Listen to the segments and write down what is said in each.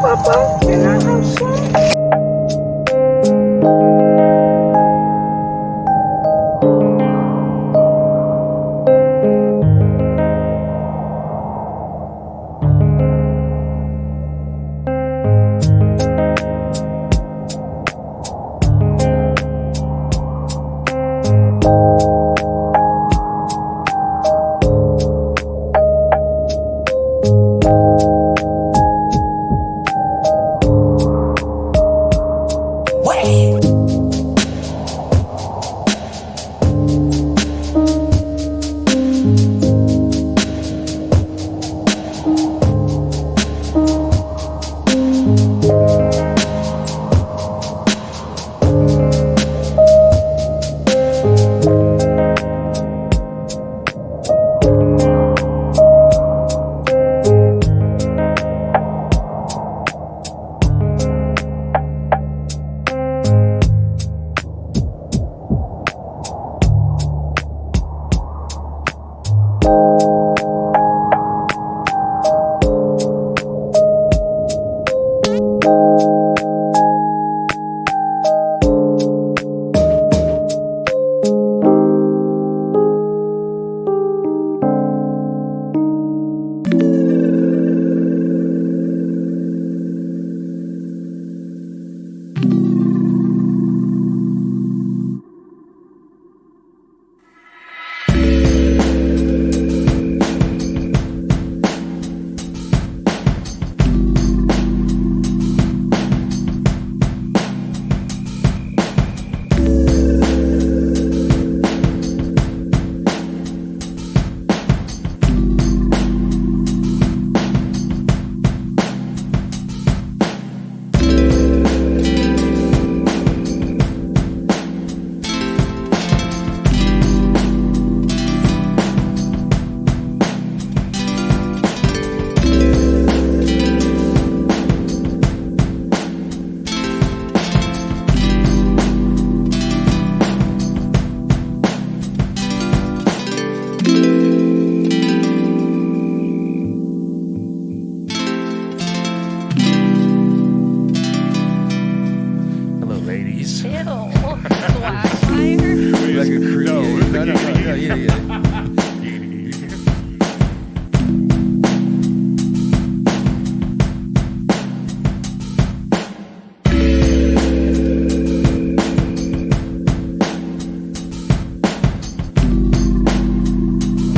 Papa, can I have some?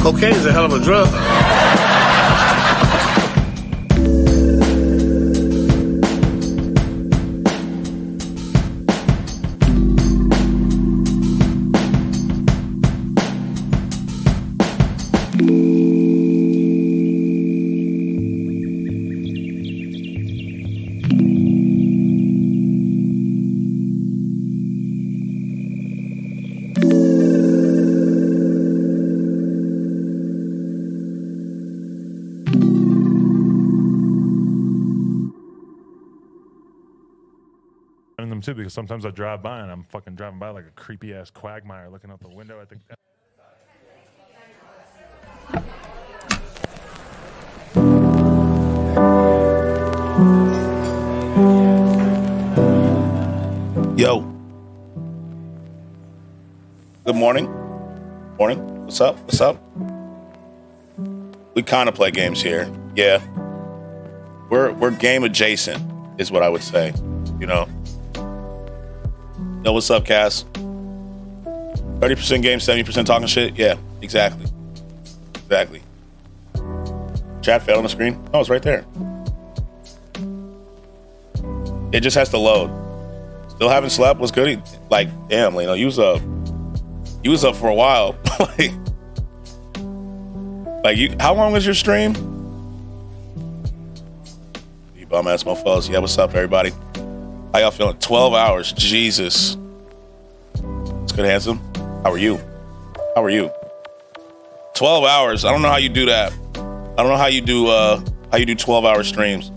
Cocaine is a hell of a drug. Them too, because sometimes I drive by and I'm fucking driving by like a creepy ass quagmire looking out the window. I think Yo. Good morning. Morning. What's up? What's up? We kind of play games here. Yeah. We're game adjacent, is what I would say. You know. Yo, what's up, Cass? 30% game, 70% talking shit? Yeah, exactly. Exactly. Chat failed on the screen? Oh, it's right there. It just has to load. Still haven't slept? What's good? Like, damn, Leno, you was up for a while. How long was your stream? You bum ass mofos. Yeah, what's up, everybody? How y'all feeling? 12 hours. Jesus. It's good, handsome. How are you? 12 hours. I don't know how you do that. I don't know how you do 12-hour streams.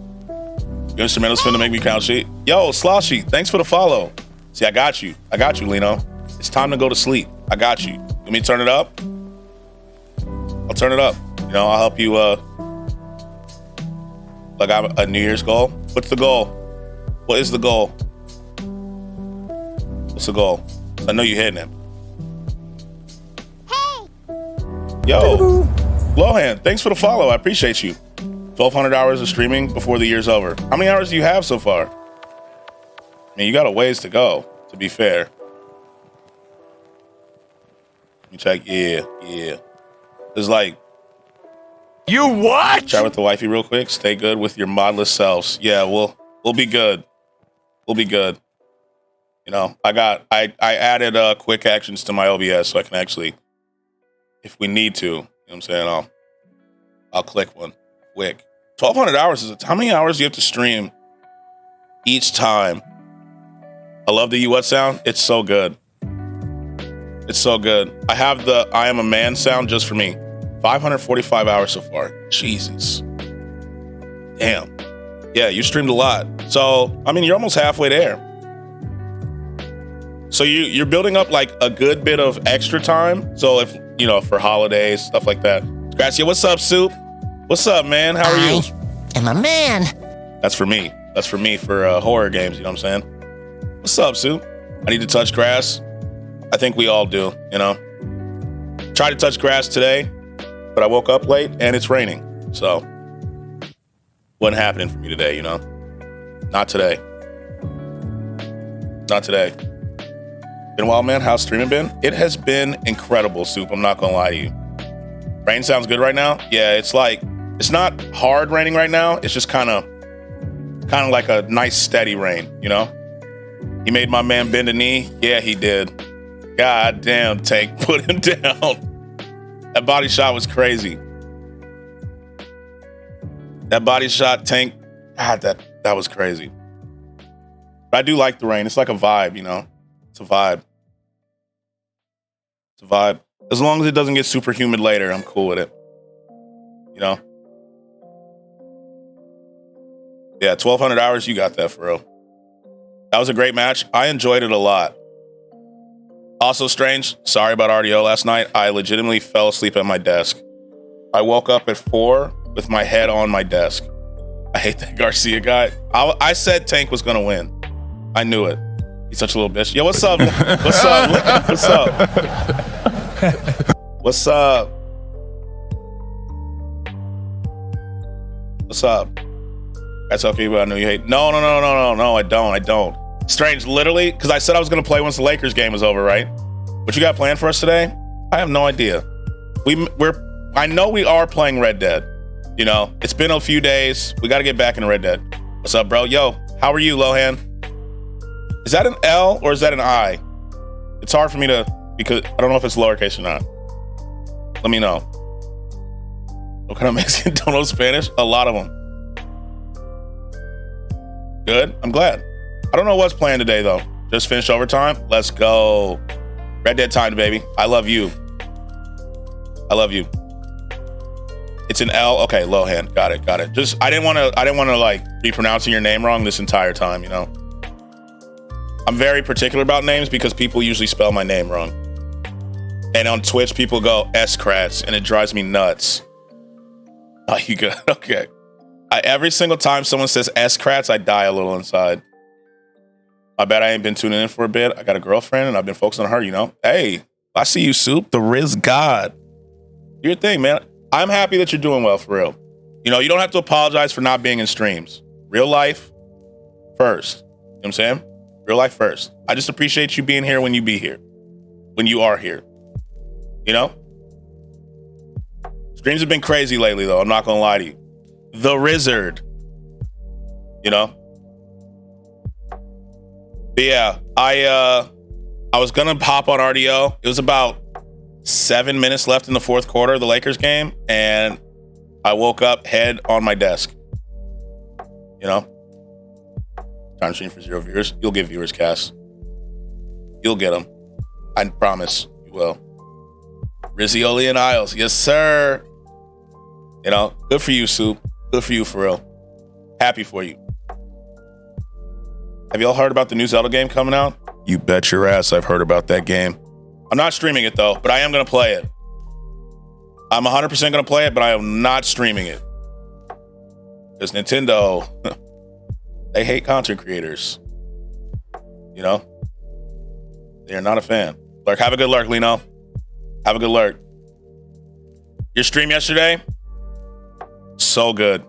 Your instrumentals finna make me count sheet. Yo, Sloshy, thanks for the follow. See, I got you, Lino. It's time to go to sleep. I got you. Let me turn it up. I'll turn it up. You know, I'll help you. Like I have a New Year's goal. What's the goal? What is the goal? What's the goal? I know you're hitting it. Hey! Yo, Lohan, thanks for the follow. I appreciate you. 1,200 hours of streaming before the year's over. How many hours do you have so far? I mean, you got a ways to go, to be fair. Let me check. Yeah. It's like, You what? chat with the wifey real quick. Stay good with your modless selves. Yeah, we'll be good. We'll be good. You know, I added quick actions to my OBS so I can actually, if we need to, you know what I'm saying, I'll click one quick. 1,200 hours how many hours do you have to stream each time? I love the you what sound. It's so good. It's so good. I have the I am a man sound just for me. 545 hours so far. Jesus. Damn. Yeah, you streamed a lot. So, I mean, you're almost halfway there. So you're building up like a good bit of extra time. So if, you know, for holidays, stuff like that. Gracia, what's up, Soup? What's up, man? How are you? I'm a man. That's for me. That's for me for horror games, you know what I'm saying? What's up, Soup? I need to touch grass. I think we all do, you know? Tried to touch grass today, but I woke up late and it's raining. So, wasn't happening for me today, you know? Not today. Not today. Been a while, man. How's streaming been? It has been incredible, Soup. I'm not gonna lie to you. Rain sounds good right now? Yeah, it's like, it's not hard raining right now. It's just kind of like a nice steady rain, you know? He made my man bend a knee. Yeah, he did. God damn, Tank, put him down. That body shot was crazy. That body shot, Tank, God, that was crazy. But I do like the rain. It's like a vibe, you know? It's a vibe. It's a vibe. As long as it doesn't get super humid later, I'm cool with it. You know? Yeah, 1,200 hours, you got that for real. That was a great match. I enjoyed it a lot. Also, Strange, sorry about RDO last night. I legitimately fell asleep at my desk. I woke up at 4 with my head on my desk. I hate that Garcia guy. I said Tank was going to win. I knew it. He's such a little bitch. Yo, what's up? What's up? What's up? What's up? What's up? That's how people I know you hate. No, I don't. Strange, literally, because I said I was going to play once the Lakers game was over, right? What you got planned for us today? I have no idea. I know we are playing Red Dead. You know, it's been a few days. We got to get back in Red Dead. What's up, bro? Yo, how are you, Lohan? Is that an L or is that an I? It's hard for me to, because I don't know if it's lowercase or not. Let me know. What kind of Mexican don't know Spanish? A lot of them. Good. I'm glad. I don't know what's planned today, though. Just finished overtime. Let's go. Red Dead time, baby. I love you. I love you. It's an L. Okay, Lohan. Got it. Just I didn't want to like be pronouncing your name wrong this entire time, you know. I'm very particular about names because people usually spell my name wrong. And on Twitch, people go S-Kratz, and it drives me nuts. Oh, you good? Okay. Every single time someone says S-Kratz, I die a little inside. I bet I ain't been tuning in for a bit. I got a girlfriend, and I've been focusing on her, you know? Hey, I see you, Soup. The Riz God. Do your thing, man. I'm happy that you're doing well, for real. You know, you don't have to apologize for not being in streams. Real life first. You know what I'm saying? Real life first. I just appreciate you being here when you be here. When you are here. You know? Streams have been crazy lately, though. I'm not going to lie to you. The Rizzard. You know? But yeah, I was going to hop on RDO. It was about 7 minutes left in the fourth quarter of the Lakers game, and I woke up head on my desk. You know? Trying to stream for 0 viewers. You'll get viewers, Cass. You'll get them. I promise you will. Rizzioli and Isles. Yes, sir. You know, good for you, Soup. Good for you, for real. Happy for you. Have y'all heard about the new Zelda game coming out? You bet your ass I've heard about that game. I'm not streaming it, though, but I am going to play it. I'm 100% going to play it, but I am not streaming it. Because Nintendo, they hate content creators. You know? They're not a fan. Lurk, have a good lurk, Lino. Have a good lurk. Your stream yesterday? So good.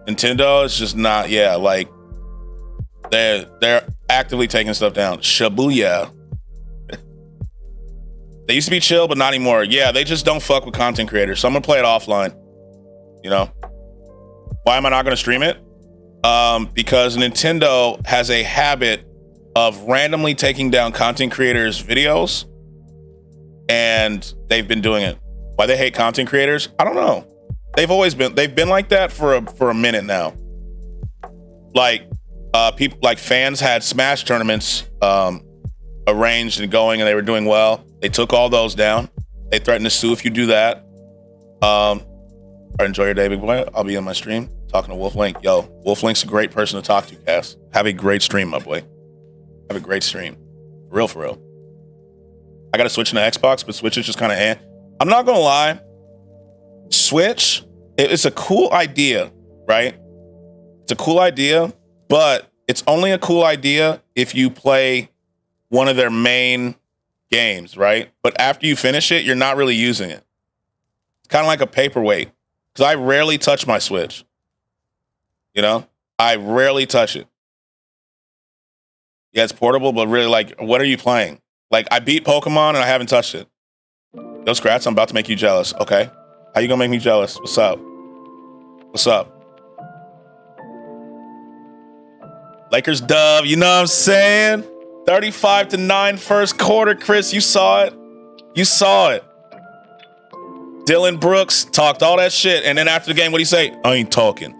Nintendo is just not, like, they're actively taking stuff down. Shibuya. They used to be chill, but not anymore. Yeah, they just don't fuck with content creators. So I'm gonna play it offline. You know? Why am I not gonna stream it? Because Nintendo has a habit of randomly taking down content creators' videos, and they've been doing it. Why they hate content creators? I don't know. They've been like that for a minute now. Like people, like fans had Smash tournaments arranged and going, and they were doing well. They took all those down. They threatened to sue if you do that. Or enjoy your day, big boy. I'll be on my stream talking to Wolf Link. Yo, Wolf Link's a great person to talk to, Cass. Have a great stream, my boy. Have a great stream. For real. I got to switch into Xbox, but Switch is just kind of I'm not going to lie. Switch, it's a cool idea, right? It's a cool idea, but it's only a cool idea if you play one of their main games, right? But after you finish it, you're not really using it. It's kind of like a paperweight, because I rarely touch my Switch. You know? I rarely touch it. Yeah, it's portable, but really, like, what are you playing? Like, I beat Pokemon and I haven't touched it. Yo, Scratch, I'm about to make you jealous. Okay. How you gonna make me jealous? What's up? What's up? Lakers dub, you know what I'm saying? 35-9 first quarter, Chris. You saw it. You saw it. Dylan Brooks talked all that shit, and then after the game, what'd he say? I ain't talking.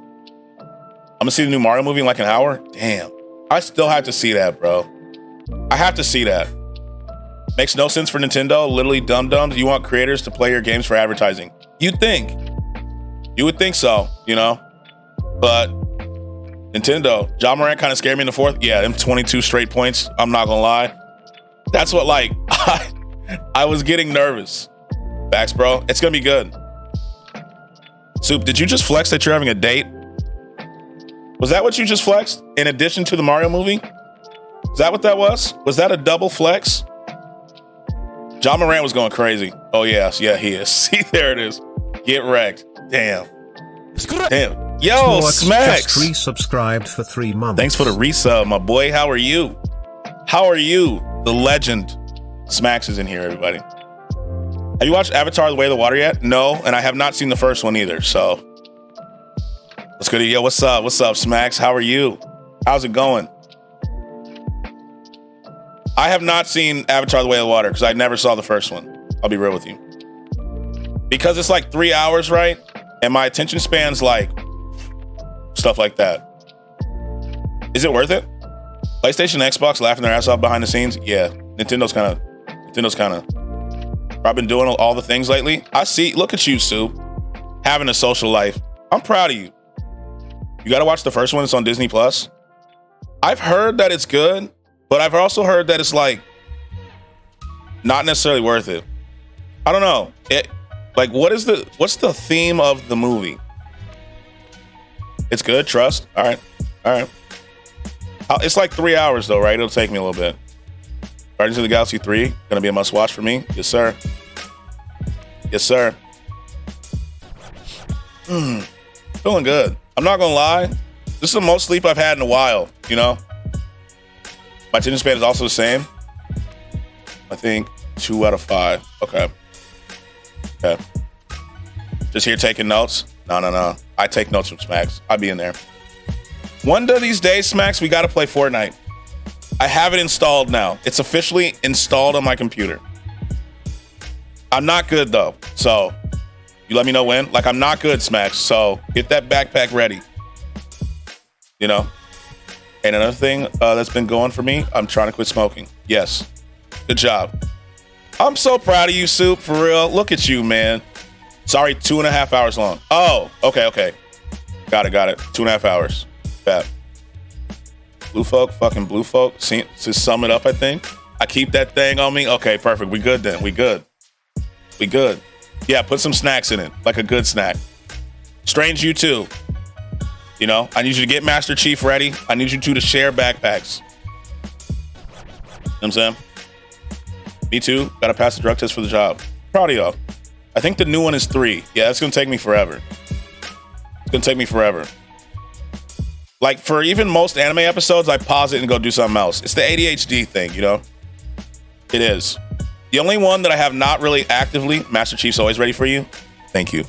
I'm gonna see the new Mario movie in like an hour? Damn. I still have to see that, bro. I have to see that. Makes no sense for Nintendo. Literally dum-dums. You want creators to play your games for advertising. You'd think. You would think so, you know? But Nintendo, John Morant kind of scared me in the fourth. Yeah, them 22 straight points. I'm not gonna lie. That's what, like, I was getting nervous. Facts, bro. It's gonna be good. Soup, did you just flex that you're having a date? Was that what you just flexed? In addition to the Mario movie? Is that what that was? Was that a double flex? John Morant was going crazy. Oh, yes. Yeah, he is. See, there it is. Get wrecked. Damn. Damn. Yo, Smacks. Just resubscribed for 3 months. Thanks for the resub, my boy. How are you? How are you? The legend. Smacks is in here, everybody. Have you watched Avatar: The Way of the Water yet? No, and I have not seen the first one either, so. Let's go to yo. What's up? What's up, Smacks? How are you? How's it going? I have not seen Avatar: The Way of the Water because I never saw the first one. I'll be real with you. Because it's like 3 hours, right? And my attention span's like stuff like that. Is it worth it? PlayStation, Xbox laughing their ass off behind the scenes? Yeah. Nintendo's kind of I've been doing all the things lately. I see, look at you, Sue, having a social life. I'm proud of you. You got to watch the first one. It's on Disney Plus. I've heard that it's good, but I've also heard that it's like not necessarily worth it. I don't know. Like, what's the theme of the movie? It's good. Trust. All right. It's like 3 hours though, right? It'll take me a little bit. Guardians of the Galaxy 3 gonna be a must watch for me. Yes, sir. Yes, sir. Feeling good. I'm not gonna lie. This is the most sleep I've had in a while. You know, my attention span is also the same. I think 2 out of 5. Okay. Just here taking notes. No. I take notes from Smacks. I'll be in there. One of these days, Smacks, we got to play Fortnite. I have it installed now. It's officially installed on my computer. I'm not good, though. So you let me know when. Like, I'm not good, Smacks. So get that backpack ready. You know? And another thing that's been going for me, I'm trying to quit smoking. Yes. Good job. I'm so proud of you, Soup, for real. Look at you, man. Sorry, 2.5 hours long. Oh, okay. Got it. 2.5 hours. Bad. Blue folk, fucking blue folk. See, to sum it up, I think. I keep that thing on me. Okay, perfect. We good then. We good. Yeah, put some snacks in it. Like a good snack. Strange, you too. You know, I need you to get Master Chief ready. I need you two to share backpacks. You know what I'm saying? Me too. Gotta pass the drug test for the job. Proud of y'all. I think the new one is 3. Yeah, that's gonna take me forever. Like, for even most anime episodes, I pause it and go do something else. It's the ADHD thing, you know? It is. The only one that I have not really actively, Master Chief's always ready for you. Thank you.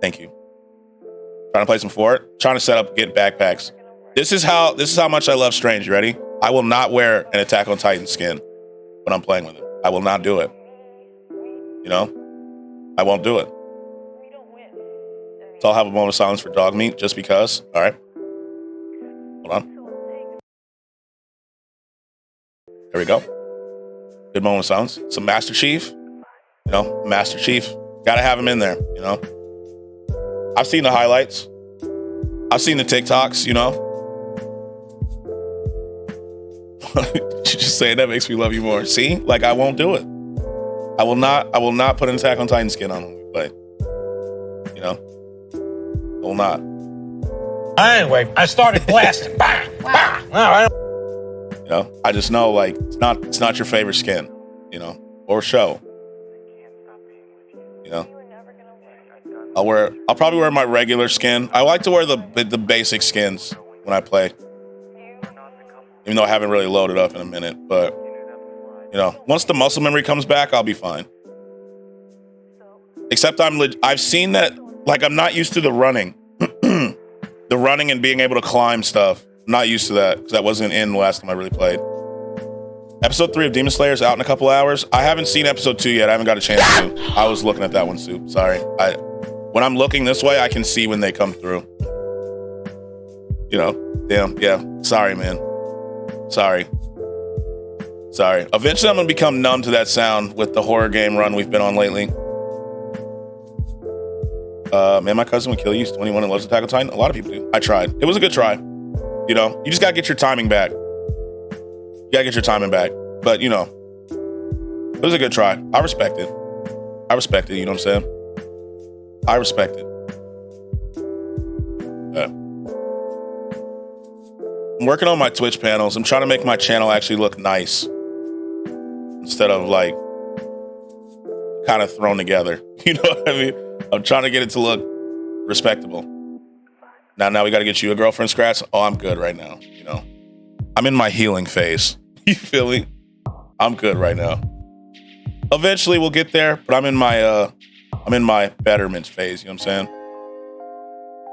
Trying to play some Fort. Trying to set up, get backpacks. This is how much I love Strange. You ready? I will not wear an Attack on Titan skin when I'm playing with it. I will not do it. You know? I won't do it. So I'll have a moment of silence for dog meat just because. All right. Hold on. There we go. Good moment of silence. Some Master Chief. You know, Master Chief. Gotta have him in there, you know? I've seen the highlights. I've seen the TikToks, you know? Just saying that makes me love you more. See? Like, I won't do it. I will not put an Attack on Titan skin on when we play. You know? I will not. Anyway, I started blasting. Bang! Bang! All right. You know? I just know, like, it's not your favorite skin, you know? Or show. You know? I'll probably wear my regular skin. I like to wear the basic skins when I play. Even though I haven't really loaded up in a minute, but you know, once the muscle memory comes back, I'll be fine. Except I've seen that, like, I'm not used to the running. The running and being able to climb stuff. I'm not used to that because that wasn't in the last time I really played. Episode 3 of Demon Slayer is out in a couple hours. I haven't seen episode 2 yet. I haven't got a chance to. I was looking at that one, Soup. Sorry. When I'm looking this way, I can see when they come through. You know? Damn. Yeah. Sorry, man. Sorry. Eventually, I'm going to become numb to that sound with the horror game run we've been on lately. Man, my cousin would kill you. He's 21 and loves Attack on Titan. A lot of people do. I tried. It was a good try. You know? You just got to get your timing back. But, you know, it was a good try. I respect it. You know what I'm saying? I respect it. I'm working on my Twitch panels. I'm trying to make my channel actually look nice instead of like kind of thrown together. You know what I mean? I'm trying to get it to look respectable. Now we got to get you a girlfriend, Scratch. Oh, I'm good right now. You know, I'm in my healing phase. You feel me? I'm good right now. Eventually we'll get there, but I'm in my betterment phase. You know what I'm saying?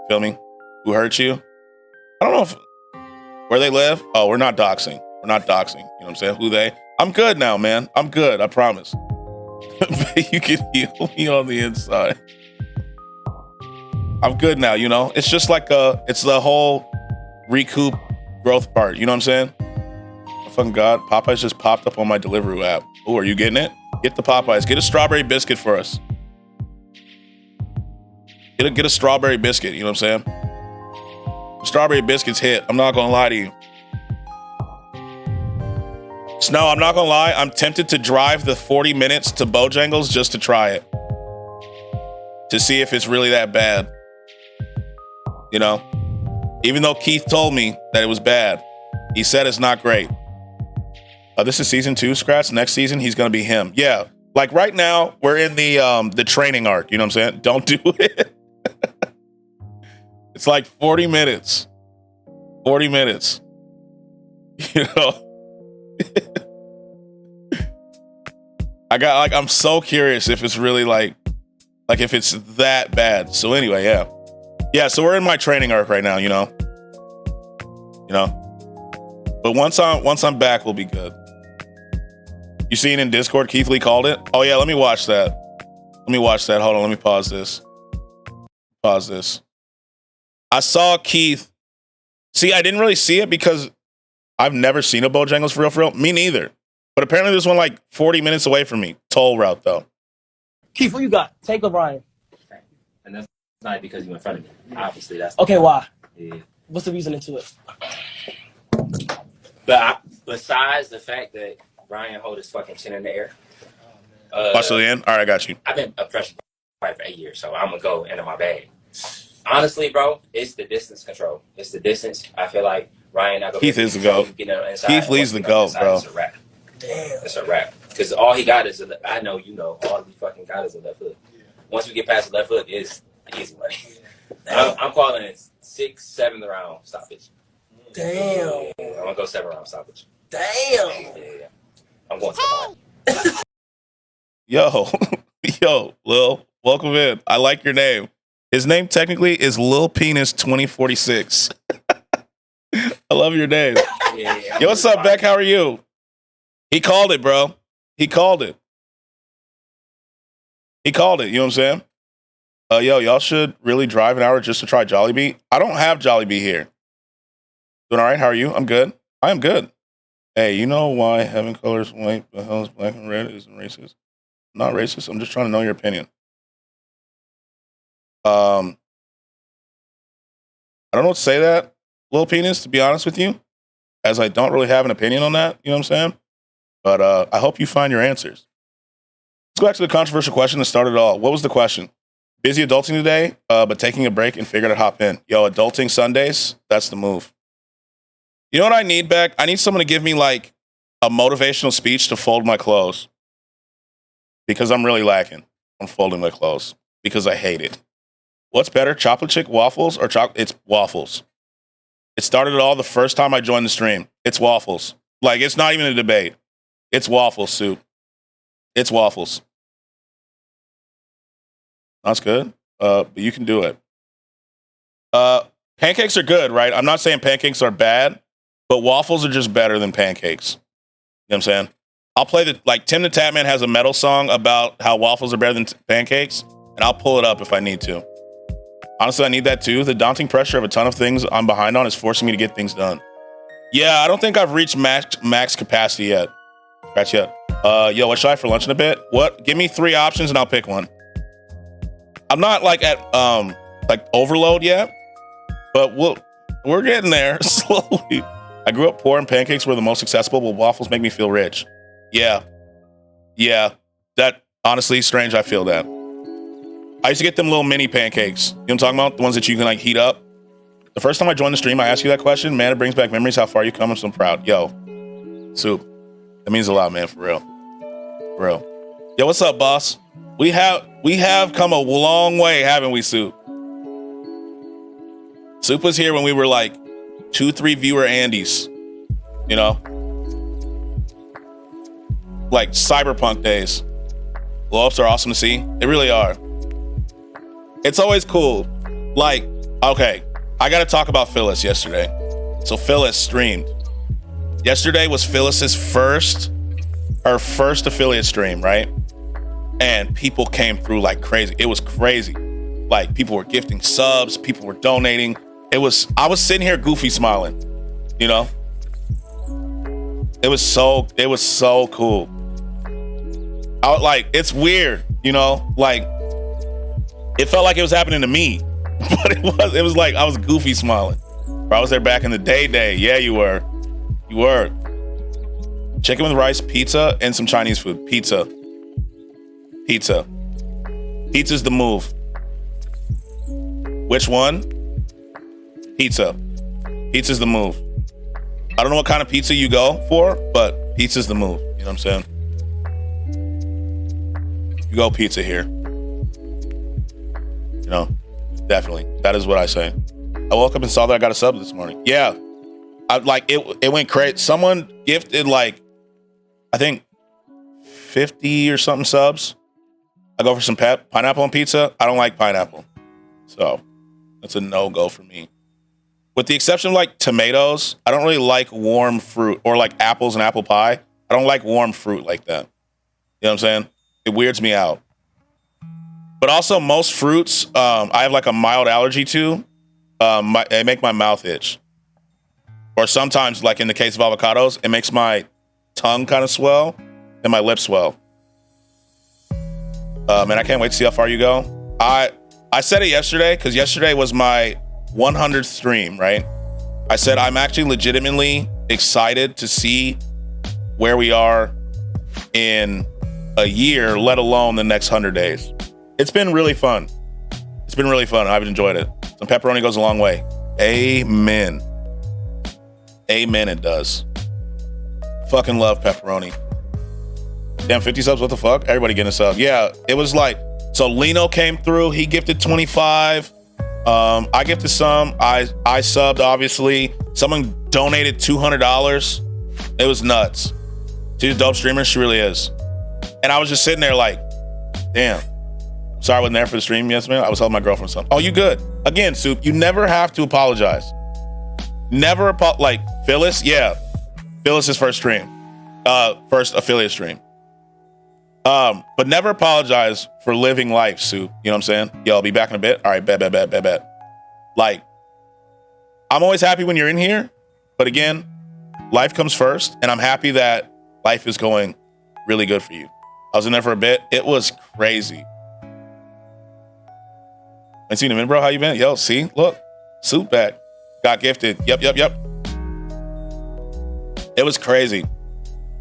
Feel me? Who hurt you? I don't know where they live. Oh, we're not doxing. You know what I'm saying? Who they? I'm good now, man. I'm good. I promise. You can heal me on the inside. I'm good now, you know? It's just like it's the whole recoup growth part. You know what I'm saying? Oh, fucking God. Popeyes just popped up on my Deliveroo app. Oh, are you getting it? Get the Popeyes. Get a strawberry biscuit for us. Get a strawberry biscuit. You know what I'm saying? Strawberry biscuits hit. I'm not going to lie to you. Snow, I'm not going to lie. I'm tempted to drive the 40 minutes to Bojangles just to try it. To see if it's really that bad. You know? Even though Keith told me that it was bad. He said it's not great. This is season 2, Scratch. Next season, he's going to be him. Yeah. Like right now, we're in the training arc. You know what I'm saying? Don't do it. It's like 40 minutes. 40 minutes. You know? I'm so curious if it's really like if it's that bad. So anyway, yeah. Yeah, so we're in my training arc right now, you know? But once I'm back, we'll be good. You seen in Discord, Keith Lee called it? Oh yeah, let me watch that. Hold on, let me pause this. I saw Keith. See, I didn't really see it because I've never seen a Bojangles for real. Me neither. But apparently there's one like 40 minutes away from me. Toll route though. Keith, who you got? Tank or Ryan? And that's not because you're in front of me. Obviously, that's Okay, why? Yeah. What's the reasoning to it? But besides the fact that Ryan hold his fucking chin in the air, Watch to the end. All right, I got you. I've been a pressure fighter for 8 years, so I'm gonna go into my bag. Honestly, bro, it's the distance control. It's the distance. I feel like Ryan not gonna Keith is the GOAT. Keith Lee's the GOAT, bro. It's a wrap. Damn. It's a wrap. Because all he got is I know you know, all he fucking got is a left hook. Once we get past the left hook, it's easy money. I'm calling it 6th, 7th round stoppage. Damn. Yeah, I'm gonna go 7th round stoppage. Damn. Yeah. I'm going to the Yo, Lil, welcome in. I like your name. His name technically is Lil Penis 2046. I love your name. Yeah. Yo, what's up, Beck? How are you? He called it, bro. He called it. He called it. You know what I'm saying? Yo, y'all should really drive an hour just to try Jollibee. I don't have Jollibee here. Doing all right? How are you? I'm good. I am good. Hey, you know why having colors white, the hell is black and red isn't racist? I'm not racist. I'm just trying to know your opinion. I don't know what to say that, Lil Penis, to be honest with you, as I don't really have an opinion on that. You know what I'm saying? But I hope you find your answers. Let's go back to the controversial question that started it all. What was the question? Busy adulting today, but taking a break and figured I'd hop in. Yo, adulting Sundays, that's the move. You know what I need, Beck? I need someone to give me like a motivational speech to fold my clothes. Because I'm really lacking on folding my clothes. Because I hate it. What's better, chocolate chip waffles or chocolate? It's waffles. It started it all the first time I joined the stream. It's waffles. Like, it's not even a debate. It's waffles, Soup. It's waffles. That's good. But you can do it. Pancakes are good, right? I'm not saying pancakes are bad, but waffles are just better than pancakes. You know what I'm saying? I'll play Tim the Tatman has a metal song about how waffles are better than pancakes, and I'll pull it up if I need to. Honestly, I need that too. The daunting pressure of a ton of things I'm behind on is forcing me to get things done. Yeah, I don't think I've reached max capacity yet. Scratch yet. Yo, what should I have for lunch in a bit? What? Give me 3 options and I'll pick one. I'm not at overload yet, but we're getting there slowly. I grew up poor and pancakes were the most accessible, but waffles make me feel rich. Yeah. That honestly strange. I feel that. I used to get them little mini pancakes. You know what I'm talking about? The ones that you can heat up. The first time I joined the stream, I asked you that question. Man, it brings back memories. How far you come? I'm so proud. Yo, Soup. That means a lot, man. For real. For real. Yo, what's up, boss? We have come a long way, haven't we, Soup? Soup was here when we were 2-3 viewer Andys. You know? Like cyberpunk days. Blow-ups are awesome to see. They really are. It's always cool. Okay, I got to talk about Phyllis yesterday. So Phyllis streamed. Yesterday was Phyllis's first affiliate stream, right? And people came through like crazy. It was crazy. People were gifting subs, people were donating. I was sitting here goofy smiling, you know? It was so cool. It's weird, you know? It felt like it was happening to me, but it was like I was goofy smiling. I was there back in the day. Yeah, you were. Chicken with rice, pizza, and some Chinese food. Pizza's the move. Which one? Pizza's the move. I don't know what kind of pizza you go for, but pizza's the move. You know what I'm saying? You go pizza here. You know, definitely. That is what I say. I woke up and saw that I got a sub this morning. Yeah. It went crazy. Someone gifted I think 50 or something subs. I go for some pineapple on pizza. I don't like pineapple. So that's a no-go for me. With the exception of tomatoes, I don't really like warm fruit or apples and apple pie. I don't like warm fruit like that. You know what I'm saying? It weirds me out. But also most fruits, I have a mild allergy to. They make my mouth itch. Or sometimes, in the case of avocados, it makes my tongue kind of swell and my lips swell. And I can't wait to see how far you go. I said it yesterday because yesterday was my 100th stream, right? I said I'm actually legitimately excited to see where we are in a year, let alone the next 100 days. It's been really fun. It's been really fun. I've enjoyed it. Some pepperoni goes a long way. Amen. Amen, it does. Fucking love pepperoni. Damn, 50 subs, what the fuck? Everybody getting a sub. Yeah, it was like, so Lino came through. He gifted 25. I gifted some. I subbed, obviously. Someone donated $200. It was nuts. She's a dope streamer. She really is. And I was just sitting there like, damn. Sorry I wasn't there for the stream yesterday. I was helping my girlfriend something. Oh, you good? Again, Soup, you never have to apologize. Never like Phyllis. Yeah. Phyllis's first stream. First affiliate stream. But never apologize for living life, Soup. You know what I'm saying? Yo, I'll be back in a bit. All right, bet. Like, I'm always happy when you're in here. But again, life comes first. And I'm happy that life is going really good for you. I was in there for a bit. It was crazy. Ain't seen him in, bro. How you been? Yo, see? Look. Soup back. Got gifted. Yep. It was crazy.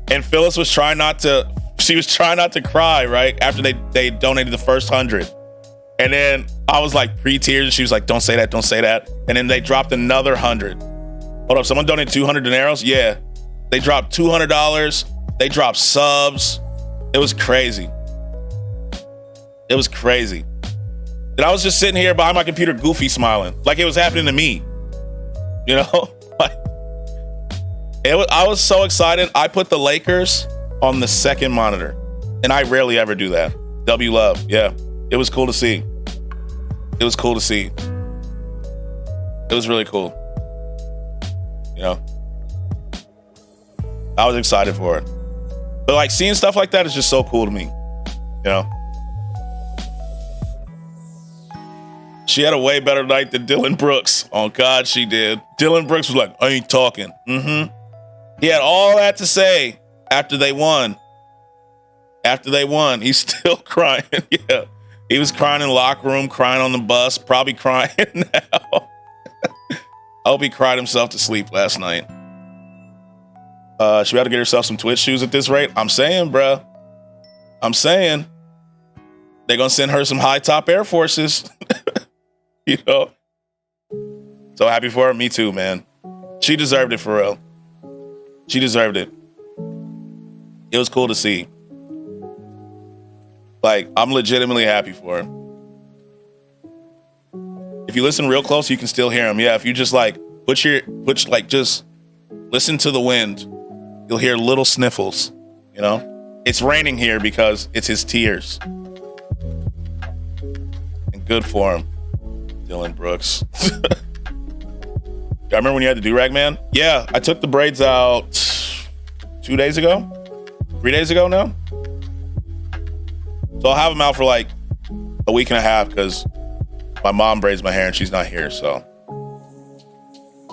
And Phyllis was trying not to cry, right? After they donated the first 100. And then I was like pre-tears. And she was like, don't say that. And then they dropped another 100. Hold up. Someone donated 200 dineros? Yeah. They dropped $200. They dropped subs. It was crazy. And I was just sitting here behind my computer, goofy smiling, like it was happening to me. You know, like I was so excited. I put the Lakers on the second monitor, and I rarely ever do that. W love, yeah. It was cool to see. It was really cool. You know, I was excited for it. But like seeing stuff like that is just so cool to me. You know. She had a way better night than Dylan Brooks. Oh, God, she did. Dylan Brooks was like, I ain't talking. He had all that to say after they won. He's still crying. Yeah. He was crying in the locker room, crying on the bus, probably crying now. I hope he cried himself to sleep last night. She ought to get herself some Twitch shoes at this rate. I'm saying, bruh. They're going to send her some high top Air Forces. You know? So happy for her. Me too, man. She deserved it for real. She deserved it. It was cool to see. Like, I'm legitimately happy for her. If you listen real close, you can still hear him. Yeah, if you just like just listen to the wind, you'll hear little sniffles, you know? It's raining here because it's his tears. And good for him. Dylan Brooks. I remember when you had the do-rag, man? Yeah, I took the braids out 3 days ago now. So I'll have them out for like a week and a half because my mom braids my hair and she's not here. So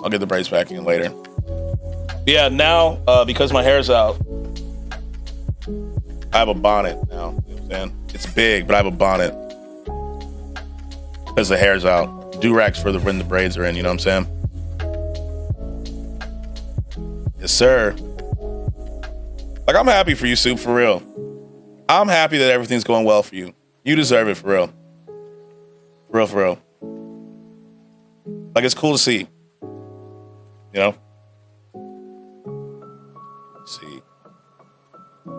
I'll get the braids back in later. Yeah, now because my hair's out, I have a bonnet now. You know what I'm saying? It's big, but I have a bonnet. Because the hair's out. Do-rags for when the braids are in, you know what I'm saying? Yes, sir. Like, I'm happy for you, Soup, for real. I'm happy that everything's going well for you. You deserve it, for real. For real. Like, it's cool to see. You know? Let's see.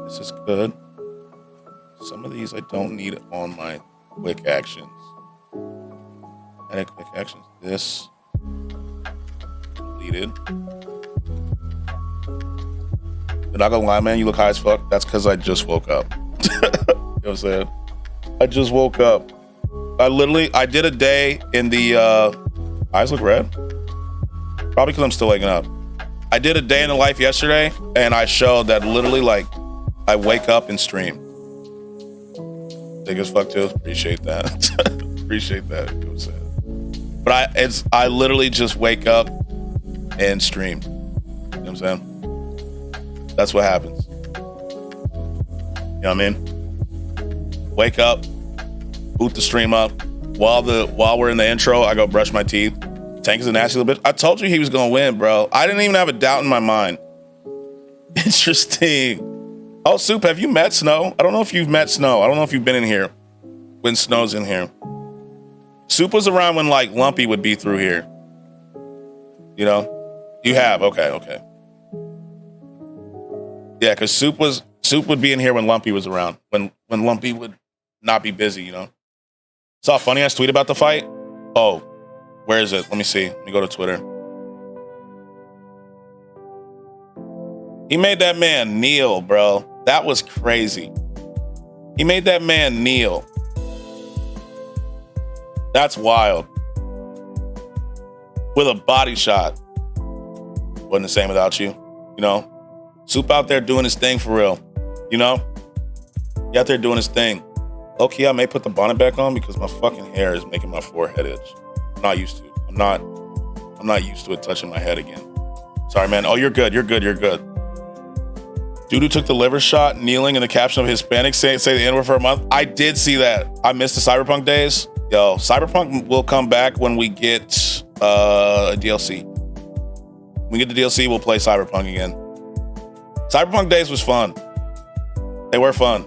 This is good. Some of these I don't need on my quick actions. Edit quick actions. This deleted. But not gonna lie, man, you look high as fuck. That's because I just woke up. You know what I'm saying? I just woke up. I did a day in the eyes look red. Probably because I'm still waking up. I did a day in the life yesterday, and I showed that literally like I wake up and stream. Big as fuck too. Appreciate that. Appreciate that. You know what I'm saying? But I literally just wake up and stream. You know what I'm saying? That's what happens. know what I mean? Wake up, boot the stream up. While we're in the intro, I go brush my teeth. Tank is a nasty little bitch. I told you he was gonna win, bro. I didn't even have a doubt in my mind. Interesting. Oh, Soup, have you met Snow? I don't know if you've met Snow. I don't know if you've been in here when Snow's in here. Soup was around when like Lumpy would be through here. You know? You have, okay. Yeah, because Soup would be in here when Lumpy was around. When Lumpy would not be busy, you know. Saw a funny ass tweet about the fight. Oh, where is it? Let me see. Let me go to Twitter. He made that man kneel, bro. That was crazy. He made that man kneel. That's wild. With a body shot. Wasn't the same without you, you know? Soup out there doing his thing for real, you know? He out there doing his thing. Okay, I may put the bonnet back on because my fucking hair is making my forehead itch. I'm not used to it. I'm not used to it touching my head again. Sorry, man. Oh, you're good. Dudu took the liver shot, kneeling in the caption of Hispanic, say the N-word for a month. I did see that. I missed the Cyberpunk days. Yo, Cyberpunk will come back when we get a DLC. When we get the DLC, we'll play Cyberpunk again. Cyberpunk days was fun. They were fun.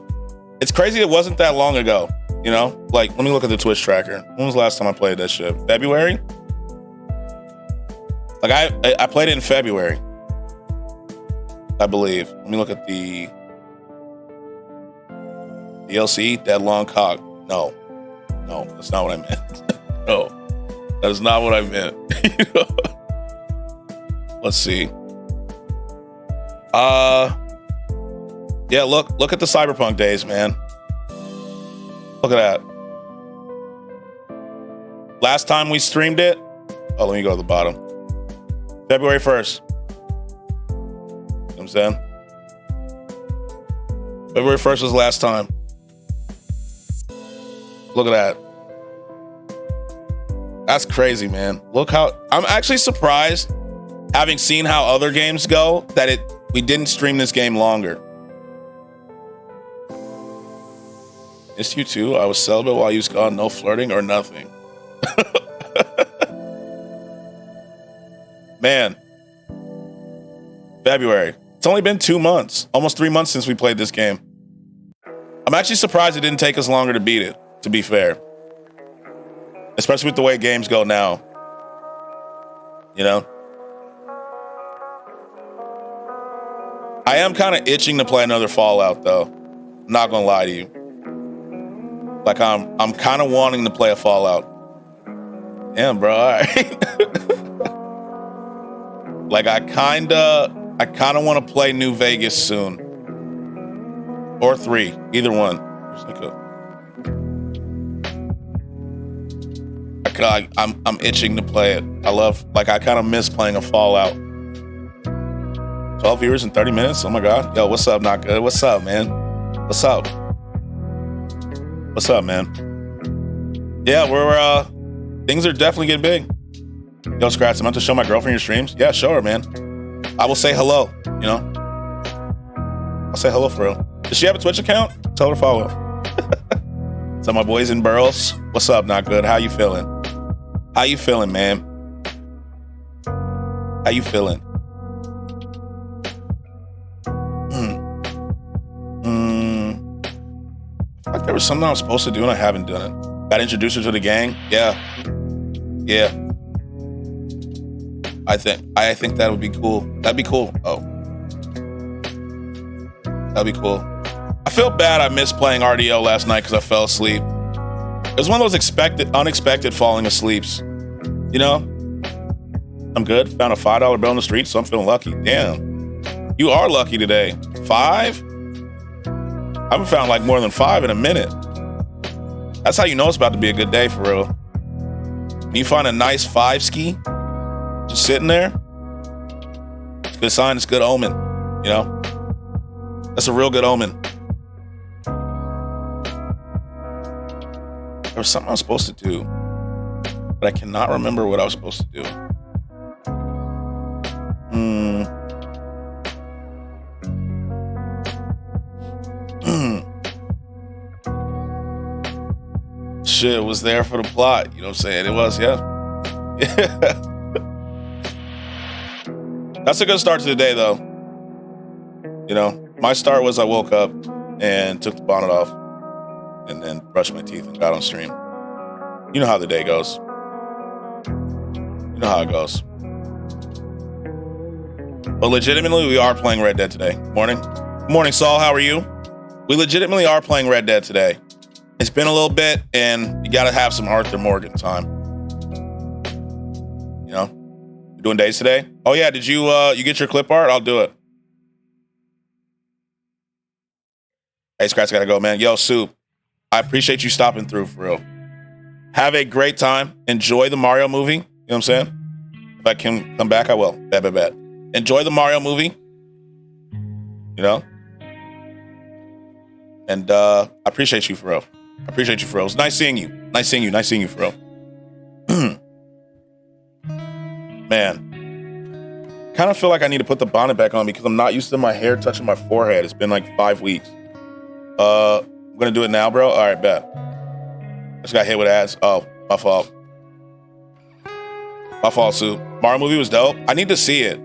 It's crazy it wasn't that long ago, you know? Like, let me look at the Twitch tracker. When was the last time I played that shit? February? Like, I played it in February, I believe. Let me look at the DLC, Dead Long Cock. No, that's not what I meant. No, that is not what I meant. Let's see. Yeah, look at the Cyberpunk days, man. Look at that. Last time we streamed it, oh, let me go to the bottom. February 1st. You know what I'm saying? February 1st was the last time. Look at that. That's crazy, man. Look how, I'm actually surprised, having seen how other games go, that we didn't stream this game longer. Missed you too. I was celibate while you was gone. No flirting or nothing. Man. February. It's only been 2 months. Almost 3 months since we played this game. I'm actually surprised it didn't take us longer to beat it, to be fair. Especially with the way games go now. You know? I am kind of itching to play another Fallout, though. I'm not gonna lie to you. Like, I'm kind of wanting to play a Fallout. Damn, bro. All right. Like, I kind of want to play New Vegas soon. Or 3. Either one. I'm itching to play it. I kind of miss playing a Fallout. 12 viewers in 30 minutes? Oh my God. Yo, what's up, Not Good? What's up, man? What's up? What's up, man? Yeah, we're things are definitely getting big. Yo, Scratch, I'm about to show my girlfriend your streams. Yeah, show her, man. I will say hello, you know? I'll say hello for real. Does she have a Twitch account? Tell her to follow. So my boys in Burroughs, what's up, Not Good? How you feeling? How you feeling, man? How you feeling? Like there was something I was supposed to do and I haven't done it. Got introduced her to the gang. Yeah. I think that would be cool. That'd be cool. Oh. That'd be cool. I feel bad I missed playing RDO last night because I fell asleep. It was one of those unexpected falling asleeps. You know? I'm good. Found a $5 bill on the street, so I'm feeling lucky. Damn. You are lucky today. 5? I haven't found like more than 5 in a minute. That's how you know it's about to be a good day for real. When you find a nice 5 ski, just sitting there, it's a good sign, it's a good omen, you know? That's a real good omen. There was something I was supposed to do, but I cannot remember what I was supposed to do. Shit was there for the plot. You know what I'm saying? It was, yeah. That's a good start to the day, though. You know, my start was I woke up and took the bonnet off and then brushed my teeth and got on stream. You know how the day goes. You know how it goes. But legitimately, we are playing Red Dead today. Morning. Morning, Saul. How are you? We legitimately are playing Red Dead today. It's been a little bit, and you got to have some Arthur Morgan time. You know? You doing days today? Oh, yeah. Did you you get your clip art? I'll do it. Hey, Scratch, gotta go, man. Yo, Soup, I appreciate you stopping through, for real. Have a great time. Enjoy the Mario movie. You know what I'm saying? If I can come back, I will. Bet. Enjoy the Mario movie. You know? And I appreciate you, for real. I appreciate you, for real. It's nice seeing you. Nice seeing you, for real. Man. Kind of feel like I need to put the bonnet back on because I'm not used to my hair touching my forehead. It's been like 5 weeks. I'm gonna do it now, bro. All right, bet. I just got hit with ads. Oh, my fault. My fault, Sue. Mario movie was dope. I need to see it.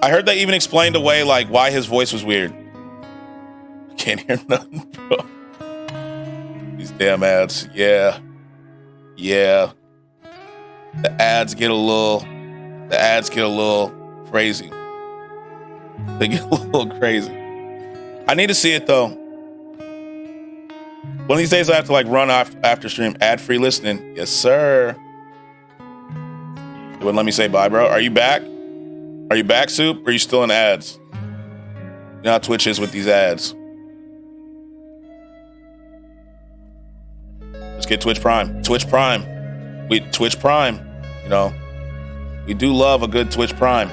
I heard they even explained away like why his voice was weird. I can't hear nothing, bro. These damn ads. Yeah. The ads get a little crazy. They get a little crazy. I need to see it though. One of these days I have to like run after stream ad-free listening. Yes, sir. It wouldn't let me say bye, bro. Are you back? Are you back, Soup? Or are you still in ads? You know how Twitch is with these ads. Let's get Twitch Prime. Twitch Prime. You know, we do love a good Twitch Prime.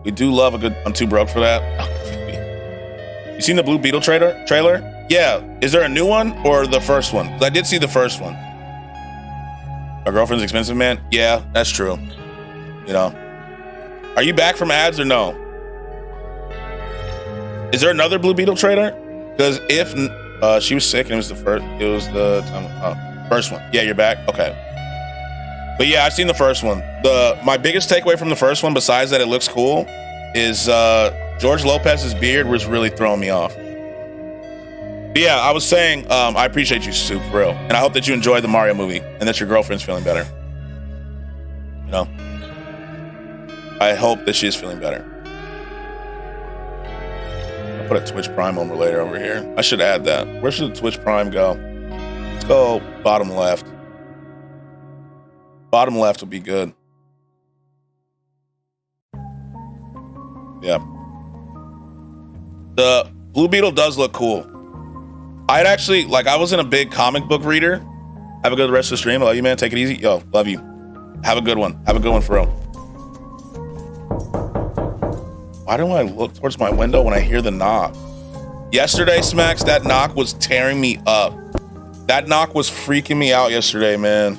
We do love a good... I'm too broke for that. You seen the Blue Beetle trailer? Yeah. Is there a new one or the first one? I did see the first one. My girlfriend's expensive, man. Yeah, that's true. You know. Are you back from ads or no? Is there another Blue Beetle trailer? Because if she was sick and it was the first one. Yeah, you're back? Okay. But yeah, I've seen the first one. My biggest takeaway from the first one, besides that it looks cool, is George Lopez's beard was really throwing me off. But yeah, I was saying, I appreciate you, Soup, for real. And I hope that you enjoyed the Mario movie and that your girlfriend's feeling better. You know? I hope that she's feeling better. I'll put a Twitch Prime overlay over here. I should add that. Where should the Twitch Prime go? Let's go bottom left. Bottom left would be good. Yeah. The Blue Beetle does look cool. I'd actually, like, I wasn't a big comic book reader. Have a good rest of the stream. I love you, man. Take it easy. Yo, love you. Have a good one. Have a good one, for real. Why don't I look towards my window when I hear the knock? Yesterday, Smacks, that knock was tearing me up. That knock was freaking me out yesterday, man.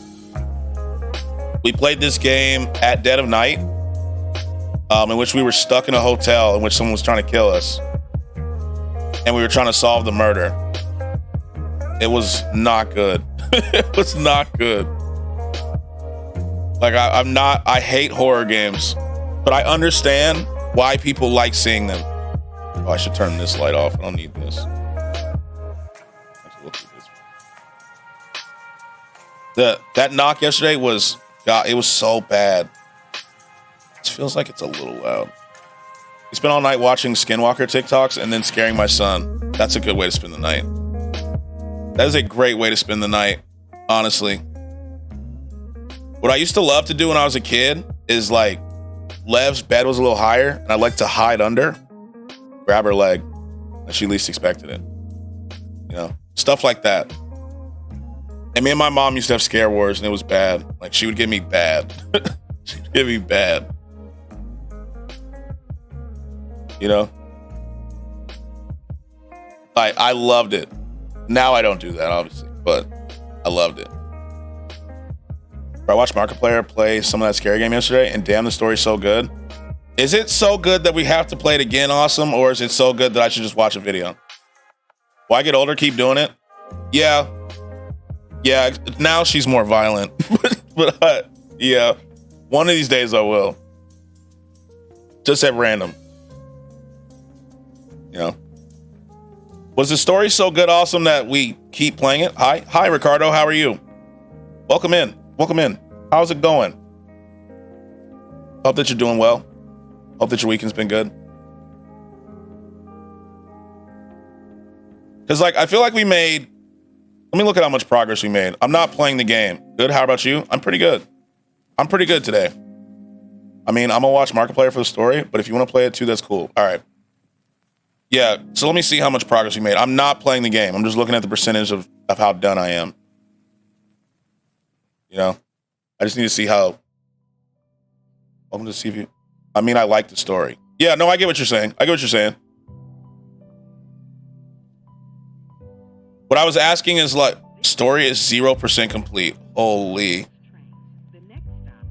We played this game at dead of night, in which we were stuck in a hotel in which someone was trying to kill us. And we were trying to solve the murder. It was not good. It was not good. Like, I hate horror games, but I understand why people like seeing them. Oh, I should turn this light off. I don't need this. That knock yesterday was... God, it was so bad. It feels like it's a little loud. We spent all night watching Skinwalker TikToks and then scaring my son. That's a good way to spend the night. That is a great way to spend the night, honestly. What I used to love to do when I was a kid is, like, Lev's bed was a little higher, and I'd like to hide under, grab her leg, and she least expected it. You know, stuff like that. And me and my mom used to have scare wars, and it was bad. Like, she would give me bad. She would give me bad. You know? I loved it. Now I don't do that, obviously, but I loved it. I watched Markiplier play some of that scary game yesterday, and damn, the story's so good. Is it so good that we have to play it again, Awesome, or is it so good that I should just watch a video? Will I get older, keep doing it? Yeah. Yeah, now she's more violent. but yeah, one of these days I will. Just at random. You know. Was the story so good, awesome that we keep playing it? Hi, Ricardo. How are you? Welcome in. How's it going? Hope that you're doing well. Hope that your weekend's been good. Because, like, I feel like we made... Let me look at how much progress we made. I'm not playing the game. Good. How about you? I'm pretty good. I'm pretty good today. I mean, I'm going to watch Markiplier for the story, but if you want to play it too, that's cool. All right. Yeah, so let me see how much progress we made. I'm not playing the game. I'm just looking at the percentage of how done I am. You know? I just need to see how... I'm going to see if you... I mean, I like the story. Yeah, no, I get what you're saying. What I was asking is, like, story is 0% complete. Holy.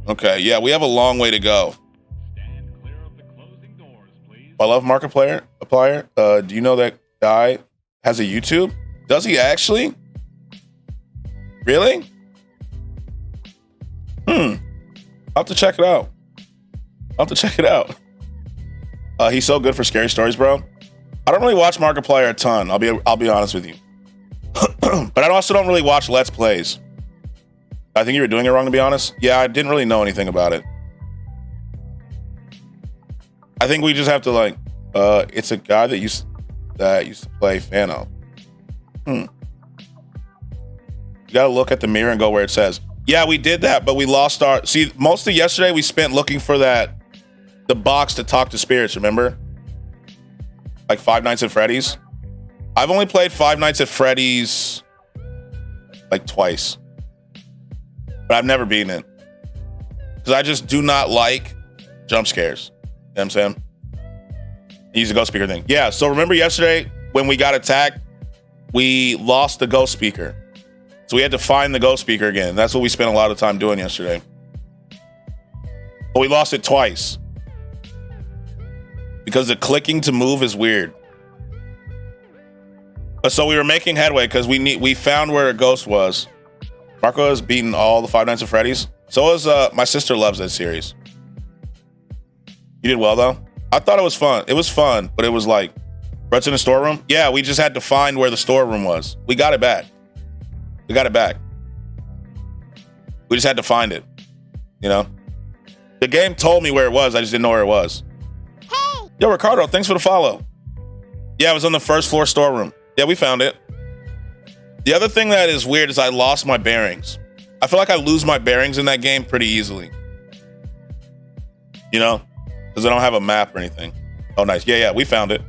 Okay, yeah, we have a long way to go. I love Markiplier. Do you know that guy has a YouTube? Does he actually? Really? I'll have to check it out. He's so good for scary stories, bro. I don't really watch Markiplier a ton. I'll be honest with you. But I also don't really watch Let's Plays. I think you were doing it wrong, to be honest. Yeah, I didn't really know anything about it. I think we just have to, like, it's a guy that used to play Fano. You gotta look at the mirror and go where it says. Yeah, we did that, but we lost our... See, most of yesterday we spent looking for the box to talk to spirits, remember? Like Five Nights at Freddy's. I've only played Five Nights at Freddy's like twice. But I've never beaten it. Because I just do not like jump scares. You know what I'm saying? Use the ghost speaker thing. Yeah, so remember yesterday when we got attacked, we lost the ghost speaker. So we had to find the ghost speaker again. That's what we spent a lot of time doing yesterday. But we lost it twice. Because the clicking to move is weird. But so we were making headway because we found where a ghost was. Marco has beaten all the Five Nights at Freddy's. So is my sister loves that series. You did well though. I thought it was fun. It was fun, but it was like, Brett's in the storeroom. Yeah, we just had to find where the storeroom was. We got it back. We just had to find it. You know? The game told me where it was. I just didn't know where it was. Hey! Yo, Ricardo, thanks for the follow. Yeah, it was on the first floor storeroom. Yeah, we found it. The other thing that is weird is I lost my bearings. I feel like I lose my bearings in that game pretty easily. You know? Because I don't have a map or anything. Oh, nice. Yeah, we found it.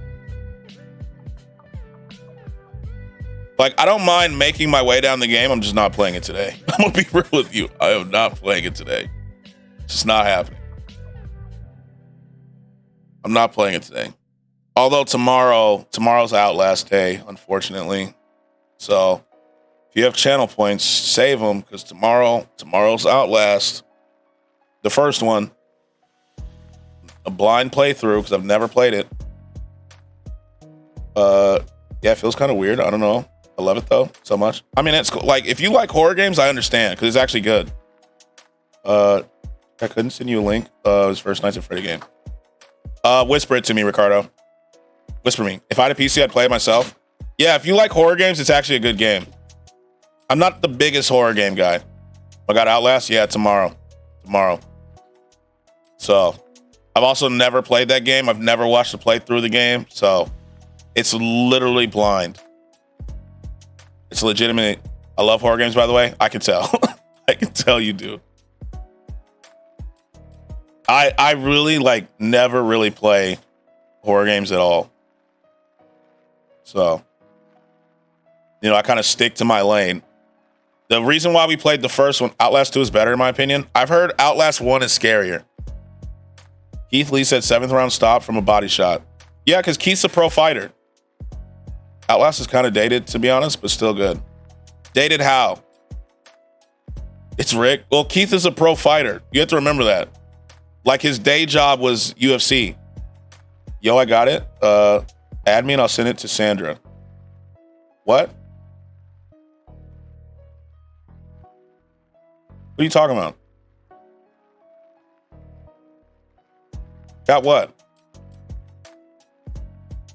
Like, I don't mind making my way down the game. I'm just not playing it today. I'm going to be real with you. I am not playing it today. It's just not happening. I'm not playing it today. Although tomorrow's Outlast day, unfortunately. So if you have channel points, save them because tomorrow's Outlast. The first one. A blind playthrough because I've never played it. Yeah, it feels kind of weird. I don't know. I love it though so much. I mean, it's cool. Like if you like horror games, I understand because it's actually good. I couldn't send you a link. His first Nights at Freddy game. Whisper it to me, Ricardo. Whisper me. If I had a PC, I'd play it myself. Yeah, if you like horror games, it's actually a good game. I'm not the biggest horror game guy. I got Outlast. Yeah, tomorrow. So I've also never played that game. I've never watched a playthrough of the game. So it's literally blind. It's legitimate. I love horror games, by the way. I can tell. I can tell you do. I really never really play horror games at all. So, you know, I kind of stick to my lane. The reason why we played the first one, Outlast 2 is better in my opinion. I've heard Outlast 1 is scarier. Keith Lee said 7th round stop from a body shot. Yeah, because Keith's a pro fighter. Outlast is kind of dated, to be honest, but still good. Dated how? It's Rick. Well, Keith is a pro fighter. You have to remember that. Like his day job was UFC. Yo, I got it. Add me and I'll send it to Sandra. What? What are you talking about? Got what? You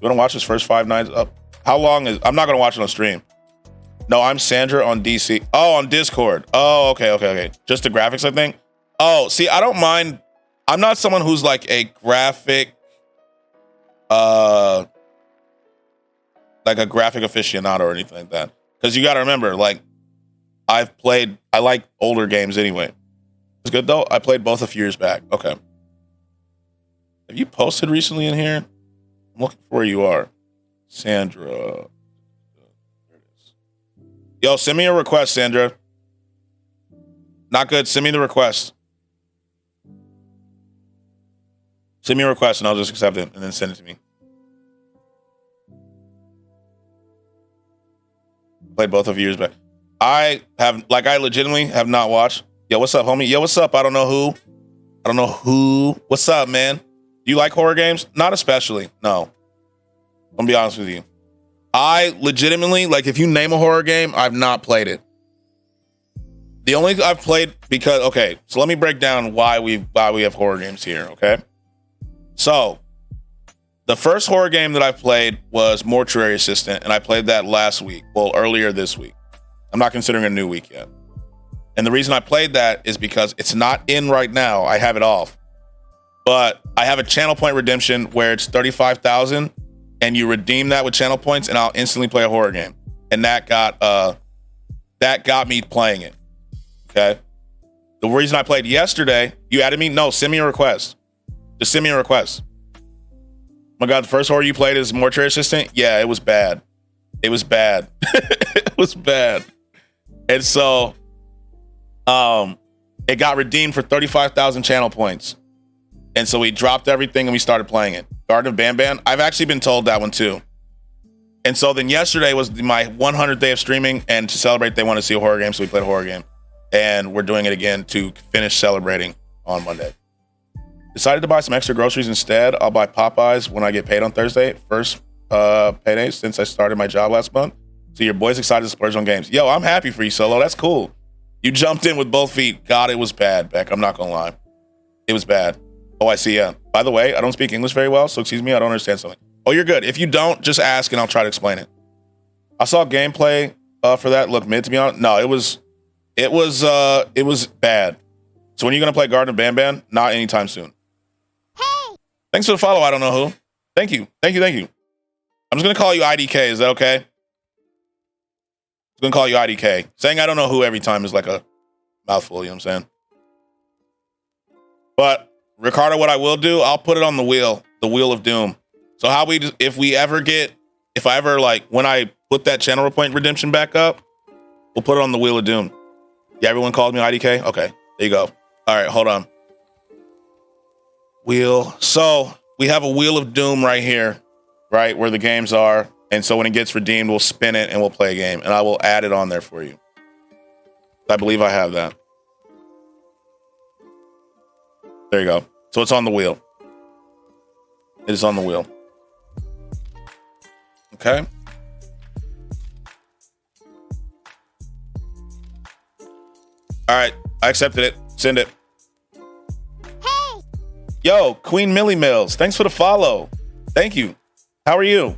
want to watch his first 5 nights up? How long is? I'm not going to watch it on stream. No, I'm Sandra on DC. Oh, on Discord. Oh, okay. Just the graphics, I think. Oh, see, I don't mind. I'm not someone who's like a graphic, like a graphic aficionado or anything like that. Because you got to remember, like, I like older games anyway. It's good though. I played both a few years back. Okay. Have you posted recently in here? I'm looking for where you are. Sandra. There it is. Yo, send me a request, Sandra. Not good. Send me the request. Send me a request and I'll just accept it and then send it to me. Played both of years back. I legitimately have not watched. Yo, what's up, homie? Yo, what's up? I don't know who. What's up, man? Do you like horror games? Not especially. No. I'm gonna be honest with you. I legitimately, like, if you name a horror game, I've not played it. The only I've played because, okay, so let me break down why we have horror games here, okay? So, the first horror game that I played was Mortuary Assistant, and I played that last week. Well, earlier this week. I'm not considering a new week yet. And the reason I played that is because it's not in right now. I have it off. But I have a channel point redemption where it's 35,000 and you redeem that with channel points and I'll instantly play a horror game. And that got me playing it. Okay. The reason I played yesterday, you added me? No, send me a request. Just send me a request. Oh my God, the first horror you played is Mortuary Assistant? Yeah, it was bad. It was bad. It was bad. And so it got redeemed for 35,000 channel points. And so we dropped everything and we started playing it. Garden of Banban. I've actually been told that one too. And so then yesterday was my 100th day of streaming, and to celebrate, they want to see a horror game, so we played a horror game. And we're doing it again to finish celebrating on Monday. Decided to buy some extra groceries instead. I'll buy Popeyes when I get paid on Thursday. First payday since I started my job last month. So your boy's excited to splurge on games. Yo, I'm happy for you, Solo. That's cool. You jumped in with both feet. God, it was bad, Beck. I'm not going to lie. It was bad. Oh, I see. Yeah. By the way, I don't speak English very well, so excuse me. I don't understand something. Oh, you're good. If you don't, just ask and I'll try to explain it. I saw gameplay for that look mid, to be honest. No, it was bad. So when are you going to play Garden of Banban? Not anytime soon. Hey. Thanks for the follow. I don't know who. Thank you. I'm just going to call you IDK. Is that okay? I'm going to call you IDK. Saying I don't know who every time is like a mouthful, you know what I'm saying? But Ricardo, what I will do, I'll put it on the wheel of doom. So when I put that channel point redemption back up, we'll put it on the wheel of doom. Yeah, everyone called me IDK? Okay, there you go. All right, hold on. So we have a wheel of doom right here, right, where the games are. And so when it gets redeemed, we'll spin it and we'll play a game. And I will add it on there for you. I believe I have that. There you go. So it's on the wheel. It is on the wheel. Okay. All right. I accepted it. Send it. Hey. Yo, Queen Millie Mills. Thanks for the follow. Thank you. How are you?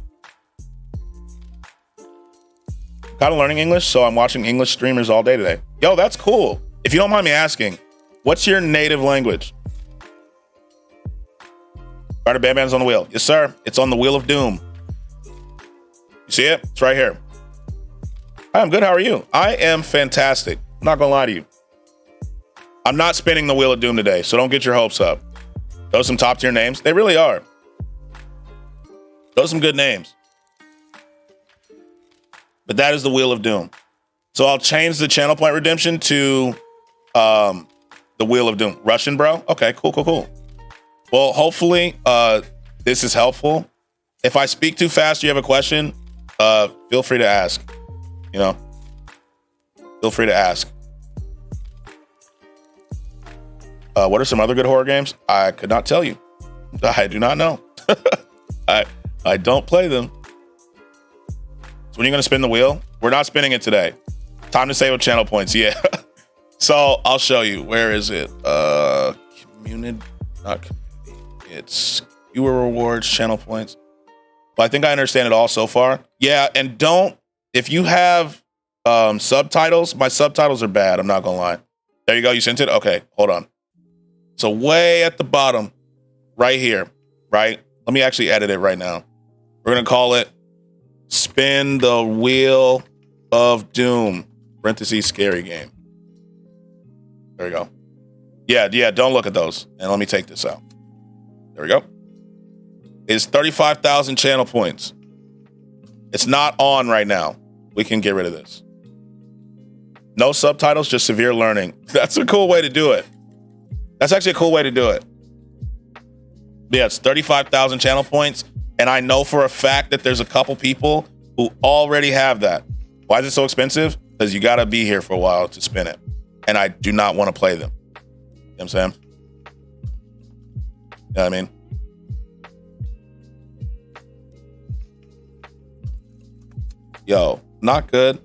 Kind of learning English, so I'm watching English streamers all day today. Yo, that's cool. If you don't mind me asking, what's your native language? Garden of Banban's on the wheel. Yes, sir. It's on the wheel of doom. You see it? It's right here. Hi, I'm good. How are you? I am fantastic. I'm not going to lie to you. I'm not spinning the wheel of doom today, so don't get your hopes up. Those are some top tier names. They really are. Those are some good names. But that is the wheel of doom. So I'll change the channel point redemption to the wheel of doom. Russian, bro? Okay, cool. Well, hopefully this is helpful. If I speak too fast, you have a question, feel free to ask. Feel free to ask. What are some other good horror games? I could not tell you. I do not know. I don't play them. when you're going to spin the wheel, we're not spinning it today. Time to save up channel points. Yeah. So I'll show you. Where is it? Community. Not community. It's viewer rewards, channel points. But I think I understand it all so far. Yeah. And if you have subtitles, my subtitles are bad. I'm not going to lie. There you go. You sent it? Okay. Hold on. So way at the bottom, right here, right? Let me actually edit it right now. We're going to call it Spin the Wheel of Doom, parentheses, scary game. There we go. Yeah, don't look at those. And let me take this out. There we go. It's 35,000 channel points. It's not on right now. We can get rid of this. No subtitles, just severe learning. That's a cool way to do it. That's actually a cool way to do it. Yeah, it's 35,000 channel points. And I know for a fact that there's a couple people who already have that. Why is it so expensive? Because you got to be here for a while to spin it. And I do not want to play them. You know what I'm saying? You know what I mean? Yo, not good.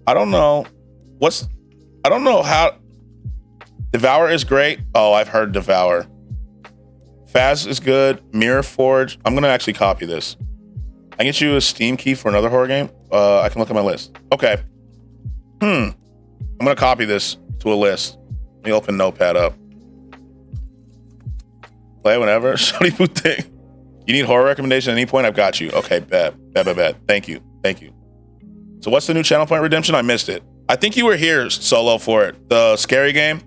I don't know. I don't know how. Devour is great. Oh, I've heard Devour. Faz is good. Mirror Forge. I'm going to actually copy this. I can get you a Steam key for another horror game. I can look at my list. Okay. I'm going to copy this to a list. Let me open Notepad up. Play whenever. Shorty Boo thing. You need horror recommendation at any point? I've got you. Okay, bet. Thank you. So what's the new channel point redemption? I missed it. I think you were here, Solo, for it. The scary game.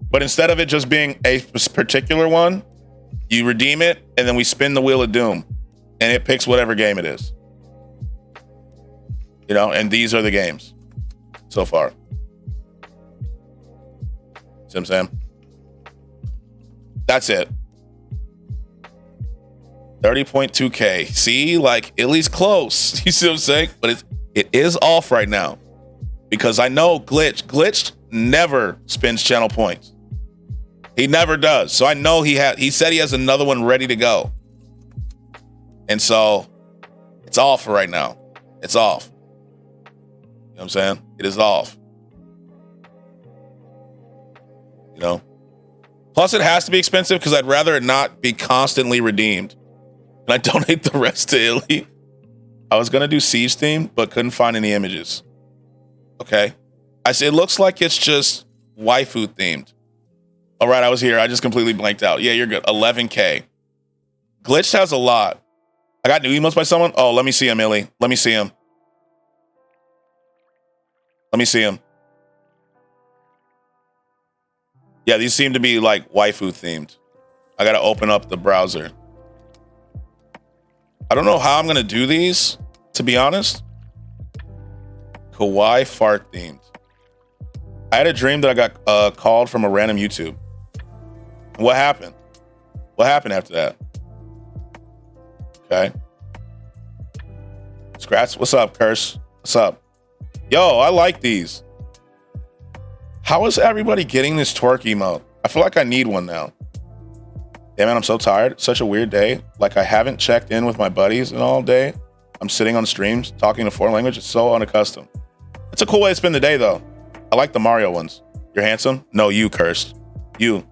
But instead of it just being a particular one, you redeem it, and then we spin the Wheel of Doom. And it picks whatever game it is. You know, and these are the games so far. See what I'm saying? That's it. 30.2K. See, like, at least close. You see what I'm saying? But it is off right now. Because I know Glitched never spins channel points. He never does. So I know he said he has another one ready to go. And so it's off for right now. It's off. You know what I'm saying? It is off. You know? Plus it has to be expensive because I'd rather it not be constantly redeemed. And I donate the rest to Illy. I was going to do Siege theme, but couldn't find any images. Okay. I said, it looks like it's just waifu themed. All right, I was here. I just completely blanked out. Yeah, you're good. 11K. Glitched has a lot. I got new emails by someone. Oh, let me see him, Illy. Let me see him. Yeah, these seem to be like waifu themed. I got to open up the browser. I don't know how I'm going to do these, to be honest. Kawaii fart themed. I had a dream that I got called from a random YouTube. What happened? What happened after that? Okay. Scratch. What's up, Curse? What's up? Yo, I like these. How is everybody getting this twerk emote? I feel like I need one now. Yeah, man, I'm so tired. Such a weird day. Like I haven't checked in with my buddies in all day. I'm sitting on streams talking in a foreign language. It's so unaccustomed. It's a cool way to spend the day, though. I like the Mario ones. You're handsome? No, you, Cursed. You.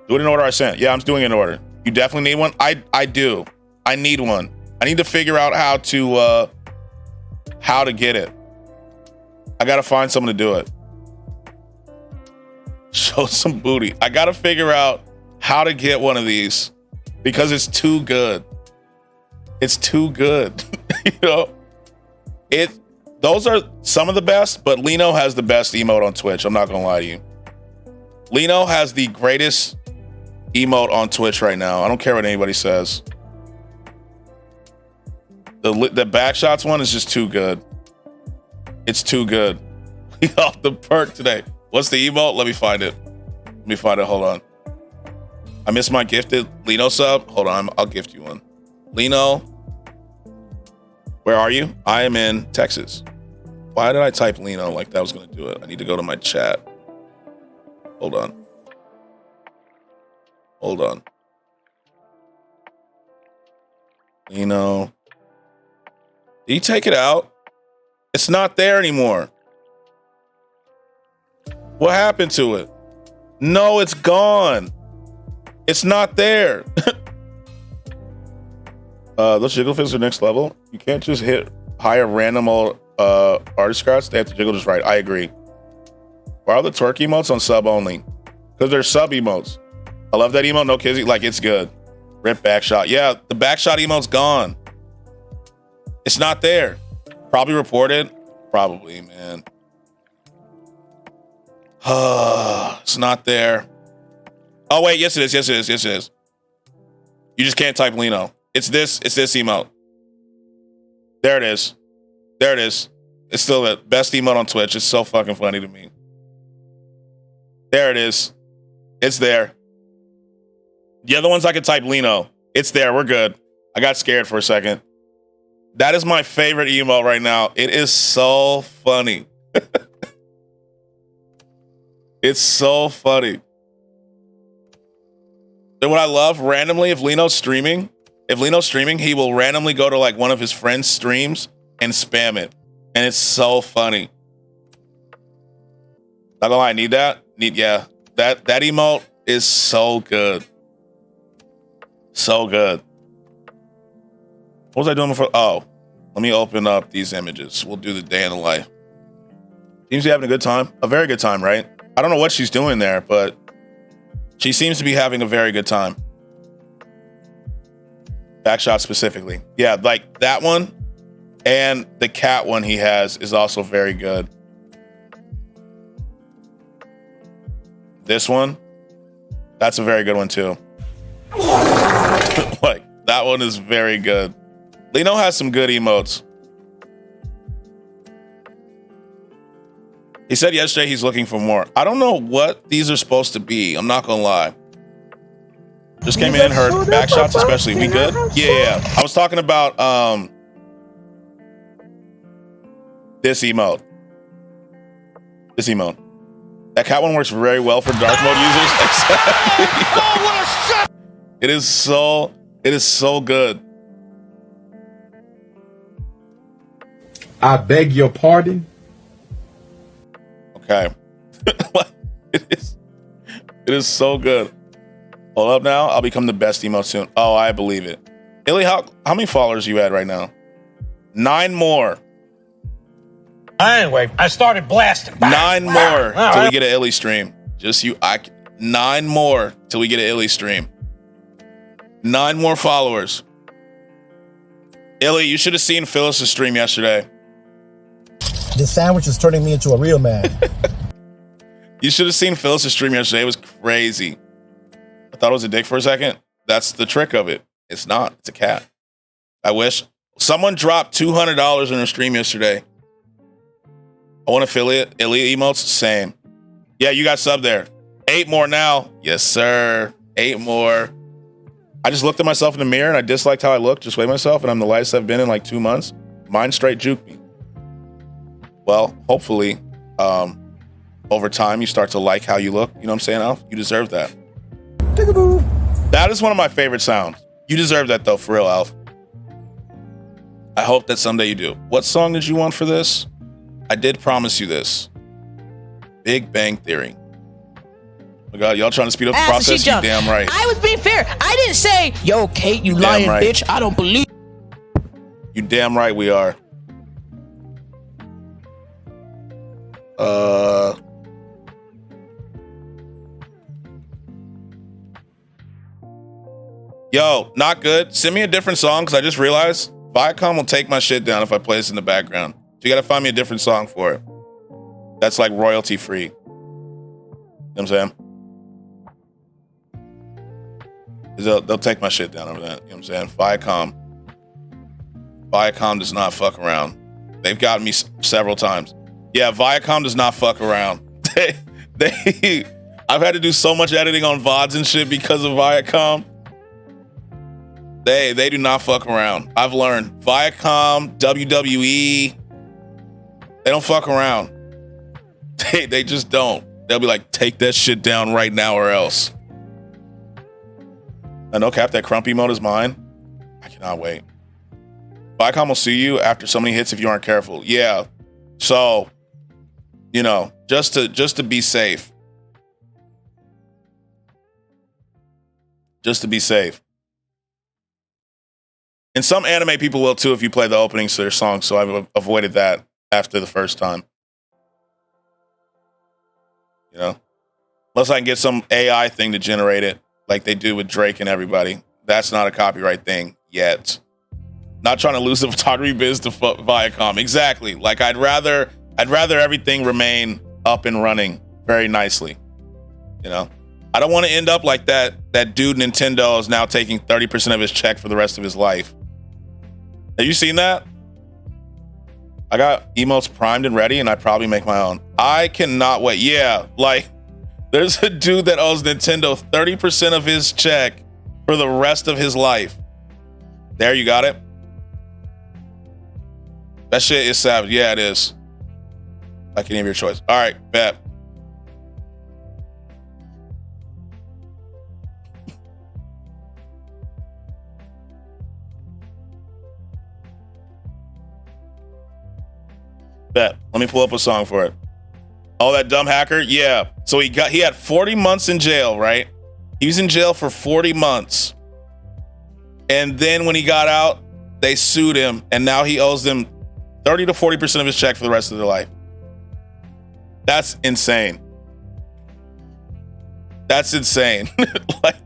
Do it in order I sent. Yeah, I'm doing it in order. You definitely need one? I do. I need one. I need to figure out how to get it. I gotta find someone to do it. Show some booty. I gotta figure out how to get one of these because it's too good. It's too good. You know, those are some of the best, but Lino has the best emote on Twitch. I'm not gonna lie to you. Lino has the greatest emote on Twitch right now. I don't care what anybody says. The backshots one is just too good. It's too good. We off the perk today. What's the emote? Let me find it. Hold on. I missed my gifted Lino sub. Hold on. I'll gift you one. Lino, where are you? I am in Texas. Why did I type Lino like that was going to do it? I need to go to my chat. Hold on. Lino. Did you take it out? It's not there anymore. What happened to it? No, it's gone. It's not there. Those jiggle fists are next level. You can't just hit higher random artist scratch. They have to jiggle just right. I agree. Why are the twerk emotes on sub only? Because they're sub emotes. I love that emote. No kizzy. Like, it's good. Rip backshot. Yeah, the backshot emote's gone. It's not there. Probably reported. Probably, man. It's not there. Oh, wait. Yes, it is. Yes, it is. Yes, it is. You just can't type Lino. It's this emote. There it is. There it is. It's still the best emote on Twitch. It's so fucking funny to me. There it is. It's there. The other ones I could type Lino. It's there. We're good. I got scared for a second. That is my favorite emote right now. It is so funny. It's so funny. And what I love, randomly, if Lino's streaming, he will randomly go to like one of his friends' streams and spam it. And it's so funny. Not gonna lie, I need that. Yeah. That emote is so good. So good. What was I doing before? Oh, let me open up these images. We'll do the day in the life. Seems to be having a good time. A very good time, right? I don't know what she's doing there, but she seems to be having a very good time. Backshot specifically. Yeah, like that one and the cat one he has is also very good. This one, that's a very good one too. Like, that one is very good. Lino has some good emotes. He said yesterday he's looking for more. I don't know what these are supposed to be. I'm not gonna lie. Just came in and heard backshots especially. We good? Yeah. I was talking about this emote. This emote. That cat one works very well for dark mode users. Exactly. It is so good. I beg your pardon? Okay. It is so good. Hold up now. I'll become the best emote soon. Oh, I believe it. Illy, how many followers are you at right now? 9 more. Anyway, I started blasting. 9 more till we get an Illy stream. 9 more till we get an Illy stream. 9 more followers. Illy, you should have seen Phyllis's stream yesterday. This sandwich is turning me into a real man. You should have seen Phyllis's stream yesterday. It was crazy. I thought it was a dick for a second. That's the trick of it. It's not. It's a cat. I wish. Someone dropped $200 in her stream yesterday. I want affiliate emotes. Same. Yeah, you got sub there. 8 more now. Yes, sir. 8 more. I just looked at myself in the mirror and I disliked how I looked. Just weighed myself and I'm the lightest I've been in like 2 months. Mine straight juked me. Well, hopefully, over time you start to like how you look. You know what I'm saying, Alf? You deserve that. That is one of my favorite sounds. You deserve that though, for real, Alf. I hope that someday you do. What song did you want for this? I did promise you this. Big Bang Theory. Oh my God, y'all trying to speed up the process? You damn right. I was being fair. I didn't say, yo, Kate, you lying right. bitch. I don't believe. You damn right we are. Yo, not good. Send me a different song because I just realized Viacom will take my shit down if I play this in the background. So you gotta find me a different song for it. That's like royalty free. You know what I'm saying? They'll take my shit down over that. You know what I'm saying? Viacom does not fuck around. They've gotten me several times. Yeah, Viacom does not fuck around. I've had to do so much editing on VODs and shit because of Viacom. They do not fuck around. I've learned. Viacom, WWE, they don't fuck around. They just don't. They'll be like, take that shit down right now or else. No cap, that Crumpy mode is mine. I cannot wait. Viacom will sue you after so many hits if you aren't careful. Yeah. So, you know, just to be safe. Just to be safe. And some anime people will too if you play the openings to their songs. So I've avoided that after the first time. You know? Unless I can get some AI thing to generate it like they do with Drake and everybody. That's not a copyright thing yet. Not trying to lose the photography biz to Viacom. Exactly. Like I'd rather everything remain up and running very nicely. You know? I don't want to end up like that dude Nintendo is now taking 30% of his check for the rest of his life. Have you seen that? I got emotes primed and ready, and I'd probably make my own. I cannot wait. Yeah, like there's a dude that owes Nintendo 30% of his check for the rest of his life. There, you got it. That shit is savage. Yeah, it is. Like any of your choice. All right, bet. Bet. Let me pull up a song for it. Oh, that dumb hacker? Yeah. So he had 40 months in jail, right? He was in jail for 40 months. And then when he got out, they sued him, and now he owes them 30 to 40% of his check for the rest of their life. That's insane. That's insane. Like,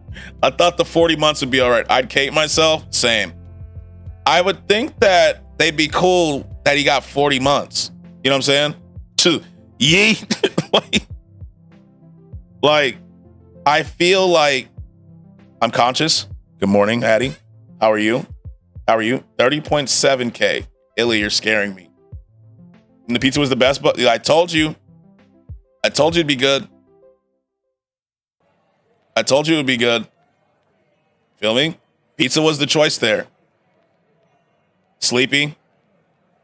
I thought the 40 months would be all right. I'd Kate myself. Same. I would think that they'd be cool that he got 40 months. You know what I'm saying? Yeet. like, I feel like I'm conscious. Good morning, Addie. How are you? 30.7K. Illy, you're scaring me. And the pizza was the best, but I told you it'd be good. I told you it would be good. Feel me? Pizza was the choice there. Sleepy?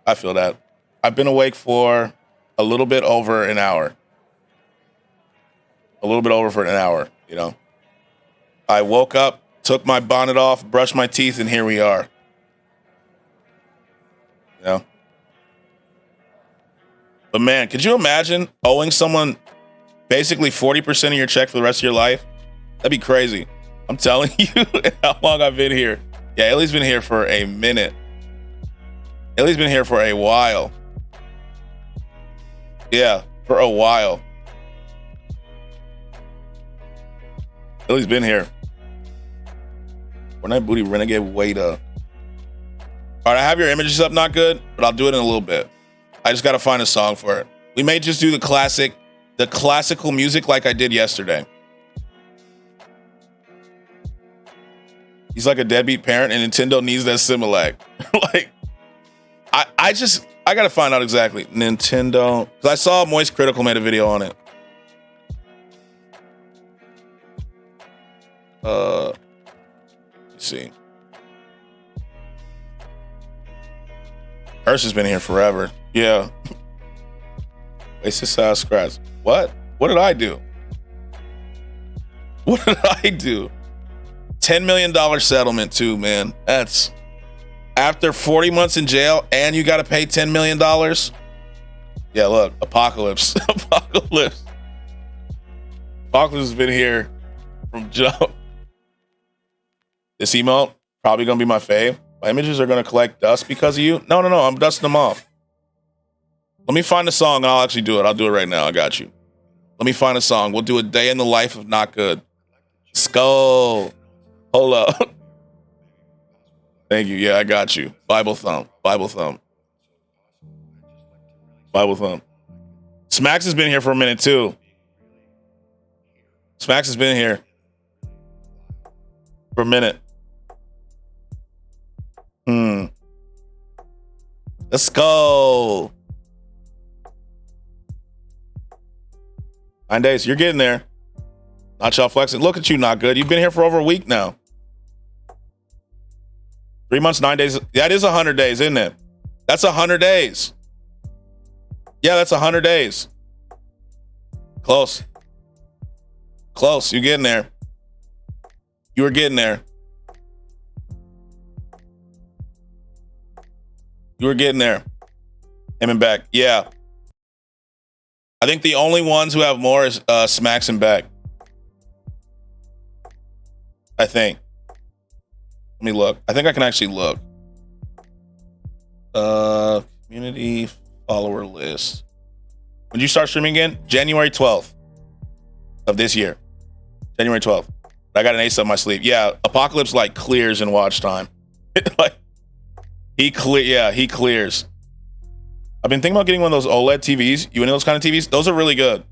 I feel that. I've been awake for a little bit over an hour. You know. I woke up, took my bonnet off, brushed my teeth, and here we are. You know? But man, could you imagine owing someone basically 40% of your check for the rest of your life? That'd be crazy. I'm telling you how long I've been here. Yeah, Illy's been here for a minute. Illy's been here for a while. Yeah, for a while. Illy's been here. Fortnite Booty Renegade Waiter. All right, I have your images up, not good, but I'll do it in a little bit. I just got to find a song for it. We may just do the classical music like I did yesterday. He's like a deadbeat parent, and Nintendo needs that Similac. Like, I got to find out exactly. Nintendo. Because I saw Moist Critical made a video on it. Let's see. Curse has been here forever. Yeah. Wasted Side Scratch. What? What did I do? What did I do? $10 million settlement too, man. That's after 40 months in jail and you got to pay $10 million. Yeah, look, Apocalypse. Apocalypse has been here from jump. This emote, probably going to be my fave. My images are going to collect dust because of you. No, I'm dusting them off. Let me find a song and I'll actually do it. I'll do it right now. I got you. Let me find a song. We'll do a day in the life of Not Good. Skull. Hold up. Thank you. Yeah, I got you. Bible thumb. Smacks has been here for a minute too. Smacks has been here for a minute. Let's go. 9 days. You're getting there. Not y'all flexing. Look at you, Not Good. You've been here for over a week now. 3 months, 9 days. That is 100 days, isn't it? That's 100 days. Yeah, that's 100 days. Close. You're getting there. You were getting there. You were getting there. Him and Beck. Yeah. I think the only ones who have more is Smacks and Beck. I think. Let me look. I think I can actually look. Community follower list. When did you start streaming again? January 12th of this year. January 12th. I got an ace up my sleeve. Yeah, Apocalypse like clears in watch time. Like he clears. I've been thinking about getting one of those OLED TVs. You into those kind of TVs? Those are really good.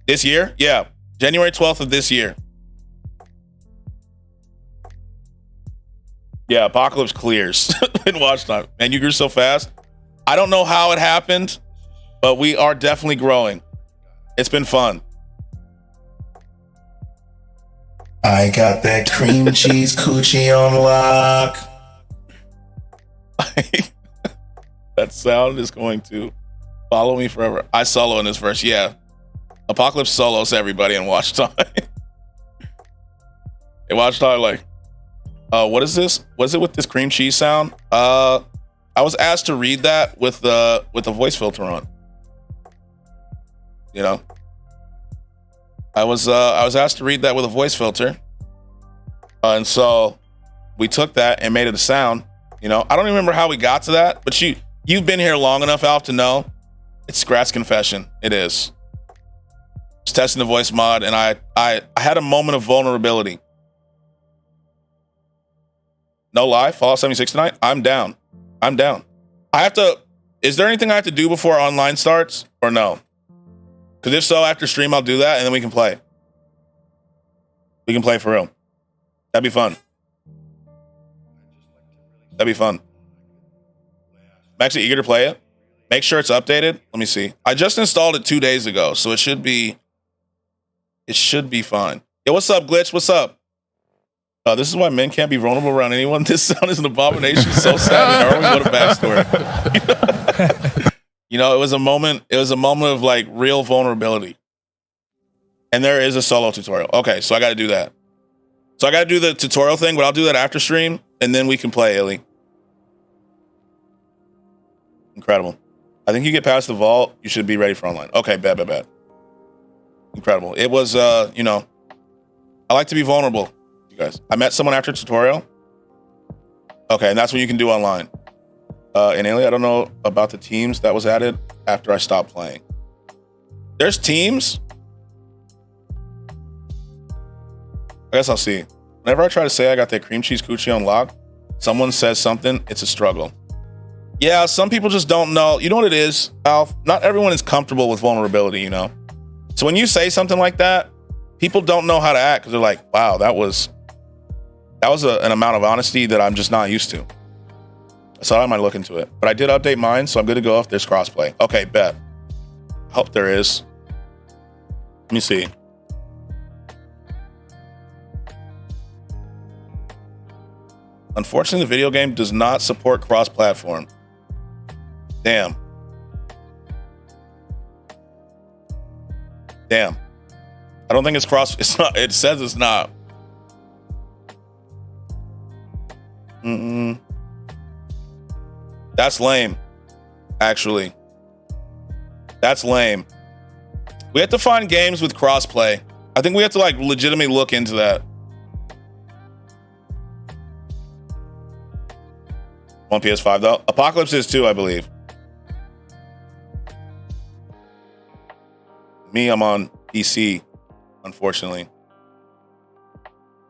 This year? Yeah. January 12th of this year. Yeah, Apocalypse clears in watch time. Man, you grew so fast. I don't know how it happened, but we are definitely growing. It's been fun. I got that cream cheese coochie on lock. That sound is going to follow me forever. I solo in this verse. Yeah. Apocalypse solos everybody in watch time. In watch time, like, what is this? What is it with this cream cheese sound? I was asked to read that with the voice filter on. You know, I was asked to read that with a voice filter, and so we took that and made it a sound. You know, I don't even remember how we got to that, but you've been here long enough, Alf, to know it's Scrat's confession. It is. Just testing the voice mod, and I had a moment of vulnerability. No lie, Fallout 76 tonight. I'm down. I have to. Is there anything I have to do before online starts, or no? Because if so, after stream, I'll do that, and then we can play. We can play for real. That'd be fun. I'm actually eager to play it. Make sure it's updated. Let me see. I just installed it 2 days ago, so it should be fine. Yo, what's up, Glitch? What's up? This is why men can't be vulnerable around anyone. This sound is an abomination. So sad. Darwin, what a backstory. You know, it was a moment of like real vulnerability. And there is a solo tutorial. Okay, so I got to do that. So I got to do the tutorial thing, but I'll do that after stream, and then we can play, Illy. Incredible. I think you get past the vault, you should be ready for online. Okay, bet. Incredible. It was, you know, I like to be vulnerable, you guys. I met someone after tutorial. Okay, and that's what you can do online. And Illy, I don't know about the teams that was added after I stopped playing. There's teams? I guess I'll see. Whenever I try to say I got that cream cheese coochie on lock, someone says something, it's a struggle. Yeah, some people just don't know. You know what it is, Alf? Not everyone is comfortable with vulnerability, you know? So when you say something like that, people don't know how to act because they're like, wow, that was an amount of honesty that I'm just not used to. So I might look into it. But I did update mine, so I'm good to go if there's crossplay. Okay, bet. Hope there is. Let me see. Unfortunately, the video game does not support cross-platform. Damn. I don't think it's cross. It's not. It says it's not. That's lame. Actually, that's lame. We have to find games with crossplay. I think we have to like legitimately look into that. On PS5 though. Apocalypse is too, I believe. Me, I'm on PC, unfortunately.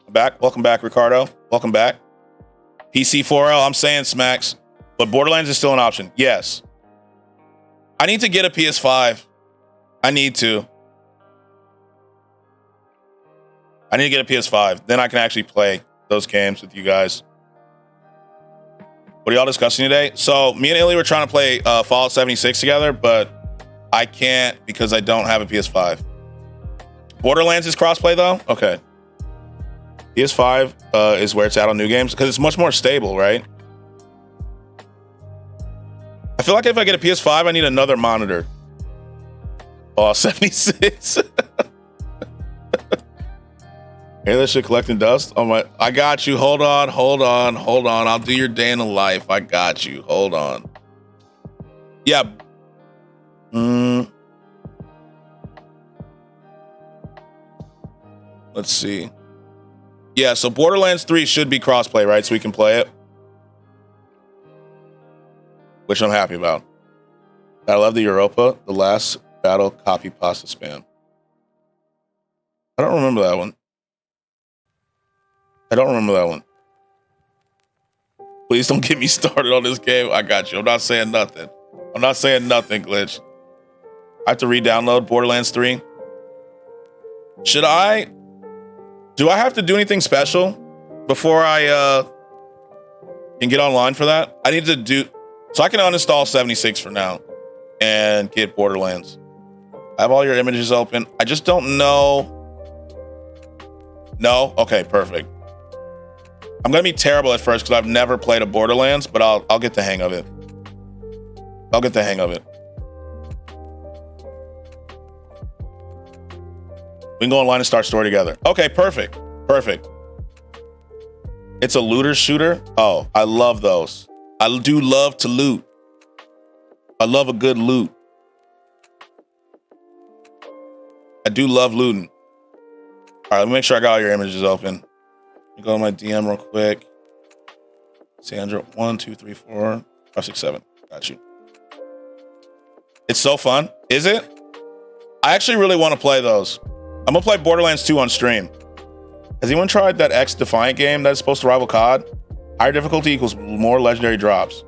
I'm back. Welcome back, Ricardo. Welcome back. PC 4L, I'm saying smacks. But Borderlands is still an option. Yes. I need to get a PS5. I need to get a PS5. Then I can actually play those games with you guys. What are y'all discussing today? So me and Illy were trying to play Fallout 76 together, but I can't because I don't have a PS5. Borderlands is crossplay though? Okay. PS5 is where it's at on new games because it's much more stable, right? I feel like if I get a PS5, I need another monitor. Oh, 76. Here, Hear that shit collecting dust? Oh my! I got you. Hold on. I'll do your day in the life. I got you. Hold on. Yeah. Let's see. Yeah, so Borderlands 3 should be crossplay, right? So we can play it. Which I'm happy about. I love the Europa, the last battle copy pasta spam. I don't remember that one. Please don't get me started on this game. I got you. I'm not saying nothing, Glitch. I have to re-download Borderlands 3. Do I have to do anything special before I can get online for that? I need to do... So I can uninstall 76 for now and get Borderlands. I have all your images open. I just don't know. No? Okay, perfect. I'm going to be terrible at first because I've never played a Borderlands, but I'll get the hang of it. We can go online and start story together. Okay, perfect. It's a looter shooter. Oh, I love those. I do love to loot. I love a good loot. I do love looting. All right, let me make sure I got all your images open. Let me go to my DM real quick. Sandra, 1, 2, 3, 4, 5, 6, 7. Got you. It's so fun. Is it? I actually really want to play those. I'm gonna play Borderlands 2 on stream. Has anyone tried that X Defiant game that's supposed to rival COD? Higher difficulty equals more legendary drops.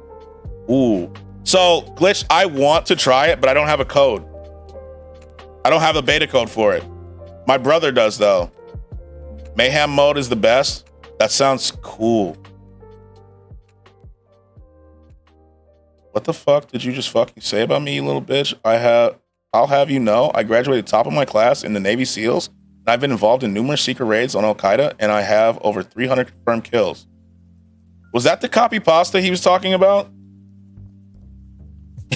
Ooh. So, Glitch, I want to try it, but I don't have a code. I don't have a beta code for it. My brother does, though. Mayhem mode is the best. That sounds cool. What the fuck did you just fucking say about me, you little bitch? I'll have you know, I graduated top of my class in the Navy SEALs, and I've been involved in numerous secret raids on Al-Qaeda, and I have over 300 confirmed kills. Was that the copy pasta he was talking about?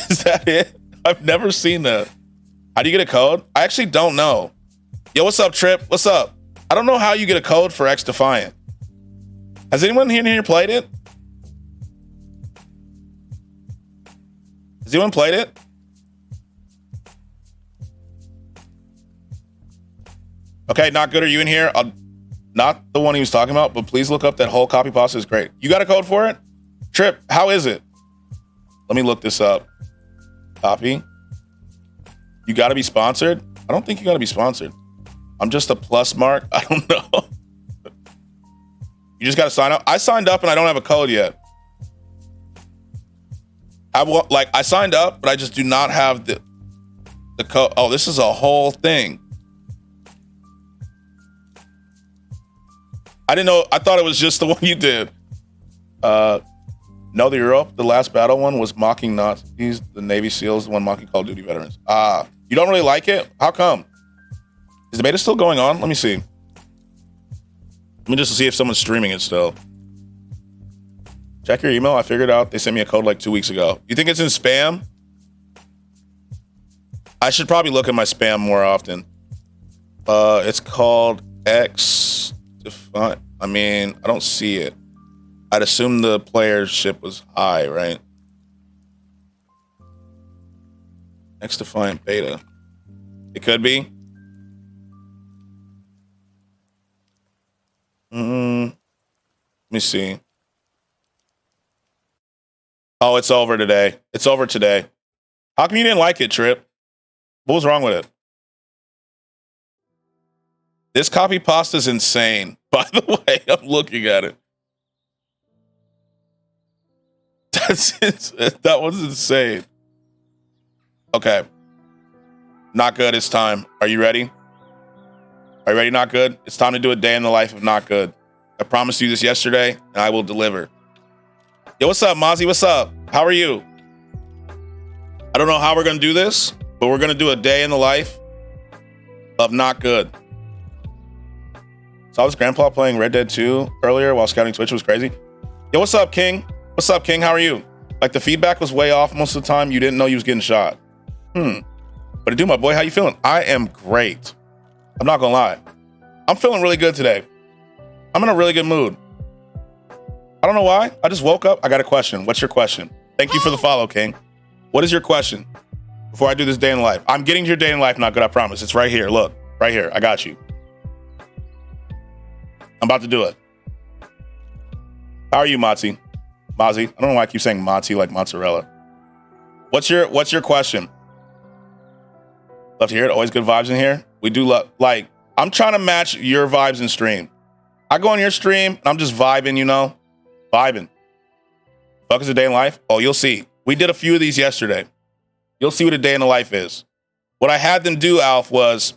Is that it? I've never seen that. How do you get a code? I actually don't know. Yo, what's up, Trip? What's up? I don't know how you get a code for X Defiant. Has anyone here played it? Has anyone played it? Okay, not good. Are you in here? Not the one he was talking about, but please look up that whole copy pasta is great. You got a code for it? Trip, how is it? Let me look this up. Copy. You got to be sponsored? I don't think you got to be sponsored. I'm just a plus mark. I don't know. You just got to sign up. I signed up and I don't have a code yet. I signed up, but I just do not have the code. Oh, this is a whole thing. I didn't know. I thought it was just the one you did. No, the Europe, the last battle one was mocking Nazis. The Navy SEALs, the one mocking Call of Duty veterans. You don't really like it? How come? Is the beta still going on? Let me see. Let me just see if someone's streaming it still. Check your email. I figured out they sent me a code like 2 weeks ago. You think it's in spam? I should probably look at my spam more often. It's called X Defiant. I mean, I don't see it. I'd assume the playership was high, right? X Defiant beta. It could be. Let me see. Oh, it's over today. It's over today. How come you didn't like it, Trip? What was wrong with it? This copy pasta is insane. By the way, I'm looking at it. That was insane. Okay. Not good. It's time. Are you ready? Are you ready, Not Good? It's time to do a day in the life of Not Good. I promised you this yesterday, and I will deliver. Yo, what's up, Mozzie? What's up? How are you? I don't know how we're going to do this, but we're going to do a day in the life of Not Good. So I was Grandpa playing Red Dead 2 earlier while scouting Twitch. It was crazy. Yo, what's up, King? What's up, King? How are you? Like, the feedback was way off most of the time. You didn't know you was getting shot. But I do, my boy. How you feeling? I am great. I'm not going to lie. I'm feeling really good today. I'm in a really good mood. I don't know why. I just woke up. I got a question. What's your question? Thank you for the follow, King. What is your question? Before I do this day in life. I'm getting to your day in life, Not Good, I promise. It's right here. Look, right here. I got you. I'm about to do it. How are you, Mozzie? Mozzie? I don't know why I keep saying Mozzie like mozzarella. What's your question? Love to hear it. Always good vibes in here. We do love, like, I'm trying to match your vibes in stream. I go on your stream and I'm just vibing, you know? Vibing. Fuck is a day in life? Oh, you'll see. We did a few of these yesterday. You'll see what a day in the life is. What I had them do, Alf, was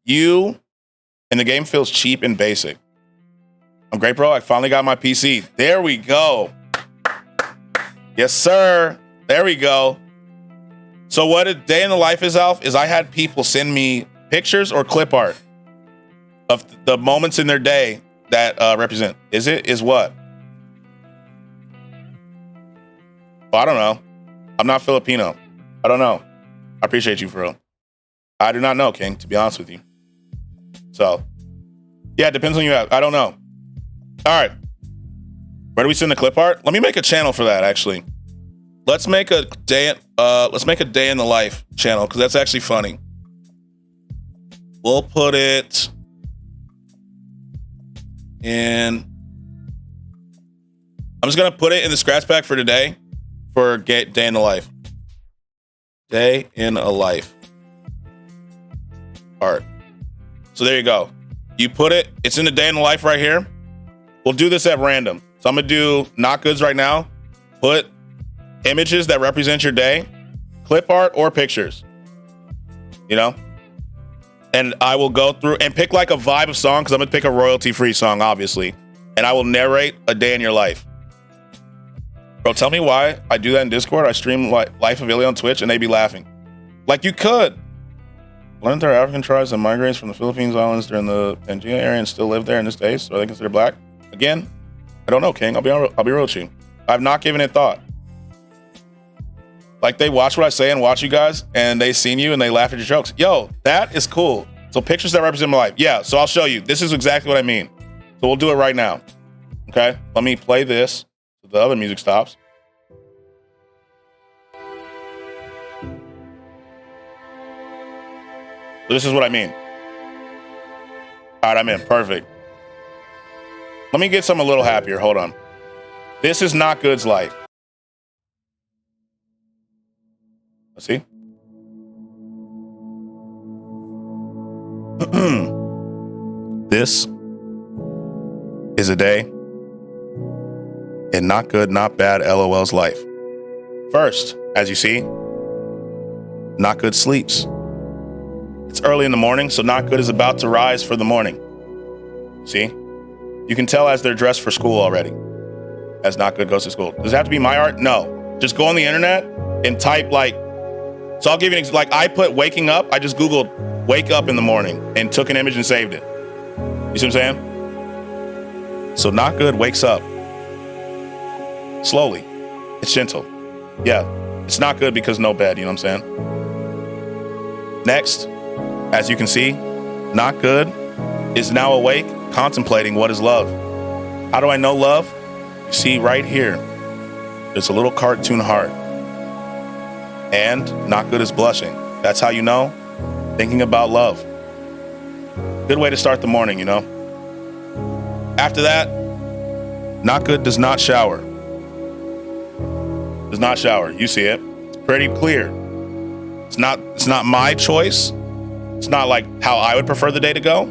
and the game feels cheap and basic. I'm great, bro. I finally got my PC. There we go. Yes, sir. There we go. So what a day in the life is, Alf, is I had people send me pictures or clip art of the moments in their day that represent. Is what? Well, I don't know. I'm not Filipino. I don't know. I appreciate you, for real. I do not know, King, to be honest with you. So, yeah, it depends on you. I don't know. All right. Where do we send the clip art? Let me make a channel for that, actually. Let's make a day in the life channel, because that's actually funny. We'll put it in. I'm just gonna put it in the scratch pack for today for day in the life. Day in a life art. So there you go. You put it. It's in the day in the life right here. We'll do this at random. So I'm gonna do Not Goods right now. Put images that represent your day, clip art or pictures. You know? And I will go through and pick like a vibe of song, because I'm gonna pick a royalty-free song, obviously. And I will narrate a day in your life. Bro, tell me why I do that in Discord. I stream Life of Illy on Twitch and they be laughing. Like, you could. Learned there are African tribes that migrated from the Philippines Islands during the Pangea area and still live there in this day, so are they considered black? Again, I don't know, King. I'll be real with you. I've not given it thought. Like, they watch what I say and watch you guys, and they seen you and they laugh at your jokes. Yo, that is cool. So pictures that represent my life. Yeah, so I'll show you. This is exactly what I mean. So we'll do it right now. Okay? Let me play this. The other music stops. This is what I mean. All right, I'm in. Perfect. Let me get something a little happier. Hold on. This is Not Good's life. Let's see. This is a day in Not Good, Not Bad LOL's life. First, as you see, Not Good sleeps. It's early in the morning, so Not Good is about to rise for the morning. See? You can tell as they're dressed for school already, as Not Good goes to school. Does it have to be my art? No. Just go on the internet and type so I'll give you I put waking up. I just Googled wake up in the morning and took an image and saved it. You see what I'm saying? So Not Good wakes up. Slowly. It's gentle. Yeah. It's not good because no bed, you know what I'm saying? Next, as you can see, Not Good is now awake, contemplating what is love. How do I know love? You see right here, there's a little cartoon heart. And Not Good is blushing. That's how you know, thinking about love. Good way to start the morning, you know? After that, Not Good does not shower. Does not shower. You see it. It's pretty clear. It's not my choice. It's not like how I would prefer the day to go.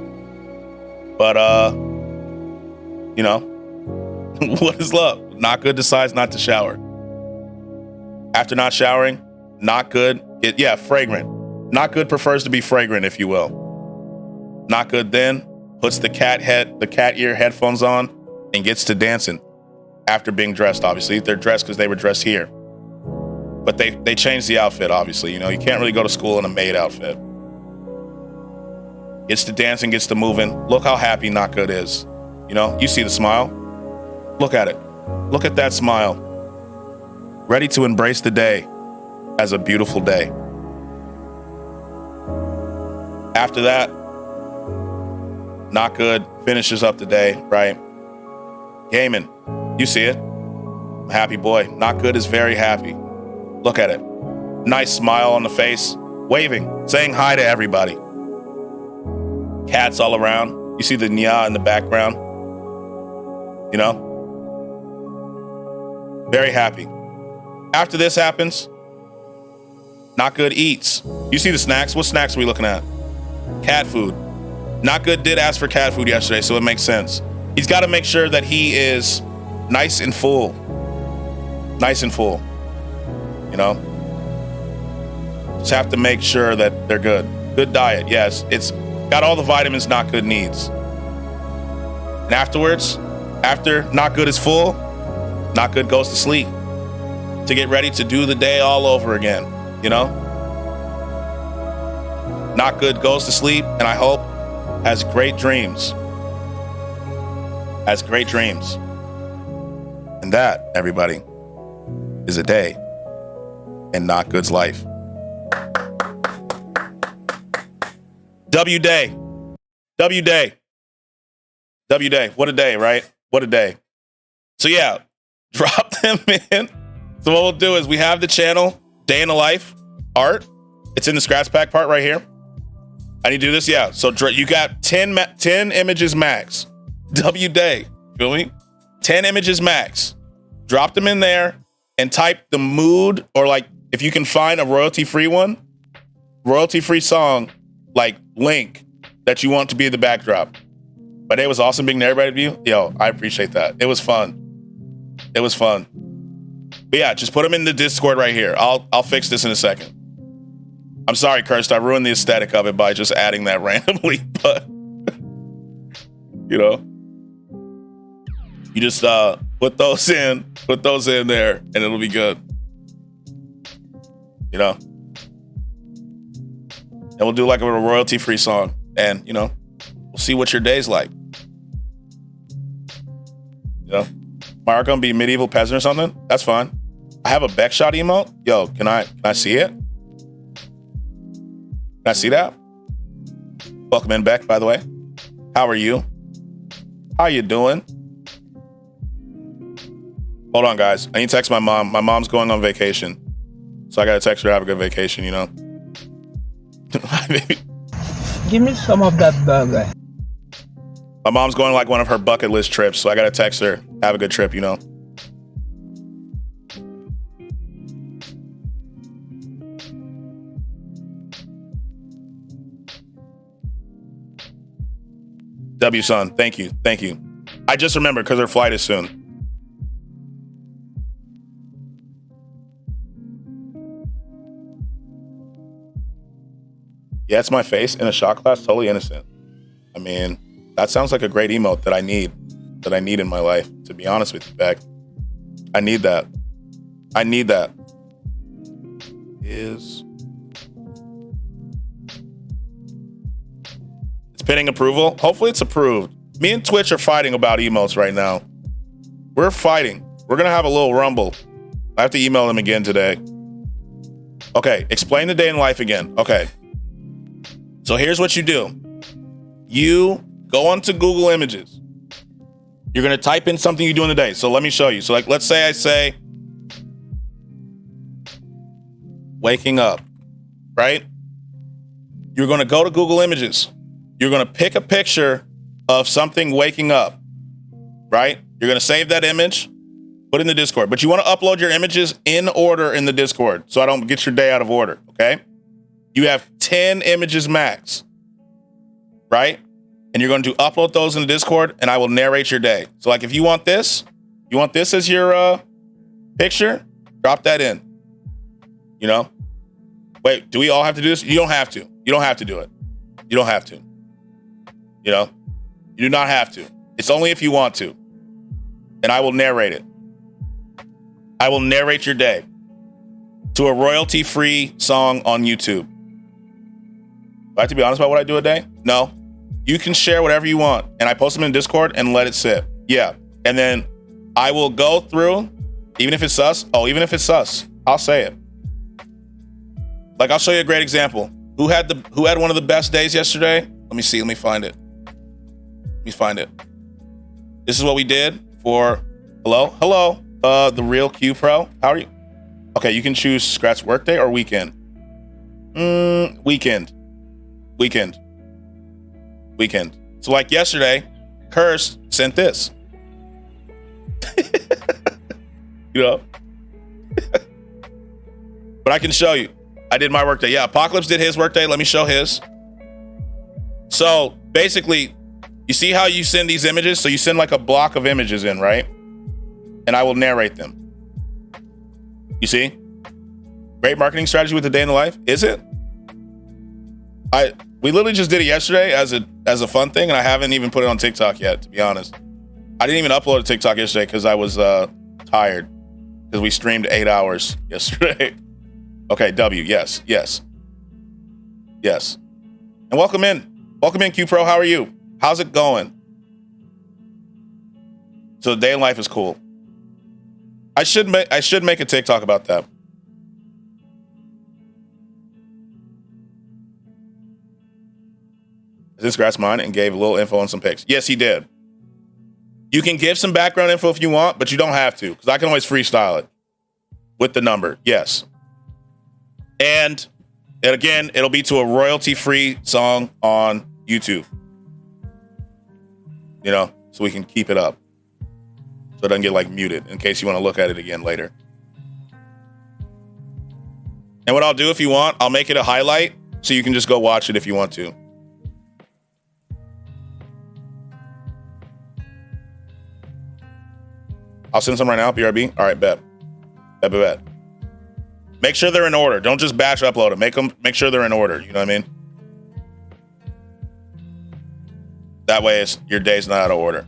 But you know, what is love? Not Good decides not to shower. After not showering, Not Good, fragrant. Not Good prefers to be fragrant, if you will. Not Good then puts the cat ear headphones on and gets to dancing. After being dressed, obviously. They're dressed because they were dressed here. But they changed the outfit, obviously. You know, you can't really go to school in a maid outfit. Gets to dancing, gets to moving. Look how happy Not Good is. You know, you see the smile. Look at it. Look at that smile. Ready to embrace the day as a beautiful day. After that, Not Good finishes up the day, right? Gaming, you see it. I'm a happy boy. Not Good is very happy. Look at it. Nice smile on the face, waving, saying hi to everybody. Cats all around. You see the Nya in the background. You know? Very happy. After this happens, Not Good eats. You see the snacks? What snacks are we looking at? Cat food. Not Good did ask for cat food yesterday, so it makes sense. He's got to make sure that he is nice and full. Nice and full. You know? Just have to make sure that they're good. Good diet, yes. It's got all the vitamins Not Good needs. And afterwards, after Not Good is full, Not Good goes to sleep to get ready to do the day all over again, you know? Not Good goes to sleep, and I hope has great dreams. Has great dreams. And that, everybody, is a day in Not Good's life. W day. W day. W day. What a day, right? What a day. So yeah, drop them in. So what we'll do is we have the channel, Day in the Life, art. It's in the scratch pack part right here. I need to do this, yeah. So you got 10 images max. W day, feel me? 10 images max. Drop them in there and type the mood, or like if you can find a royalty-free one, royalty-free song, like link that you want to be the backdrop. But it was awesome being there, everybody. Yo, I appreciate that. It was fun. It was fun. But yeah, just put them in the Discord right here. I'll fix this in a second. I'm sorry, Cursed. I ruined the aesthetic of it by just adding that randomly, but you know, you just put those in there, and it'll be good. You know, and we'll do like a royalty-free song, and you know, we'll see what your day's like. You know, am I gonna be medieval peasant or something? That's fine. I have a Beckshot emote. Yo, can I see it? Can I see that? Welcome in, Beck, by the way. How are you? How you doing? Hold on, guys. I need to text my mom. My mom's going on vacation. So I got to text her, have a good vacation, you know? Give me some of that burger. My mom's going like one of her bucket list trips. So I got to text her, have a good trip, you know? W son, thank you. I just remembered because her flight is soon. Yeah, it's my face in a shot glass, totally innocent. I mean, that sounds like a great emote that I need in my life, to be honest with you, Beck. I need that. It's pending approval. Hopefully it's approved. Me and Twitch are fighting about emotes right now. We're fighting. We're going to have a little rumble. I have to email them again today. Okay, explain the day in life again. Okay. So here's what you do. You go onto Google Images. You're going to type in something you do in the day. So let me show you. So like, let's say I say, waking up, right? You're going to go to Google Images. You're going to pick a picture of something waking up, right? You're going to save that image, put it in the Discord, but you want to upload your images in order in the Discord so I don't get your day out of order, okay? You have 10 images max, right? And you're going to upload those in the Discord, and I will narrate your day. So like if you want this as your picture, drop that in, you know? Wait, do we all have to do this? You don't have to. You don't have to do it. You don't have to. You know, you do not have to. It's only if you want to. And I will narrate it. I will narrate your day to a royalty-free song on YouTube. Do I have to be honest about what I do a day? No. You can share whatever you want. And I post them in Discord and let it sit. Yeah. And then I will go through, even if it's sus. I'll say it. Like, I'll show you a great example. Who had one of the best days yesterday? Let me see. Let me find it. Let me find it. This is what we did for hello. The real Q Pro. How are you? Okay, you can choose scratch workday or weekend. Weekend. So like yesterday, Curse sent this. You know? But I can show you. I did my workday. Yeah, Apocalypse did his workday. Let me show his. So basically, you see how you send these images? So you send like a block of images in, right? And I will narrate them. You see? Great marketing strategy with a day in the life. Is it? We literally just did it yesterday as a fun thing, and I haven't even put it on TikTok yet, to be honest. I didn't even upload to TikTok yesterday because I was tired. Because we streamed 8 hours yesterday. Okay, W, yes. And welcome in, Q Pro. How are you? How's it going? So the day in life is cool. I should make a TikTok about that. This grass mine and gave a little info on some pics. Yes, he did. You can give some background info if you want, but you don't have to, because I can always freestyle it with the number. Yes. And again, it'll be to a royalty-free song on YouTube. You know, so we can keep it up. So it doesn't get like muted in case you want to look at it again later. And what I'll do if you want, I'll make it a highlight so you can just go watch it if you want to. I'll send some right now, BRB. All right, bet. Make sure they're in order. Don't just batch upload them. Make sure they're in order. You know what I mean? That way your day's not out of order.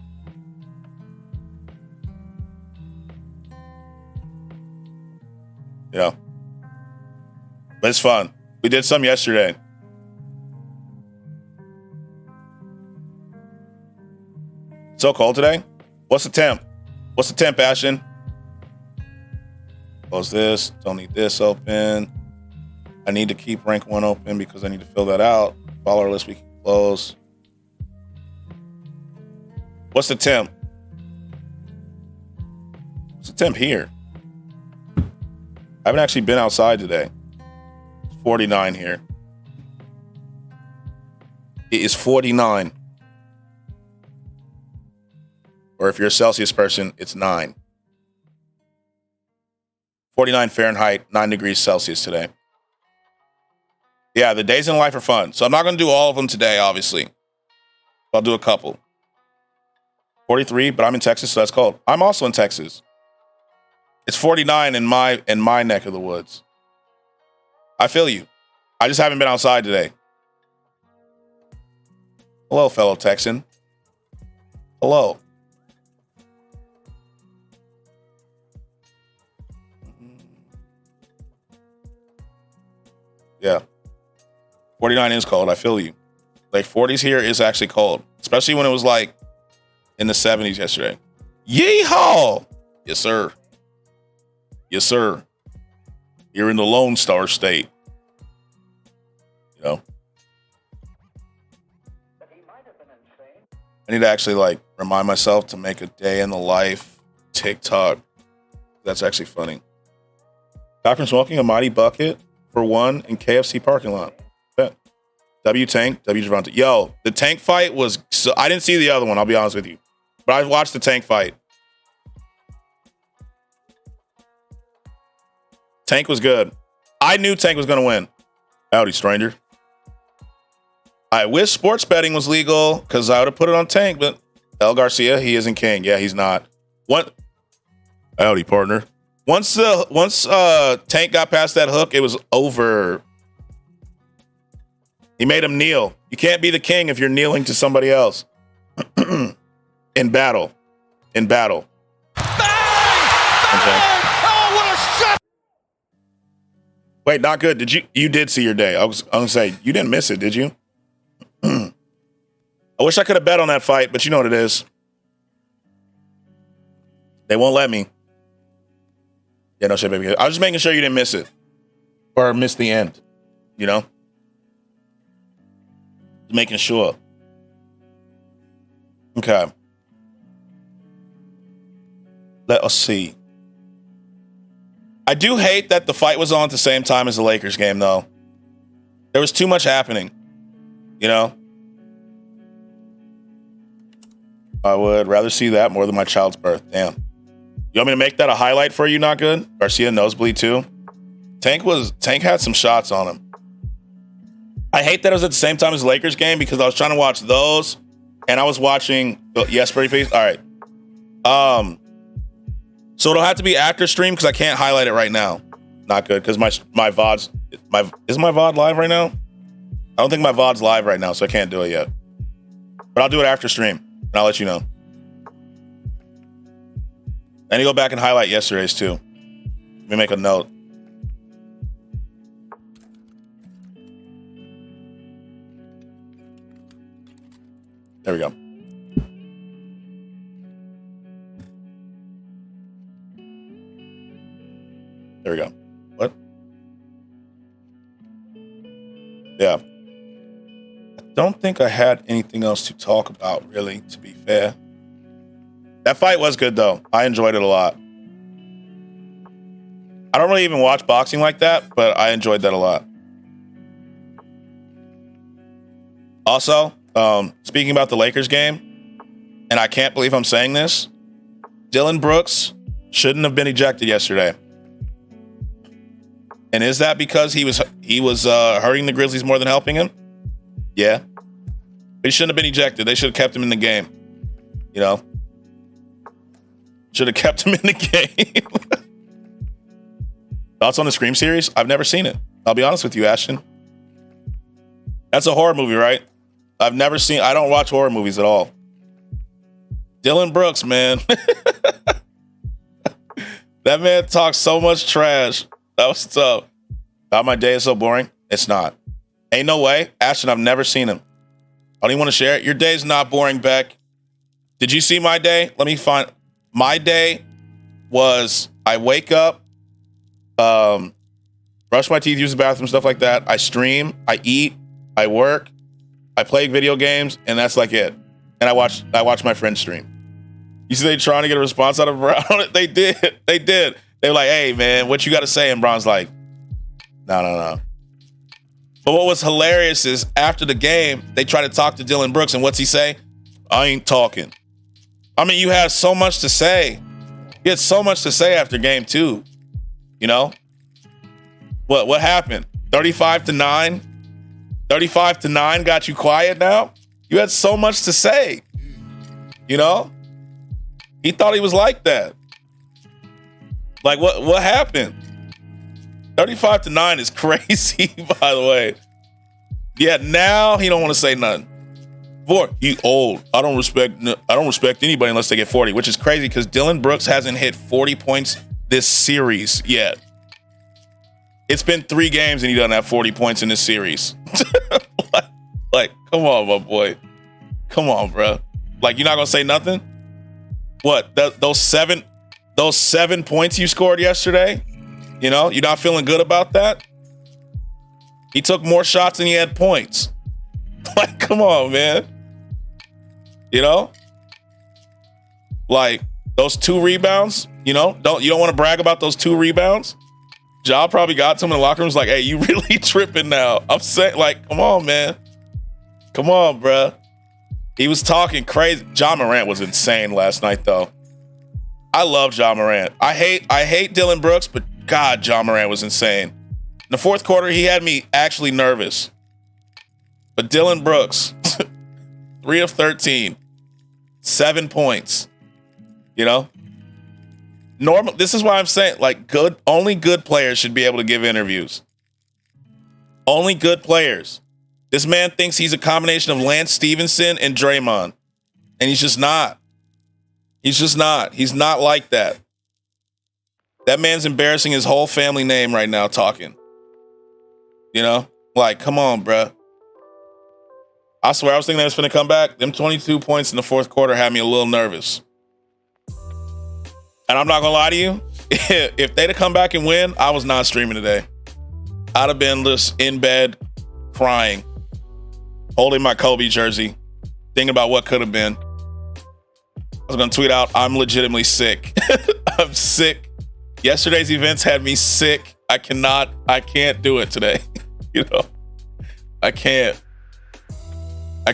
You know? But it's fun. We did some yesterday. So cold today? What's the temp? Ashton? Close this. Don't need this open. I need to keep rank 1 open because I need to fill that out. Follower list we can close. What's the temp? What's the temp here? I haven't actually been outside today. It's 49 here. It is 49. Or if you're a Celsius person, it's 9. 49 Fahrenheit, 9 degrees Celsius today. Yeah, the days in life are fun. So I'm not going to do all of them today, obviously. I'll do a couple. 43, but I'm in Texas, so that's cold. I'm also in Texas. It's 49 in my neck of the woods. I feel you. I just haven't been outside today. Hello, fellow Texan. Hello. Yeah. 49 is cold. I feel you. Like 40s here is actually cold, especially when it was like in the 70s yesterday. Yeehaw! Yes, sir. Yes, sir. You're in the Lone Star State. You know? I need to actually like remind myself to make a day in the life TikTok. That's actually funny. Back from smoking a mighty bucket for 1 in KFC parking lot. Bet. W Tank, W Javante. Yo, the Tank fight was so, I didn't see the other one, I'll be honest with you. But I watched the Tank fight. Tank was good. I knew Tank was going to win. Howdy, stranger. I wish sports betting was legal because I would have put it on Tank, but El Garcia, he isn't king. Yeah, he's not. What? Howdy, partner. Once Tank got past that hook, it was over. He made him kneel. You can't be the king if you're kneeling to somebody else. In battle. Bang! Bang! Okay. Oh, what a shot! Wait, not good. You did see your day. I was gonna say, you didn't miss it, did you? I wish I could have bet on that fight, but you know what it is. They won't let me. Yeah, no shit, baby. I was just making sure you didn't miss it. Or miss the end. You know? Just making sure. Okay. Let us see. I do hate that the fight was on at the same time as the Lakers game, though. There was too much happening. You know? I would rather see that more than my child's birth. Damn. You want me to make that a highlight for you, Not Good? Garcia nosebleed too? Tank had some shots on him. I hate that it was at the same time as the Lakers game because I was trying to watch those and I was watching yes, pretty please. All right. So it'll have to be after stream because I can't highlight it right now. Not good because my VOD's is my VOD live right now? I don't think my VOD's live right now, so I can't do it yet. But I'll do it after stream and I'll let you know. And you go back and highlight yesterday's too. Let me make a note. There we go. There we go. What? Yeah. I don't think I had anything else to talk about, really, to be fair. That fight was good, though. I enjoyed it a lot. I don't really even watch boxing like that, but I enjoyed that a lot. Also, speaking about the Lakers game, and I can't believe I'm saying this, Dillon Brooks shouldn't have been ejected yesterday. And is that because he was hurting the Grizzlies more than helping him? Yeah. But he shouldn't have been ejected. They should have kept him in the game. You know? Should have kept him in the game. Thoughts on the Scream series? I've never seen it. I'll be honest with you, Ashton. That's a horror movie, right? I don't watch horror movies at all. Dillon Brooks, man. That man talks so much trash. That was tough. How my day is so boring? It's not. Ain't no way. Ashton, I've never seen him. I don't even want to share it. Your day's not boring, Beck. Did you see my day? Let me find. My day was I wake up, brush my teeth, use the bathroom, stuff like that. I stream, I eat, I work, I play video games, and that's like it. And I watch my friend stream. You see they trying to get a response out of Brown? They did. They were like, hey, man, what you got to say? And Brown's like, no. But what was hilarious is after the game, they try to talk to Dillon Brooks, and what's he say? I ain't talking. I mean, you have so much to say. You had so much to say after game 2. You know? What happened? 35-9? 35-9 got you quiet now? You had so much to say. You know? He thought he was like that. Like, what happened? 35-9 is crazy, by the way. Yeah, now he don't want to say nothing. He old. I don't respect anybody unless they get 40, which is crazy because Dillon Brooks hasn't hit 40 points this series yet. It's been 3 games and he doesn't have 40 points in this series. like, come on, my boy. Come on, bro. Like, you're not gonna say nothing? What? Those seven points you scored yesterday? You know, you're not feeling good about that? He took more shots than he had points. Like, come on, man. You know? Like, those 2 rebounds, you know? You don't want to brag about those 2 rebounds? Ja probably got to him in the locker room. Was like, hey, you really tripping now. I'm saying, like, come on, man. Come on, bruh. He was talking crazy. Ja Morant was insane last night, though. I love Ja Morant. I hate Dillon Brooks, but God, Ja Morant was insane. In the fourth quarter, he had me actually nervous. But Dillon Brooks, 3 of 13, 7 points. You know? This is why I'm saying, like, only good players should be able to give interviews. Only good players. This man thinks he's a combination of Lance Stevenson and Draymond. And he's just not. He's just not. He's not like that. That man's embarrassing his whole family name right now talking. You know? Like, come on, bruh. I swear, I was thinking they was finna come back. Them 22 points in the fourth quarter had me a little nervous. And I'm not gonna lie to you, if they'd have come back and win, I was not streaming today. I'd have been just in bed, crying, holding my Kobe jersey, thinking about what could have been. was gonna tweet out, I'm legitimately sick. I'm sick. Yesterday's events had me sick. I can't do it today. You know, I can't. I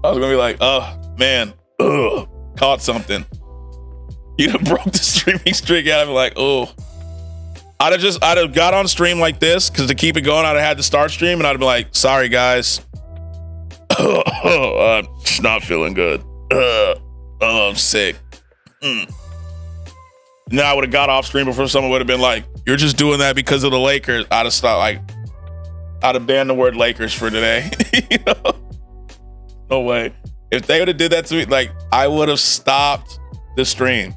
was gonna be like, oh man, caught something. You'd have broke the streaming streak out. I'd be like, oh. I'd have got on stream like this because to keep it going, I'd have had to start stream and I'd be like, sorry guys. I'm just not feeling good. I'm sick. And then I would have got off stream before someone would have been like, you're just doing that because of the Lakers. I'd have stopped, I'd have banned the word Lakers for today. You know? No way. If they would have did that to me, I would have stopped the stream.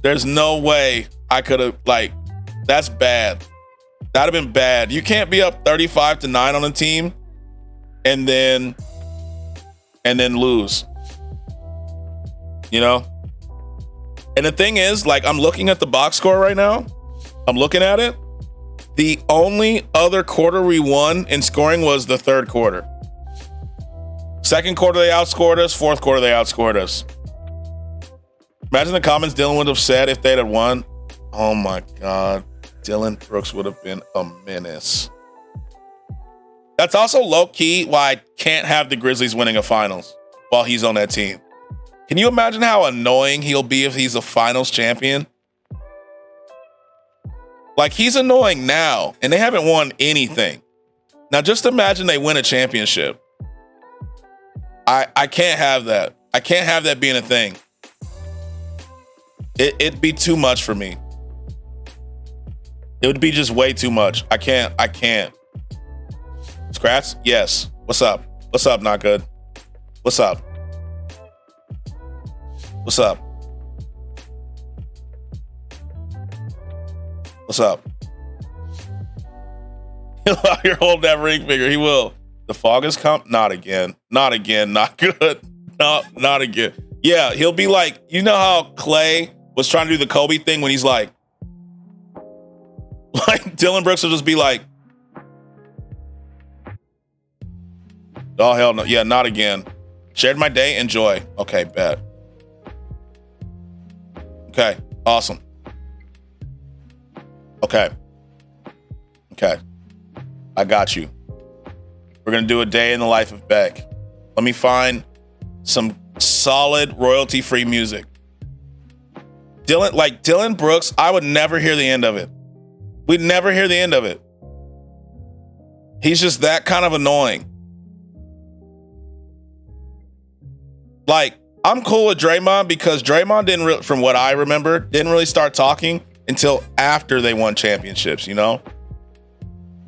There's no way I could have, that's bad. That'd have been bad. You can't be up 35-9 on a team and then lose. You know? And the thing is, I'm looking at the box score right now. I'm looking at it. The only other quarter we won in scoring was the third quarter. Second quarter, they outscored us. Fourth quarter, they outscored us. Imagine the comments Dylan would have said if they'd have won. Oh my God. Dylan Brooks would have been a menace. That's also low-key why I can't have the Grizzlies winning a finals while he's on that team. Can you imagine how annoying he'll be if he's a finals champion? He's annoying now, and they haven't won anything. Now, just imagine they win a championship. I can't have that. I can't have that being a thing. It'd be too much for me. It would be just way too much. I can't. Scratch? Yes. What's up? What's up, not good? What's up? What's up? What's up? He'll out here hold that ring finger. He will. The fog has come. Not again. Not again. Not good. No, not again. Yeah, he'll be like, you know how Clay was trying to do the Kobe thing when he's like Dylan Brooks will just be like, oh, hell no. Yeah, not again. Shared my day. Enjoy. Okay, bet. Okay, awesome. Okay. I got you. We're going to do a day in the life of Beck. Let me find some solid royalty-free music. Dylan Brooks, I would never hear the end of it. We'd never hear the end of it. He's just that kind of annoying. I'm cool with Draymond because Draymond from what I remember, didn't really start talking until after they won championships, you know?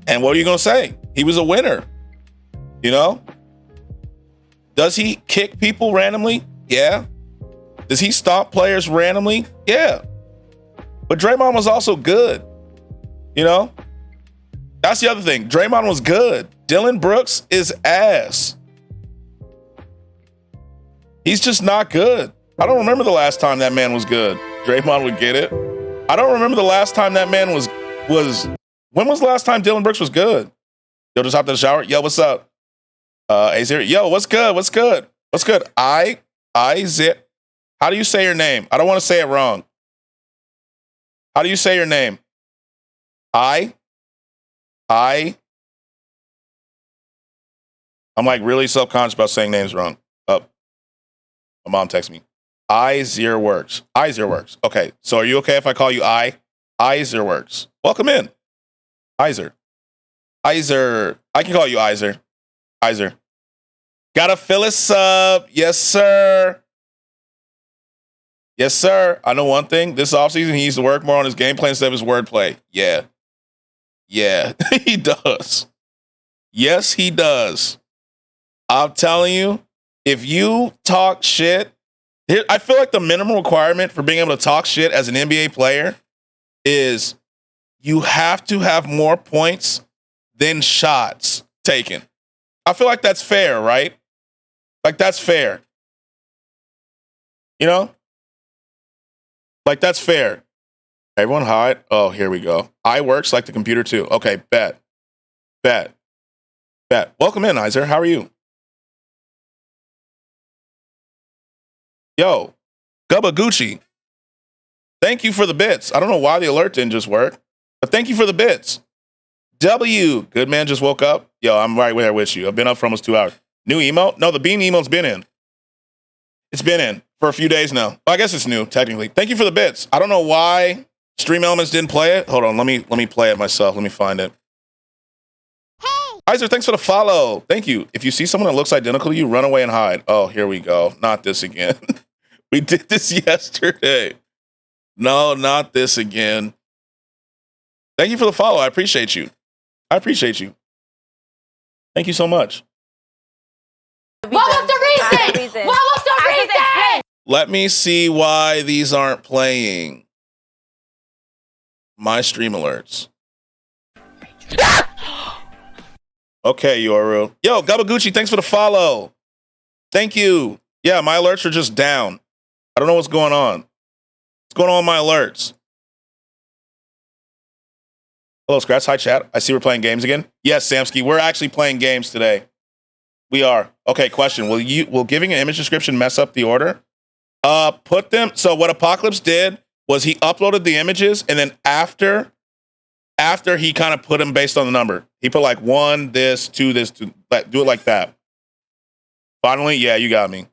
And what are you going to say? He was a winner, you know? Does he kick people randomly? Yeah. Does he stomp players randomly? Yeah. But Draymond was also good, you know? That's the other thing. Draymond was good. Dylan Brooks is ass. He's just not good. I don't remember the last time that man was good. Draymond would get it. I don't remember the last time that man was. When was the last time Dylan Brooks was good? Yo, just hopped in the shower. Yo, what's up? A0. Yo, what's good? What's good? What's good? Zip. How do you say your name? I don't want to say it wrong. How do you say your name? I'm really self-conscious about saying names wrong. My mom texted me. Izer works. Okay, so are you okay if I call you Izer works? Welcome in. Izer. I can call you Izer. Gotta fill a sub. Yes, sir. I know one thing. This offseason, he needs to work more on his game plan instead of his wordplay. Yeah, he does. Yes, he does. I'm telling you, if you talk shit, I feel like the minimum requirement for being able to talk shit as an NBA player is you have to have more points than shots taken. I feel like that's fair, right? That's fair. You know? That's fair. Everyone hide. Oh, here we go. I works like the computer too. Okay, bet. Welcome in, Izer. How are you? Yo, Gubba Gucci. Thank you for the bits. I don't know why the alert didn't just work, but thank you for the bits. W, good man just woke up. Yo, I'm right there with you. I've been up for almost 2 hours. New emote? No, the bean emote's been in. It's been in for a few days now. Well, I guess it's new, technically. Thank you for the bits. I don't know why Stream Elements didn't play it. Hold on, let me play it myself. Let me find it. Hey! Heiser, thanks for the follow. Thank you. If you see someone that looks identical to you, run away and hide. Oh, here we go. Not this again. We did this yesterday. No, not this again. Thank you for the follow. I appreciate you. I appreciate you. Thank you so much. What was the reason? What was the reason? Let me see why these aren't playing. My stream alerts. Okay, Yoru. Yo, Gabaguchi, thanks for the follow. Thank you. Yeah, my alerts are just down. I don't know what's going on. What's going on with my alerts? Hello, Scratch. Hi, chat. I see we're playing games again. Yes, Samsky, we're actually playing games today. We are. Okay, question. Will giving an image description mess up the order? Put them. So what Apocalypse did was he uploaded the images, and then after he kind of put them based on the number. He put like 1, this, 2, this, 2. Do it like that. Finally, yeah, you got me.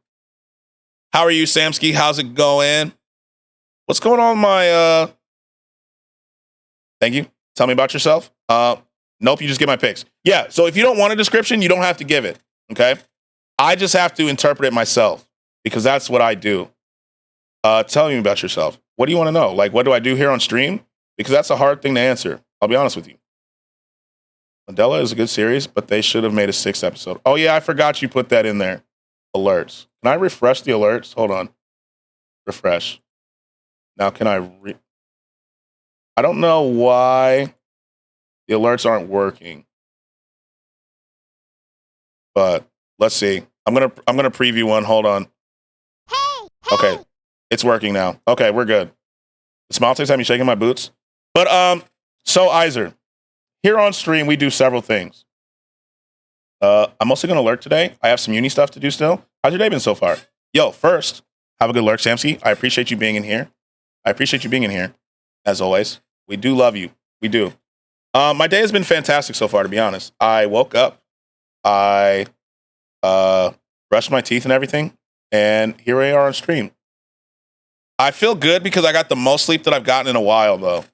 How are you, Samsky? How's it going? What's going on with my Thank you. Tell me about yourself. Nope, you just get my picks. Yeah, so if you don't want a description, you don't have to give it. Okay? I just have to interpret it myself because that's what I do. Tell me about yourself. What do you want to know? Like, what do I do here on stream? Because that's a hard thing to answer. I'll be honest with you. Mandela is a good series, but they should have made a 6th episode. Oh, yeah, I forgot you put that in there. Alerts. Can I refresh the alerts? Hold on. Refresh. Now, can I... I don't know why the alerts aren't working. But let's see. I'm gonna preview one. Hold on. Okay. It's working now. Okay, we're good. The smile takes time you shaking my boots. But so Iser, here on stream we do several things. I'm also gonna lurk today. I have some uni stuff to do still. How's your day been so far? Yo, first, have a good lurk, Samsky. I appreciate you being in here. As always. We do love you. We do. My day has been fantastic so far, to be honest. I woke up, I brushed my teeth and everything, and here we are on stream. I feel good because I got the most sleep that I've gotten in a while, though.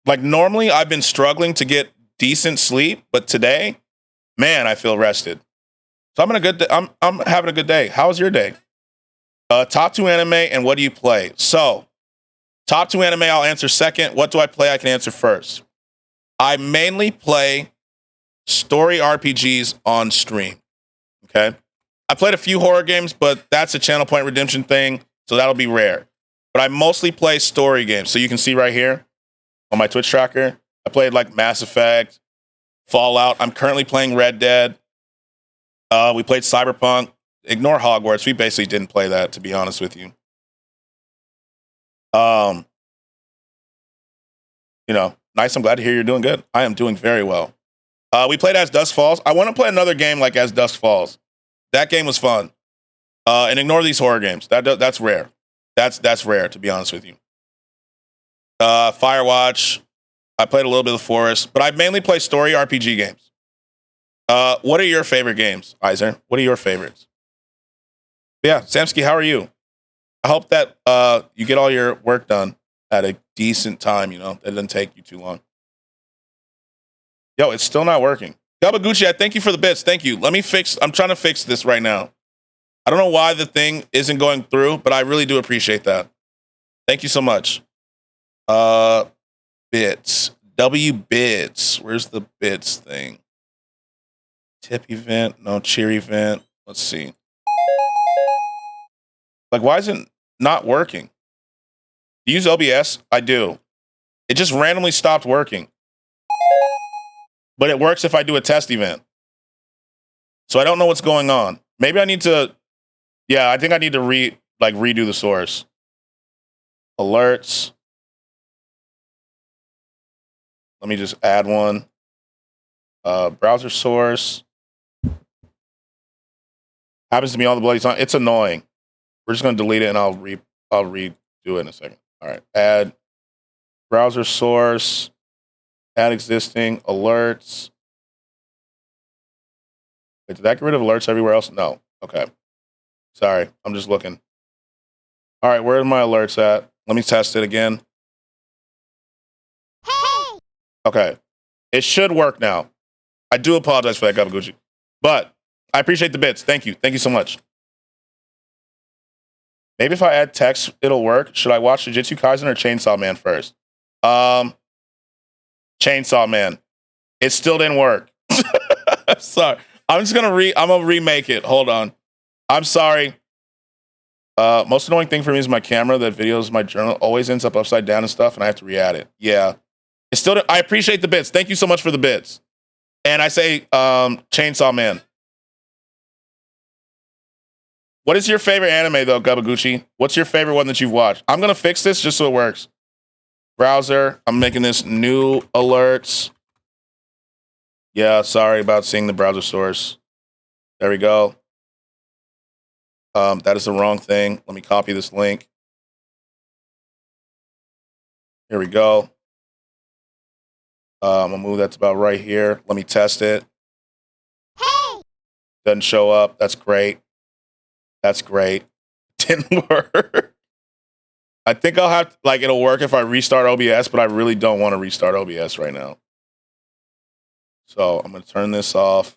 Like, normally I've been struggling to get decent sleep, but today, man, I feel rested. So I'm having a good day. How's your day? Top 2 anime and what do you play? So, top 2 anime, I'll answer second. What do I play? I can answer first. I mainly play story RPGs on stream. Okay? I played a few horror games, but that's a Channel Point Redemption thing, so that'll be rare. But I mostly play story games. So you can see right here on my Twitch tracker, I played like Mass Effect, Fallout. I'm currently playing Red Dead. We played Cyberpunk. Ignore Hogwarts. We basically didn't play that, to be honest with you. Nice. I'm glad to hear you're doing good. I am doing very well. We played As Dusk Falls. I want to play another game like As Dusk Falls. That game was fun. And ignore these horror games. That's rare. That's rare, to be honest with you. Firewatch. I played a little bit of Forest, but I mainly play story RPG games. What are your favorite games, Iser? What are your favorites? Yeah, Samsky, how are you? I hope that you get all your work done at a decent time, That doesn't take you too long. Yo, it's still not working. Gabaguchi, I thank you for the bits. Thank you. I'm trying to fix this right now. I don't know why the thing isn't going through, but I really do appreciate that. Thank you so much. Bits. W bits. Where's the bits thing? Tip event. No, cheer event. Let's see. Like, why is it not working? Do you use OBS? I do. It just randomly stopped working. But it works if I do a test event. So I don't know what's going on. Maybe I need to... Yeah, I think I need to redo the source. Alerts. Let me just add one. Browser source. Happens to me all the bloody time. It's annoying. We're just gonna delete it and I'll redo it in a second. All right. Add browser source. Add existing alerts. Wait, did that get rid of alerts everywhere else? No. Okay. Sorry. I'm just looking. All right. Where are my alerts at? Let me test it again. Okay. It should work now. I do apologize for that, Gabaguchi. But I appreciate the bits. Thank you. Thank you so much. Maybe if I add text, it'll work. Should I watch Jujutsu Kaisen or Chainsaw Man first? Chainsaw Man. It still didn't work. Sorry. I'm just gonna remake it. Hold on. I'm sorry. Most annoying thing for me is my camera. That videos, my journal always ends up upside down and stuff, and I have to re-add it. Yeah. It still. I appreciate the bits. Thank you so much for the bits. And I say, Chainsaw Man. What is your favorite anime though, Gabaguchi? What's your favorite one that you've watched? I'm gonna fix this just so it works. Browser. I'm making this new alerts. Yeah, sorry about seeing the browser source. There we go. That is the wrong thing. Let me copy this link. Here we go. I'm gonna move that to about right here. Let me test it. Doesn't show up. That's great. That's great. Didn't work. I think I'll have it'll work if I restart OBS, but I really don't want to restart OBS right now. So I'm gonna turn this off.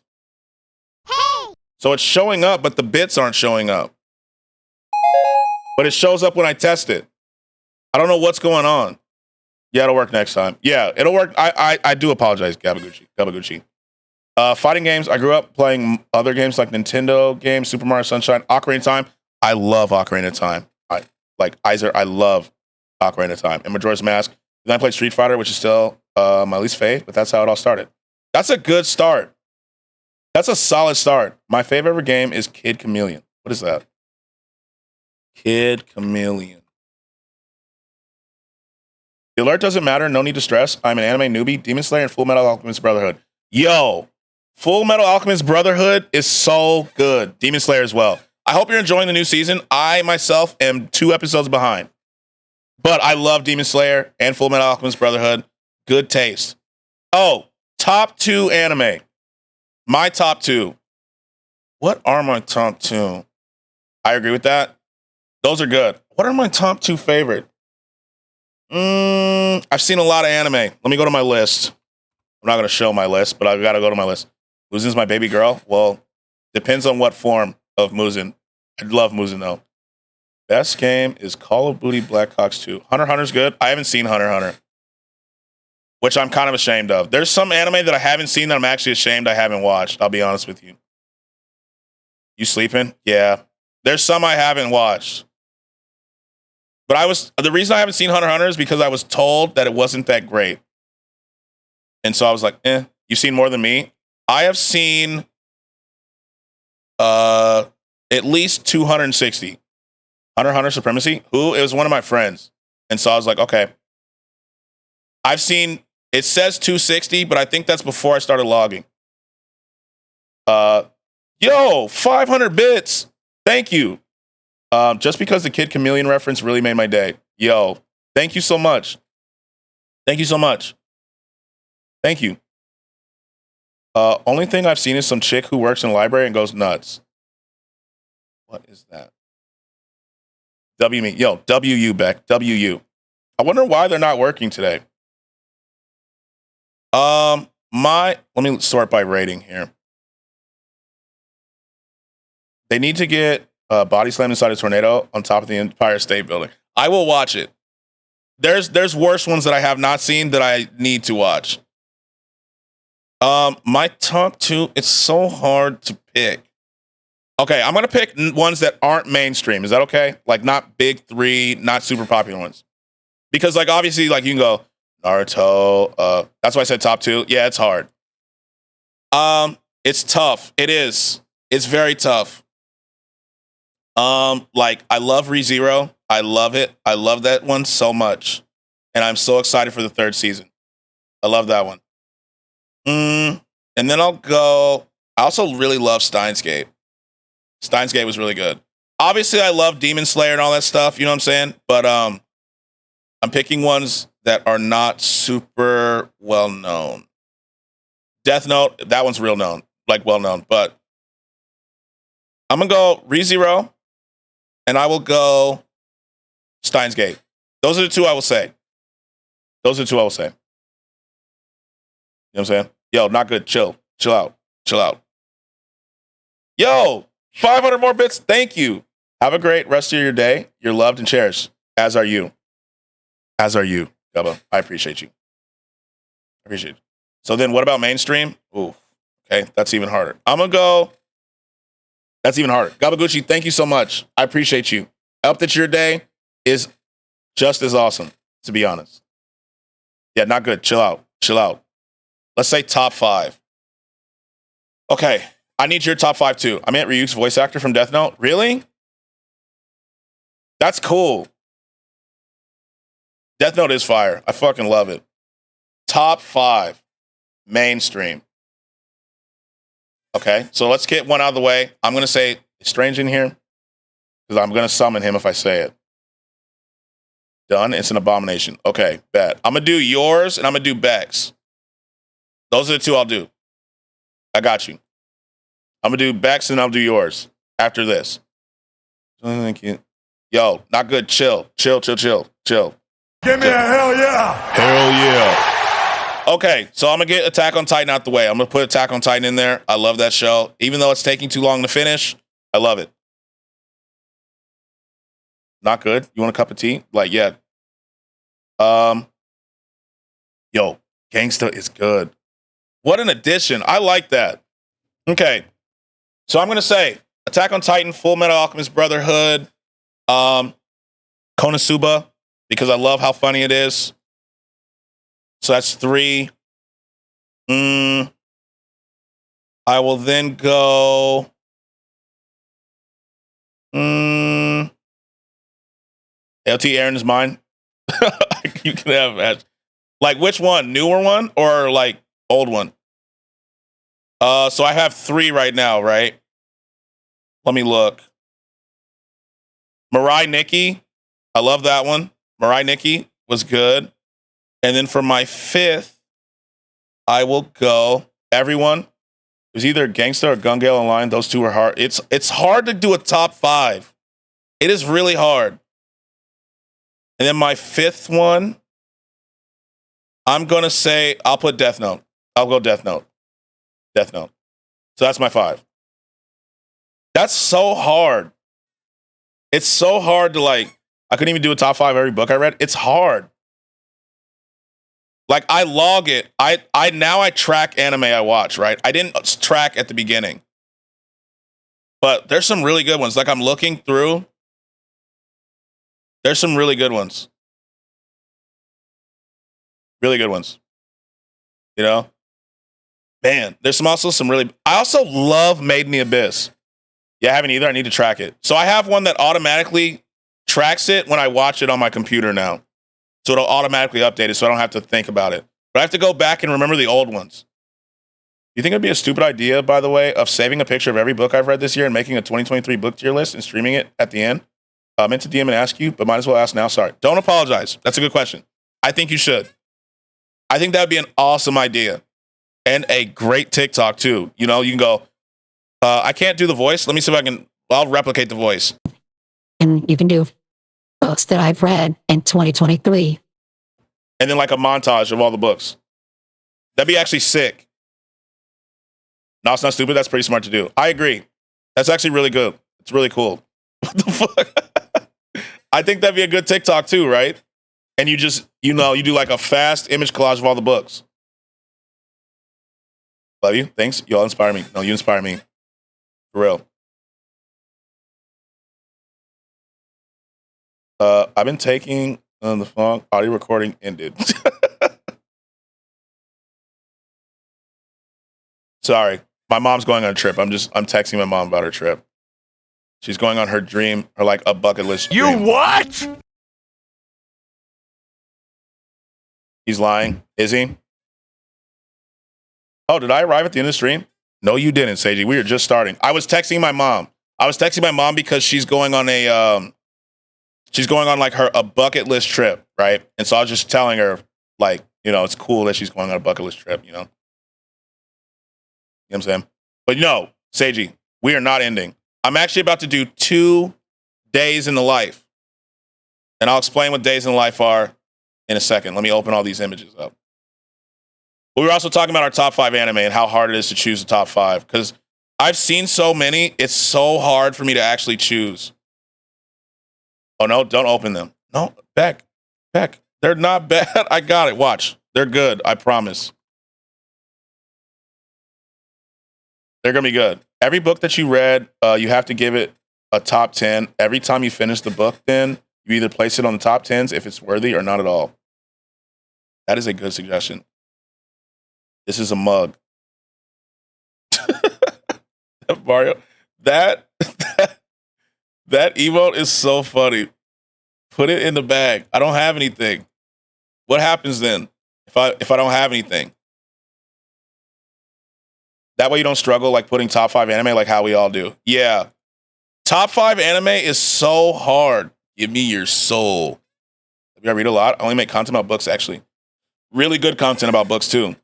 So it's showing up, but the bits aren't showing up. But it shows up when I test it. I don't know what's going on. Yeah, it'll work next time. Yeah, it'll work. I do apologize, Gabaguchi. Fighting games. I grew up playing other games like Nintendo games, Super Mario Sunshine, Ocarina of Time. I love Ocarina of Time. I love Ocarina of Time. And Majora's Mask. Then I played Street Fighter, which is still my least fave, but that's how it all started. That's a good start. That's a solid start. My favorite ever game is Kid Chameleon. What is that? Kid Chameleon. The alert doesn't matter. No need to stress. I'm an anime newbie. Demon Slayer and Full Metal Alchemist Brotherhood. Yo, Full Metal Alchemist Brotherhood is so good. Demon Slayer as well. I hope you're enjoying the new season. I myself am 2 episodes behind. But I love Demon Slayer and Full Metal Alchemist Brotherhood. Good taste. Oh, top 2 anime. My top 2. What are my top 2? I agree with that. Those are good. What are my top 2 favorite? I've seen a lot of anime. Let me go to my list. I'm not going to show my list, but I've got to go to my list. Muzen's my baby girl. Well, depends on what form of Muzen. I love Muzen, though. Best game is Call of Duty Black Ops 2. Hunter x Hunter's good. I haven't seen Hunter x Hunter, which I'm kind of ashamed of. There's some anime that I haven't seen that I'm actually ashamed I haven't watched. I'll be honest with you. You sleeping? Yeah. There's some I haven't watched. But the reason I haven't seen Hunter x Hunter is because I was told that it wasn't that great. And so I was like, you've seen more than me? I have seen at least 260. Hunter x Hunter Supremacy. It was one of my friends. And so I was like, okay. I've seen, it says 260, but I think that's before I started logging. 500 bits. Thank you. Just because the Kid Chameleon reference really made my day. Yo, thank you so much. Thank you so much. Thank you. Only thing I've seen is some chick who works in a library and goes nuts. What is that? WU, Beck. WU. I wonder why they're not working today. Let me sort by rating here. They need to get Body Slam Inside a Tornado on top of the Empire State Building. I will watch it. There's worse ones that I have not seen that I need to watch. My top 2, it's so hard to pick. Okay, I'm going to pick ones that aren't mainstream. Is that okay? Like not big 3, not super popular ones. Because obviously you can go Naruto. That's why I said top 2. Yeah, it's hard. It's tough. It is. It's very tough. I love ReZero. I love it. I love that one so much. And I'm so excited for the 3rd season. I love that one. And then I'll go. I also really love Steins Gate. Steins Gate was really good. Obviously, I love Demon Slayer and all that stuff. You know what I'm saying? But I'm picking ones that are not super well known. Death Note, that one's real known, like well known. But I'm gonna go ReZero, and I will go Steins Gate. Those are the two I will say. Those are the two I will say. You know what I'm saying? Yo, not good. Chill out. Yo, 500 more bits. Thank you. Have a great rest of your day. You're loved and cherished, as are you. As are you, Gubba. I appreciate you. So then what about mainstream? Ooh, okay, that's even harder. I'm going to go. That's even harder. Gabaguchi, thank you so much. I appreciate you. I hope that your day is just as awesome, to be honest. Yeah, not good. Chill out. Let's say top 5. Okay, I need your top 5 too. I meant Ryuk's voice actor from Death Note. Really? That's cool. Death Note is fire. I fucking love it. Top 5. Mainstream. Okay, so let's get one out of the way. I'm going to say Strange in here because I'm going to summon him if I say it. Done. It's an abomination. Okay, bet. I'm going to do yours and I'm going to do Beck's. Those are the two I'll do. I got you. I'm going to do Beck's and I'll do yours after this. Thank you. Yo, not good. Chill. Give me a hell yeah. Hell yeah. Okay, so I'm going to get Attack on Titan out the way. I'm going to put Attack on Titan in there. I love that show. Even though it's taking too long to finish, I love it. Not good? You want a cup of tea? Like, yeah. Yo, Gangsta is good. What an addition. I like that. Okay, so I'm going to say Attack on Titan, Full Metal Alchemist Brotherhood, Konosuba, because I love how funny it is. So that's 3. I will then go. LT Aaron is mine. You can have that. Like which one? Newer one or like old one? So I have 3 right now, right? Let me look. Mirai Nikki. I love that one. Mirai Nikki was good. And then for my 5th, I will go everyone. It was either Gangsta or Gun Gale Online. Those two are hard. It's hard to do a top 5. It is really hard. And then my 5th one, I'm going to say, I'll put Death Note. I'll go Death Note. So that's my 5. That's so hard. It's so hard to I couldn't even do a top 5 every book I read. It's hard. Like I log it. I now track anime I watch, right? I didn't track at the beginning. But there's some really good ones. Like I'm looking through. There's some really good ones. Really good ones. You know? Man, there's also some really... I also love Made in the Abyss. Yeah, I haven't either. I need to track it. So I have one that automatically tracks it when I watch it on my computer now. So it'll automatically update it so I don't have to think about it. But I have to go back and remember the old ones. You think it'd be a stupid idea, by the way, of saving a picture of every book I've read this year and making a 2023 book tier list and streaming it at the end? I meant to DM and ask you, but might as well ask now. Sorry. Don't apologize. That's a good question. I think you should. I think that would be an awesome idea. And a great TikTok, too. You know, you can go, I can't do the voice. Let me see if I can, I'll replicate the voice. And you can do books that I've read in 2023. And then like a montage of all the books. That'd be actually sick. No, it's not stupid. That's pretty smart to do. I agree. That's actually really good. It's really cool. What the fuck? I think that'd be a good TikTok too, right? And you just, you know, you do like a fast image collage of all the books. Love you. Thanks. Y'all inspire me. No, you inspire me. For real. I've been taking the phone. Audio recording ended. Sorry. My mom's going on a trip. I'm texting my mom about her trip. She's going on her dream, or like a bucket list dream. You what? He's lying. Is he? Oh, did I arrive at the end of the stream? No, you didn't, Seiji. We were just starting. I was texting my mom. I was texting my mom because she's going on like a bucket list trip, right? And so I was just telling her, like, you know, it's cool that she's going on a bucket list trip, you know? You know what I'm saying? But no, Seiji, we are not ending. I'm actually about to do 2 days in the life. And I'll explain what days in the life are in a second. Let me open all these images up. But we were also talking about our top 5 anime and how hard it is to choose the top 5. Because I've seen so many, it's so hard for me to actually choose. Oh, no, don't open them. No, Beck. They're not bad. I got it. Watch. They're good. I promise. They're going to be good. Every book that you read, you have to give it a top 10. Every time you finish the book, then you either place it on the top 10s if it's worthy or not at all. That is a good suggestion. This is a mug. Mario, that emote is so funny. Put it in the bag. I don't have anything. What happens then if I don't have anything? That way you don't struggle like putting top 5 anime like how we all do. Yeah. Top 5 anime is so hard. Give me your soul. I read a lot. I only make content about books, actually. Really good content about books, too.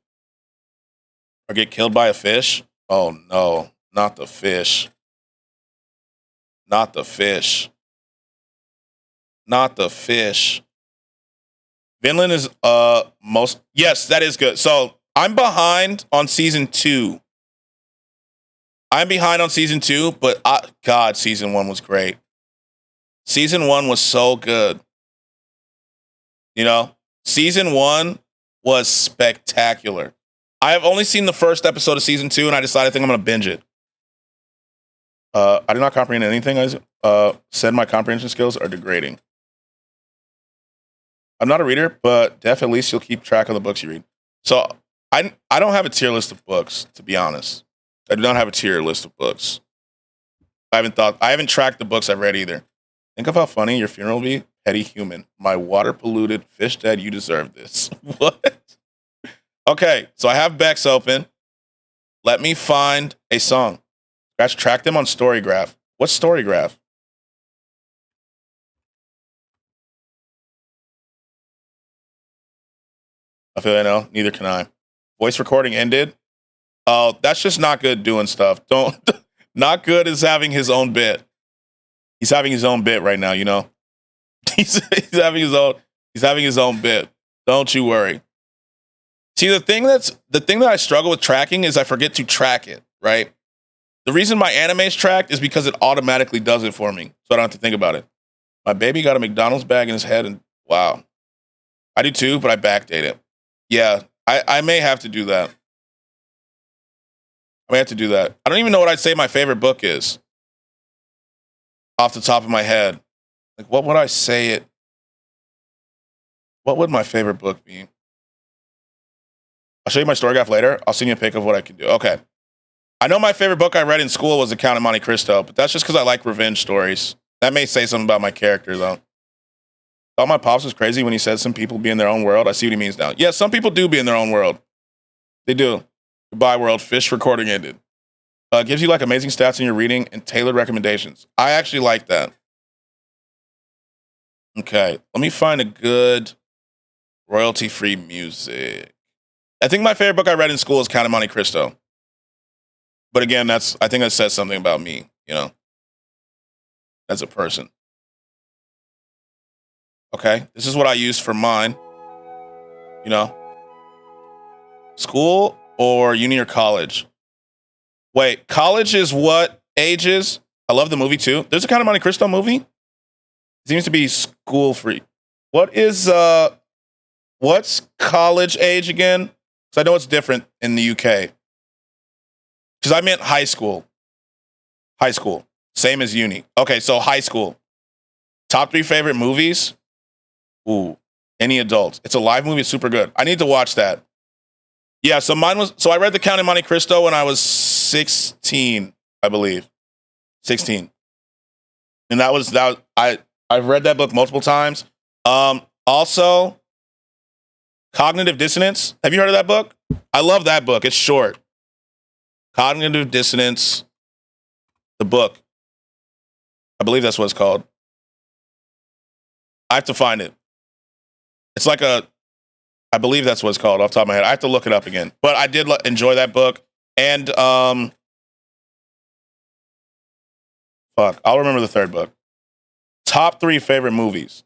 Or get killed by a fish? Oh, no. Not the fish. Not the fish. Not the fish. Vinland is most... Yes, that is good. So, I'm behind on season 2. I'm behind on season 2, but God, season 1 was great. Season 1 was so good. You know, season 1 was spectacular. I have only seen the first episode of season 2, and I decided I think I'm going to binge it. I do not comprehend anything. I said my comprehension skills are degrading. I'm not a reader, but Def, at least you'll keep track of the books you read. So I don't have a tier list of books, to be honest. I do not have a tier list of books. I haven't tracked the books I've read either. Think of how funny your funeral will be. Petty human. My water polluted. Fish dead. You deserve this. What? Okay, so I have Bex open. Let me find a song. Scratch, track them on Storygraph. What's Storygraph? I feel I know. Neither can I. Voice recording ended. Oh, that's just not good doing stuff. Not good is having his own bit. He's having his own bit right now, you know? He's having his own bit. Don't you worry. See, the thing that I struggle with tracking is I forget to track it, right? The reason my anime is tracked is because it automatically does it for me, so I don't have to think about it. My baby got a McDonald's bag in his head, and wow. I do too, but I backdate it. Yeah, I may have to do that. I may have to do that. I don't even know what I'd say my favorite book is. Off the top of my head. Like, what would I say it? What would my favorite book be? I'll show you my Storygraph later. I'll send you a pic of what I can do. Okay. I know my favorite book I read in school was The Count of Monte Cristo, but that's just because I like revenge stories. That may say something about my character, though. Thought my pops was crazy when he said some people be in their own world. I see what he means now. Yeah, some people do be in their own world. They do. Goodbye, world. Fish recording ended. Gives you like amazing stats in your reading and tailored recommendations. I actually like that. Okay, let me find a good royalty-free music. I think my favorite book I read in school is Count of Monte Cristo. But again, I think that says something about me, you know, as a person. Okay, this is what I use for mine. You know, school or uni or college. Wait, college is what ages? I love the movie too. There's a Count of Monte Cristo movie. It seems to be school free. What's college age again? Because I know it's different in the UK. Because I meant high school. High school. Same as uni. Okay, so high school. Top 3 favorite movies? Ooh, any adult. It's a live movie. It's super good. I need to watch that. Yeah, so I read The Count of Monte Cristo when I was 16, I believe. 16. And I've read that book multiple times. Also, Cognitive Dissonance. Have you heard of that book? I love that book. It's short. Cognitive Dissonance, the book. I believe that's what it's called. I have to find it. It's like I believe that's what it's called off the top of my head. I have to look it up again. But I did enjoy that book. And, fuck, I'll remember the third book. Top 3 favorite movies.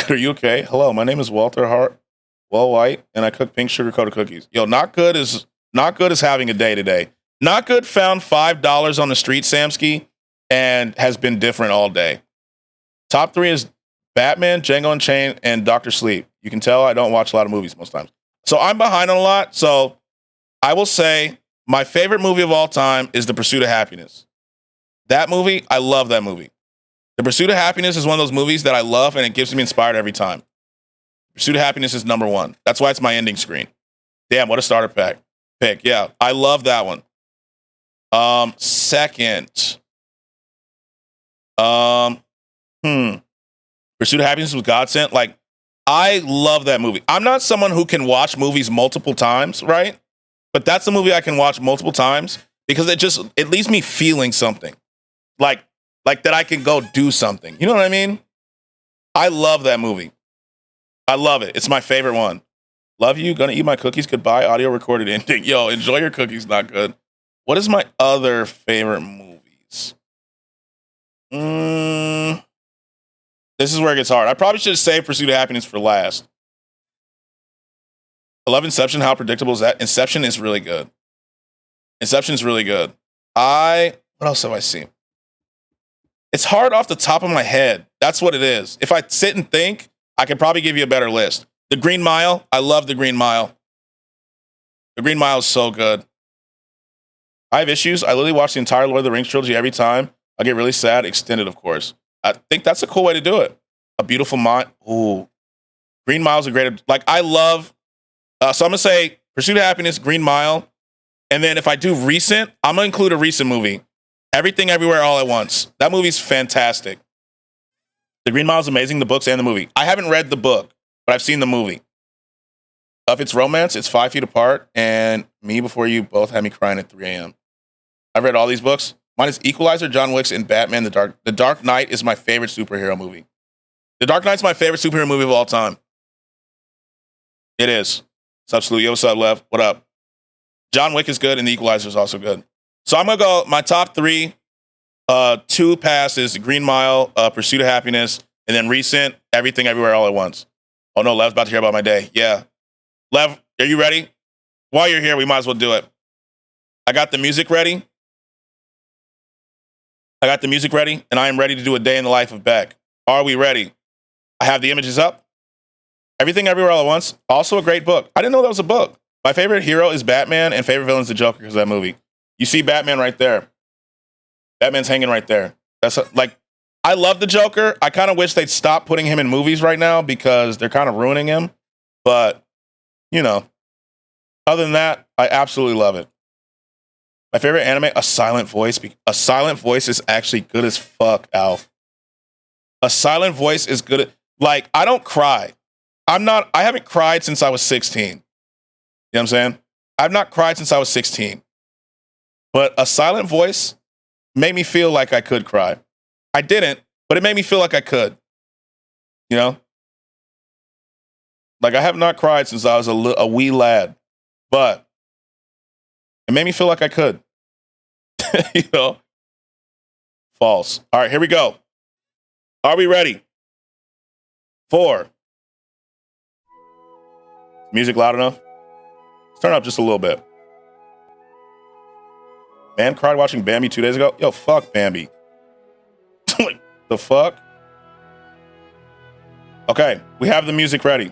Are you okay? Hello, my name is Walter Hart, White, and I cook pink sugar coated cookies. Yo, not good is having a day today. Not good found $5 on the street, Samsky, and has been different all day. Top 3 is Batman, Django Unchained, and Dr. Sleep. You can tell I don't watch a lot of movies most times. So I'm behind on a lot. So I will say my favorite movie of all time is The Pursuit of Happiness. That movie, I love that movie. The Pursuit of Happiness is one of those movies that I love, and it gives me inspired every time. Pursuit of Happiness is number 1. That's why it's my ending screen. Damn, what a starter pick. Yeah, I love that one. Second. Pursuit of Happiness was Godsent. Like, I love that movie. I'm not someone who can watch movies multiple times, right? But that's a movie I can watch multiple times because it leaves me feeling something. Like that I can go do something. You know what I mean? I love that movie. I love it. It's my favorite one. Love you. Gonna eat my cookies. Goodbye. Audio recorded ending. Yo, enjoy your cookies. Not good. What is my other favorite movies? This is where it gets hard. I probably should have saved Pursuit of Happiness for last. I love Inception. How predictable is that? Inception is really good. Inception's really good. What else have I seen? It's hard off the top of my head. That's what it is. If I sit and think, I could probably give you a better list. The Green Mile. I love The Green Mile. The Green Mile is so good. I have issues. I literally watch the entire Lord of the Rings trilogy every time. I get really sad. Extended, of course. I think that's a cool way to do it. A Beautiful Mind. Ooh. Green Mile's a great... Like, I love... so I'm going to say Pursuit of Happiness, Green Mile. And then if I do recent, I'm going to include a recent movie. Everything Everywhere All at Once. That movie's fantastic. The Green Mile is amazing, the books and the movie. I haven't read the book, but I've seen the movie. If it's romance, it's 5 Feet Apart, and Me Before You both had me crying at 3 a.m. I've read all these books. Mine is Equalizer, John Wick, and Batman, The Dark Knight is my favorite superhero movie. The Dark Knight's my favorite superhero movie of all time. It is. What's up, Slew? Yo, what's up, Lev? What up? John Wick is good, and The Equalizer is also good. So I'm going to go, my top 3, 2 passes, Green Mile, Pursuit of Happiness, and then recent, Everything Everywhere All at Once. Oh no, Lev's about to hear about my day. Yeah. Lev, are you ready? While you're here, we might as well do it. I got the music ready. And I am ready to do a day in the life of Beck. Are we ready? I have the images up. Everything Everywhere All at Once, also a great book. I didn't know that was a book. My favorite hero is Batman, and favorite villain is the Joker because of that movie. You see Batman right there. Batman's hanging right there. I love the Joker. I kind of wish they'd stop putting him in movies right now because they're kind of ruining him. But, other than that, I absolutely love it. My favorite anime, A Silent Voice. A Silent Voice is actually good as fuck, Alf. A Silent Voice is good. I don't cry. I haven't cried since I was 16. You know what I'm saying? I've not cried since I was 16. But A Silent Voice made me feel like I could cry. I didn't, but it made me feel like I could. I have not cried since I was a wee lad. But it made me feel like I could. False. All right, here we go. Are we ready? 4. Music loud enough? Let's turn it up just a little bit. Man cried watching Bambi 2 days ago. Yo, fuck Bambi. The fuck? Okay, we have the music ready.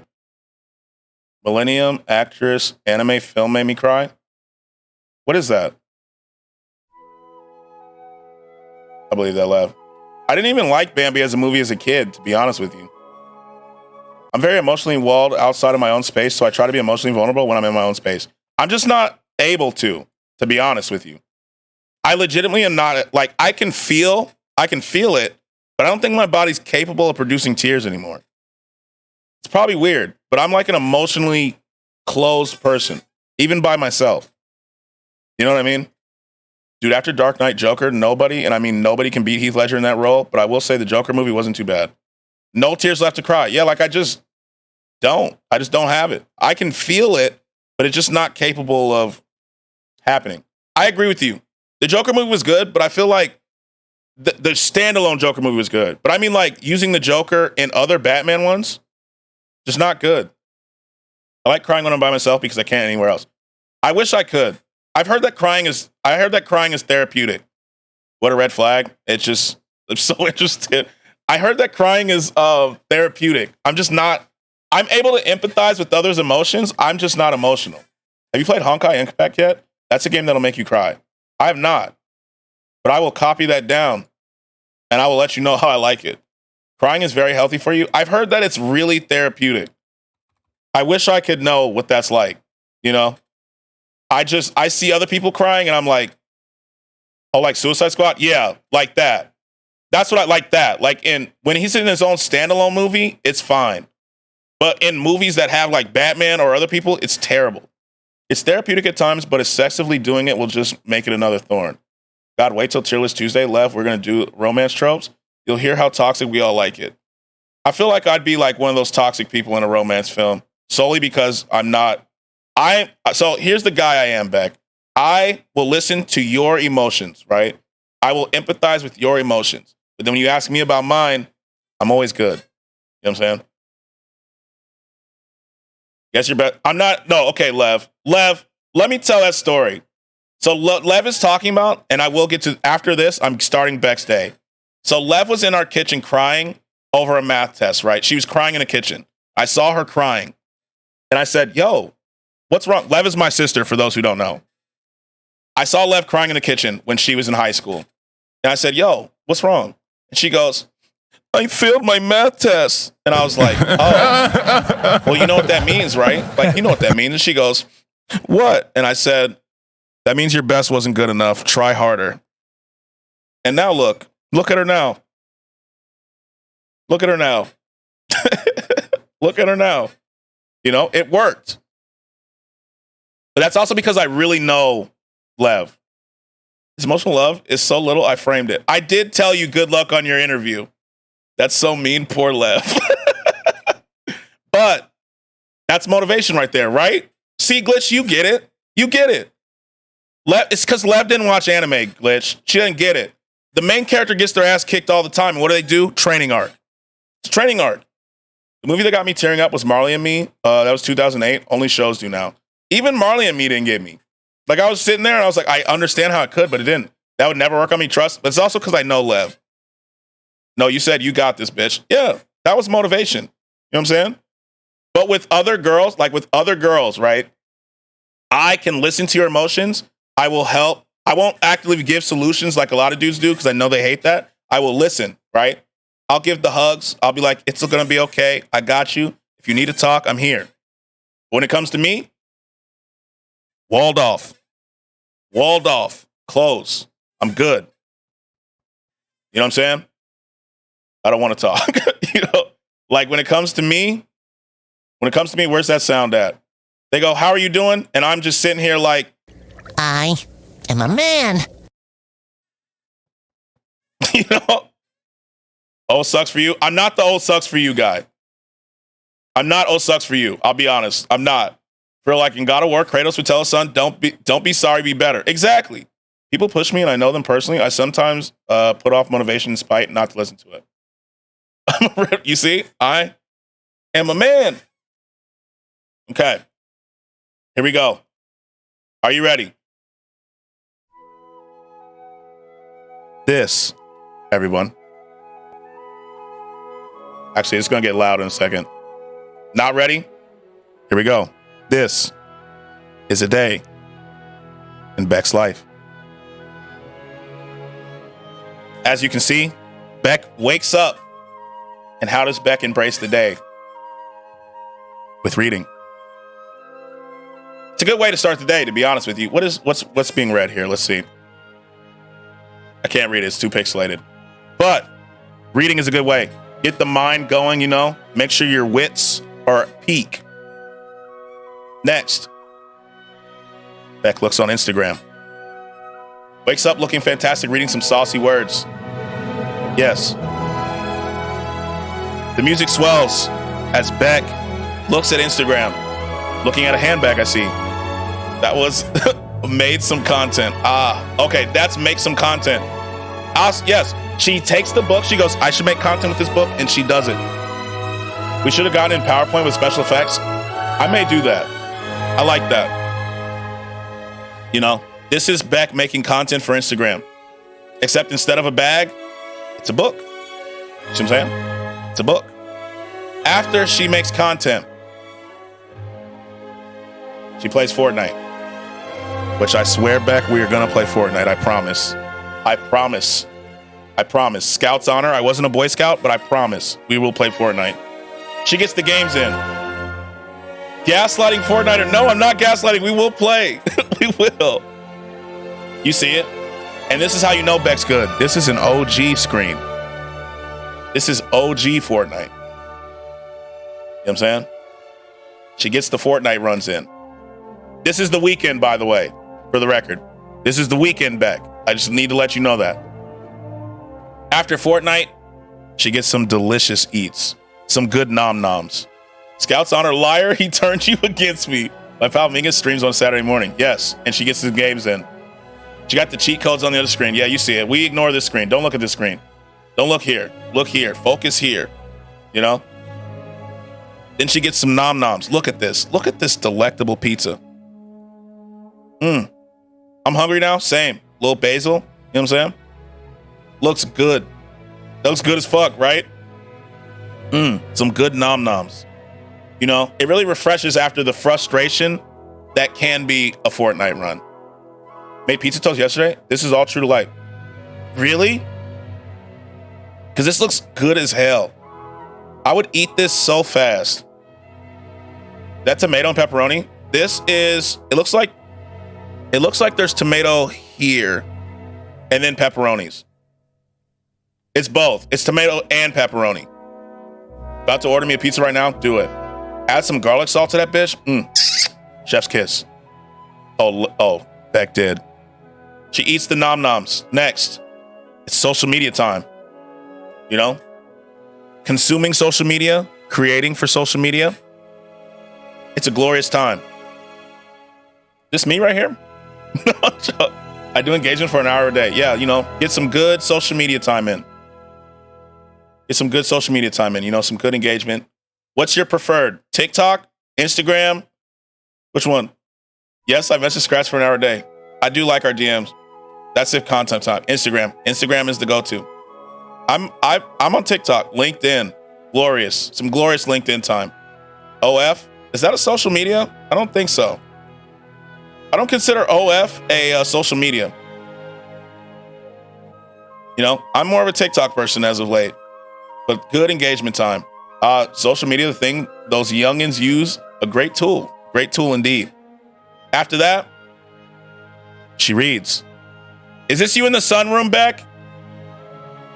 Millennium, actress, anime, film made me cry. What is that? I believe that, Lev. I didn't even like Bambi as a movie as a kid, to be honest with you. I'm very emotionally walled outside of my own space, so I try to be emotionally vulnerable when I'm in my own space. I'm just not able to be honest with you. I legitimately am not, I can feel it, but I don't think my body's capable of producing tears anymore. It's probably weird, but I'm like an emotionally closed person, even by myself. You know what I mean? Dude, after Dark Knight Joker, nobody, and I mean nobody can beat Heath Ledger in that role, but I will say the Joker movie wasn't too bad. No tears left to cry. Yeah, like I just don't have it. I can feel it, but it's just not capable of happening. I agree with you. The Joker movie was good, but I feel like the standalone Joker movie was good. But I mean, like, using the Joker in other Batman ones, just not good. I like crying when I'm by myself because I can't anywhere else. I wish I could. I heard that crying is therapeutic. What a red flag. I'm so interested. I heard that crying is therapeutic. I'm able to empathize with others' emotions. I'm just not emotional. Have you played Honkai Impact yet? That's a game that'll make you cry. I have not. But I will copy that down and I will let you know how I like it. Crying is very healthy for you. I've heard that it's really therapeutic. I wish I could know what that's like, you know? I see other people crying and I'm like, oh, like Suicide Squad? Yeah, like that. That's what I like that. Like when he's in his own standalone movie, it's fine. But in movies that have like Batman or other people, it's terrible. It's therapeutic at times, but excessively doing it will just make it another thorn. God, wait till Tier List Tuesday left. We're going to do romance tropes. You'll hear how toxic we all like it. I feel like I'd be like one of those toxic people in a romance film solely because I'm not. So here's the guy I am, Beck. I will listen to your emotions, right? I will empathize with your emotions. But then when you ask me about mine, I'm always good. You know what I'm saying? Guess you're better. I'm not. No, okay, Lev. Lev, let me tell that story. So Lev is talking about, and I will get to, after this, I'm starting Beck's day. So Lev was in our kitchen crying over a math test, right? She was crying in the kitchen. I saw her crying. And I said, yo, what's wrong? Lev is my sister, for those who don't know. I saw Lev crying in the kitchen when she was in high school. And I said, yo, what's wrong? And she goes, I failed my math test. And I was like, oh, well, you know what that means, right? Like, you know what that means. And she goes, what? And I said, that means your best wasn't good enough. Try harder. And now look at her now. Look at her now. Look at her now. You know, it worked. But that's also because I really know Lev. His emotional love is so little, I framed it. I did tell you good luck on your interview. That's so mean, poor Lev. But that's motivation right there, right? See, Glitch, you get it. You get it. It's because Lev didn't watch anime, Glitch. She didn't get it. The main character gets their ass kicked all the time. And what do? Training arc. It's training arc. The movie that got me tearing up was Marley and Me. That was 2008. Only shows do now. Even Marley and Me didn't get me. Like, I was sitting there and I was like, I understand how it could, but it didn't. That would never work on me, trust. But it's also because I know Lev. No, you said you got this, bitch. Yeah, that was motivation. You know what I'm saying? But with other girls, right? I can listen to your emotions. I will help. I won't actively give solutions like a lot of dudes do because I know they hate that. I will listen, right? I'll give the hugs. I'll be like, it's going to be okay. I got you. If you need to talk, I'm here. When it comes to me, walled off, close. I'm good. You know what I'm saying? I don't want to talk. You know, like when it comes to me, where's that sound at? They go, how are you doing? And I'm just sitting here like, I am a man. You know, oh, sucks for you. I'm not the old sucks for you guy. I'm not old sucks for you. I'll be honest. I'm not. For like in God of War, Kratos would tell his son, don't be sorry, be better. Exactly. People push me and I know them personally. I sometimes put off motivation in spite not to listen to it. You see, I am a man. Okay. Here we go. Are you ready? This, everyone. Actually, it's going to get loud in a second. Not ready? Here we go. This is a day in Beck's life. As you can see, Beck wakes up. And how does Beck embrace the day? With reading. It's a good way to start the day, to be honest with you. What's being read here? Let's see. I can't read it. It's too pixelated. But reading is a good way. Get the mind going, you know. Make sure your wits are at peak. Next, Beck looks on Instagram. Wakes up looking fantastic, reading some saucy words. Yes. The music swells as Beck looks at Instagram, looking at a handbag I see. That was made some content. Okay, that's make some content. Yes, she takes the book, she goes, I should make content with this book, and she does it. We should have gotten in PowerPoint with special effects. I may do that. I like that. You know, this is Beck making content for Instagram. Except instead of a bag, it's a book. You see what I'm saying? It's a book. After she makes content, she plays Fortnite. Which I swear, Beck, we are going to play Fortnite. I promise. I promise. I promise. Scout's honor. I wasn't a Boy Scout, but I promise we will play Fortnite. She gets the games in. Gaslighting Fortnite. No, I'm not gaslighting. We will play. We will. You see it? And this is how you know Beck's good. This is an OG screen. This is OG Fortnite. You know what I'm saying? She gets the Fortnite runs in. This is the weekend, by the way, for the record. This is the weekend, Beck. I just need to let you know that. After Fortnite, she gets some delicious eats. Some good nom-noms. Scout's honor, liar, he turned you against me. My pal Mingus streams on Saturday morning. Yes, and she gets the games in. She got the cheat codes on the other screen. Yeah, you see it. We ignore this screen. Don't look at this screen. Don't look here. Look here. Focus here. You know? Then she gets some nom-noms. Look at this. Look at this delectable pizza. I'm hungry now. Same. Little basil. You know what I'm saying? Looks good. Looks good as fuck, right? Some good nom-noms. You know, it really refreshes after the frustration that can be a Fortnite run. Made pizza toast yesterday. This is all true to life. Really? Because this looks good as hell. I would eat this so fast. That tomato and pepperoni. This is, it looks like there's tomato here and then pepperonis. It's both. It's tomato and pepperoni. About to order me a pizza right now? Do it. Add some garlic salt to that bitch. Chef's kiss. Oh, Beck did. She eats the nom-noms. Next, it's social media time. You know? Consuming social media, creating for social media. It's a glorious time. This me right here? I do engagement for an hour a day. Yeah, you know, get some good social media time in. Get some good social media time in, you know, some good engagement. What's your preferred? TikTok? Instagram? Which one? Yes, I message Scratch for an hour a day. I do like our DMs. That's if content time. Instagram. Instagram is the go-to. I'm on TikTok. LinkedIn. Glorious. Some glorious LinkedIn time. OF? Is that a social media? I don't think so. I don't consider OF a social media. You know, I'm more of a TikTok person as of late. But good engagement time. Social media, the thing those youngins use, a great tool. Great tool indeed. After that, she reads. Is this you in the sunroom, Beck?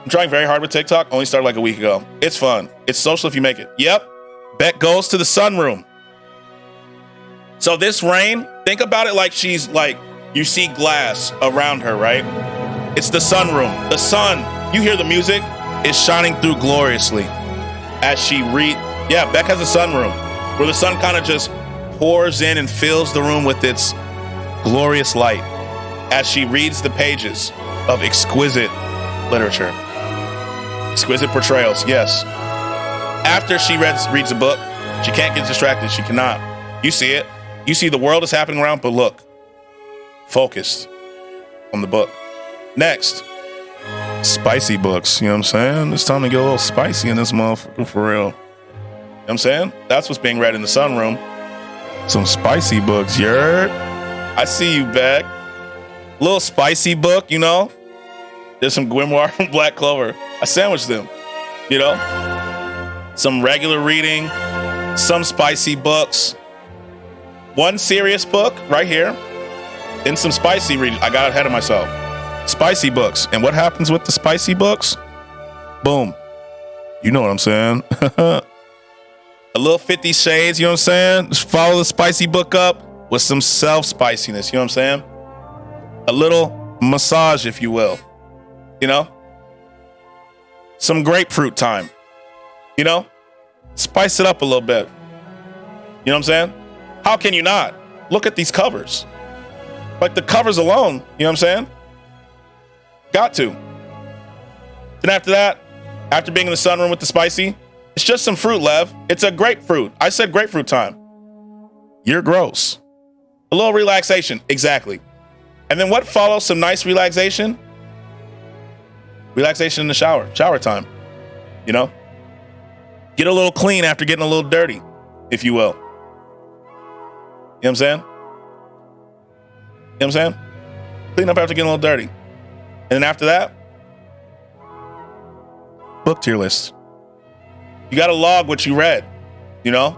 I'm trying very hard with TikTok. Only started like a week ago. It's fun. It's social if you make it. Yep. Beck goes to the sunroom. So this rain, think about it like she's like, you see glass around her, right? It's the sunroom. The sun, you hear the music, is shining through gloriously as she read. Yeah, Beck has a sunroom where the sun kind of just pours in and fills the room with its glorious light as she reads the pages of exquisite literature. Exquisite portrayals, yes. After she reads a book, she can't get distracted. She cannot. You see it. You see the world is happening around, but look, focused on the book. Next, spicy books. You know what I'm saying? It's time to get a little spicy in this motherfucker for real. You know what I'm saying? That's what's being read in the sunroom. Some spicy books, you heard? I see you, Beck. Little spicy book, you know? There's some grimoire from Black Clover. I sandwiched them, you know? Some regular reading, some spicy books. One serious book right here, and some spicy reading. I got ahead of myself. Spicy books. And what happens with the spicy books? Boom. You know what I'm saying? A little 50 Shades, you know what I'm saying? Just follow the spicy book up with some self-spiciness, you know what I'm saying? A little massage, if you will. You know? Some grapefruit time. You know? Spice it up a little bit. You know what I'm saying? How can you not? Look at these covers. Like the covers alone, you know what I'm saying? Got to. Then after that, after being in the sunroom with the spicy, it's just some fruit, Lev. It's a grapefruit. I said grapefruit time. You're gross. A little relaxation. Exactly. And then what follows some nice relaxation? Relaxation in the shower. Shower time. You know? Get a little clean after getting a little dirty, if you will. You know what I'm saying? You know what I'm saying? Clean up after getting a little dirty. And then after that, book tier list. You got to log what you read, you know?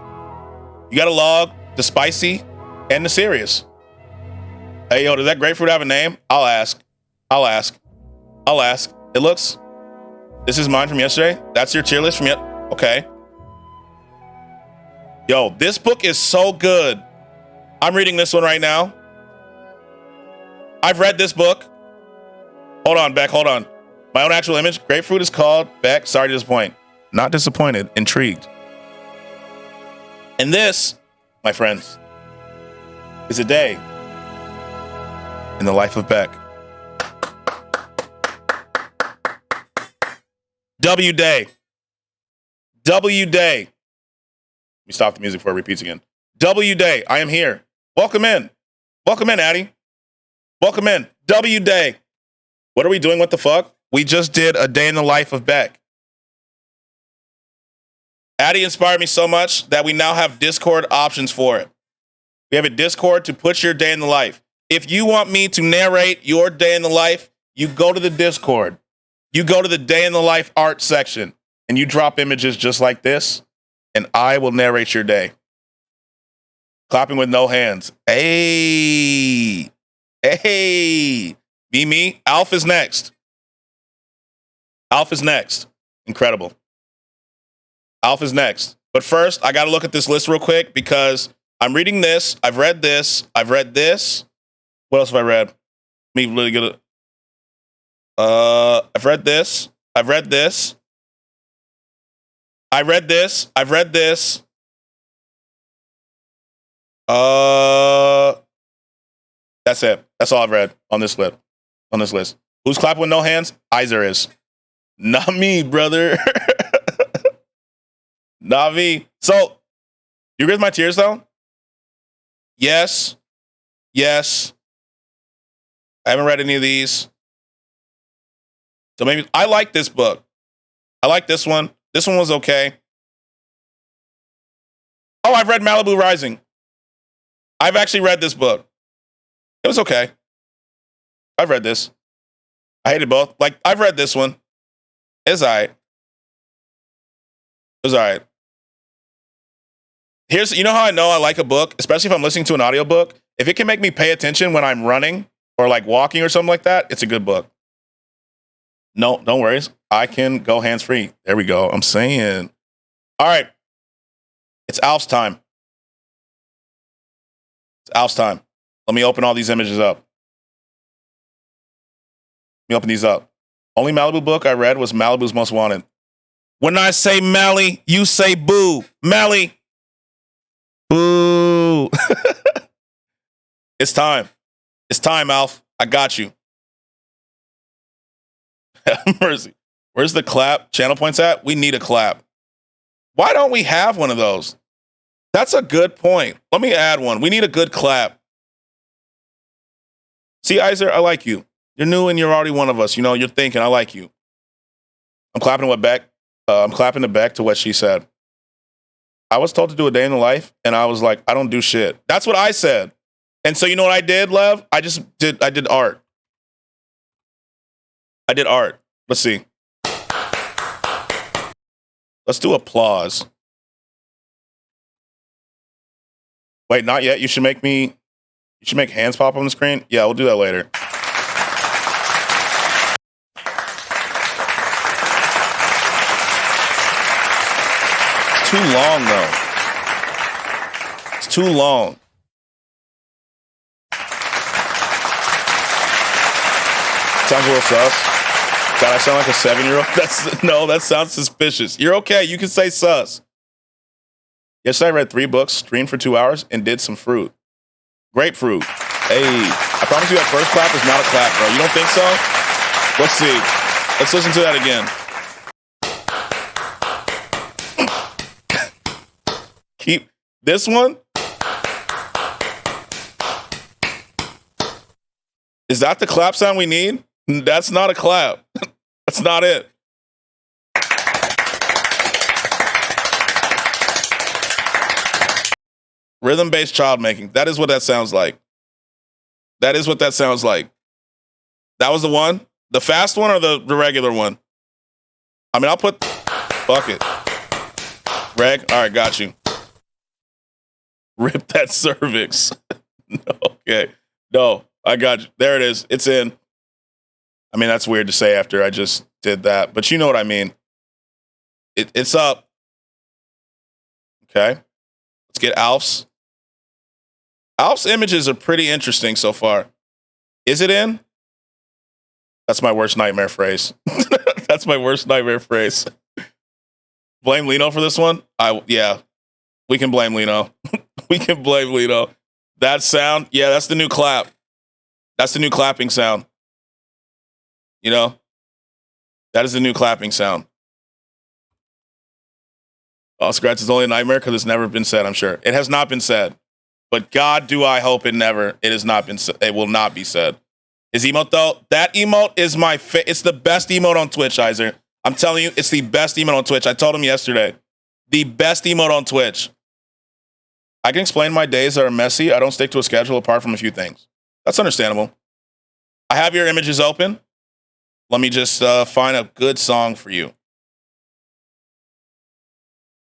You got to log the spicy and the serious. Hey, yo, does that grapefruit have a name? I'll ask. It looks, this is mine from yesterday. That's your tier list from yet. Okay. Yo, this book is so good. I'm reading this one right now. I've read this book. Hold on, Beck, hold on. My own actual image. Grapefruit is called Beck. Sorry to disappoint. Not disappointed, intrigued. And this, my friends, is a day in the life of Beck. W day. W day. Let me stop the music before it repeats again. W day. I am here. Welcome in. Welcome in, Addie. Welcome in. W day. What are we doing? What the fuck? We just did a day in the life of Beck. Addie inspired me so much that we now have Discord options for it. We have a Discord to put your day in the life. If you want me to narrate your day in the life, you go to the Discord. You go to the day in the life art section and you drop images just like this, and I will narrate your day. Clapping with no hands. Hey. Hey. Me. Alf is next. Alf is next. Incredible. Alf is next. But first, I got to look at this list real quick because I'm reading this. I've read this. I've read this. What else have I read? Me really good. I've read this. I've read this. I read this. I've read this. That's it. That's all I've read on this list. On this list. Who's clapping with no hands? Iser is. Not me, brother. Not me. So, you agree with my tiers though? Yes. Yes. I haven't read any of these. So maybe I like this book. I like this one. This one was okay. Oh, I've read Malibu Rising. I've actually read this book. It was okay. I've read this. I hated both. Like, I've read this one. It's all right. It was all right. You know how I know I like a book, especially if I'm listening to an audiobook? If it can make me pay attention when I'm running or like walking or something like that, it's a good book. No, don't worry. I can go hands-free. There we go. I'm saying. All right. It's Alf's time. It's Alf's time. Let me open all these images up. Let me open these up. Only Malibu book I read was Malibu's Most Wanted. When I say Mally, you say boo. Mally. Boo. It's time. It's time, Alf. I got you. Mercy. Where's the clap channel points at? We need a clap. Why don't we have one of those? That's a good point. Let me add one. We need a good clap. See, Iser, I like you. You're new and you're already one of us. You know, you're thinking, I like you. I'm clapping what Beck. I'm clapping to Beck to what she said. I was told to do a day in the life, and I was like, I don't do shit. That's what I said. And so you know what I did, Lev? I did art. I did art. Let's see. Let's do applause. Wait, not yet. You should make hands pop on the screen. Yeah, we'll do that later. It's too long, though. It's too long. Sounds a little sus. God, I sound like a 7-year-old. That sounds suspicious. You're okay. You can say sus. Yesterday I read 3 books, streamed for 2 hours, and did some fruit. Grapefruit. Hey, I promise you that first clap is not a clap, bro. You don't think so? Let's see. Let's listen to that again. Keep this one. Is that the clap sound we need? That's not a clap. That's not it. Rhythm-based child making. That is what that sounds like. That is what that sounds like. That was the one? The fast one or the regular one? I mean, I'll put... Fuck it. Reg? All right, got you. Rip that cervix. Okay. No, I got you. There it is. It's in. I mean, that's weird to say after I just did that, but you know what I mean. It's up. Okay. Let's get Alf's. Alf's images are pretty interesting so far. Is it in? That's my worst nightmare phrase. That's my worst nightmare phrase. Blame Lino for this one? Yeah. We can blame Lino. We can blame Lino. That sound, yeah, that's the new clap. That's the new clapping sound. You know? That is the new clapping sound. Oh, Scratch is only a nightmare because it's never been said, I'm sure. It has not been said. But God, do I hope it has not been said. It will not be said. His emote, though, that emote is it's the best emote on Twitch, Iser. I'm telling you, it's the best emote on Twitch. I told him yesterday. The best emote on Twitch. I can explain my days are messy. I don't stick to a schedule apart from a few things. That's understandable. I have your images open. Let me just find a good song for you.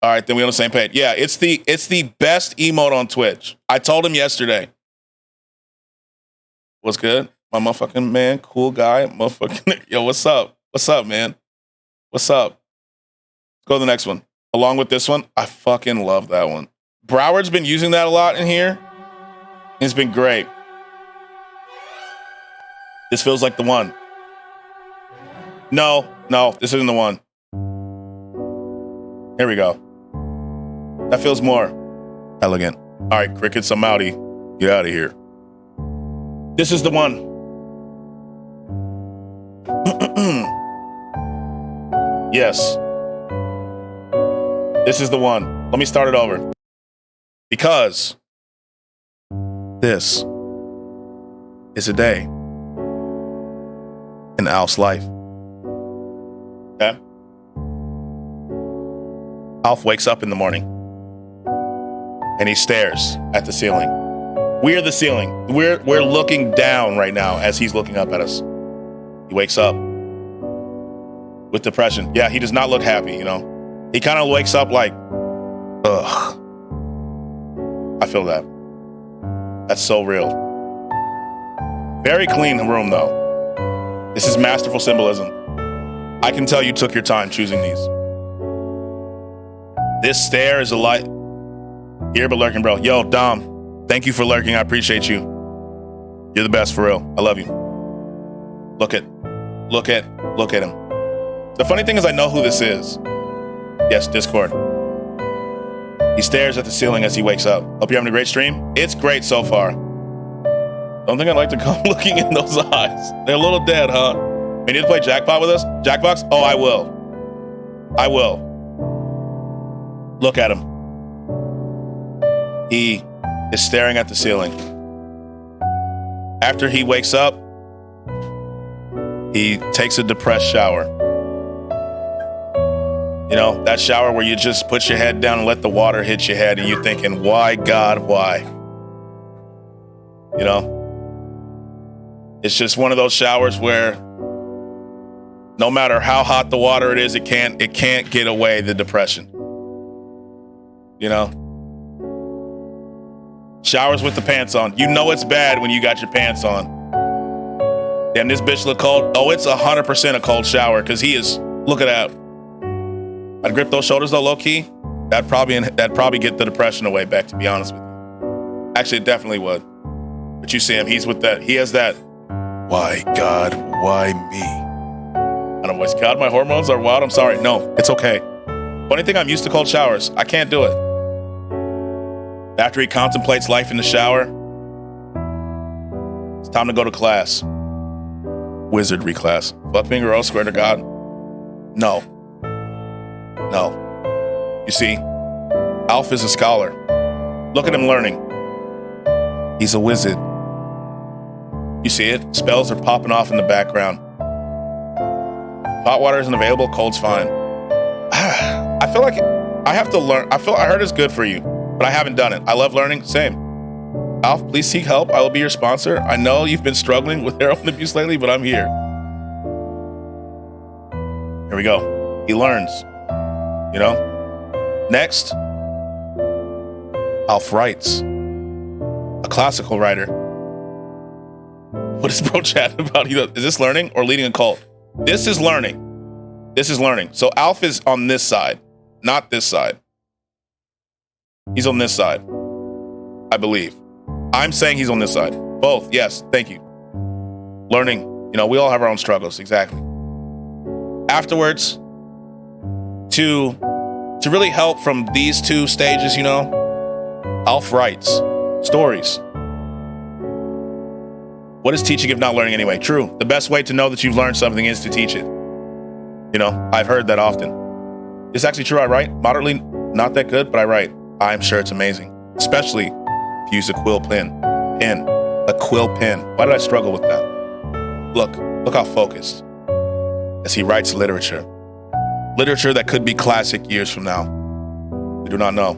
All right, then we're on the same page. Yeah, it's the best emote on Twitch. I told him yesterday. What's good? My motherfucking man, cool guy. Motherfucking yo, what's up? What's up, man? What's up? Let's go to the next one. Along with this one, I fucking love that one. Broward's been using that a lot in here. It's been great. This feels like the one. No, this isn't the one. Here we go. That feels more elegant. All right, Crickets, I'm outie. Get out of here. This is the one. Yes. This is the one. Let me start it over. Because this is a day in Alf's life. Okay? Alf wakes up in the morning and he stares at the ceiling. We're the ceiling. We're looking down right now as he's looking up at us. He wakes up with depression. Yeah, he does not look happy, you know. He kind of wakes up like, ugh. I feel that. That's so real. Very clean room, though. This is masterful symbolism. I can tell you took your time choosing these. This stare is a light. Here, but lurking, bro. Yo, Dom, thank you for lurking. I appreciate you. You're the best, for real. I love you. Look at him. The funny thing is I know who this is. Yes, Discord. He stares at the ceiling as he wakes up. Hope you're having a great stream. It's great so far. Don't think I'd like to come looking in those eyes. They're a little dead, huh? You need to play Jackpot with us? Jackbox? Oh, I will. Look at him. He is staring at the ceiling. After he wakes up, he takes a depressed shower. You know, that shower where you just put your head down and let the water hit your head and you're thinking, why, God, why? You know? It's just one of those showers where no matter how hot the water is, it can't get away the depression. You know? Showers with the pants on. You know it's bad when you got your pants on. Damn, this bitch look cold. Oh, it's 100% a cold shower because he is, look at that. I'd grip those shoulders though, low key. That'd probably get the depression away back, to be honest with you. Actually, it definitely would. But you see him, he's with that, he has that Why, God, why me? I don't voice, God, my hormones are wild. I'm sorry. No, it's okay. Funny thing, I'm used to cold showers. I can't do it. After he contemplates life in the shower, it's time to go to class. Wizardry class. Fuck me, girl, swear to God. No. No. You see, Alf is a scholar. Look at him learning. He's a wizard. You see it? Spells are popping off in the background. If hot water isn't available, cold's fine. I feel like I have to learn. I heard it's good for you, but I haven't done it. I love learning. Same. Alf, please seek help. I will be your sponsor. I know you've been struggling with heroin abuse lately, but I'm here. Here we go. He learns. You know? Next, Alf writes. A classical writer. What is bro chatting about? Is this learning or leading a cult? This is learning. This is learning. So Alf is on this side, not this side. He's on this side, I believe. I'm saying he's on this side. Both, yes, thank you. Learning, you know, we all have our own struggles, exactly. Afterwards, to really help from these two stages, you know, Alf writes stories. What is teaching if not learning anyway? True. The best way to know that you've learned something is to teach it. You know, I've heard that often. It's actually true. I write moderately, not that good, but I write. I'm sure it's amazing, especially if you use a quill pen. A quill pen. Why did I struggle with that? Look how focused. As he writes literature. Literature that could be classic years from now. We do not know.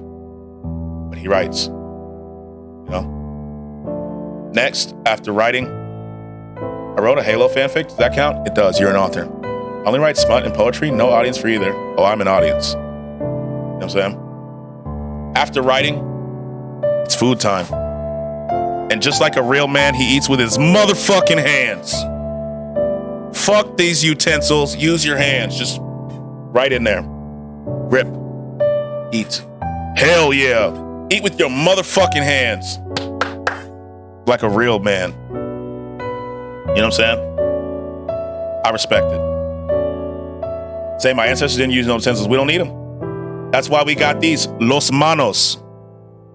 But he writes. You know? Next, after writing, I wrote a Halo fanfic. Does that count? It does. You're an author. I only write smut and poetry. No audience for either. Oh, I'm an audience. You know what I'm saying? After writing, it's food time. And just like a real man, he eats with his motherfucking hands. Fuck these utensils. Use your hands. Just right in there. Rip. Eat. Hell yeah. Eat with your motherfucking hands. Like a real man. You know what I'm saying? I respect it. Say my ancestors didn't use no utensils. We don't need them. That's why we got these. Los manos.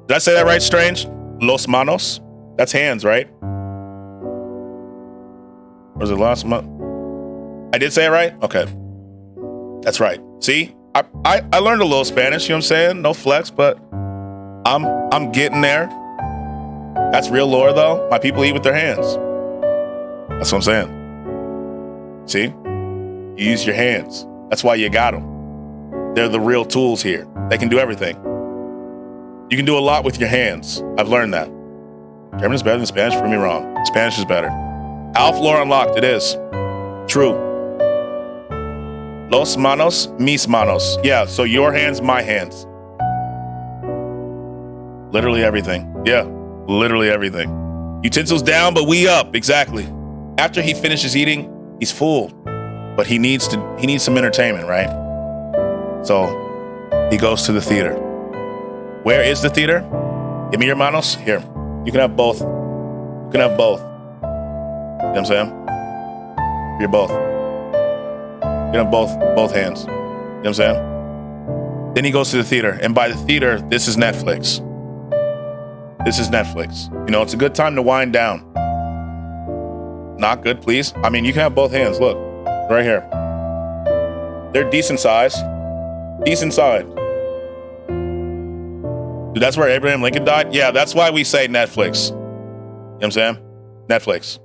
Did I say that right, Strange? Los manos? That's hands, right? Or is it los manos? I did say it right? Okay. That's right. See? I learned a little Spanish, you know what I'm saying? No flex, but I'm getting there. That's real lore, though. My people eat with their hands. That's what I'm saying. See? You use your hands. That's why you got them. They're the real tools here. They can do everything. You can do a lot with your hands. I've learned that. German is better than Spanish? Prove me wrong. Spanish is better. Alf lore unlocked. It is. True. Los manos, mis manos. Yeah, so your hands, my hands. Literally everything. Yeah, literally everything. Utensils down, but we up. Exactly. After he finishes eating, he's full. But he needs some entertainment, right? So he goes to the theater. Where is the theater? Give me your manos. Here. You can have both. You can have both. You know what I'm saying? You're both. You can have both hands. You know what I'm saying? Then he goes to the theater. And by the theater, this is Netflix. This is Netflix. You know, it's a good time to wind down. Not good, please. I mean, you can have both hands. Look. Right here. They're decent size. Decent size. Dude, that's where Abraham Lincoln died? Yeah, that's why we say Netflix. You know what I'm saying? Netflix.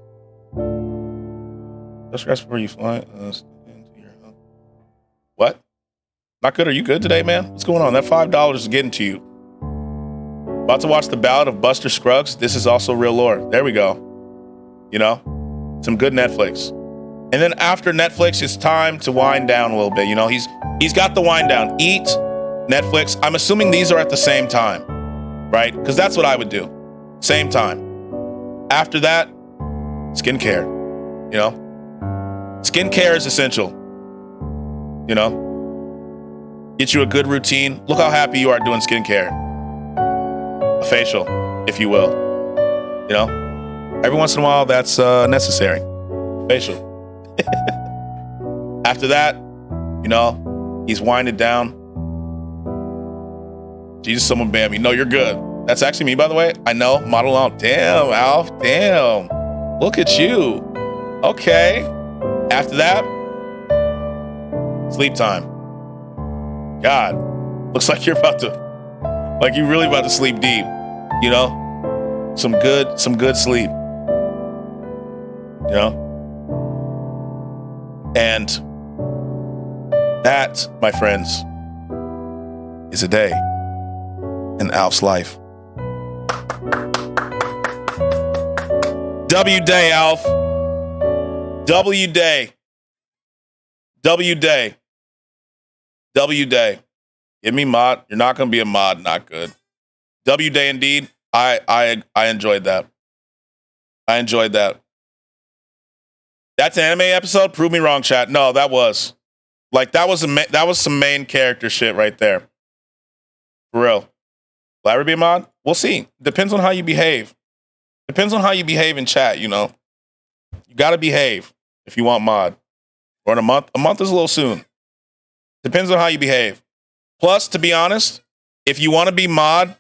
Just rest before you fly. What? Not good? Are you good today, man? What's going on? That $5 is getting to you. About to watch The Ballad of Buster Scruggs. This is also real lore. There we go. You know? Some good Netflix. And then after Netflix, it's time to wind down a little bit. You know, he's got the wind down. Eat, Netflix. I'm assuming these are at the same time, right? Because that's what I would do. Same time. After that, skincare. You know, skincare is essential. You know, get you a good routine. Look how happy you are doing skincare. A facial, if you will. You know, every once in a while, that's necessary. Facial. After that, you know, he's winding down. Jesus, someone bam me. No, you're good. That's actually me, by the way. I know. Model out. Damn, Alf. Damn. Look at you. Okay. After that, sleep time. God, looks like you're about to, like you're really about to sleep deep. You know, some good sleep. You know, and that, my friends, is a day in Alf's life. W day, Alf. W day. W day. W day. Give me mod. You're not going to be a mod. Not good. W day indeed. I enjoyed that. I enjoyed that. That's an anime episode? Prove me wrong, chat. No, that was. Like, that was some main character shit right there. For real. Will I ever be a mod? We'll see. Depends on how you behave. Depends on how you behave in chat, you know. You got to behave if you want mod. Or in a month. A month is a little soon. Depends on how you behave. Plus, to be honest, if you want to be mod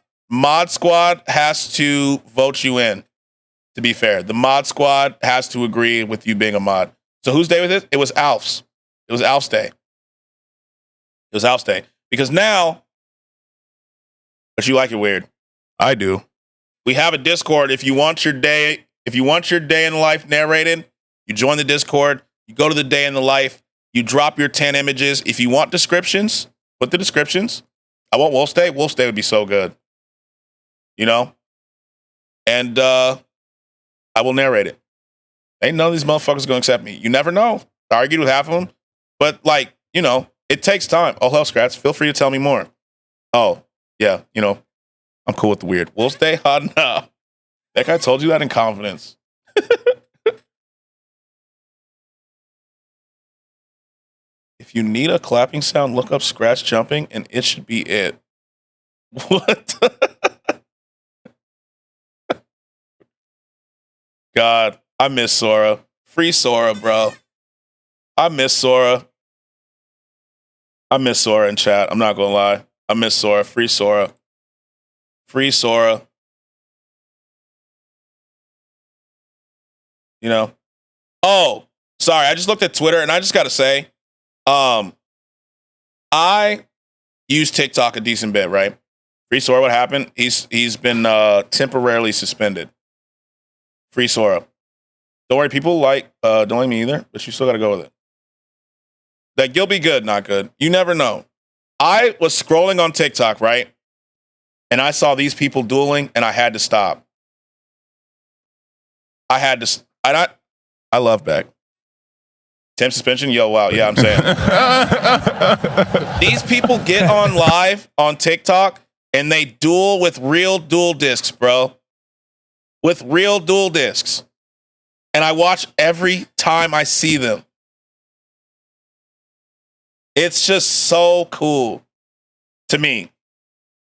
squad has to vote you in. To be fair, the mod squad has to agree with you being a mod. So whose day was it? It was Alf's. It was Alf's day. It was Alf's day. Because now, but you like it weird. I do. We have a Discord. If you want your day in life narrated, you join the Discord. You go to the day in the life. You drop your 10 images. If you want descriptions, put the descriptions. I want Wolf's Day. Wolf's Day would be so good. You know? And I will narrate it. Ain't none of these motherfuckers gonna accept me. You never know. I argued with half of them. But, like, you know, it takes time. Oh, hell, Scratch. Feel free to tell me more. Oh, yeah, you know, I'm cool with the weird. Wolf's Day? Nah. That guy told you that in confidence. If you need a clapping sound, look up Scratch jumping, and it should be it. What? God, I miss Sora. Free Sora, bro. I miss Sora. I miss Sora in chat. I'm not gonna lie. I miss Sora. Free Sora. Free Sora. You know? Oh, sorry. I just looked at Twitter and I just gotta say, I use TikTok a decent bit, right? Free Sora, what happened? He's been temporarily suspended. Free Sora. Don't worry, people don't like me either, but you still gotta go with it. Like, you'll be good, not good. You never know. I was scrolling on TikTok, right? And I saw these people dueling, and I had to stop. I love Beck. Temp suspension? Yo, wow. Yeah, I'm saying. These people get on live on TikTok, and they duel with real dual discs, bro. With real dual discs. And I watch every time I see them. It's just so cool to me.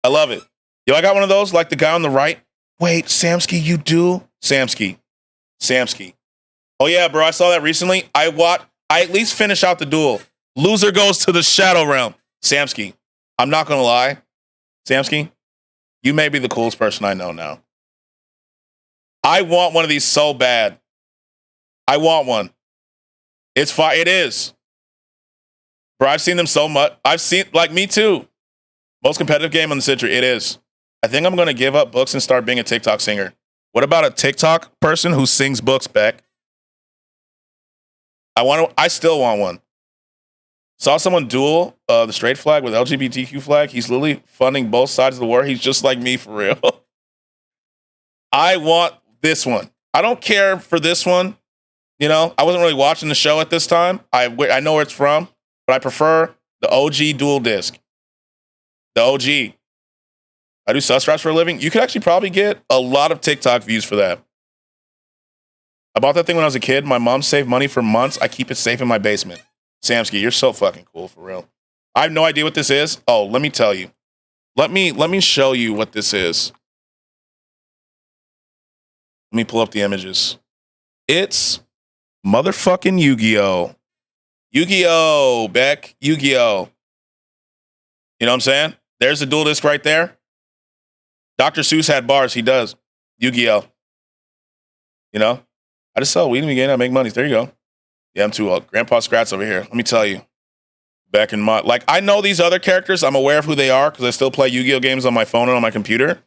I love it. Yo, I got one of those, like the guy on the right. Wait, Samsky, you do? Samsky. Oh, yeah, bro, I saw that recently. I at least finish out the duel. Loser goes to the Shadow Realm. Samsky, I'm not going to lie. Samsky, you may be the coolest person I know now. I want one of these so bad. I want one. It's fine. It is. Bro, I've seen them so much. Like, me too. Most competitive game on the century. It is. I think I'm going to give up books and start being a TikTok singer. What about a TikTok person who sings books, Beck? I still want one. Saw someone duel the straight flag with LGBTQ flag. He's literally funding both sides of the war. He's just like me for real. I want this one. I don't care for this one. You know, I wasn't really watching the show at this time. I know where it's from, but I prefer the OG dual disc. The OG. I do sus raps for a living. You could actually probably get a lot of TikTok views for that. I bought that thing when I was a kid. My mom saved money for months. I keep it safe in my basement. Samsky, you're so fucking cool, for real. I have no idea what this is. Oh, let me tell you. Let me show you what this is. Let me pull up the images. It's Motherfucking Yu-Gi-Oh! Yu-Gi-Oh! Beck. Yu-Gi-Oh! You know what I'm saying? There's the dual disc right there. Dr. Seuss had bars. He does. Yu-Gi-Oh! You know? I just sell weed in the game. I make money. There you go. Yeah, I'm too old. Grandpa Scratch over here. Let me tell you. Back in my... Like, I know these other characters. I'm aware of who they are because I still play Yu-Gi-Oh! Games on my phone and on my computer.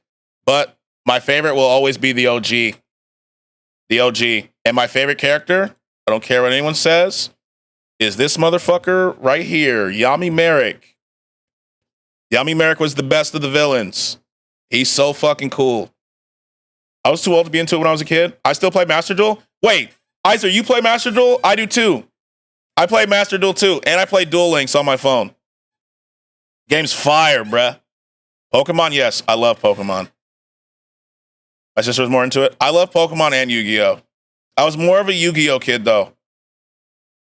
But my favorite will always be the OG. The OG. And my favorite character, I don't care what anyone says, is this motherfucker right here, Yami Merrick. Yami Merrick was the best of the villains. He's so fucking cool. I was too old to be into it when I was a kid. I still play Master Duel. Wait, Iser, you play Master Duel? I do too. I play Master Duel too, and I play Duel Links on my phone. Game's fire, bruh. Pokemon, yes, I love Pokemon. My sister was more into it. I love Pokemon and Yu-Gi-Oh! I was more of a Yu-Gi-Oh! Kid, though.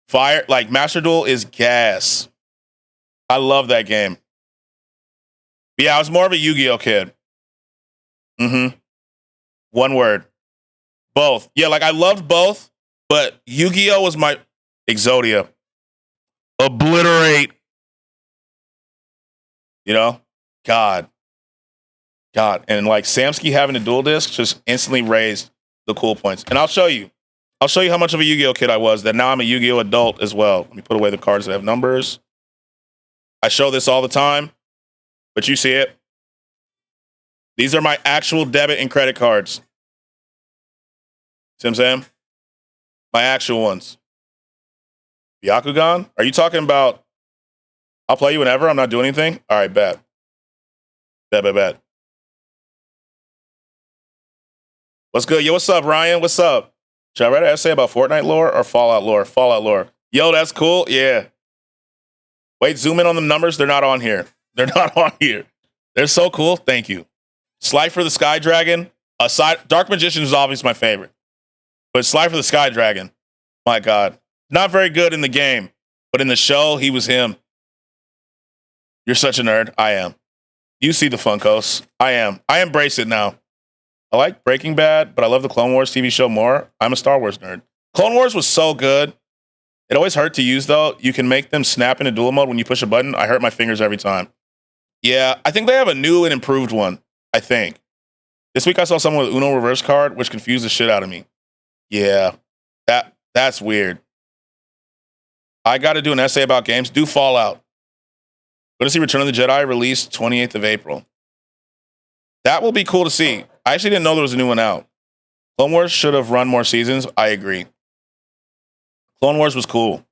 Fire, like, Master Duel is gas. I love that game. But yeah, I was more of a Yu-Gi-Oh! Kid. Mm-hmm. One word. Both. Yeah, like, I loved both, but Yu-Gi-Oh! Was my... Exodia. Obliterate. You know? God. And, like, Samsky having a dual disc just instantly raised the cool points. And I'll show you. I'll show you how much of a Yu-Gi-Oh! Kid I was, that now I'm a Yu-Gi-Oh! Adult as well. Let me put away the cards that have numbers. I show this all the time, but you see it. These are my actual debit and credit cards. See what I'm saying? My actual ones. Byakugan? Are you talking about, I'll play you whenever, I'm not doing anything? All right, bet. Bet. What's good? Yo, what's up, Ryan? What's up? Should I write an essay about Fortnite lore or Fallout lore? Fallout lore. Yo, that's cool. Yeah. Wait, zoom in on the numbers. They're not on here. They're not on here. They're so cool. Thank you. Slifer the Sky Dragon. Dark Magician is obviously my favorite. But Slifer the Sky Dragon. My God. Not very good in the game. But in the show, he was him. You're such a nerd. I am. You see the Funkos. I am. I embrace it now. I like Breaking Bad, but I love the Clone Wars TV show more. I'm a Star Wars nerd. Clone Wars was so good. It always hurt to use, though. You can make them snap into dual mode when you push a button. I hurt my fingers every time. Yeah, I think they have a new and improved one, I think. This week I saw someone with Uno reverse card, which confused the shit out of me. Yeah, that's weird. I got to do an essay about games. Do Fallout. Going to see Return of the Jedi released 28th of April. That will be cool to see. I actually didn't know there was a new one out. Clone Wars should have run more seasons. I agree. Clone Wars was cool.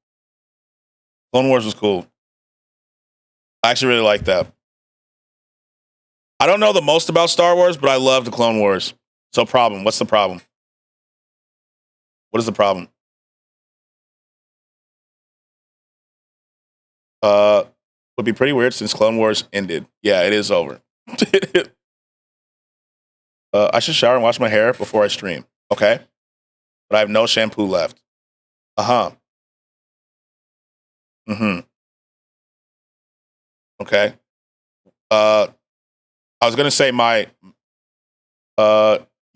Clone Wars was cool. I actually really like that. I don't know the most about Star Wars, but I love the Clone Wars. So problem. What's the problem? What is the problem? Would be pretty weird since Clone Wars ended. Yeah, it is over. I should shower and wash my hair before I stream. Okay. But I have no shampoo left. Uh-huh. Mm-hmm. Okay. I was gonna say you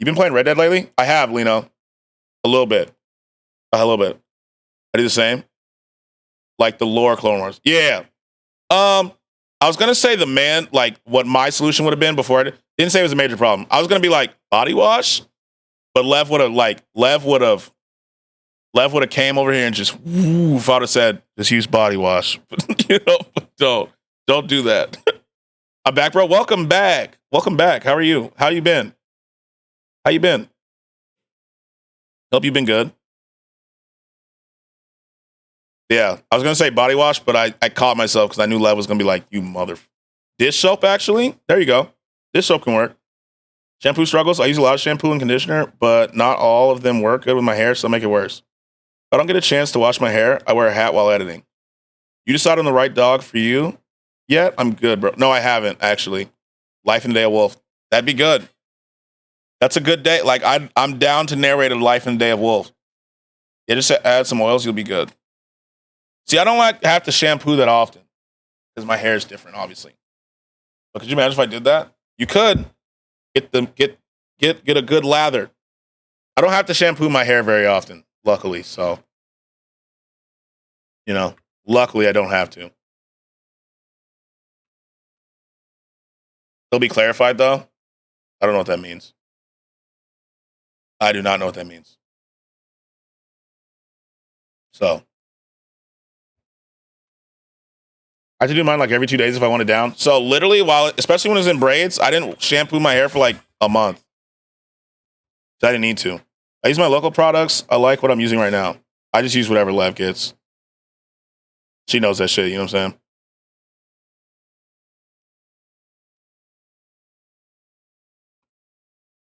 been playing Red Dead lately? I have, Lino. A little bit. I do the same. Like the lore Clone Wars. Yeah. I was gonna say what my solution would have been before I didn't say it was a major problem. I was gonna be like body wash, but Lev would have came over here and just if I would have said just use body wash. Don't do that. I'm back, bro. Welcome back. How are you? How you been? Hope you've been good. Yeah, I was gonna say body wash, but I caught myself because I knew Lev was gonna be like, you mother. Dish soap, actually. There you go. Dish soap can work. Shampoo struggles. I use a lot of shampoo and conditioner, but not all of them work good with my hair, so make it worse. If I don't get a chance to wash my hair, I wear a hat while editing. You decide on the right dog for you yet? I'm good, bro. No, I haven't, actually. Life in the Day of Wolf. That'd be good. That's a good day. Like, I'm down to narrate a Life in the Day of Wolf. Yeah, just add some oils, you'll be good. See, I don't have to shampoo that often because my hair is different, obviously. But could you imagine if I did that? You could get a good lather. I don't have to shampoo my hair very often. luckily. So, you know, luckily I don't have to. It'll be clarified though. I don't know what that means. I do not know what that means. So I have to do mine like every 2 days if I want it down. So literally, especially when it was in braids, I didn't shampoo my hair for like a month. So I didn't need to. I use my local products. I like what I'm using right now. I just use whatever Lev gets. She knows that shit, you know what I'm saying?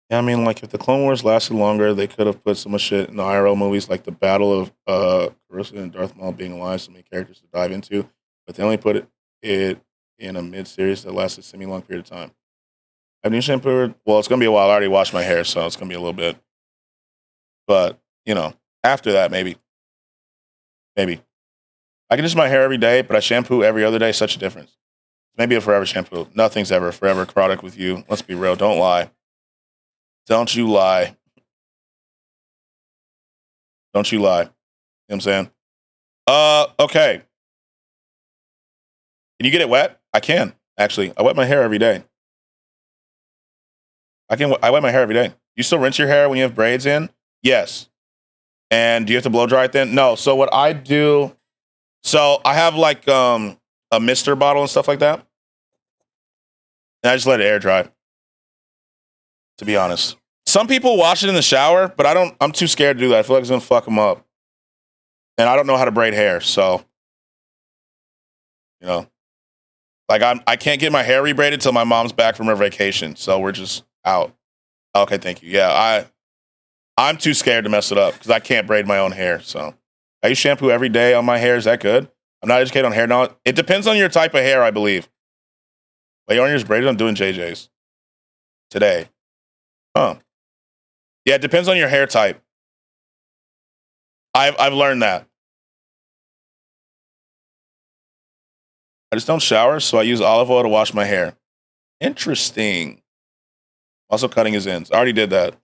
Yeah, I mean, like, if the Clone Wars lasted longer, they could have put so much shit in the IRL movies, like the Battle of Carissa and Darth Maul being alive, so many characters to dive into. But they only put it in a mid-series that lasted a semi-long period of time. I've new shampoo. Well, it's going to be a while. I already washed my hair, so it's going to be a little bit. But, you know, after that, maybe. Maybe. I condition my hair every day, but I shampoo every other day. Such a difference. Maybe a forever shampoo. Nothing's ever a forever product with you. Let's be real. Don't lie. Don't you lie. Don't you lie. You know what I'm saying? Okay. Can you get it wet? I can, actually. I wet my hair every day. I wet my hair every day. You still rinse your hair when you have braids in? Yes. And do you have to blow dry it then? No. So what I do, so I have like a mister bottle and stuff like that. And I just let it air dry. To be honest. Some people wash it in the shower, but I'm too scared to do that. I feel like it's gonna fuck them up. And I don't know how to braid hair, so you know. Like I can't get my hair rebraided till my mom's back from her vacation. So we're just out. Okay, thank you. Yeah, I'm too scared to mess it up because I can't braid my own hair. So I use shampoo every day on my hair. Is that good? I'm not educated on hair knowledge. It depends on your type of hair, I believe. Like your hair's braided, I'm doing JJ's today. Huh. Yeah, it depends on your hair type. I've learned that. I just don't shower, so I use olive oil to wash my hair. Interesting. Also cutting his ends. I already did that.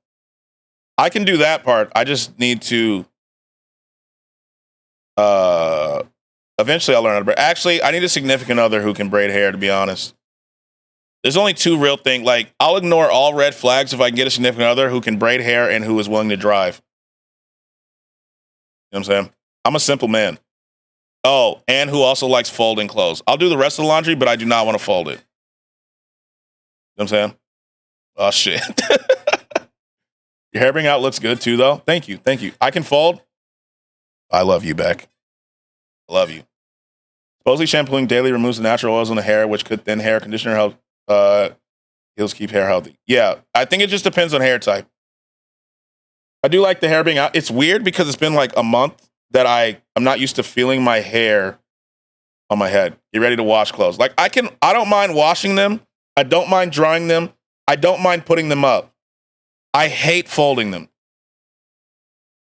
I can do that part. I just need to eventually I'll learn how to braid. Actually, I need a significant other who can braid hair, to be honest. There's only two real things. Like, I'll ignore all red flags if I can get a significant other who can braid hair and who is willing to drive. You know what I'm saying? I'm a simple man. Oh, and who also likes folding clothes. I'll do the rest of the laundry, but I do not want to fold it. You know what I'm saying? Oh, shit. Your hair being out looks good, too, though. Thank you. Thank you. I can fold. I love you, Beck. I love you. Supposedly shampooing daily removes the natural oils in the hair, which could thin hair. Conditioner help heals keep hair healthy. Yeah, I think it just depends on hair type. I do like the hair being out. It's weird because it's been like a month that I'm not used to feeling my hair on my head. Get ready to wash clothes. Like I don't mind washing them. I don't mind drying them. I don't mind putting them up. I hate folding them.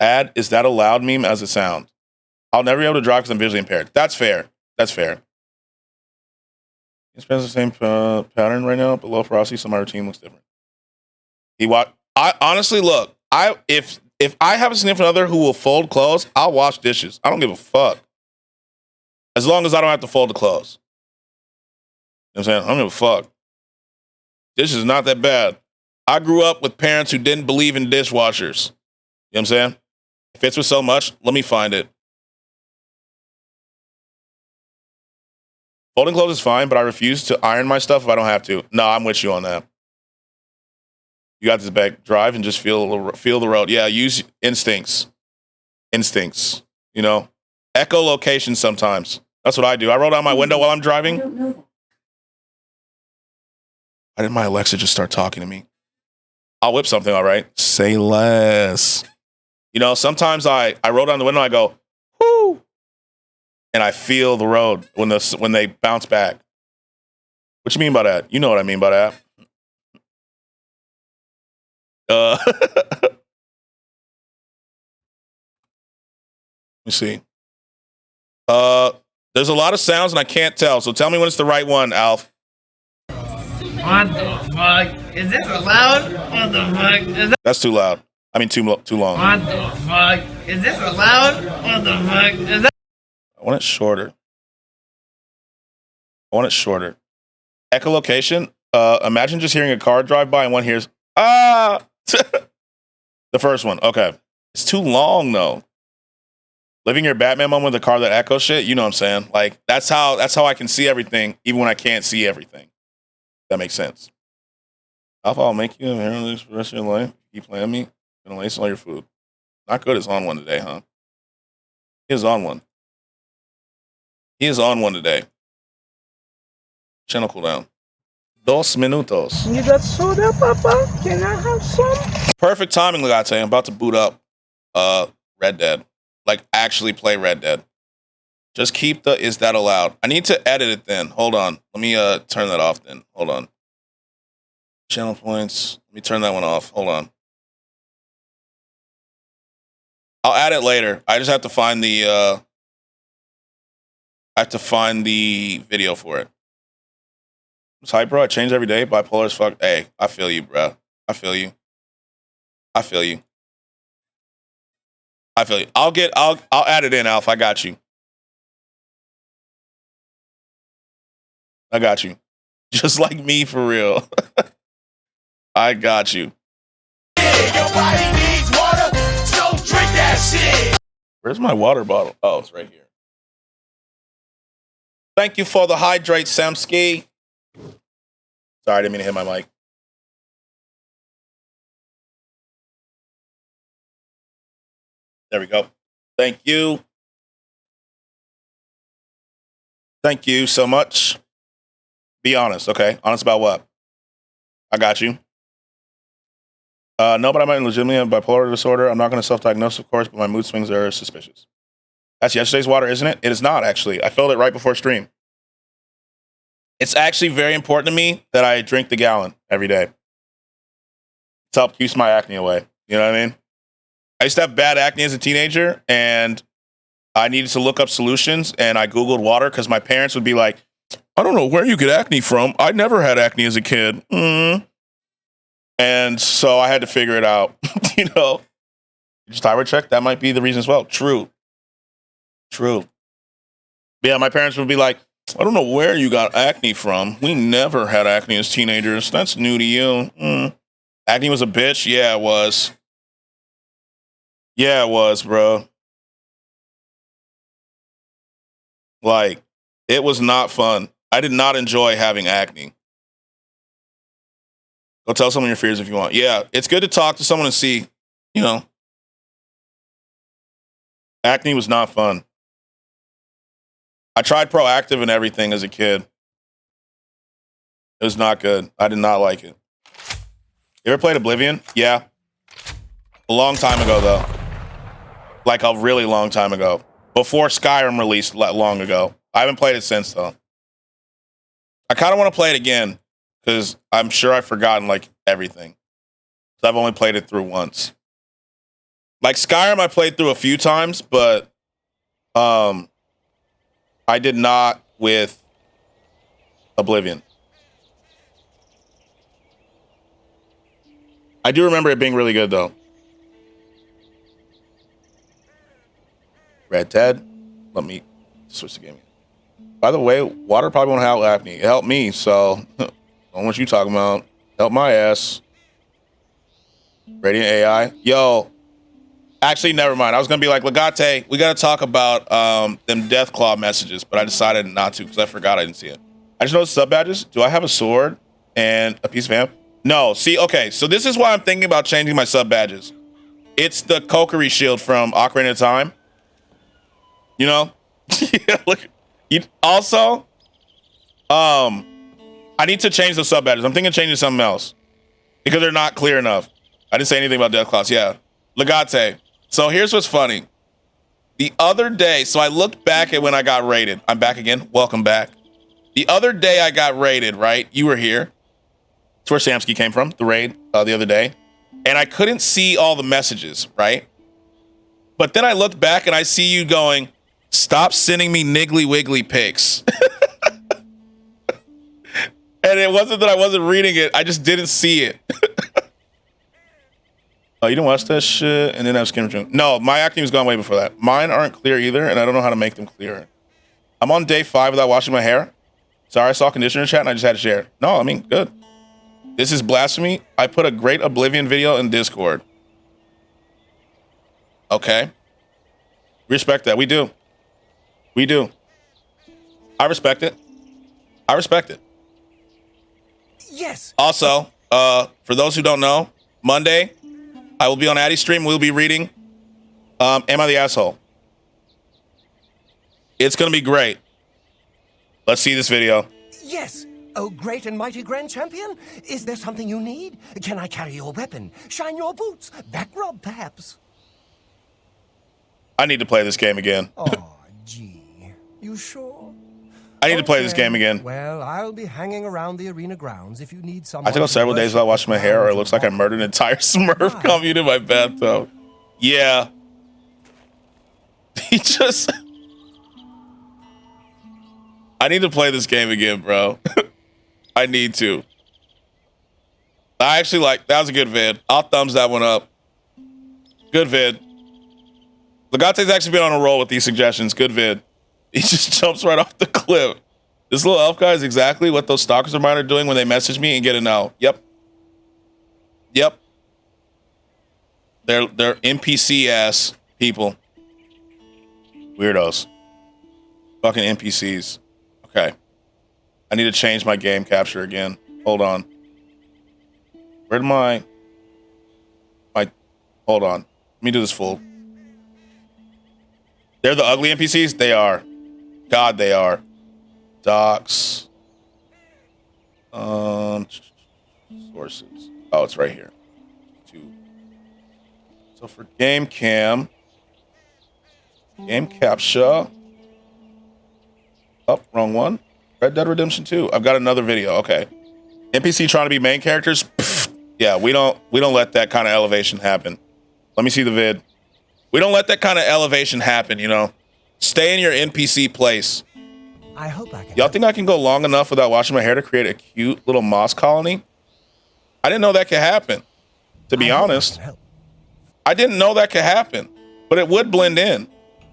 Is that a loud meme as a sound? I'll never be able to drive because I'm visually impaired. That's fair. That's fair. It spends the same pattern right now, but low ferocity, so my routine looks different. I honestly look. If I have a significant other who will fold clothes, I'll wash dishes. I don't give a fuck. As long as I don't have to fold the clothes. You know what I'm saying? I don't give a fuck. Dishes is not that bad. I grew up with parents who didn't believe in dishwashers. You know what I'm saying? If it's with so much, let me find it. Folding clothes is fine, but I refuse to iron my stuff if I don't have to. No, I'm with you on that. You got this back. Drive and just feel the road. Yeah, use instincts. Instincts. You know? Echolocation sometimes. That's what I do. I roll down my window while I'm driving. Why did my Alexa just start talking to me? I'll whip something, all right? Say less. You know, sometimes I roll down the window and I go, whoo! And I feel the road when they bounce back. What you mean by that? You know what I mean by that. Let me see. There's a lot of sounds and I can't tell. So tell me when it's the right one, Alf. What the fuck? Is this loud? What the fuck? That's too loud. I mean, too long. What the fuck? Is this allowed? What the fuck? Is that? I want it shorter. Echolocation. Imagine just hearing a car drive by and one hears, ah! The first one. Okay. It's too long, though. Living your Batman moment with a car that echoes shit, you know what I'm saying? Like, that's how I can see everything, even when I can't see everything. That makes sense. Alpha, I'll make you a hero for the rest of your life. Keep playing me. Gonna lace all your food. Not good is on one today, huh? He is on one. Today. Channel cooldown. 2 minutos. You got soda, Papa? Can I have some? Perfect timing, Legate. I'm about to boot up Red Dead. Like, actually play Red Dead. Just keep the is that allowed? I need to edit it then. Hold on. Let me turn that off then. Hold on. Channel points. Let me turn that one off. Hold on. I'll add it later. I just have to find the video for it. It's hype, bro. I change every day. Bipolar as fuck. Hey, I feel you, bro. I feel you. I'll add it in, Alf. I got you. Just like me, for real. I got you. Your body needs water, so drink that shit. Where's my water bottle? Oh, it's right here. Thank you for the hydrate, Samski. Sorry, I didn't mean to hit my mic. There we go. Thank you. Thank you so much. Be honest, okay? Honest about what? I got you. No, but I might legitimately have bipolar disorder. I'm not going to self-diagnose, of course, but my mood swings are suspicious. That's yesterday's water, isn't it? It is not, actually. I filled it right before stream. It's actually very important to me that I drink the gallon every day. It's helped keep my acne away. You know what I mean? I used to have bad acne as a teenager, and I needed to look up solutions, and I Googled water because my parents would be like, I don't know where you get acne from. I never had acne as a kid. And so I had to figure it out. You know? Just thyroid check, that might be the reason as well. True. But yeah, my parents would be like, I don't know where you got acne from. We never had acne as teenagers. That's new to you. Acne was a bitch? Yeah, it was. Yeah, it was, bro. Like, it was not fun. I did not enjoy having acne. Go tell someone your fears if you want. Yeah, it's good to talk to someone and see, you know. Acne was not fun. I tried Proactive and everything as a kid. It was not good. I did not like it. You ever played Oblivion? Yeah. A long time ago, though. Like a really long time ago. Before Skyrim released long ago. I haven't played it since, though. I kind of want to play it again because I'm sure I've forgotten, like, everything. So I've only played it through once. Like, Skyrim I played through a few times, but I did not with Oblivion. I do remember it being really good, though. Red Dead. Let me switch the game. By the way, water probably won't help acne. It helped me, so I don't know what you talking about. Help my ass. Radiant AI. Yo. Actually, never mind. I was going to be like, Legate, we got to talk about them Deathclaw messages, but I decided not to because I forgot I didn't see it. I just noticed sub badges. Do I have a sword and a piece of amp? No. See, okay. So this is why I'm thinking about changing my sub badges. It's the Kokiri shield from Ocarina of Time. You know? Yeah, look. Also, I need to change the sub badges. I'm thinking of changing something else because they're not clear enough. I didn't say anything about Deathclaws. Yeah. Legate. So here's what's funny. The other day, so I looked back at when I got raided. I'm back again. Welcome back. The other day I got raided, right? You were here. That's where Samsky came from, the raid the other day. And I couldn't see all the messages, right? But then I looked back and I see you going, stop sending me niggly wiggly pics. And it wasn't that I wasn't reading it. I just didn't see it. Oh, you didn't watch that shit and then have skin return? No, my acne was gone way before that. Mine aren't clear either, and I don't know how to make them clearer. I'm on day 5 without washing my hair. Sorry, I saw conditioner chat and I just had to share. No, I mean, good. This is blasphemy. I put a great Oblivion video in Discord. Okay. Respect that. We do. We do. I respect it. I respect it. Yes. Also, for those who don't know, Monday, I will be on Addy's stream. We'll be reading Am I the Asshole? It's going to be great. Let's see this video. Yes. Oh, great and mighty Grand Champion. Is there something you need? Can I carry your weapon? Shine your boots? Back rub, perhaps? I need to play this game again. Oh, gee. You sure? I need to play this game again. Well, I'll be hanging around the arena grounds if you need someone. I took several days without washing my hair, or it looks like I murdered an entire Smurf commune in my bathtub. Yeah. He just... I need to play this game again, bro. I need to. I actually that was a good vid. I'll thumbs that one up. Good vid. Legate's actually been on a roll with these suggestions. Good vid. He just jumps right off the cliff. This little elf guy is exactly what those stalkers of mine are doing when they message me and get a no. Yep. Yep. They're NPC ass people. Weirdos. Fucking NPCs. Okay. I need to change my game capture again. Hold on. Where'd my hold on. Let me do this full. They're the ugly NPCs? They are. God, they are. Docs. Sources. Oh, it's right here. 2. So for game cam. Game capture. Oh, wrong one. Red Dead Redemption 2. I've got another video. Okay. NPC trying to be main characters? Pfft. Yeah, we don't let that kind of elevation happen. Let me see the vid. We don't let that kind of elevation happen, you know. Stay in your NPC place. I hope I can. Y'all think I can go long enough without washing my hair to create a cute little moss colony? I didn't know that could happen. To be honest, I didn't know that could happen, but it would blend in.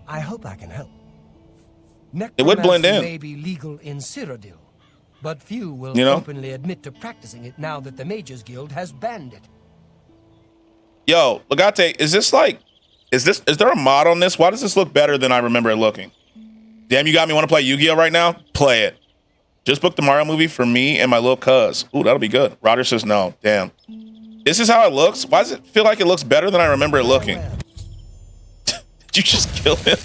I hope I can help. It would blend in. May be legal in Cyrodiil, but few will You know? openly admit to practicing it now that the Mages Guild has banned it. Yo, Legate, is there a mod on this? Why does this look better than I remember it looking? Damn, you got me want to play Yu-Gi-Oh right now? Play it. Just booked the Mario movie for me and my little cuz. Ooh, that'll be good. Roger says no. Damn. This is how it looks? Why does it feel like it looks better than I remember it looking? Did you just kill him?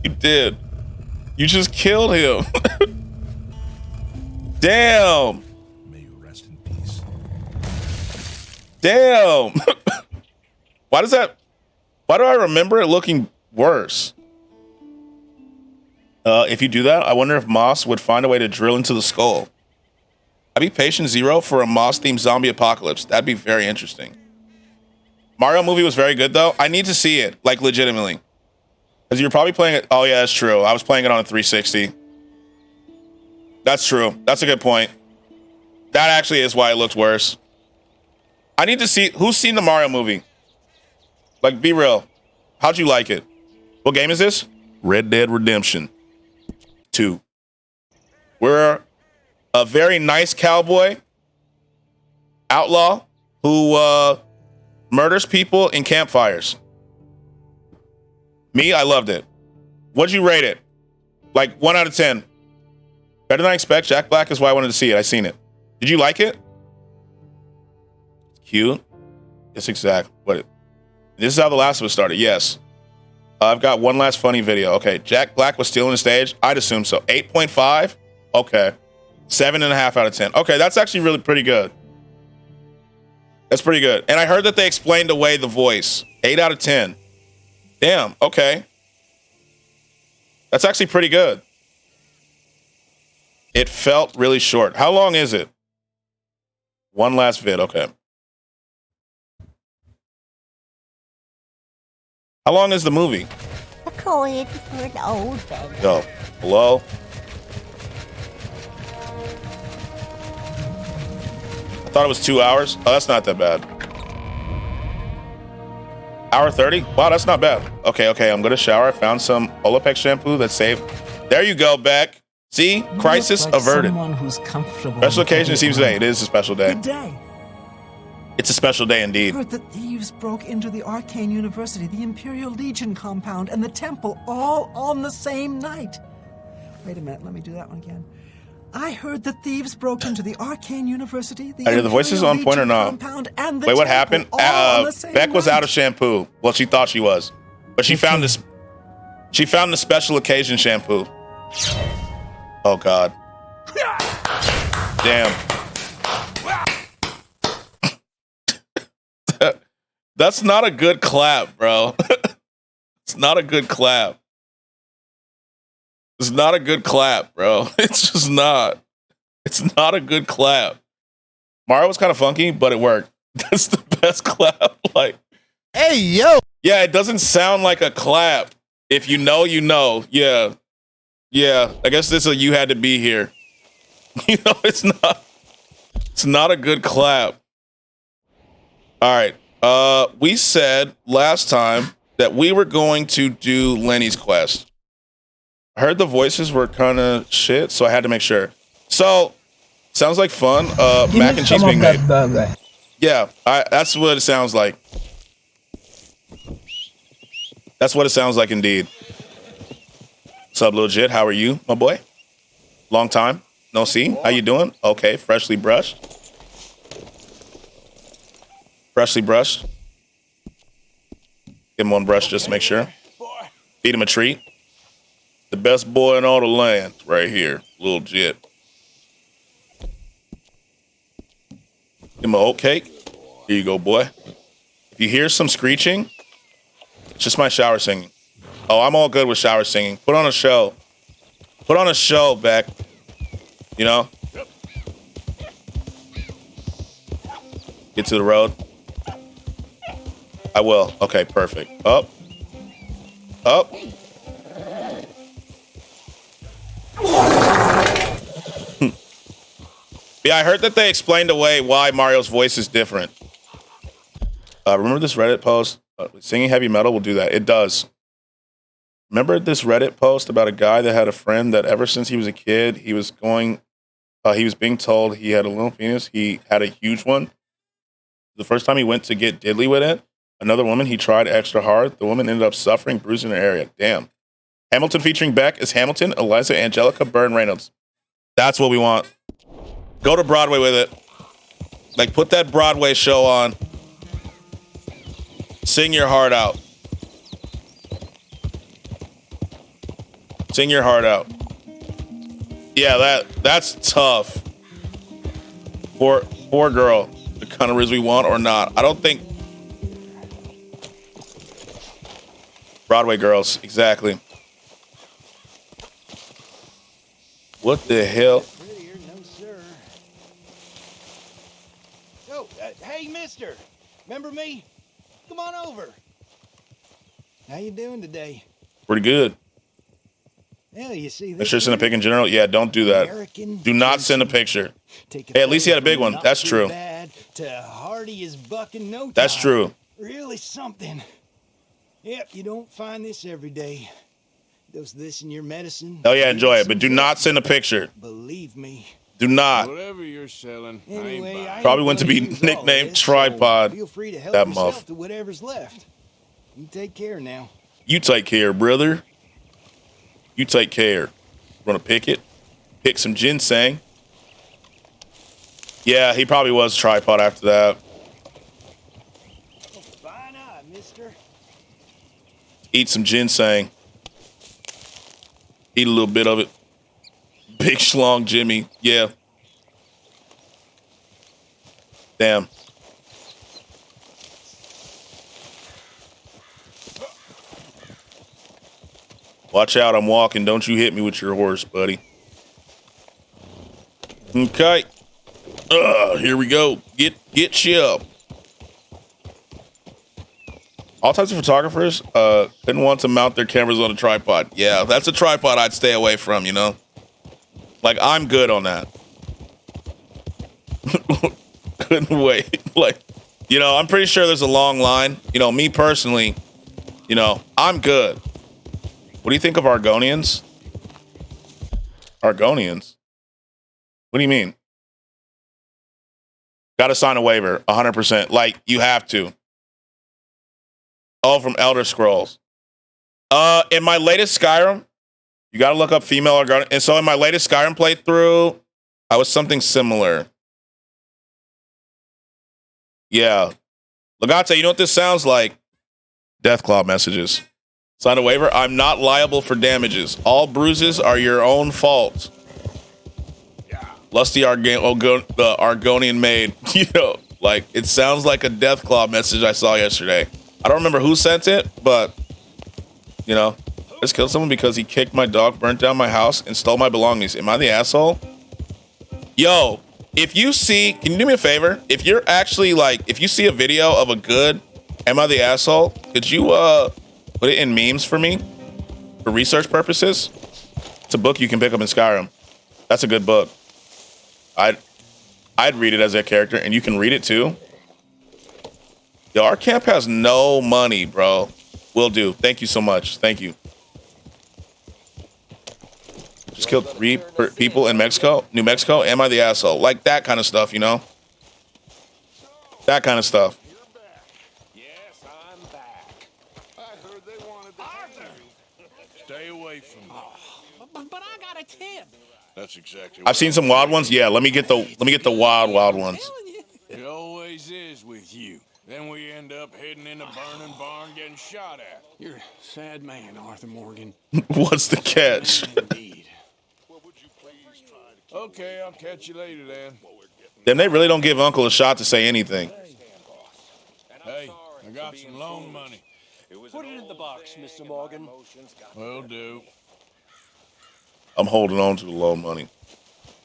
You did. You just killed him. Damn. May you rest in peace. Damn. Why do I remember it looking worse? If you do that, I wonder if Moss would find a way to drill into the skull. I'd be patient 0 for a Moss-themed zombie apocalypse. That'd be very interesting. Mario movie was very good, though. I need to see it, like, legitimately. Because you're probably playing it... Oh, yeah, that's true. I was playing it on a 360. That's true. That's a good point. That actually is why it looks worse. I need to see... Who's seen the Mario movie? Like, be real. How'd you like it? What game is this? Red Dead Redemption 2. We're a very nice cowboy outlaw who murders people in campfires. Me, I loved it. What'd you rate it? Like 1 out of 10. Better than I expect. Jack Black is why I wanted to see it. I seen it. Did you like it? Cute. It's exact. What? This is how The Last of Us started. Yes. I've got one last funny video. Okay. Jack Black was stealing the stage. I'd assume so. 8.5. Okay. 7.5 out of 10. Okay. That's actually really pretty good. That's pretty good. And I heard that they explained away the voice. 8 out of 10. Damn. Okay. That's actually pretty good. It felt really short. How long is it? One last vid. Okay. How long is the movie? According for an old man. Yo, hello? I thought it was 2 hours. Oh, that's not that bad. Hour 30? Wow, that's not bad. Okay, I'm gonna shower. I found some Olaplex shampoo that's safe. There you go, Beck. See? Crisis averted. Who's comfortable. Special occasion it seems today. It is a special day. Good day. It's a special day indeed. Heard that thieves broke into the Arcane University, the Imperial Legion compound, and the temple all on the same night. Wait a minute, let me do that one again. I heard that thieves broke into the Arcane University, the Are the voices on point or not? compound, and the Wait, what temple happened? all on the same Beck was night. out of shampoo. Well, she thought she was, but she found this. She found the special occasion shampoo. Oh God! Damn. That's not a good clap, bro. It's not a good clap. It's not a good clap, bro. It's just not. It's not a good clap. Mario was kind of funky, but it worked. That's the best clap. Like, hey, yo. Yeah, it doesn't sound like a clap. If you know, you know. Yeah. Yeah. I guess this is you had to be here. You know, it's not a good clap. All right. We said last time that we were going to do Lenny's quest. I heard the voices were kind of shit, so I had to make sure. So, sounds like fun. Mac and cheese being made. Yeah, that's what it sounds like. That's what it sounds like indeed. What's up, Lil Jit? How are you, my boy? Long time. No see. How you doing? Okay, freshly brushed. Freshly brushed. Give him one brush just to make sure. Feed him a treat. The best boy in all the land right here, Lil Jit. Give him an oat cake. Here you go, boy. If you hear some screeching, it's just my shower singing. Oh, I'm all good with shower singing. Put on a show. Put on a show, Beck. You know? Get to the road. I will. Okay, perfect. Up. Up. Yeah, I heard that they explained away why Mario's voice is different. Remember this Reddit post? Singing heavy metal will do that. It does. Remember this Reddit post about a guy that had a friend that ever since he was a kid, he was being told he had a little penis. He had a huge one. The first time he went to get diddly with it, another woman, he tried extra hard. The woman ended up suffering, bruising her area. Damn. Hamilton featuring Beck is Hamilton, Eliza, Angelica, Byrne Reynolds. That's what we want. Go to Broadway with it. Like, put that Broadway show on. Sing your heart out. Sing your heart out. Yeah, that's tough. Poor girl. The kind of riz we want or not. I don't think Broadway girls, exactly. What the hell? Yo, hey, mister. Remember me? Come on over. How you doing today? Pretty good. Yeah, you see I this. should send a pic in general. Yeah, don't do that. Do not send a picture. Hey, at least he had a big one. That's true. To hardy as buck in no time. That's true. Really something. Yep, you don't find this every day. Dose this in your medicine. Oh yeah, enjoy it, but do not send a picture. Believe me. Do not. Whatever you're selling, Anyway, I Probably went to be nicknamed Tripod. Feel free to help That yourself muff. to whatever's left. You take care now. You take care, brother. You take care. Want to pick it? Pick some ginseng. Yeah, he probably was Tripod after that. Fine eye, mister. Eat some ginseng. Eat a little bit of it. Big schlong Jimmy. Yeah. Damn. Watch out, I'm walking. Don't you hit me with your horse, buddy. Okay. Here we go. Get you up. All types of photographers didn't want to mount their cameras on a tripod. Yeah, that's a tripod I'd stay away from, you know? Like, I'm good on that. Couldn't wait. Like, You know, I'm pretty sure there's a long line. You know, me personally, you know, I'm good. What do you think of Argonians? Argonians? What do you mean? Got to sign a waiver, 100%. Like, you have to. Oh, from Elder Scrolls. In my latest Skyrim, you got to look up female Argonian. And so in my latest Skyrim playthrough, I was something similar. Yeah. Legate, you know what this sounds like? Deathclaw messages. Sign a waiver. I'm not liable for damages. All bruises are your own fault. Lusty Argonian maid. You know, like, it sounds like a Deathclaw message I saw yesterday. I don't remember who sent it, but, you know, I just killed someone because he kicked my dog, burnt down my house, and stole my belongings. Am I the asshole? Yo, if you see, can you do me a favor? If you're actually like, if you see a video of a good Am I the Asshole, could you put it in memes for me for research purposes? It's a book you can pick up in Skyrim. That's a good book. I'd read it as a character, and you can read it too. Yo, our camp has no money, bro. Will do. Thank you so much. Thank you. Just killed 3 people in Mexico, New Mexico. Am I the asshole? Like that kind of stuff, you know? That kind of stuff. Yes, I'm back. I heard they wanted to Arthur. Stay away from me. But I got a tip. That's exactly. I've seen some wild ones. Yeah, let me get the wild ones. It always is with you. Then we end up heading in a burning barn getting shot at. You're a sad man, Arthur Morgan. What's the catch? Okay, I'll catch you later then. Then they really don't give Uncle a shot to say anything. Hey, I got some loan money. Put it in the box, Mr. Morgan. Will do. I'm holding on to the loan money.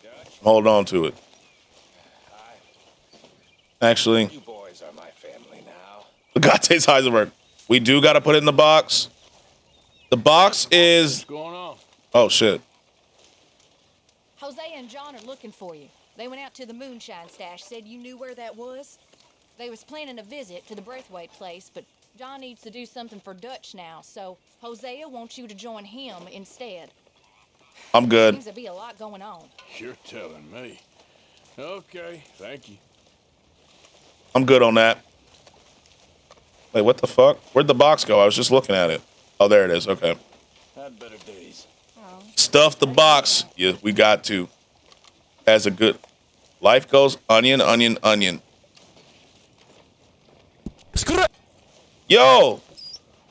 I'm holding on to it. Actually, You boys are my family now. Gate's Heisenberg. We do got to put it in the box. The box is. What's going on? Oh shit. Jose and John are looking for you. They went out to the moonshine stash, said you knew where that was. They was planning a visit to the Braithwaite place, but John needs to do something for Dutch now, so Hosea wants you to join him instead. I'm good. Seems to be a lot going on. You're telling me. Okay, thank you. I'm good on that. Wait, what the fuck? Where'd the box go? I was just looking at it. Oh, there it is. Okay. Had better days. Stuff the box. Yeah, we got to. As a good life goes, onion, onion, onion. Yo,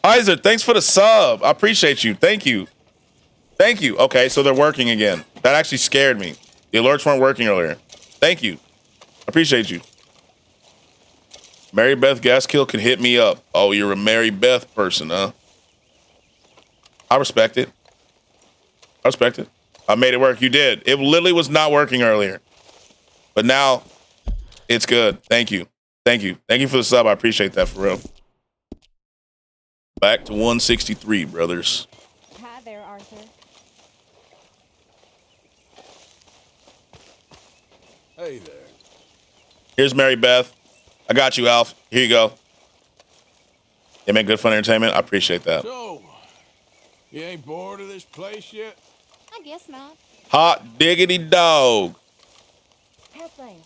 Isaac, thanks for the sub. I appreciate you. Thank you. Thank you. Okay, so they're working again. That actually scared me. The alerts weren't working earlier. Thank you. I appreciate you. Mary Beth Gaskill can hit me up. Oh, you're a Mary Beth person, huh? I respect it. I respect it. I made it work. You did. It literally was not working earlier. But now it's good. Thank you. Thank you. Thank you for the sub. I appreciate that for real. Back to 163, brothers. Hi there, Arthur. Hey there. Here's Mary Beth. I got you, Alf. Here you go. They make good fun entertainment. I appreciate that. So, you ain't bored of this place yet? I guess not. Hot diggity dog. Have things.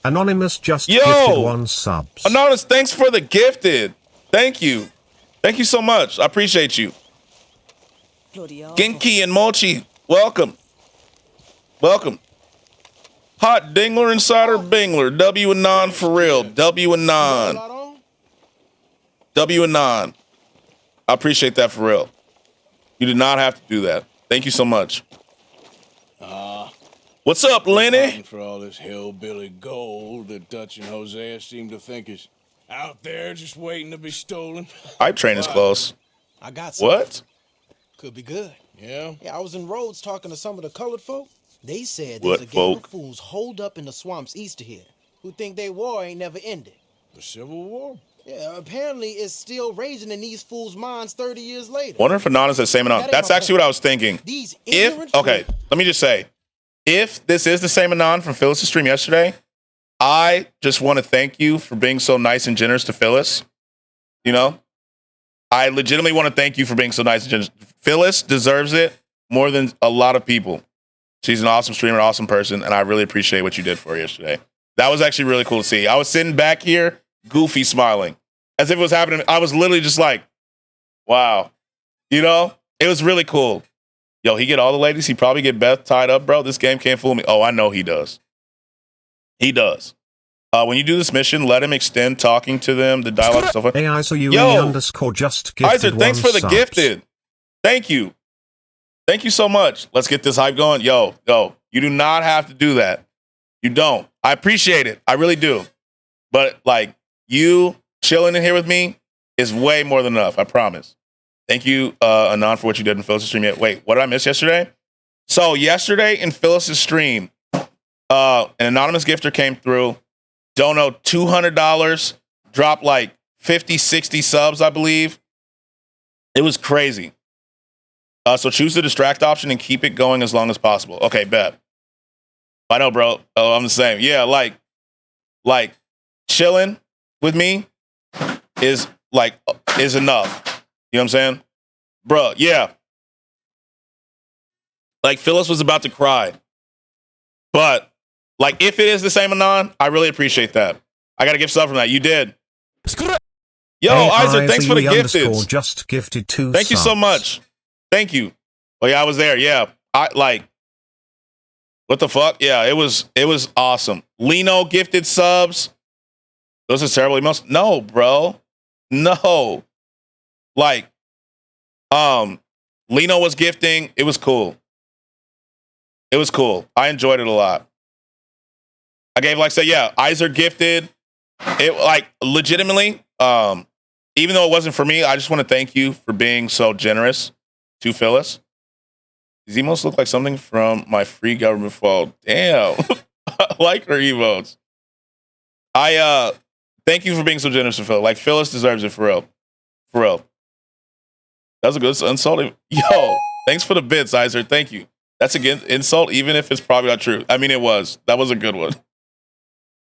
Anonymous just Yo! gifted 1 sub. Anonymous, thanks for the gifted. Thank you. Thank you so much. I appreciate you. Genki and Mochi, welcome. Welcome. Hot Dingler Insider Bingler. W and non for real. W and non. W and non. I appreciate that for real. You did not have to do that. Thank you so much. What's up, Lenny? For all this hillbilly gold that Dutch and Hosea seem to think is out there just waiting to be stolen. Hype train is close. I got some. What? Could be good. Yeah? Yeah, I was in Rhodes talking to some of the colored folk. They said What there's a gang folk? of fools holed up in the swamps east of here who think their war ain't never ended. The Civil War? Yeah, apparently it's still raging in these fools' minds 30 years later. Wonder if Anonymous is the same Anon. That's actually what I was thinking. These If, ignorant okay, let me just say, if this is the same Anon from Phyllis' stream yesterday, I just want to thank you for being so nice and generous to Phyllis. You know, I legitimately want to thank you for being so nice and generous. Phyllis deserves it more than a lot of people. She's an awesome streamer, awesome person, and I really appreciate what you did for her yesterday. That was actually really cool to see. I was sitting back here, goofy smiling, as if it was happening. I was literally just like, wow. You know, it was really cool. Yo, he get all the ladies. He probably get Beth tied up, bro. This game can't fool me. Oh, I know he does. He does. When you do this mission, let him extend talking to them, the dialogue and stuff. AI_UE_ just gifted Isaac, thanks for the subs. gifted. Thank you. Thank you so much. Let's get this hype going. Yo, you do not have to do that. You don't. I appreciate it. I really do. But like you chilling in here with me is way more than enough. I promise. Thank you, Anon, for what you did in Phyllis' stream. Wait, what did I miss yesterday? So yesterday in Phyllis' stream, an anonymous gifter came through. Don't know, $200, dropped like 50, 60 subs, I believe. It was crazy. So choose the distract option and keep it going as long as possible. Okay, bet. I know, bro. Oh, I'm the same. Yeah, like chilling with me is enough. You know what I'm saying? Bro, yeah. Like Phyllis was about to cry. But like if it is the same Anon, I really appreciate that. I gotta give stuff from that. You did. Yo, Isaac, thanks for the gifted. Just gifted 2 Thank you so subs. much. Thank you. Oh yeah, I was there. Yeah. I like what the fuck? Yeah, it was awesome. Lino gifted subs. Those are terrible emails. No, bro. No. Like, Lino was gifting. It was cool. It was cool. I enjoyed it a lot. I gave Isaac gifted. It like legitimately, even though it wasn't for me, I just want to thank you for being so generous to Phyllis. These emotes look like something from my free government fault. Damn. I like her emotes. I thank you for being so generous to Phyllis. Like Phyllis deserves it for real. For real. That was a good insult. Yo, thanks for the bits, Isaac. Thank you. That's a good insult, even if it's probably not true. I mean, it was. That was a good one.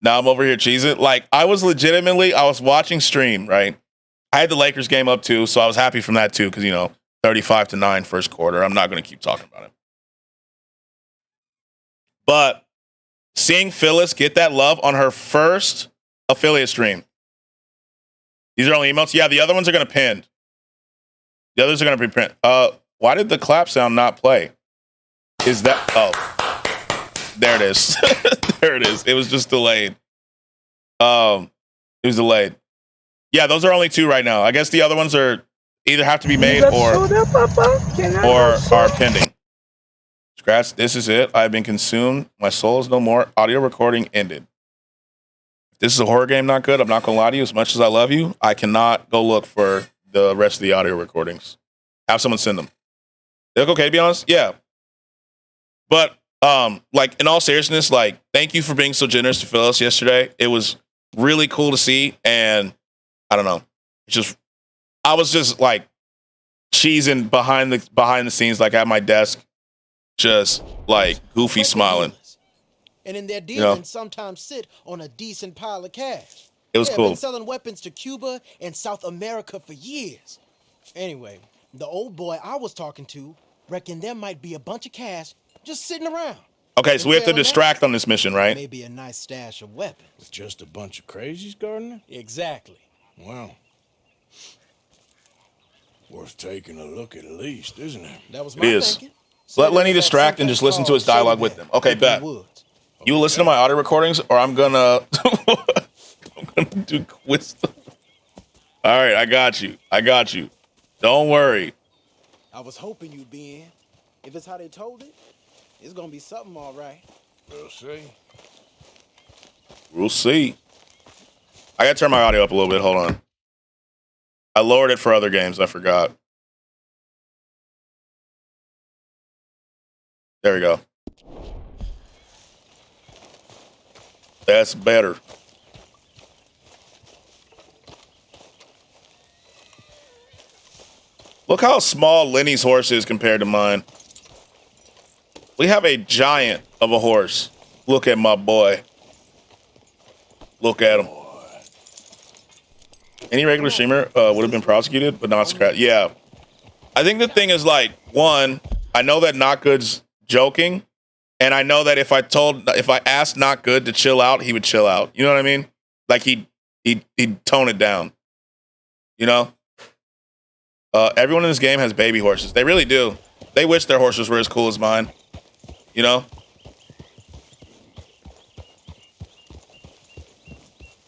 Now I'm over here cheesing. Like, I was watching stream, right? I had the Lakers game up too, so I was happy from that too, because, 35-9 first quarter. I'm not going to keep talking about it. But seeing Phyllis get that love on her first affiliate stream. These are only emotes. Yeah, the other ones are going to pin. The others are going to be print. Why did the clap sound not play? Is that... Oh. There it is. There it is. It was just delayed. It was delayed. Yeah, those are only 2 right now. I guess the other ones are either have to be made or are pending. Scratch, this is it. I've been consumed. My soul is no more. Audio recording ended. If this is a horror game not good, I'm not going to lie to you. As much as I love you, I cannot go look for the rest of the audio recordings. Have someone send them. They look okay, to be honest? Yeah. But, in all seriousness, thank you for being so generous to Phyllis yesterday. It was really cool to see, and I don't know. I was just cheesing behind the scenes, at my desk, just goofy smiling. And in their dealings, sometimes sit on a decent pile of cash. It was cool. Been selling weapons to Cuba and South America for years. Anyway, the old boy I was talking to reckoned there might be a bunch of cash just sitting around. Okay, so we have to distract on this mission, right? Maybe a nice stash of weapons. With just a bunch of crazies, Gardner? Exactly. Wow. Worth taking a look at least, isn't it? That was my thinking. Let Lenny distract and just listen to his dialogue with them. Okay, bet. You listen to my audio recordings, or I'm gonna do quiz. All right, I got you. Don't worry. I was hoping you'd be in. If it's how they told it, it's gonna be something, all right. We'll see. I gotta turn my audio up a little bit. Hold on. I lowered it for other games. I forgot. There we go. That's better. Look how small Lenny's horse is compared to mine. We have a giant of a horse. Look at my boy. Look at him. Any regular streamer would have been prosecuted, but not scratched. Yeah. I think the thing is like, one, I know that Not Good's joking, and I know that if I asked Not Good to chill out, he would chill out. You know what I mean? Like he'd tone it down. You know? Everyone in this game has baby horses. They really do. They wish their horses were as cool as mine. You know?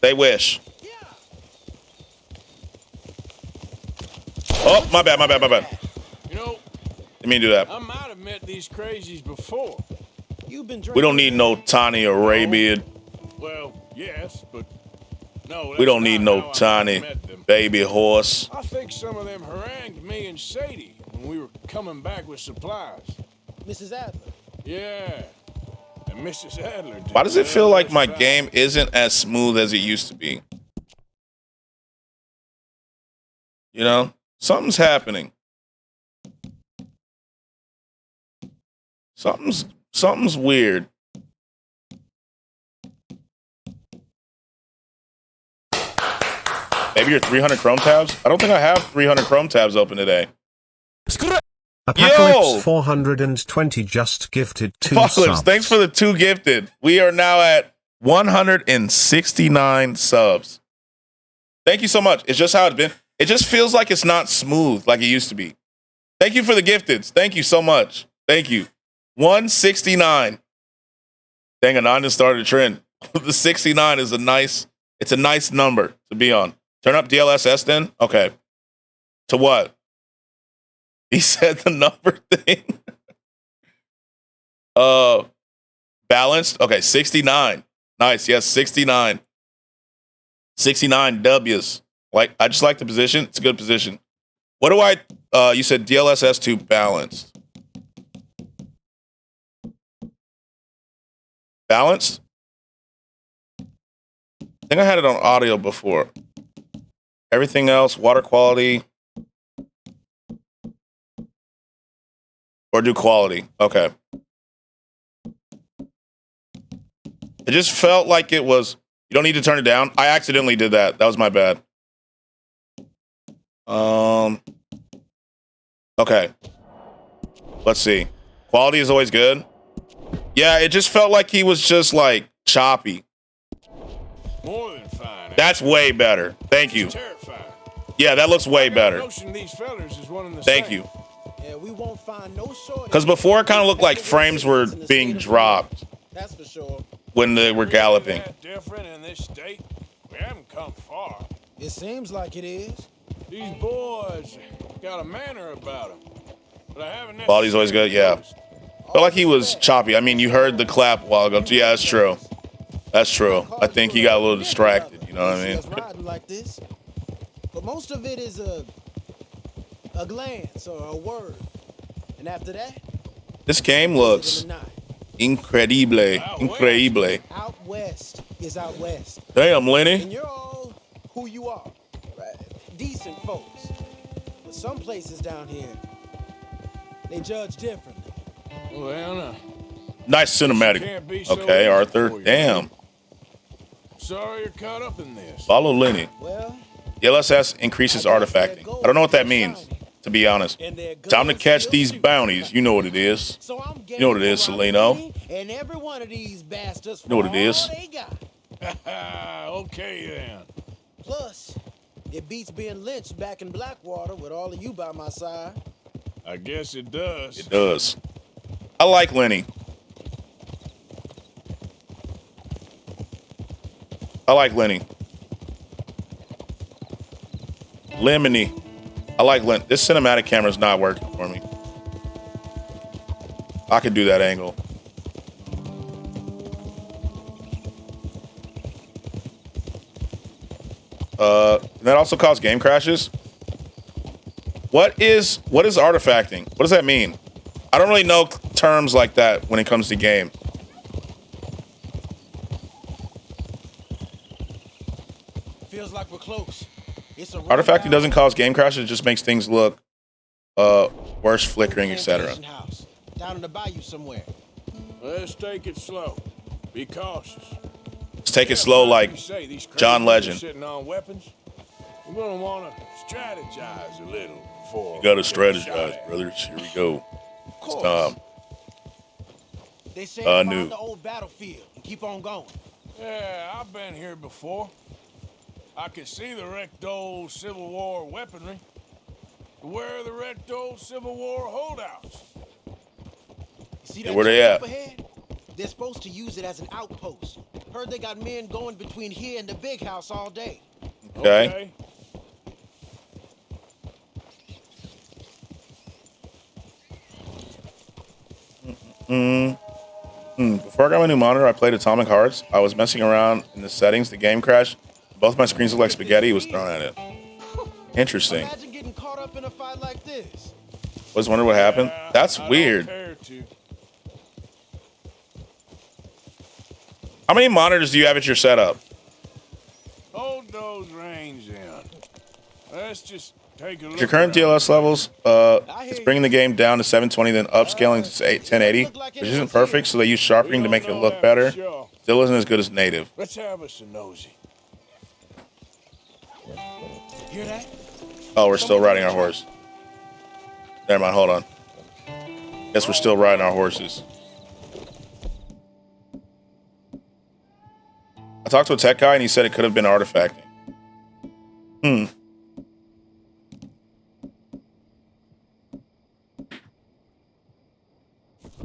They wish. Oh, my bad. You know, Let me do that. I might have met these crazies before. You've been We don't need no tiny Arabian. Well, yes, but no. We don't need no tiny baby horse. I think some of them harangued me and Sadie when we were coming back with supplies. Mrs. Adler. Yeah. And Mrs. Adler did. Why does it feel like my game isn't as smooth as it used to be? You know? Something's happening. Something's weird. Maybe your 300 Chrome tabs? I don't think I have 300 Chrome tabs open today. Apocalypse 420 just gifted 2 Apocalypse, subs. thanks for the 2 gifted. We are now at 169 subs. Thank you so much. It's just how it's been. It just feels like it's not smooth like it used to be. Thank you for the gifteds. Thank you so much. Thank you. 169. Dang, Ananda started a trend. The 69 is a nice number to be on. Turn up DLSS then? Okay. To what? He said the number thing. Balanced. Okay, 69. Nice. Yes, 69. 69 W's. Like, I just like the position. It's a good position. What do I you said DLSS to balanced. Balanced? I think I had it on audio before. Everything else, water quality. Or do quality. Okay. It just felt like it was, you don't need to turn it down. I accidentally did that. That was my bad. Okay. Let's see. Quality is always good. Yeah, it just felt like he was just like choppy. More than fine. That's way better. Thank you. Yeah, that looks way better. Thank you. Yeah, we won't find no shortage. Because before it kind of looked like frames were being dropped. That's for sure. When they were galloping. Different in this state. We haven't come far. It seems like it is. These boys got a manner about them. But I haven't. Quality's always good. Yeah. Felt like he was choppy. I mean, you heard the clap a while ago. Yeah, that's true. That's true. I think he got a little distracted. You know what I mean? Riding like this, but most of it is a glance or a word, and after that, this game looks incredible. Out west is out west. Damn, Lenny. And you're all who you are, right? Decent folks. But some places down here, they judge differently. Well, no. Nice cinematic. Okay, Arthur. Damn. Sorry you're caught up in this. Follow Lenny. Well, the LSS increases artifacting. I don't know what that means, to be honest. Time to catch these bounties. You know what it is. You know what it is, Seleno. And every one of these bastards, you know what it is. Okay then. Plus, it beats being lynched back in Blackwater with all of you by my side. I guess it does. It does. I like Lenny. I like Lenny. Lemony. I like Lenny. This cinematic camera's not working for me. I could do that angle. That also causes game crashes. What is artifacting? What does that mean? I don't really know terms like that when it comes to game. Feels like we're close. Artifacting doesn't cause game crashes, it just makes things look worse, flickering, etc. Down in the bayou somewhere. Let's take it slow. Be cautious. Let's take it slow like John Legend. Sitting on weapons. We're gonna want to strategize a little before. You gotta strategize, brothers. Here we go. It's time. They say find new. the old battlefield and keep on going. Yeah, I've been here before. I can see the wrecked old Civil War weaponry. Where are the wrecked old Civil War holdouts? See Yeah, where they at? up ahead? They're supposed to use it as an outpost. Heard they got men going between here and the big house all day. Okay. Before I got my new monitor, I played Atomic Hearts. I was messing around in the settings. The game crashed. Both my screens looked like spaghetti. It was thrown at it. Interesting. Imagine getting caught up in a fight like this. Was wondering what happened. That's weird. How many monitors do you have at your setup? Hold those reins in. Let's just take a look. Your current DLS levels, it's bringing the game down to 720, then upscaling to 1080, which isn't perfect, so they use sharpening to make it look better. Still isn't as good as native. Let's have us a nosy. Hear that? Oh, we're still riding our horse. Never mind, hold on. Guess we're still riding our horses. I talked to a tech guy and he said it could have been artifacting. I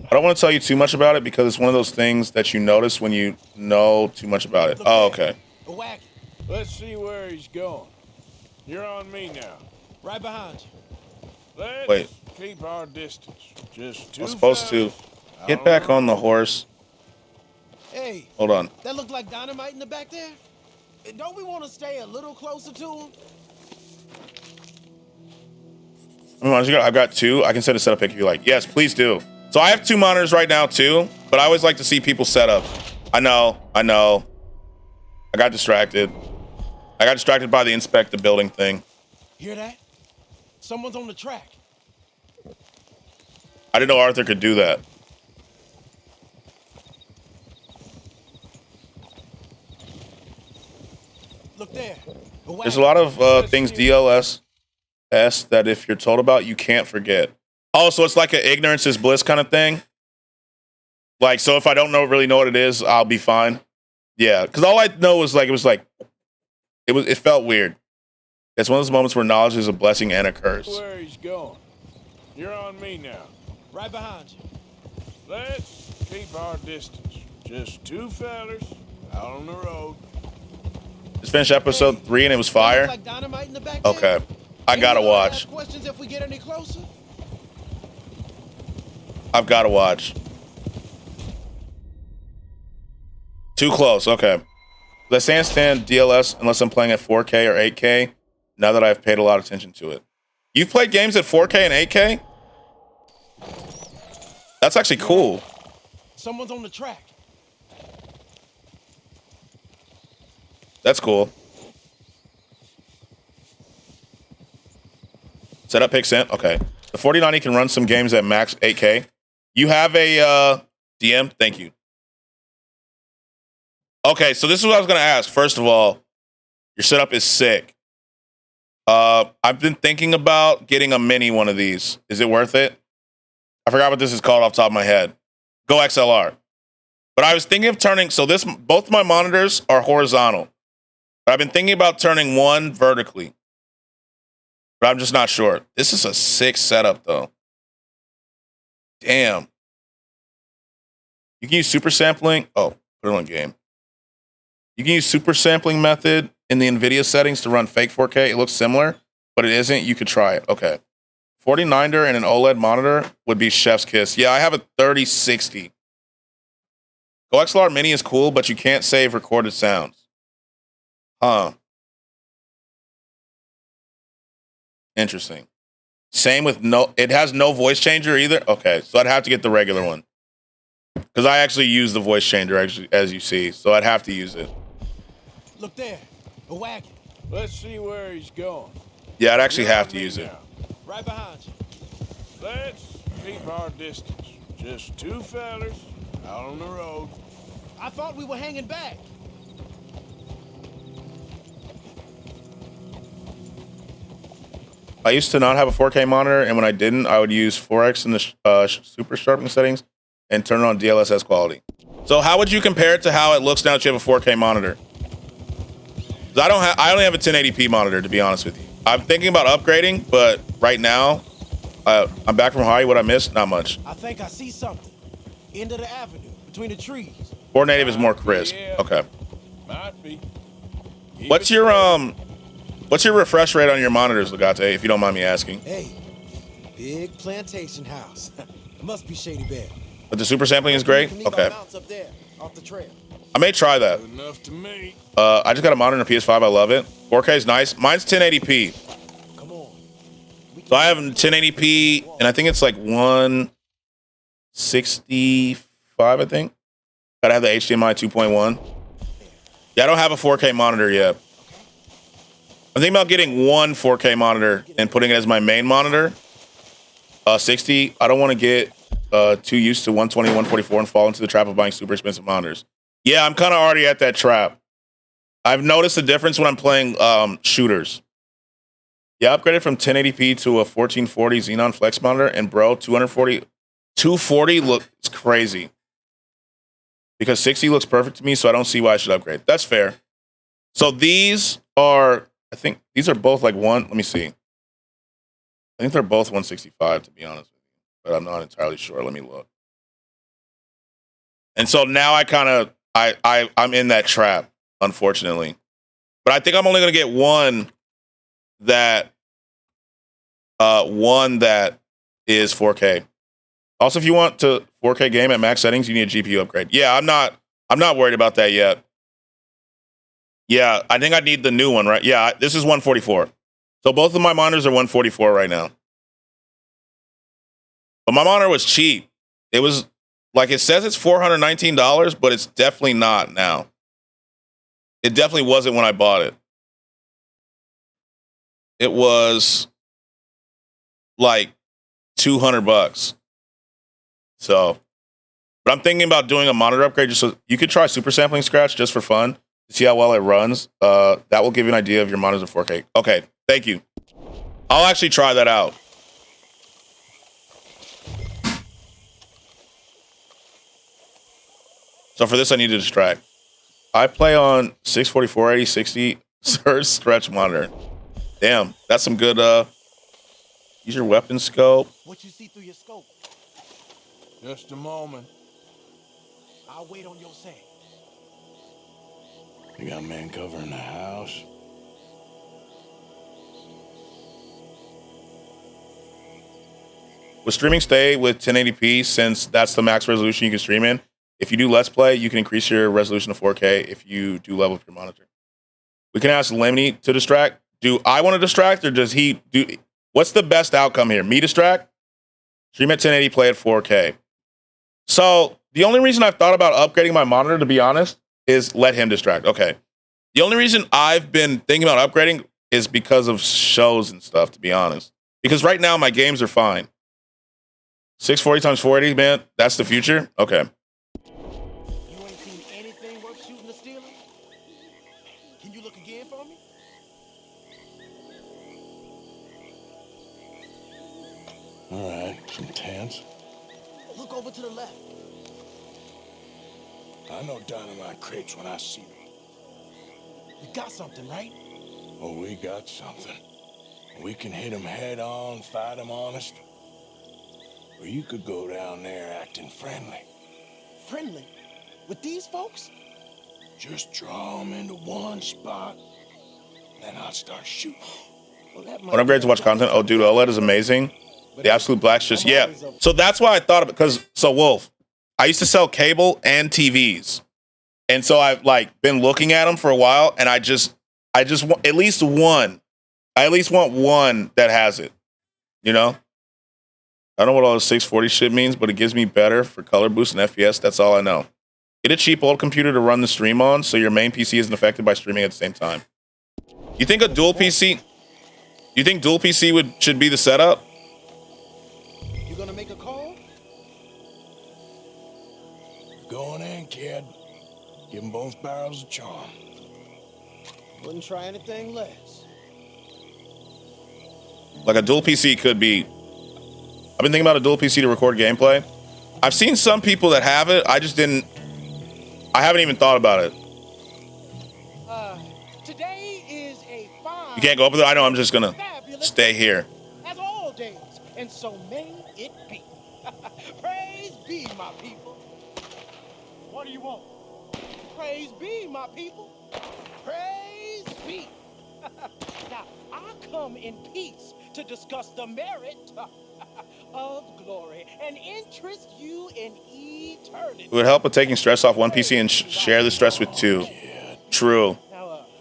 don't want to tell you too much about it because it's one of those things that you notice when you know too much about it. Oh, okay. Let's see where he's going. You're on me now. Right behind you. Let's Wait. keep our distance. Just two I'm supposed to get back on the horse. Hey. Hold on. That look like dynamite in the back there? Don't we want to stay a little closer to him? I've got two. I can set a setup pick if you like. Yes, please do. So I have two monitors right now too, but I always like to see people's setups. I know. I got distracted. I got distracted by the inspect the building thing. Hear that? Someone's on the track. I didn't know Arthur could do that. Look there. There's a lot of things DLS that if you're told about, you can't forget. Oh, so it's like an ignorance is bliss kind of thing? Like, so if I don't really know what it is, I'll be fine. Yeah, because all I know was it felt weird. It's one of those moments where knowledge is a blessing and a curse. Where he's going. You're on me now. Right behind you. Let's keep our distance. Just two fellas out on the road. Just finished episode 3 and it was fire. Like dynamite in the back Okay, there? I gotta watch. Ask questions if we get any closer? I've got to watch. Too close. Okay. The stand DLS unless I'm playing at 4K or 8K. Now that I've paid a lot of attention to it. You've played games at 4K and 8K? That's actually cool. Someone's on the track. That's cool. Setup pick sent. Okay. The 4090 can run some games at max 8K. You have a DM? Thank you. Okay, so this is what I was going to ask. First of all, your setup is sick. I've been thinking about getting a mini one of these. Is it worth it? I forgot what this is called off the top of my head. Go XLR. But I was thinking of turning, so both my monitors are horizontal. But I've been thinking about turning one vertically. But I'm just not sure. This is a sick setup, though. Damn. You can use super sampling. Oh, put it on game. You can use super sampling method in the NVIDIA settings to run fake 4K. It looks similar, but it isn't. You could try it. Okay. 4090 and an OLED monitor would be chef's kiss. Yeah, I have a 3060. Go XLR Mini is cool, but you can't save recorded sounds. Huh. Interesting. Same with it has no voice changer either. Okay, so I'd have to get the regular one. Because I actually use the voice changer, actually, as you see, so I'd have to use it. Look there, a wagon. Let's see where he's going. Yeah, I'd actually have to use it. Right behind you. Let's keep our distance. Just two fellas out on the road. I thought we were hanging back. I used to not have a 4K monitor, and when I didn't, I would use 4X in the super sharpening settings and turn it on DLSS quality. So how would you compare it to how it looks now that you have a 4K monitor? I only have a 1080p monitor, to be honest with you. I'm thinking about upgrading, but right now, I'm back from Hawaii. What I missed? Not much. I think I see something. End of the avenue, between the trees. 4 native is more crisp. Okay. Might be. What's your refresh rate on your monitors, Legate, if you don't mind me asking? Hey, big plantation house. Must be Shady Bear. But the super sampling is great? Okay. Up there, off the trail. I may try that. Enough to me. I just got a monitor on a PS5. I love it. 4K is nice. Mine's 1080p. Come on. So I have 1080p, and I think it's like 165, I think. Gotta have the HDMI 2.1. Yeah, I don't have a 4K monitor yet. I'm thinking about getting one 4K monitor and putting it as my main monitor. 60. I don't want to get too used to 120, 144 and fall into the trap of buying super expensive monitors. Yeah, I'm kind of already at that trap. I've noticed a difference when I'm playing shooters. Yeah, I upgraded from 1080p to a 1440 Xenon Flex monitor, and bro, 240 looks crazy. Because 60 looks perfect to me, so I don't see why I should upgrade. That's fair. So these are, I think these are both like let me see. I think they're both 165, to be honest with you, but I'm not entirely sure. Let me look. And so now I'm in that trap, unfortunately. But I think I'm only going to get one that is 4K. Also, if you want to 4K game at max settings, you need a GPU upgrade. Yeah, I'm not worried about that yet. Yeah, I think I need the new one, right? Yeah, this is 144. So both of my monitors are 144 right now. But my monitor was cheap. It was like, it says it's $419, but it's definitely not now. It definitely wasn't when I bought it. It was like $200. So, but I'm thinking about doing a monitor upgrade just so you could try super sampling Scratch just for fun to see how well it runs. That will give you an idea of your monitors are 4K. Okay, thank you. I'll actually try that out. So for this, I need to distract. I play on 640, 480, 60 Surge stretch monitor. Damn, that's some good. Use your weapon scope. What you see through your scope? Just a moment. I'll wait on your say. You got men covering the house. With streaming, stay with 1080p since that's the max resolution you can stream in. If you do Let's Play, you can increase your resolution to 4K if you do level up your monitor. We can ask Lemony to distract. Do I want to distract, or does he do? What's the best outcome here? Me distract? Stream at 1080, play at 4K. So the only reason I've thought about upgrading my monitor, to be honest, is let him distract. Okay. The only reason I've been thinking about upgrading is because of shows and stuff, to be honest. Because right now my games are fine. 640 times 480, man, that's the future? Okay. You ain't seen anything worth shooting or stealing? Can you look again for me? All right, some tents. Look over to the left. I know dynamite crates when I see them. You got something, right? Oh, we got something. We can hit them head on, fight them honest. Or you could go down there acting friendly. Friendly? With these folks? Just draw them into one spot, then I'll start shooting. When upgrades to watch content, oh, dude, OLED is amazing. The absolute black's just, yeah. So that's why I thought of it, because, so Wolf, I used to sell cable and TVs. And so I've like been looking at them for a while, and I just want at least one. I at least want one that has it, you know? I don't know what all this 640 shit means, but it gives me better for color boost and FPS. That's all I know. Get a cheap old computer to run the stream on so your main PC isn't affected by streaming at the same time. You think a dual PC? You think dual PC should be the setup? You gonna make a call? Going in, kid. Give them both barrels of charm. Wouldn't try anything less. Like a dual PC could be. I've been thinking about a dual PC to record gameplay. I've seen some people that have it. I haven't even thought about it. Today is a fine. You can't go over there? I know, I'm just gonna stay here. As all days, and so may it be. Praise be, my people. What do you want? Praise be, my people. Praise be. Now, I come in peace to discuss the merit of glory and interest you in eternity. It would help with taking stress off one PC and share the stress with two. True.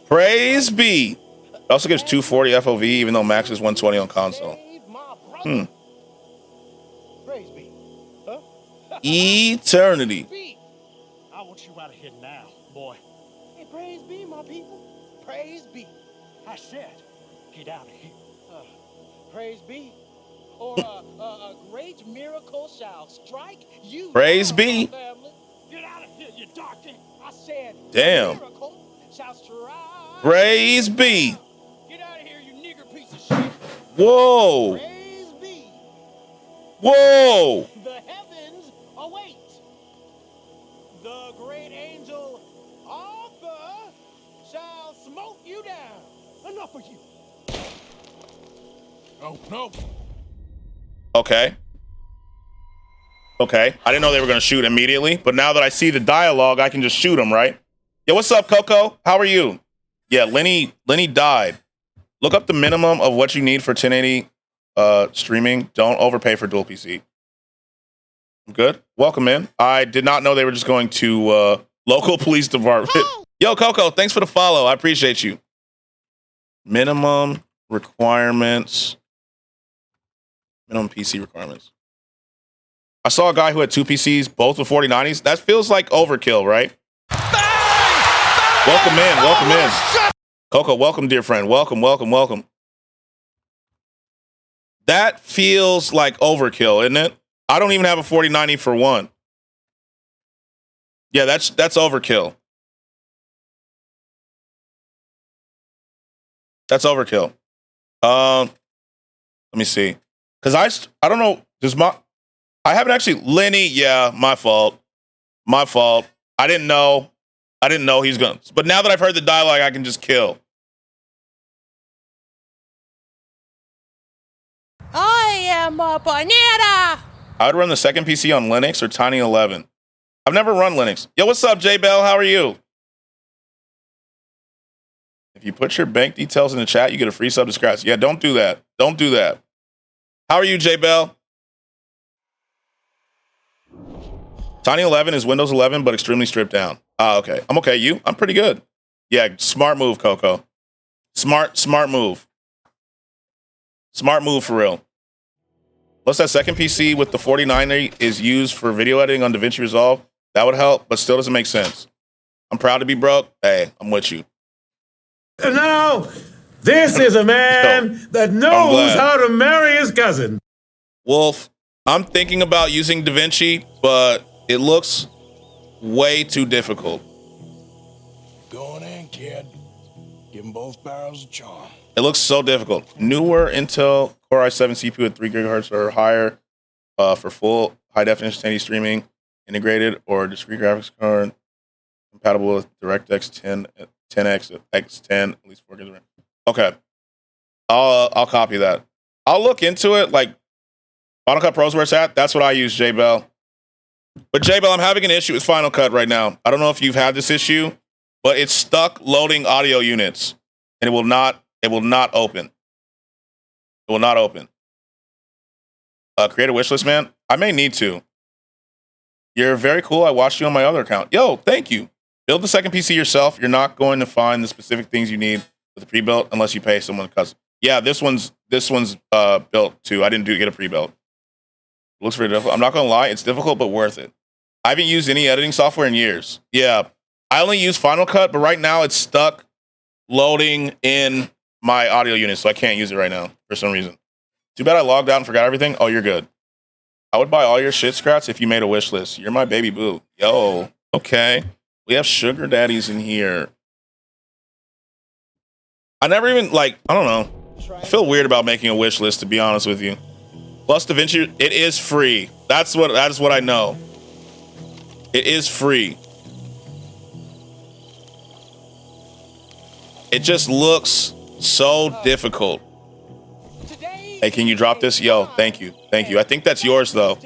Praise be. It also gives 240 FOV, even though max is 120 on console. Praise be. Huh? Eternity. I want you out of here now, boy. Hey, praise be, my people. Praise be. I said, get out of here. Praise be. Or a great miracle shall strike you. Praise be. Family. Get out of here, you darky. I said, damn. Miracle shall strike. Praise be. Get out of here, you nigger piece of shit. Whoa. Praise be. Whoa. The heavens await. The great angel Arthur shall smote you down. Enough of you. Oh, no. Okay. Okay. I didn't know they were going to shoot immediately, but now that I see the dialogue, I can just shoot them, right? Yeah, what's up, Coco? How are you? Yeah, Lenny died. Look up the minimum of what you need for 1080 streaming. Don't overpay for dual PC. I'm good. Welcome in. I did not know they were just going to local police department. Yo, Coco, thanks for the follow. I appreciate you. Minimum requirements. Minimum PC requirements. I saw a guy who had two PCs, both with 4090s. That feels like overkill, right? Welcome in. Welcome in. Coco, welcome, dear friend. Welcome, welcome, welcome. That feels like overkill, isn't it? I don't even have a 4090 for one. Yeah, that's overkill. That's overkill. Let me see. Because I don't know. I haven't actually. Lenny, yeah, my fault. My fault. I didn't know he's going to. But now that I've heard the dialogue, I can just kill. I am a banana. I would run the second PC on Linux or Tiny 11. I've never run Linux. Yo, what's up, J Bell? How are you? If you put your bank details in the chat, you get a free sub to Scratch. Yeah, don't do that. Don't do that. How are you, J Bell? Tiny 11 is Windows 11, but extremely stripped down. Ah, okay. I'm okay. You? I'm pretty good. Yeah, smart move, Coco. Smart move. Smart move for real. Plus, that second PC with the 4090 is used for video editing on DaVinci Resolve. That would help, but still doesn't make sense. I'm proud to be broke. Hey, I'm with you. And now, this is a man that knows how to marry his cousin. Wolf, I'm thinking about using DaVinci, but it looks way too difficult. Go on in, kid. Give them both barrels a charm. It looks so difficult. Newer Intel Core i7 CPU at 3 gigahertz or higher for full high definition 1080 streaming, integrated or discrete graphics card, compatible with DirectX 10X X10, at least 4 gigabytes. Okay, I'll copy that. I'll look into it. Like Final Cut Pro's where it's at. That's what I use, J Bell. But J Bell, I'm having an issue with Final Cut right now. I don't know if you've had this issue, but it's stuck loading audio units, and it will not open. It will not open. Create a wish list, man. I may need to. You're very cool. I watched you on my other account. Yo, thank you. Build the second PC yourself. You're not going to find the specific things you need with the pre-built unless you pay someone custom. Yeah, this one's built too. I didn't get a pre-built. It looks very difficult. I'm not gonna lie, it's difficult but worth it. I haven't used any editing software in years. Yeah, I only use Final Cut, but right now it's stuck loading in my audio unit, so I can't use it right now for some reason. Too bad I logged out and forgot everything. Oh, you're good. I would buy all your shit, Scratch, if you made a wish list. You're my baby boo. Yo, okay. We have sugar daddies in here. I never even, I don't know. I feel weird about making a wish list, to be honest with you. Plus DaVinci, it is free. That's what I know. It is free. It just looks so difficult. Hey, can you drop this? Yo, thank you. Thank you. I think that's yours, though.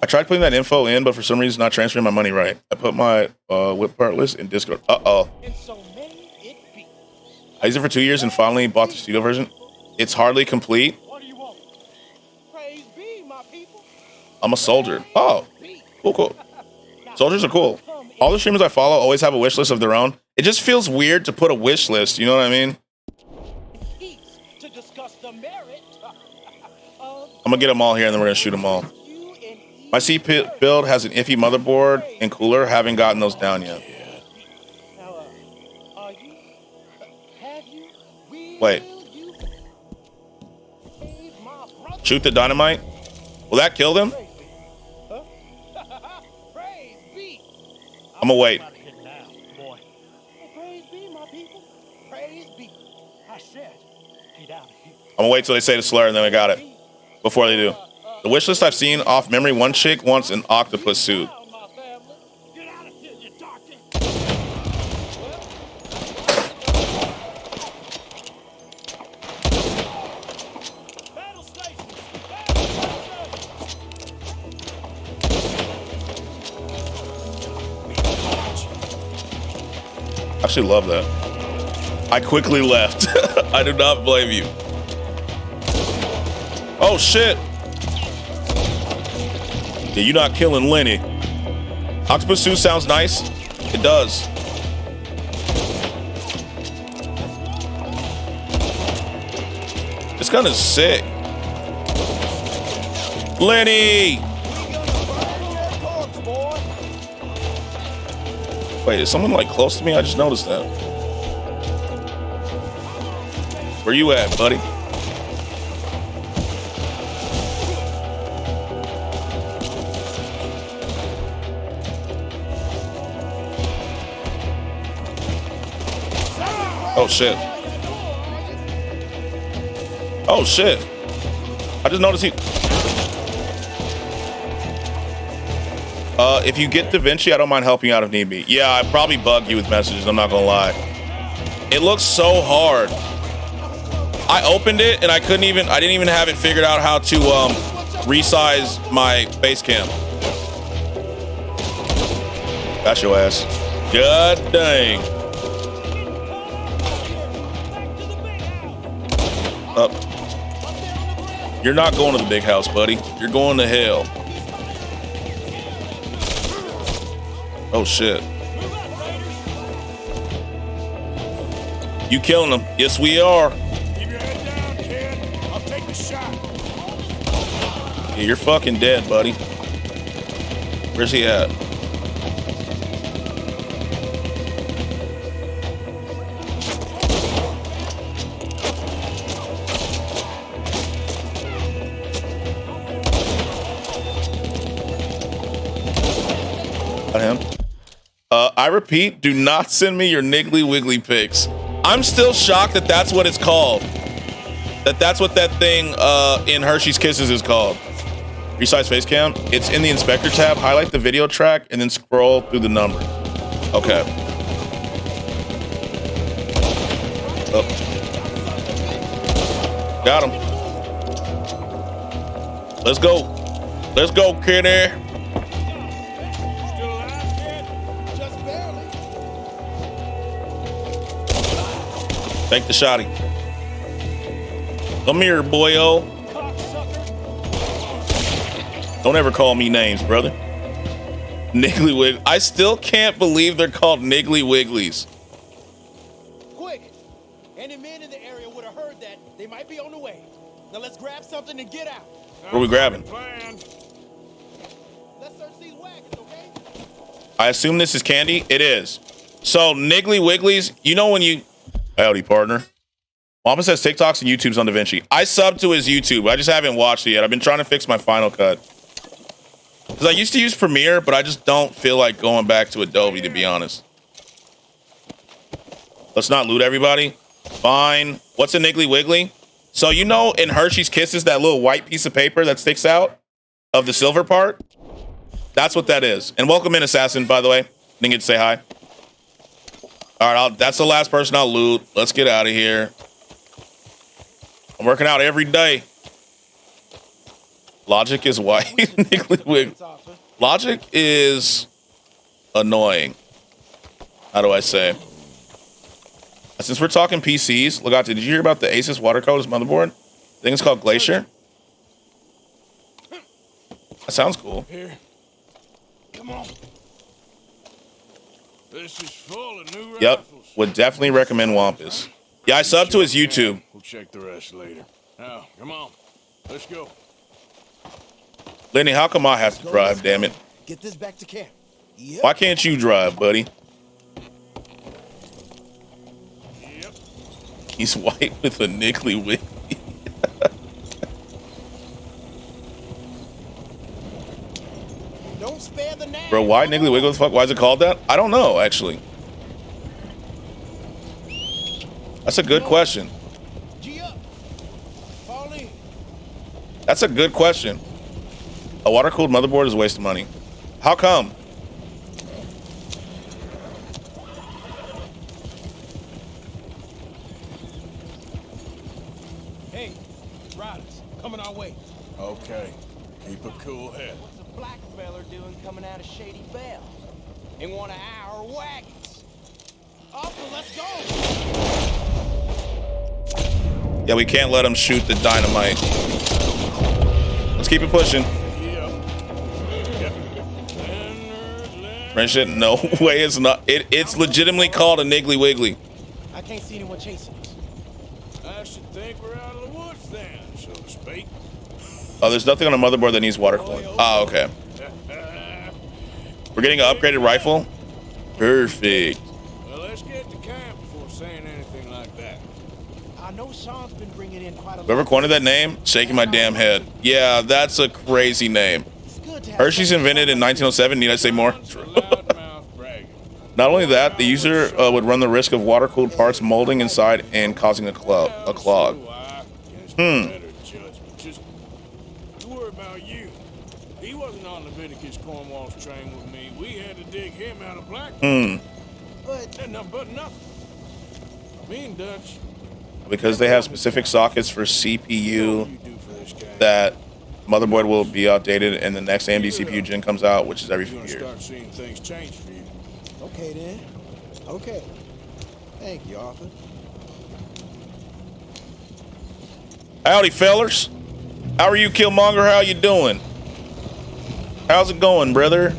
I tried putting that info in, but for some reason not transferring my money right. I put my whip part list in Discord. Uh-oh. I used it for 2 years and finally bought the studio version. It's hardly complete. I'm a soldier. Oh, cool, cool. Soldiers are cool. All the streamers I follow always have a wish list of their own. It just feels weird to put a wish list. You know what I mean? I'm gonna get them all here and then we're gonna shoot them all. My C build has an iffy motherboard and cooler. Haven't gotten those down yet. Wait. Shoot the dynamite? Will that kill them? I'm gonna wait. I'm gonna wait till they say the slur and then I got it. Before they do. The wish list I've seen off memory, one chick wants an octopus suit. I actually love that. I quickly left. I do not blame you. Oh shit. Yeah, you're not killing Lenny. Octopus suit sounds nice. It does. This gun is sick. Lenny! Wait, is someone like close to me? I just noticed that. Where you at, buddy? Oh shit. Oh shit. I just noticed he... if you get DaVinci, I don't mind helping out if need be. Yeah, I probably bug you with messages, I'm not gonna lie. It looks so hard. I opened it and I didn't even have it figured out how to resize my face cam. Got your ass. God dang. Up. You're not going to the big house, buddy. You're going to hell. Oh shit. You killing them? Yes, we are. Keep your head down, kid. I'll take the shot. Yeah, you're fucking dead, buddy. Where's he at? Got him. I repeat, do not send me your Niggly Wiggly pics. I'm still shocked that that's what it's called. That's what that thing in Hershey's Kisses is called. Resize face cam. It's in the inspector tab. Highlight the video track and then scroll through the number. Okay. Oh. Got him. Let's go. Let's go, kidder. Take the shotty. Come here, boyo. Don't ever call me names, brother. Niggly Wigglies. I still can't believe they're called Niggly Wigglies. Quick! Any men in the area would have heard that. They might be on the way. Now let's grab something and get out. What are we grabbing? Let's search these wagons, okay? I assume this is candy. It is. So Niggly Wigglies, you know when you... Howdy, partner. Mama says TikToks and YouTube's on DaVinci. I subbed to his YouTube. I just haven't watched it yet. I've been trying to fix my Final Cut. Because I used to use Premiere, but I just don't feel like going back to Adobe, to be honest. Let's not loot everybody. Fine. What's a Niggly Wiggly? So you know in Hershey's Kisses, that little white piece of paper that sticks out of the silver part? That's what that is. And welcome in, Assassin, by the way. Didn't get to say hi. All right, that's the last person I'll loot. Let's get out of here. I'm working out every day. Logic is white. Niggly Wiggly. Logic is annoying. How do I say? Since we're talking PCs, look out, did you hear about the Asus water cooler's motherboard? I think it's called Glacier. That sounds cool. Here. Come on. This is full of new Yep. rifles. Would definitely recommend Wampus. Yeah, I subbed to his YouTube. We'll check the rest later. Now, come on. Let's go. Lenny, how come I have to drive, damn it? Get this back to camp. Yep. Why can't you drive, buddy? Yep. He's white with a Niggly Wiggly. Don't spare the name. Bro, why Niggly Wiggly? What the fuck? Why is it called that? I don't know, actually. That's a good question. G up. Fall in. That's a good question. A water-cooled motherboard is a waste of money. How come? Hey, riders, coming our way. Okay. Keep a cool head. What's a black feller doing coming out of Shady Belle? In one of our wagons. Arthur, let's go. Yeah, we can't let him shoot the dynamite. Let's keep it pushing. Friendship? No way, it's not. It's legitimately called a Niggly Wiggly. I can't see anyone chasing us. I should think we're out of the woods then, so to speak. Oh, there's nothing on a motherboard that needs water cooling. Oh, okay. We're getting an upgraded rifle. Perfect. Well, let's get to camp before saying anything like that. I know Sean's been bringing in quite a lot. Whoever coined that name, shaking my damn head. Yeah, that's a crazy name. Hershey's invented in 1907. Need I say more? Not only that, the user would run the risk of water-cooled parts molding inside and causing a clog. Just worry about you. He wasn't on Leviticus Cornwall's train with me. We had to dig him out of black. But nothing but nothing. Me and Dutch. Because they have specific sockets for CPU that motherboard will be outdated and the next AMD CPU gen comes out, which is every few years. Start seeing things change for you. Okay then. Okay. Thank you, Arthur. Howdy, fellers. How are you, Killmonger? How you doing? How's it going, brother?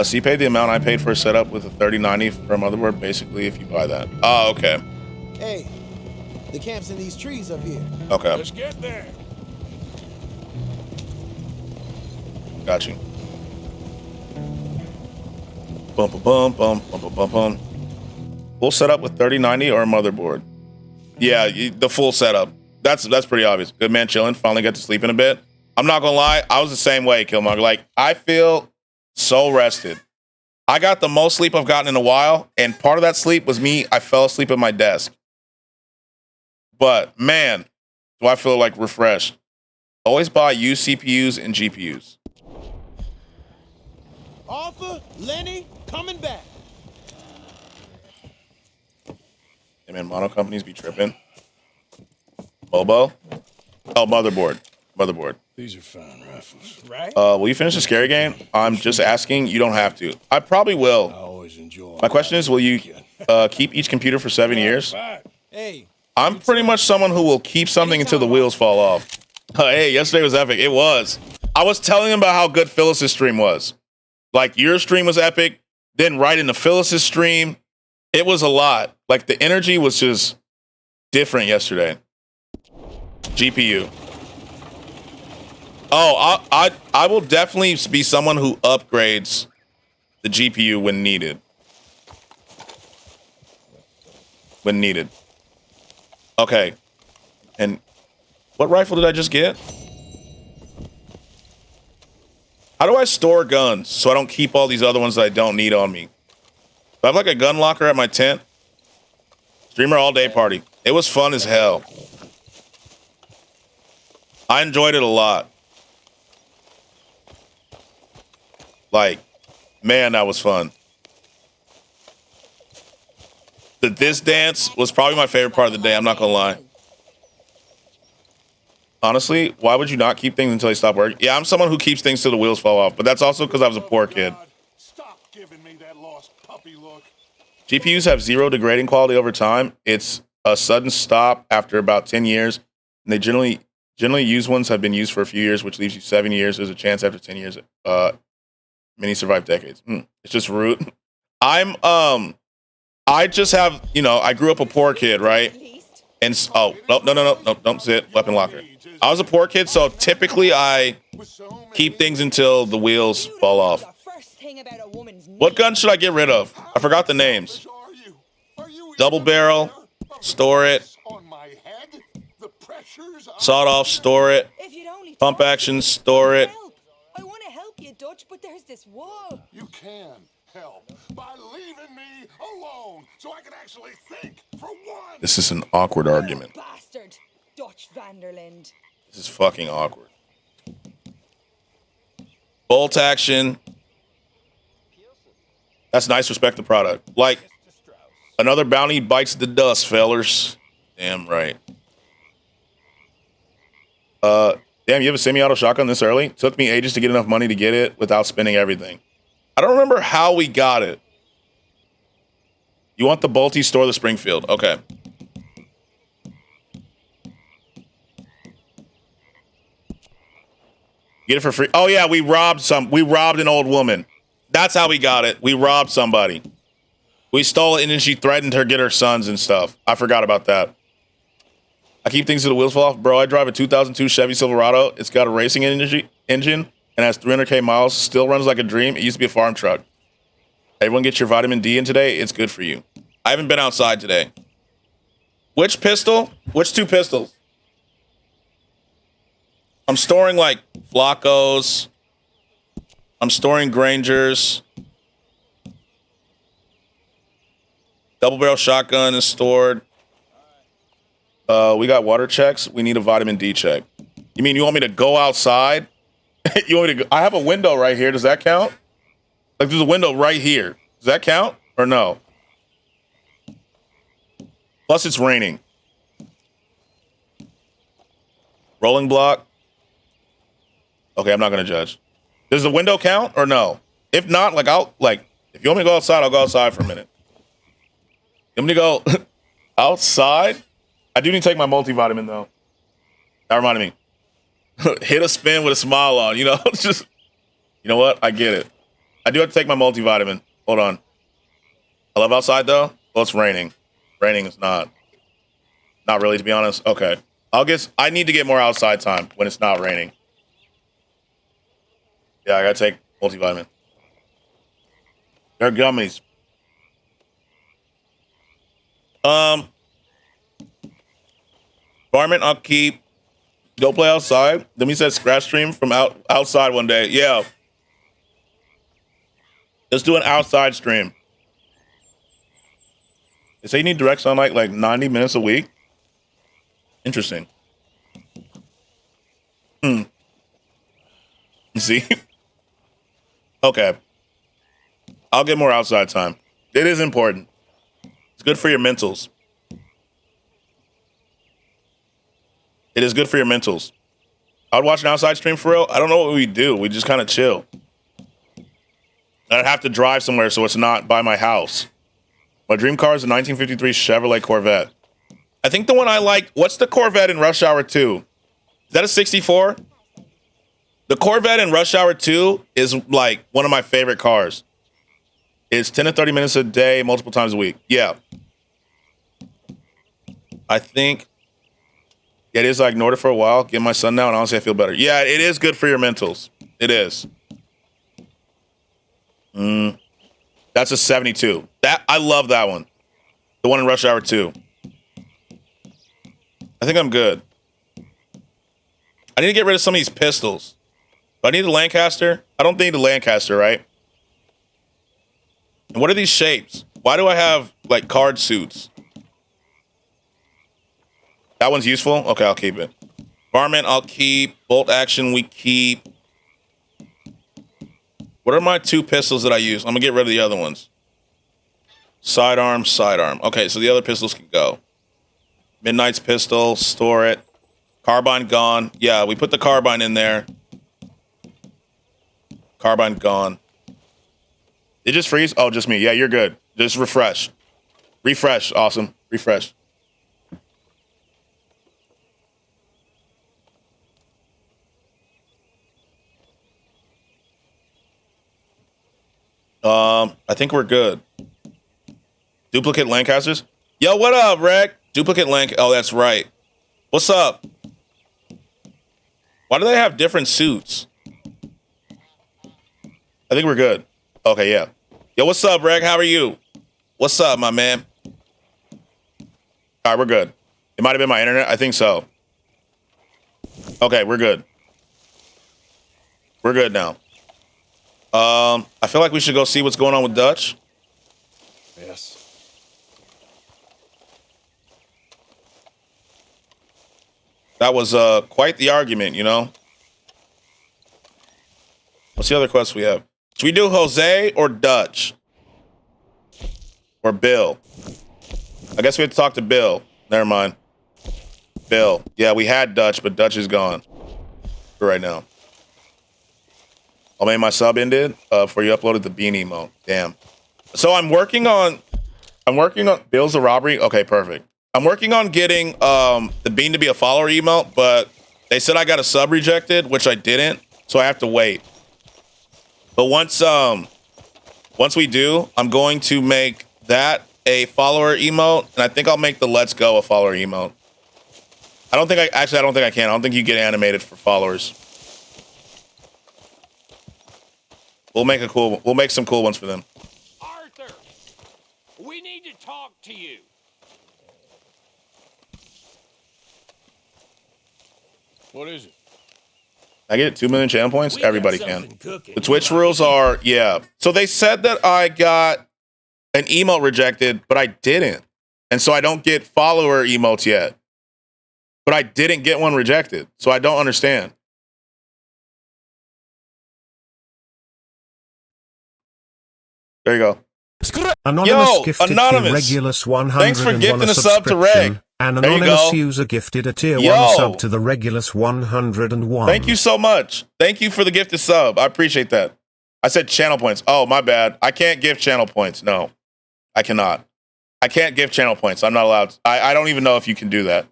So you paid the amount I paid for a setup with a 3090 for a motherboard, basically, if you buy that. Oh, okay. Hey, the camp's in these trees up here. Okay. Let's get there. Got you. Bum, bum, bum, bum, bum, bum, bum. Full setup with 3090 or a motherboard? Yeah, the full setup. That's pretty obvious. Good man, chilling. Finally got to sleep in a bit. I'm not gonna lie, I was the same way, Killmonger. Like, I feel so rested. I got the most sleep I've gotten in a while, and part of that sleep was me. I fell asleep at my desk. But man, do I feel like refreshed. Always buy used CPUs and GPUs. Arthur, Lenny, coming back. Hey man, mono companies be tripping. Bobo? Oh, motherboard. Motherboard. These are fine rifles, right? Will you finish the scary game? I'm just asking. You don't have to. I probably will. I always enjoy. My question is, will you keep each computer for 7 years? Hey. I'm pretty much someone who will keep something until the wheels fall off. Hey, yesterday was epic. It was. I was telling him about how good Phyllis's stream was. Like, your stream was epic. Then right into Phyllis's stream, it was a lot. Like, the energy was just different yesterday. GPU. Oh, I will definitely be someone who upgrades the GPU when needed. When needed. Okay. And What rifle did I just get? How do I store guns so I don't keep all these other ones that I don't need on me? Do I have like a gun locker at my tent? Streamer all day party. It was fun as hell. I enjoyed it a lot. Like, man, that was fun. This dance was probably my favorite part of the day. I'm not gonna lie. Honestly, why would you not keep things until they stop working? Yeah, I'm someone who keeps things till the wheels fall off, but that's also because I was a poor kid. Stop giving me that lost puppy look. GPUs have zero degrading quality over time. It's a sudden stop after about 10 years. And they generally used ones have been used for a few years, which leaves you 7 years. There's a chance after 10 years, many survive decades. It's just root. I just have, I grew up a poor kid, right? And no, don't sit, weapon locker. I was a poor kid, so typically I keep things until the wheels fall off. What gun should I get rid of? I forgot the names. Double barrel, store it. Sawed off, store it. Pump action, store it. I want to help you, Dutch, but there's this wall. You can help by leaving me alone so I can actually think for once. This is an awkward argument. Bastard, Dutch Vanderland. This is fucking awkward. Bolt action. That's nice. Respect the product. Like, another bounty bites the dust, fellers. Damn right. Damn, you have a semi-auto shotgun this early? Took me ages to get enough money to get it without spending everything. I don't remember how we got it. You want the bolty, store the Springfield. Okay. Get it for free. Oh yeah, we robbed an old woman. That's how we got it. We robbed somebody. We stole it and then she threatened her get her sons and stuff. I forgot about that. I keep things to the wheels fall off. Bro, I drive a 2002 Chevy Silverado. It's got a racing engine and has 300K miles. Still runs like a dream. It used to be a farm truck. Everyone get your vitamin D in today. It's good for you. I haven't been outside today. Which pistol? Which two pistols? I'm storing like Flacos. I'm storing Grangers. Double barrel shotgun is stored. We got water checks. We need a vitamin D check. You mean you want me to go outside? You want me to go? I have a window right here. Does that count? Like there's a window right here. Does that count or no? Plus it's raining. Rolling block. Okay, I'm not gonna judge. Does the window count or no? If not, if you want me to go outside, I'll go outside for a minute. You want me to go outside? I do need to take my multivitamin though. That reminded me. Hit a spin with a smile on, it's just, you know what? I get it. I do have to take my multivitamin. Hold on. I love outside though. Well, it's raining. Raining is not really, to be honest. Okay. I need to get more outside time when it's not raining. Yeah, I gotta take multivitamin. They're gummies. Varmint, I'll keep. Go play outside. Then we said scratch stream from outside one day. Yeah. Let's do an outside stream. They say you need direct sunlight like 90 minutes a week. Interesting. You see? Okay. I'll get more outside time. It is important. It's good for your mentals. It is good for your mentals. I would watch an outside stream for real. I don't know what we do. We just kind of chill. I'd have to drive somewhere so it's not by my house. My dream car is a 1953 Chevrolet Corvette. I think the one I like, what's the Corvette in Rush Hour 2? Is that a 64? The Corvette in Rush Hour 2 is like one of my favorite cars. It's 10 to 30 minutes a day, multiple times a week. Yeah. I think it is. I ignored it for a while. Get my son now, and honestly, I feel better. Yeah, it is good for your mentals. It is. That's a 72. I love that one. The one in Rush Hour 2. I think I'm good. I need to get rid of some of these pistols. Do I need the Lancaster? I don't need the Lancaster, right? And what are these shapes? Why do I have, like, card suits? That one's useful? Okay, I'll keep it. Varmint, I'll keep. Bolt action, we keep. What are my 2 pistols that I use? I'm going to get rid of the other ones. Sidearm, sidearm. Okay, so the other pistols can go. Midnight's pistol, store it. Carbine gone. Yeah, we put the carbine in there. Carbine gone. Did it just freeze? Oh, just me. Yeah, you're good. Just refresh. Refresh. Awesome. Refresh. I think we're good. Duplicate Lancasters? Yo, what up, Reg? Duplicate Oh, that's right. What's up? Why do they have different suits? I think we're good. Okay, yeah. Yo, what's up, Reg? How are you? What's up, my man? All right, we're good. It might have been my internet. I think so. Okay, we're good. We're good now. I feel like we should go see what's going on with Dutch. Yes. That was quite the argument, you know? What's the other quest we have? Should we do Jose or Dutch? Or Bill? I guess we have to talk to Bill. Never mind. Bill. Yeah, we had Dutch, but Dutch is gone for right now. Oh, man, my sub ended before you uploaded the bean emote. Damn. So I'm working on Bill's a robbery. Okay, perfect. I'm working on getting the bean to be a follower emote, but they said I got a sub rejected, which I didn't, so I have to wait. But once we do, I'm going to make that a follower emote, and I think I'll make the let's go a follower emote. I don't think I can. I don't think you get animated for followers. We'll make some cool ones for them. Arthur, we need to talk to you. What is it? I get 2 million channel points. Everybody can. The Twitch rules are, yeah. So they said that I got an emote rejected, but I didn't. And so I don't get follower emotes yet. But I didn't get one rejected. So I don't understand. There you go. Anonymous gifted Anonymous. to Regulus 101 Thanks for gifting a a sub to Reg. subscription. An There you anonymous go. user gifted a tier Yo. 1 sub to the Regulus 101. Thank you so much. Thank you for the gifted sub. I appreciate that. I said channel points. Oh, my bad. I can't give channel points. No, I cannot. I can't give channel points. I'm not allowed. I don't even know if you can do that.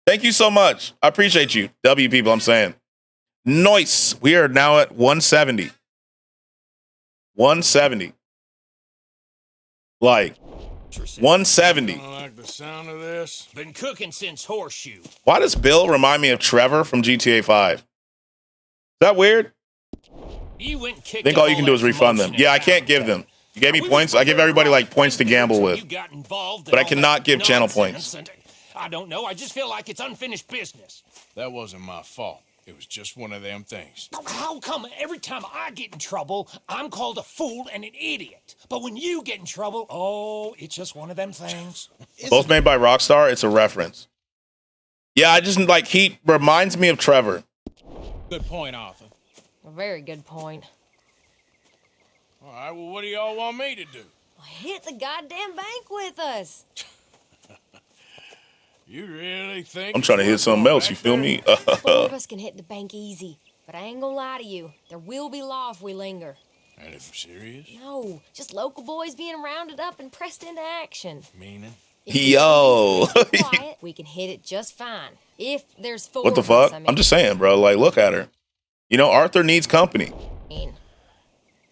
Thank you so much. I appreciate you. W people, I'm saying. Nice. We are now at 170. 170. Like 170. I don't like the sound of this. Been cooking since Horseshoe. Why does Bill remind me of Trevor from GTA 5? Is that weird? You went I kicked think all you can do is refund them. Yeah, I can't give them. You gave me points. I give everybody like points to gamble with. But I cannot give channel points. I don't know. I just feel like it's unfinished business. That wasn't my fault. It was just one of them things. How come every time I get in trouble, I'm called a fool and an idiot? But when you get in trouble, oh, it's just one of them things. Both made by Rockstar. It's a reference. Yeah, I just like he reminds me of Trevor. Good point, Arthur. A very good point. All right, well, what do y'all want me to do? Hit the goddamn bank with us. You really think I'm trying to hit something else. You feel me? Four of us can hit the bank easy. But I ain't gonna lie to you. There will be law if we linger. And if I'm serious? No, just local boys being rounded up and pressed into action. Meaning? Yo. Quiet, we can hit it just fine. If there's 4 What the of us, fuck? I mean. I'm just saying, bro. Like, look at her. You know, Arthur needs company.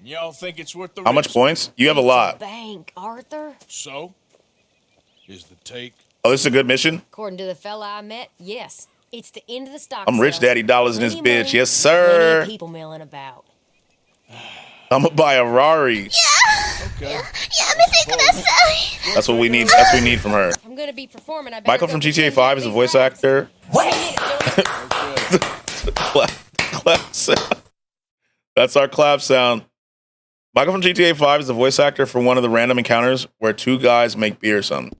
Y'all think it's worth the How much risk? points? You have a lot. Bank, Arthur. So? Is the take? Oh, this is a good mission? According to the fella I met, yes. It's the end of the stock I'm rich sales. daddy dollars in this Plenty of bitch. money, Yes, plenty sir. of people milling about. I'm gonna buy a Rari. Okay. That's what we need. That's what we need from her. I'm gonna be performing. I better Michael go from pretend GTA 5 is a voice actor. Clap sound. That's our clap sound. Michael from GTA 5 is the voice actor for one of the random encounters where two guys make beer or something.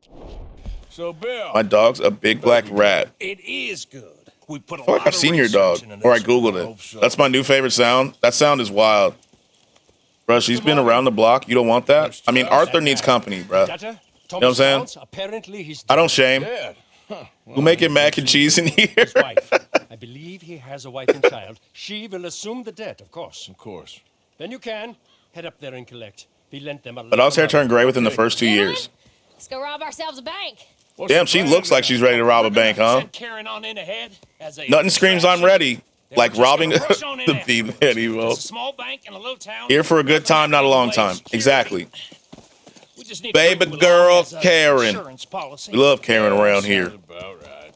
So, Bill. My dog's a big black rat. It is good. We put a I feel like lot I've of seen your dog, research into or I this. Googled it. That's my new favorite sound. That sound is wild. Bro, she's been around the block. You don't want that? I mean, Arthur needs company, bro. You know what I'm saying? Apparently he's I don't shame. Dead. Who making mac and cheese in here? his wife. I believe he has a wife and child. She will assume the debt, of course. Of course. Then you can head up there and collect. We lent them a But Dog's hair turned gray within the first 2 years. Let's go rob ourselves a bank. Damn, she looks like she's ready to rob a bank, huh? Send Karen on in ahead as a Nothing screams I'm ready. Like robbing rush on in the after. thief. Evo. It's a small bank in a little town. Here for a good time, not a long time. Exactly. We just need Baby to bring girl along as a Karen. insurance policy. We love Karen around here. About right.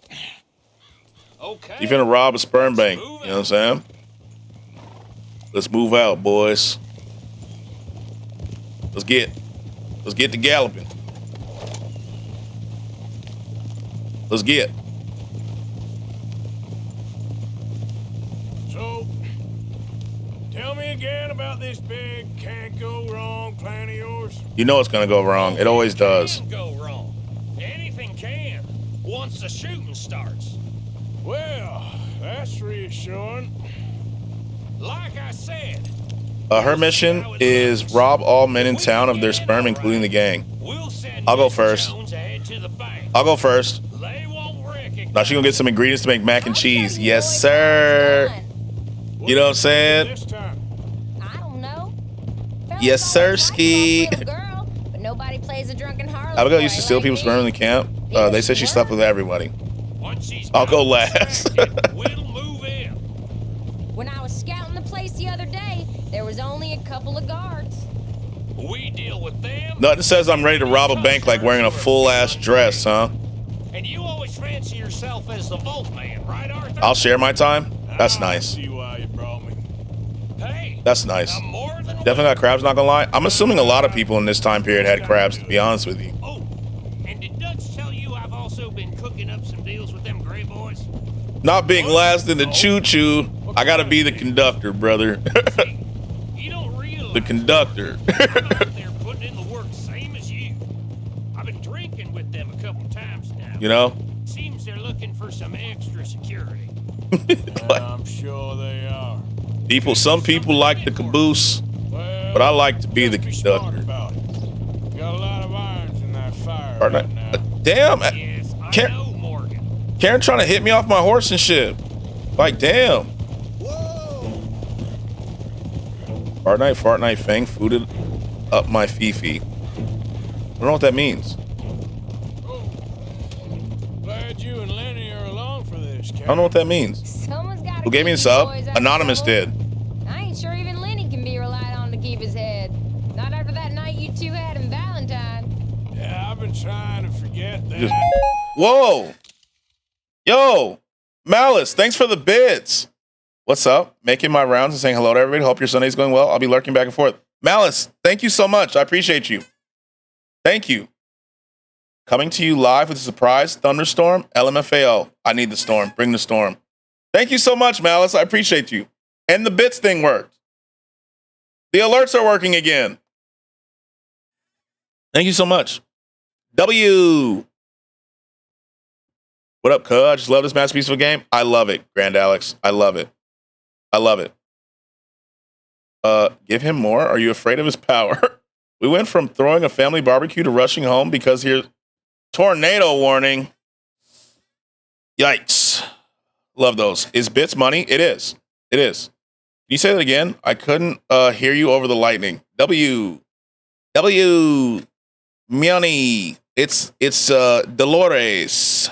Okay. You finna rob a sperm bank. You know what I'm saying? Let's move out, boys. Let's get to galloping. Let's get. So, tell me again about this big can't go wrong plan of yours. You know it's gonna go wrong. It always does. Can go wrong. Anything can once the shooting starts. Well, that's reassuring. Like I said, Her mission is rob all men in town of their sperm, including the gang. I'll go first. I'll go first. Now she gonna get some ingredients to make mac and cheese. Yes, sir. You know what I'm saying? I don't know. Yes, sir, ski. Girl, but nobody plays a drunken Harlem. Abigail used to steal people's sperm in the camp. They said she slept with everybody. I'll go last. When I was scouting the place the other day, there was only a couple of guards. we deal with them. Nothing says I'm ready to rob a bank like wearing a full-ass dress, huh? And you always fancy yourself as the Vault Man, right, Arthur? I'll share my time. That's nice. See why you brought me. Hey, That's nice. Definitely got crabs, not gonna lie. I'm assuming a lot of people in this time period had crabs, to be honest with you. and did Dutch tell you I've also been cooking up some deals with them Gray Boys? Not being last in the choo-choo, I gotta be the conductor, brother. The conductor. They're putting in the work same as you. I've been drinking with them a couple times now. You know? Seems they're looking for some extra security. I'm sure they are. Some people like the caboose, but I like to be the conductor. Got a lot of irons in that fire right now. Damn. Karen trying to hit me off my horse and shit. Like, damn. Fart night, Fang fooded up my Fifi. I don't know what that means. Glad you and Lenny are along for this, I don't know what that means. Someone's got Who gave me the sub? Anonymous did. I ain't sure even Lenny can be relied on to keep his head. Not after that night you two had in Valentine. Yeah, I've been trying to forget that. Whoa. Yo, Malice, thanks for the bits. What's up? Making my rounds and saying hello to everybody. Hope your Sunday's going well. I'll be lurking back and forth. Malice, thank you so much. I appreciate you. Thank you. Coming to you live with a surprise thunderstorm. LMFAO. I need the storm. Bring the storm. Thank you so much, Malice. I appreciate you. And the bits thing worked. The alerts are working again. Thank you so much. W. What up, cuz? I just love this masterpiece of a game. I love it, Grand Alex. I love it. I love it. Give him more? Are you afraid of his power? We went from throwing a family barbecue to rushing home because here's tornado warning. Yikes. Love those. Is bits money? It is. It is. Can you say that again? I couldn't hear you over the lightning. W. Money. It's Dolores.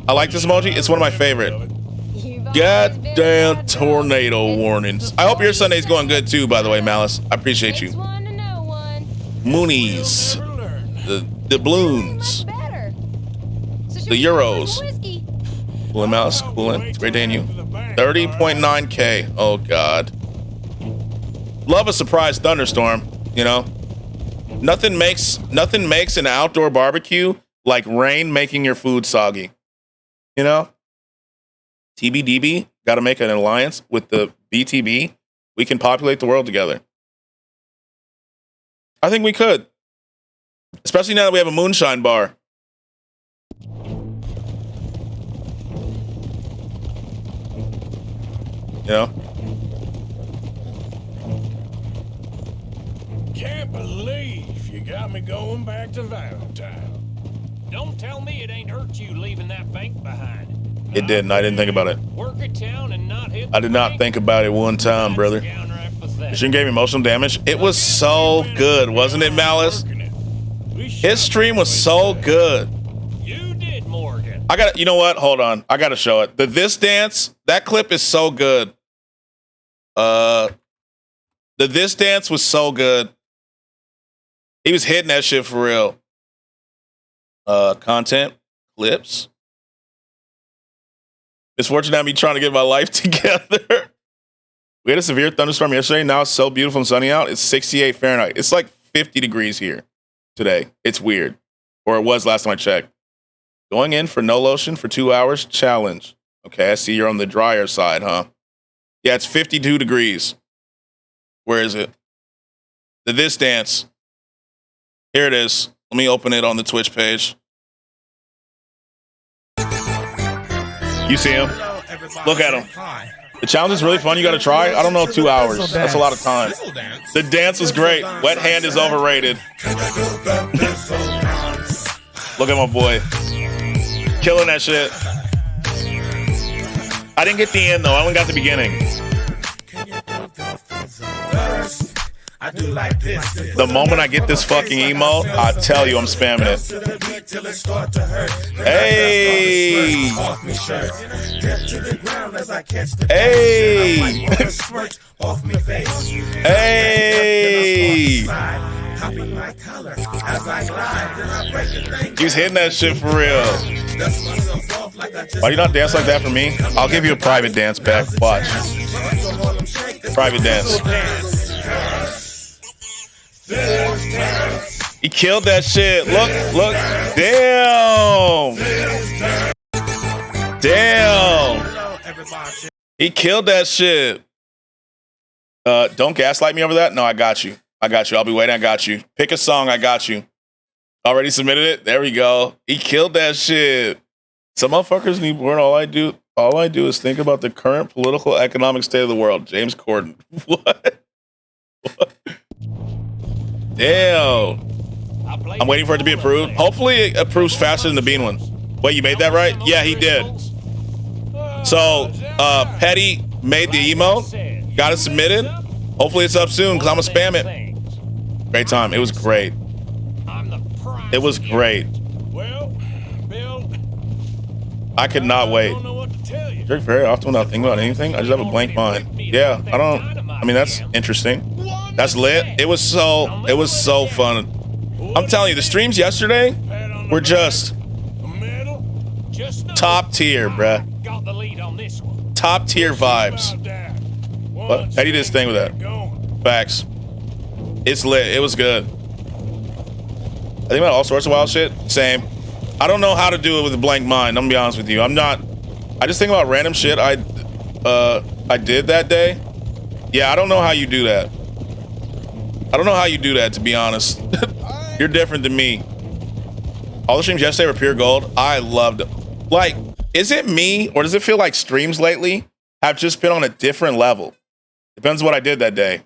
I like this emoji. It's one of my favorite. Goddamn tornado warnings. I hope your Sunday's going good too, by the way, Malice. I appreciate you. Moonies. The balloons. The Euros. Coolin' Malice. Coolin'. It's great to you. 30.9K. Oh, God. Love a surprise thunderstorm, you know? Nothing makes an outdoor barbecue like rain making your food soggy. You know? TBDB got to make an alliance with the BTB. We can populate the world together. I think we could. Especially now that we have a moonshine bar. You know? Can't believe you got me going back to Valentine. Don't tell me it ain't hurt you leaving that bank behind. It didn't. I didn't think about it. Work a town and not hit. I did not think about it one time, brother. This stream gave me emotional damage. It was so good, wasn't it, Malice? His stream was so good. You did, Morgan. I got. You know what? Hold on. I got to show it. This dance. That clip is so good. This dance was so good. He was hitting that shit for real. Content clips. It's fortunate me trying to get my life together. We had a severe thunderstorm yesterday. Now it's so beautiful and sunny out. It's 68 Fahrenheit. It's like 50 degrees here today. It's weird. Or it was last time I checked. Going in for no lotion for 2 hours challenge. Okay, I see you're on the drier side, huh? Yeah, it's 52 degrees. Where is it? This dance. Here it is. Let me open it on the Twitch page. You see him? Look at him. The challenge is really fun. You got to try. I don't know, 2 hours. That's a lot of time. The dance was great. Wet hand is overrated. Look at my boy. Killing that shit. I didn't get the end, though. I only got the beginning. The moment I get this fucking emote, I tell you I'm spamming it. Hey! Hey! Hey! He's hitting that shit for real. Why do you not dance like that for me? I'll give you a private dance back. Watch. Private dance. He killed that shit. Look. Damn. He killed that shit. Don't gaslight me over that. No, I got you. I'll be waiting. I got you. Pick a song. I got you. Already submitted it. There we go. He killed that shit. Some motherfuckers need word. All I do is think about the current political, economic state of the world. James Corden. What? Damn. I'm waiting for it to be approved. Hopefully it approves faster than the Bean one. Wait, you made that right? Yeah, he did. So, Petty made the emote. Got it submitted. Hopefully it's up soon because I'm going to spam it. Great time. It was great. It was great. I could not wait. Drink very often without thinking about anything. I just have a blank mind. Yeah, I mean, that's interesting. That's lit. It was so fun. I'm telling you, the streams yesterday were just top tier, bruh. Top tier vibes. What? How do you do this thing with that? Facts. It's lit. It was good. I think about all sorts of wild shit. Same. I don't know how to do it with a blank mind. I'm gonna be honest with you. I just think about random shit I did that day. Yeah, I don't know how you do that. To be honest. You're different than me. All the streams yesterday were pure gold. I loved it. Like, is it me or does it feel like streams lately have just been on a different level? Depends on what I did that day.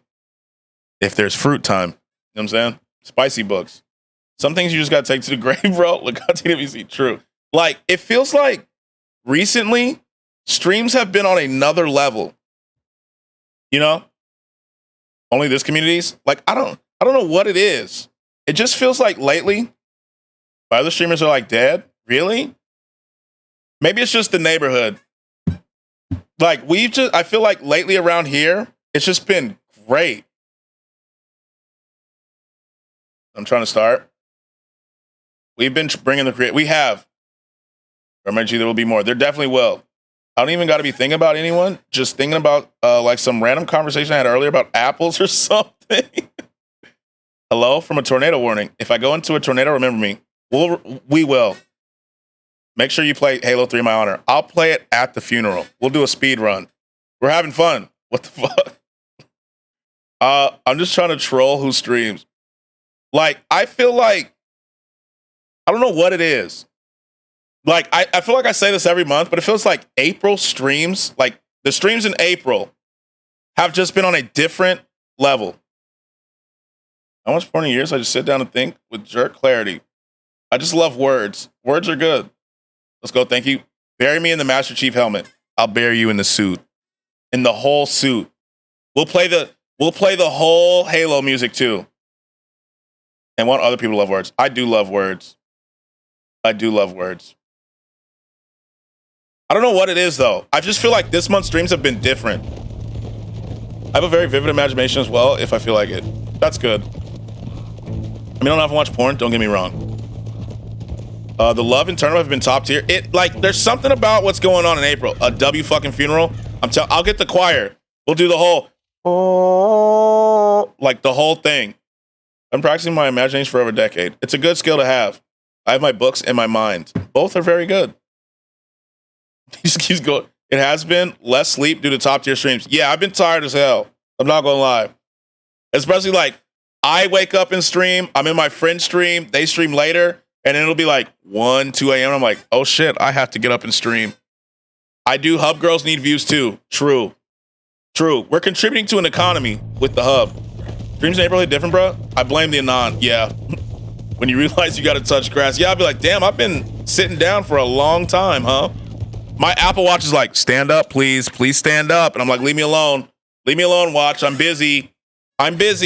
If there's fruit time. You know what I'm saying? Spicy books. Some things you just gotta take to the grave, bro. Look on TWC. True. Like, it feels like recently streams have been on another level. You know? Only this community's like, I don't know what it is. It just feels like lately other streamers are like dead. Really? Maybe it's just the neighborhood. Like I feel like lately around here, it's just been great. I'm trying to start. We've been bringing we have. I remind you there will be more. There definitely will. I don't even got to be thinking about anyone. Just thinking about like some random conversation I had earlier about apples or something. Hello from a tornado warning. If I go into a tornado, remember me. We will. Make sure you play Halo 3 in my honor. I'll play it at the funeral. We'll do a speed run. We're having fun. What the fuck? I'm just trying to troll who streams. Like, I feel like, I don't know what it is. Like, I feel like I say this every month, but it feels like April streams, like the streams in April have just been on a different level. How much 40 years I just sit down and think with jerk clarity. I just love words. Words are good. Let's go. Thank you. Bury me in the Master Chief helmet. I'll bury you in the suit. In the whole suit. We'll play the whole Halo music too. And want other people to love words. I do love words. I do love words. I don't know what it is though. I just feel like this month's streams have been different. I have a very vivid imagination as well if I feel like it. That's good. I mean, I don't have to watch porn, don't get me wrong. The love and tournament have been top tier. There's something about what's going on in April. A W fucking funeral. I'll get the choir. We'll do the whole, like the whole thing. I'm practicing my imagination for over a decade. It's a good skill to have. I have my books in my mind. Both are very good. He just keeps going. It has been less sleep due to top tier streams. Yeah, I've been tired as hell. I'm not gonna lie. Especially like, I wake up and stream. I'm in my friend's stream. They stream later. And then it'll be like 1, 2 a.m. I'm like, oh shit, I have to get up and stream. I do. Hub girls need views too. True. We're contributing to an economy with the hub. Streams in April are different, bro. I blame the Anon. Yeah. When you realize you got to touch grass. Yeah, I'll be like, damn, I've been sitting down for a long time, huh? My Apple Watch is like, stand up, please. Please stand up. And I'm like, leave me alone. Leave me alone, watch. I'm busy. I've been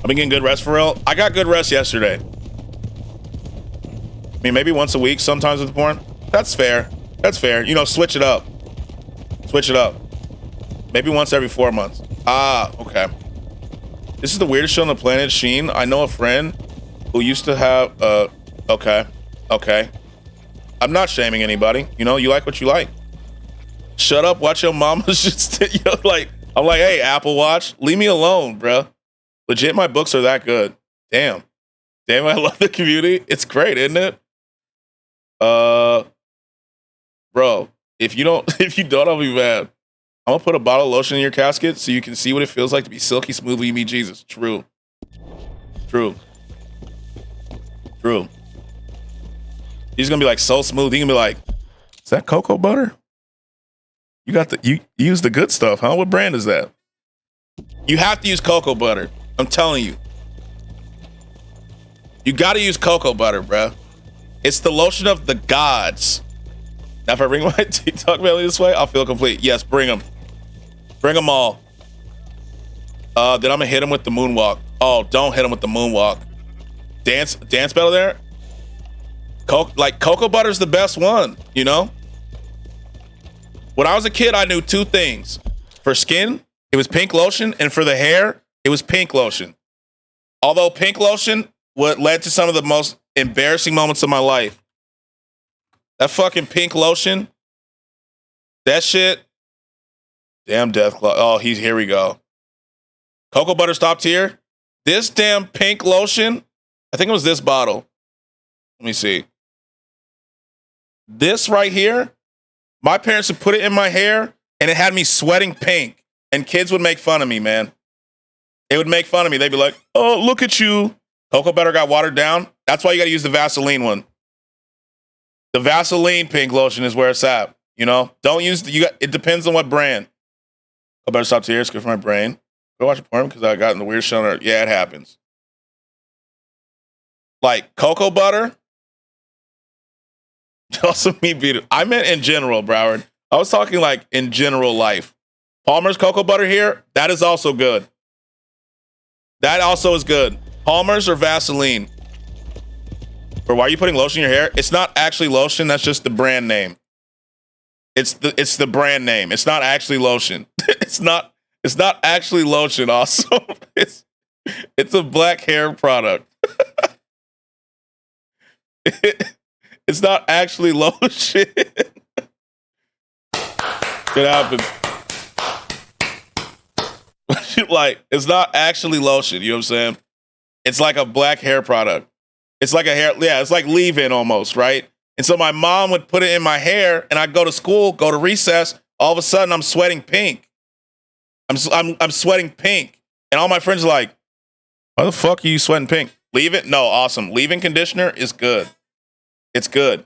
getting good rest for real. I got good rest yesterday. I mean, maybe once a week, sometimes with porn. That's fair. You know, switch it up. Maybe once every 4 months. Ah, okay. This is the weirdest show on the planet, Sheen. I know a friend who used to have, okay. I'm not shaming anybody. You know, you like what you like. Shut up, watch your mama just, you know, like, I'm like, hey, Apple Watch, leave me alone, bro. Legit, my books are that good. Damn, I love the community. It's great, isn't it? Bro, if you don't, I'll be mad. I'm gonna put a bottle of lotion in your casket so you can see what it feels like to be silky smooth when you meet Jesus. True. He's gonna be like so smooth. He's gonna be like, is that cocoa butter? You use the good stuff, huh? What brand is that? You have to use cocoa butter. I'm telling you. You gotta use cocoa butter, bro. It's the lotion of the gods. Now, if I bring my TikTok belly this way, I'll feel complete. Yes, bring them. Bring them all. Then I'm gonna hit him with the moonwalk. Oh, don't hit him with the moonwalk. Dance battle there. Cocoa butter's the best one, you know? When I was a kid, I knew two things. For skin, it was pink lotion, and for the hair, it was pink lotion. Although pink lotion what led to some of the most embarrassing moments of my life. That fucking pink lotion, that shit. Damn Deathclaw. Oh, here we go. Cocoa butter's top tier. This damn pink lotion, I think it was this bottle. Let me see. This right here, my parents would put it in my hair and it had me sweating pink. And kids would make fun of me, man. They would make fun of me. They'd be like, oh, look at you. Cocoa butter got watered down. That's why you got to use the Vaseline one. The Vaseline pink lotion is where it's at. You know, don't use it depends on what brand. I better stop here. It's good for my brain. Go watch porn because I got in the weird show. Yeah, it happens. Like cocoa butter. Also, me beat it. I meant in general, Broward. I was talking like in general life. Palmer's cocoa butter here. That is also good. That also is good. Palmer's or Vaseline. Or why are you putting lotion in your hair? It's not actually lotion. That's just the brand name. It's the brand name. It's not actually lotion. It's not actually lotion. Also, it's a black hair product. It's not actually lotion. It happens. Like, it's not actually lotion. You know what I'm saying? It's like a black hair product. It's like a hair, yeah, it's like leave-in almost, right? And so my mom would put it in my hair, and I'd go to school, go to recess. All of a sudden, I'm sweating pink. I'm sweating pink, and all my friends are like, "Why the fuck are you sweating pink?" Leave it? No, awesome. Leave-in conditioner is good. It's good.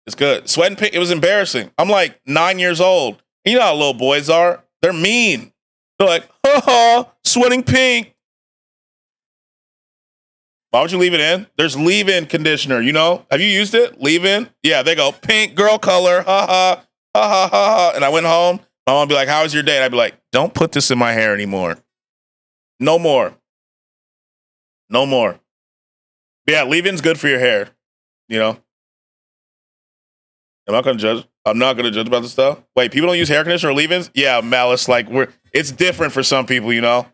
It's good. Sweating pink. It was embarrassing. I'm like 9 years old. You know how little boys are? They're mean. They're like, "Ha ha, sweating pink." Why would you leave it in? There's leave-in conditioner, you know? Have you used it? Leave-in? Yeah, they go, pink, girl color, ha ha, ha ha ha ha. And I went home. My mom would be like, "How was your day?" And I'd be like, "Don't put this in my hair anymore. No more. No more." But yeah, leave-in's good for your hair, you know? I'm not gonna judge. I'm not gonna judge about this stuff. Wait, people don't use hair conditioner or leave-ins? Yeah, Malice, like it's different for some people, you know?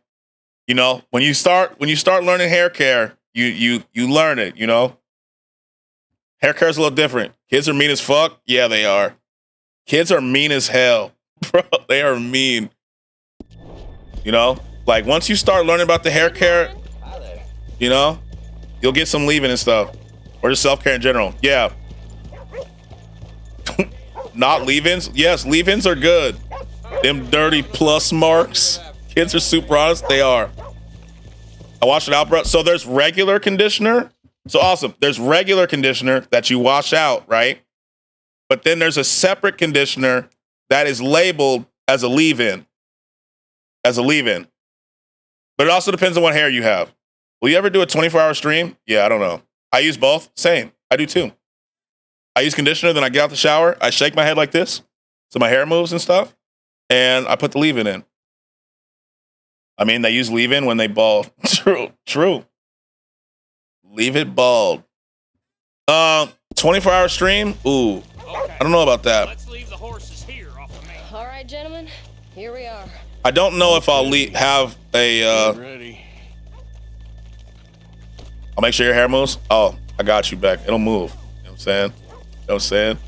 You know, when you start learning hair care, you learn it, you know? Hair care is a little different. Kids are mean as fuck. Yeah, they are. Kids are mean as hell. Bro, they are mean. You know? Like, once you start learning about the hair care, you know, you'll get some leave-in and stuff. Or just self-care in general. Yeah. Not leave-ins? Yes, leave-ins are good. Them dirty plus marks. Kids are super honest. They are. I washed it out, bro. So there's regular conditioner. So awesome. There's regular conditioner that you wash out, right? But then there's a separate conditioner that is labeled as a leave-in. As a leave-in. But it also depends on what hair you have. Will you ever do a 24-hour stream? Yeah, I don't know. I use both. Same. I do too. I use conditioner, then I get out the shower. I shake my head like this so my hair moves and stuff. And I put the leave-in in. I mean, they use leave-in when they bald. True. Leave it bald. 24-hour stream? Ooh, I don't know about that. Let's leave the horses here off of me. All right, gentlemen, here we are. I don't know if I'll have a... Ready. I'll make sure your hair moves. Oh, I got you, Beck. It'll move. You know what I'm saying? You know what I'm saying?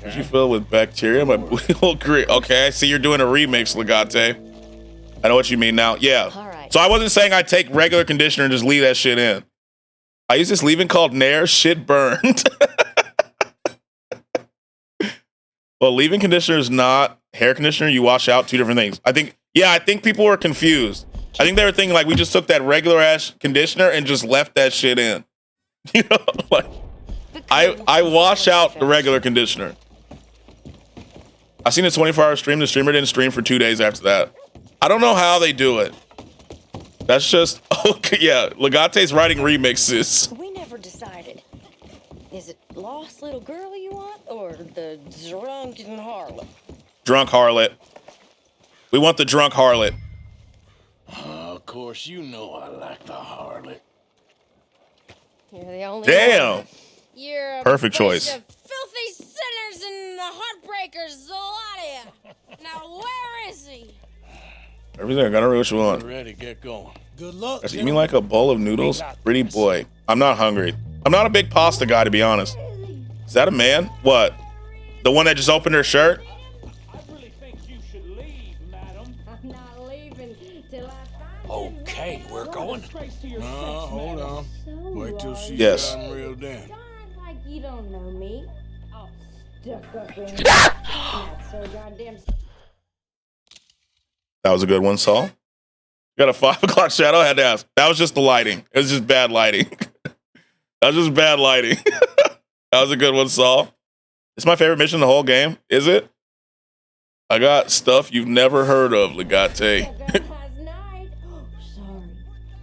Did you fill with bacteria? My booty will agree. Okay, I see you're doing a remix, Legate. I know what you mean now. Yeah. Right. So I wasn't saying I take regular conditioner and just leave that shit in. I use this leave-in called Nair. Shit burned. Well, leave-in conditioner is not hair conditioner. You wash out, two different things. I think people were confused. I think they were thinking like we just took that regular ass conditioner and just left that shit in. You know, like I wash out the regular conditioner. I seen a 24-hour stream. The streamer didn't stream for 2 days after that. I don't know how they do it. That's just okay. Yeah, Legate's writing remixes. We never decided. Is it lost little girl you want, or the drunken harlot? Drunk harlot. We want the drunk harlot. Of course, you know I like the harlot. You're the only Damn. one. You're a Perfect bunch choice. of filthy sinners and the heartbreakers, Zoladia. Now where is he? Everything. I gotta read what you want. Ready, get going. Good luck. You mean like a bowl of noodles? Pretty boy. I'm not hungry. I'm not a big pasta guy, to be honest. Is that a man? What? The one that just opened her shirt? Okay, we're going. Hold on. Wait till she's Yes. gotten real down. Like you don't know me. All stuck up in not so goddamn. That was a good one, Saul. You got a 5 o'clock shadow? I had to ask. That was just the lighting. It was just bad lighting. That was just bad lighting. That was a good one, Saul. It's my favorite mission in the whole game. Is it? I got stuff you've never heard of, Legate. Sorry,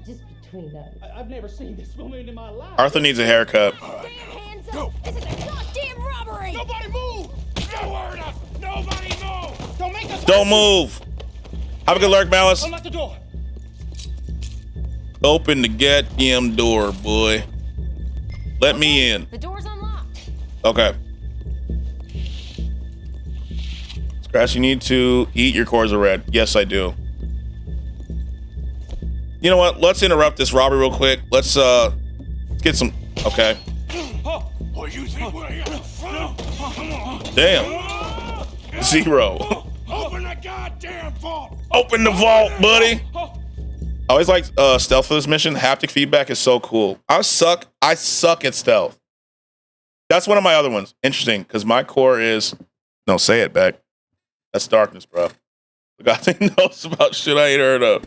just between us. I've never seen this woman in my life. Arthur needs a haircut. Hands up! This is a goddamn robbery! Nobody move! No word up! Nobody move! Don't make us. Don't move. Have a good lurk, Malice. Unlock the door. Open the goddamn door, boy. Let me in. The door's unlocked. Okay. Scratch, you need to eat your cores of red. Yes, I do. You know what? Let's interrupt this robbery real quick. Let's get some. Okay. What you think we're here? Damn. 0. Open the goddamn vault! Open the vault, buddy. I always like stealth for this mission. Haptic feedback is so cool. I suck at stealth. That's one of my other ones. Interesting, because my core is no, say it back. That's darkness, bro. The guy that knows about shit I ain't heard of.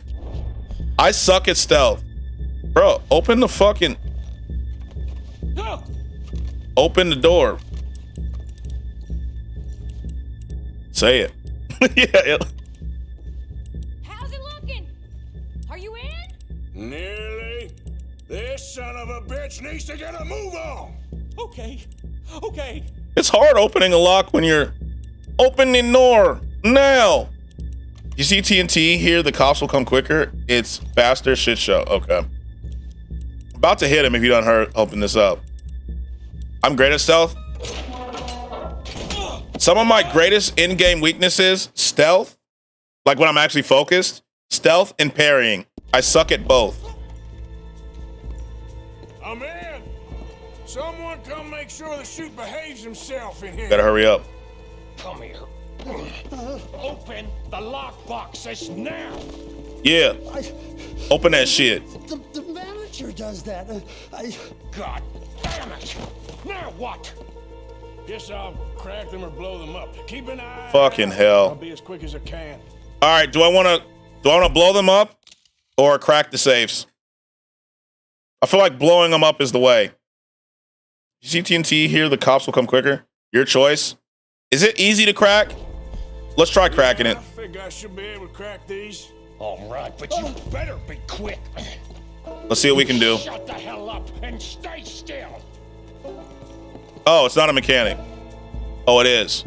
I suck at stealth. Bro, open the fucking open the door. Say it. Yeah. How's it looking? Are you in? Nearly. This son of a bitch needs to get a move on. Okay. Okay. It's hard opening a lock when you're opening door now. You see TNT here, the cops will come quicker. It's faster shit show. Okay. About to hit him if you don't open this up. I'm great at stealth. Some of my greatest in-game weaknesses, stealth, like when I'm actually focused, stealth and parrying. I suck at both. I'm in. Someone come make sure the chute behaves himself in here. Gotta hurry up. Come here. Open the lockboxes now. Yeah. Open that shit. The manager does that. God damn it. Now what? Guess I'll crack them or blow them up. Keep an eye. Fucking out. hell. I'll be as quick as I can. All right, do I want to blow them up or crack the safes? I feel like blowing them up is the way. You see TNT here, the cops will come quicker. Your choice. Is it easy to crack? Let's try cracking it. I figure I should be able to crack these. All right, but you better be quick. Let's see what we can do. Shut the hell up and stay still. Oh, it's not a mechanic. Oh, it is.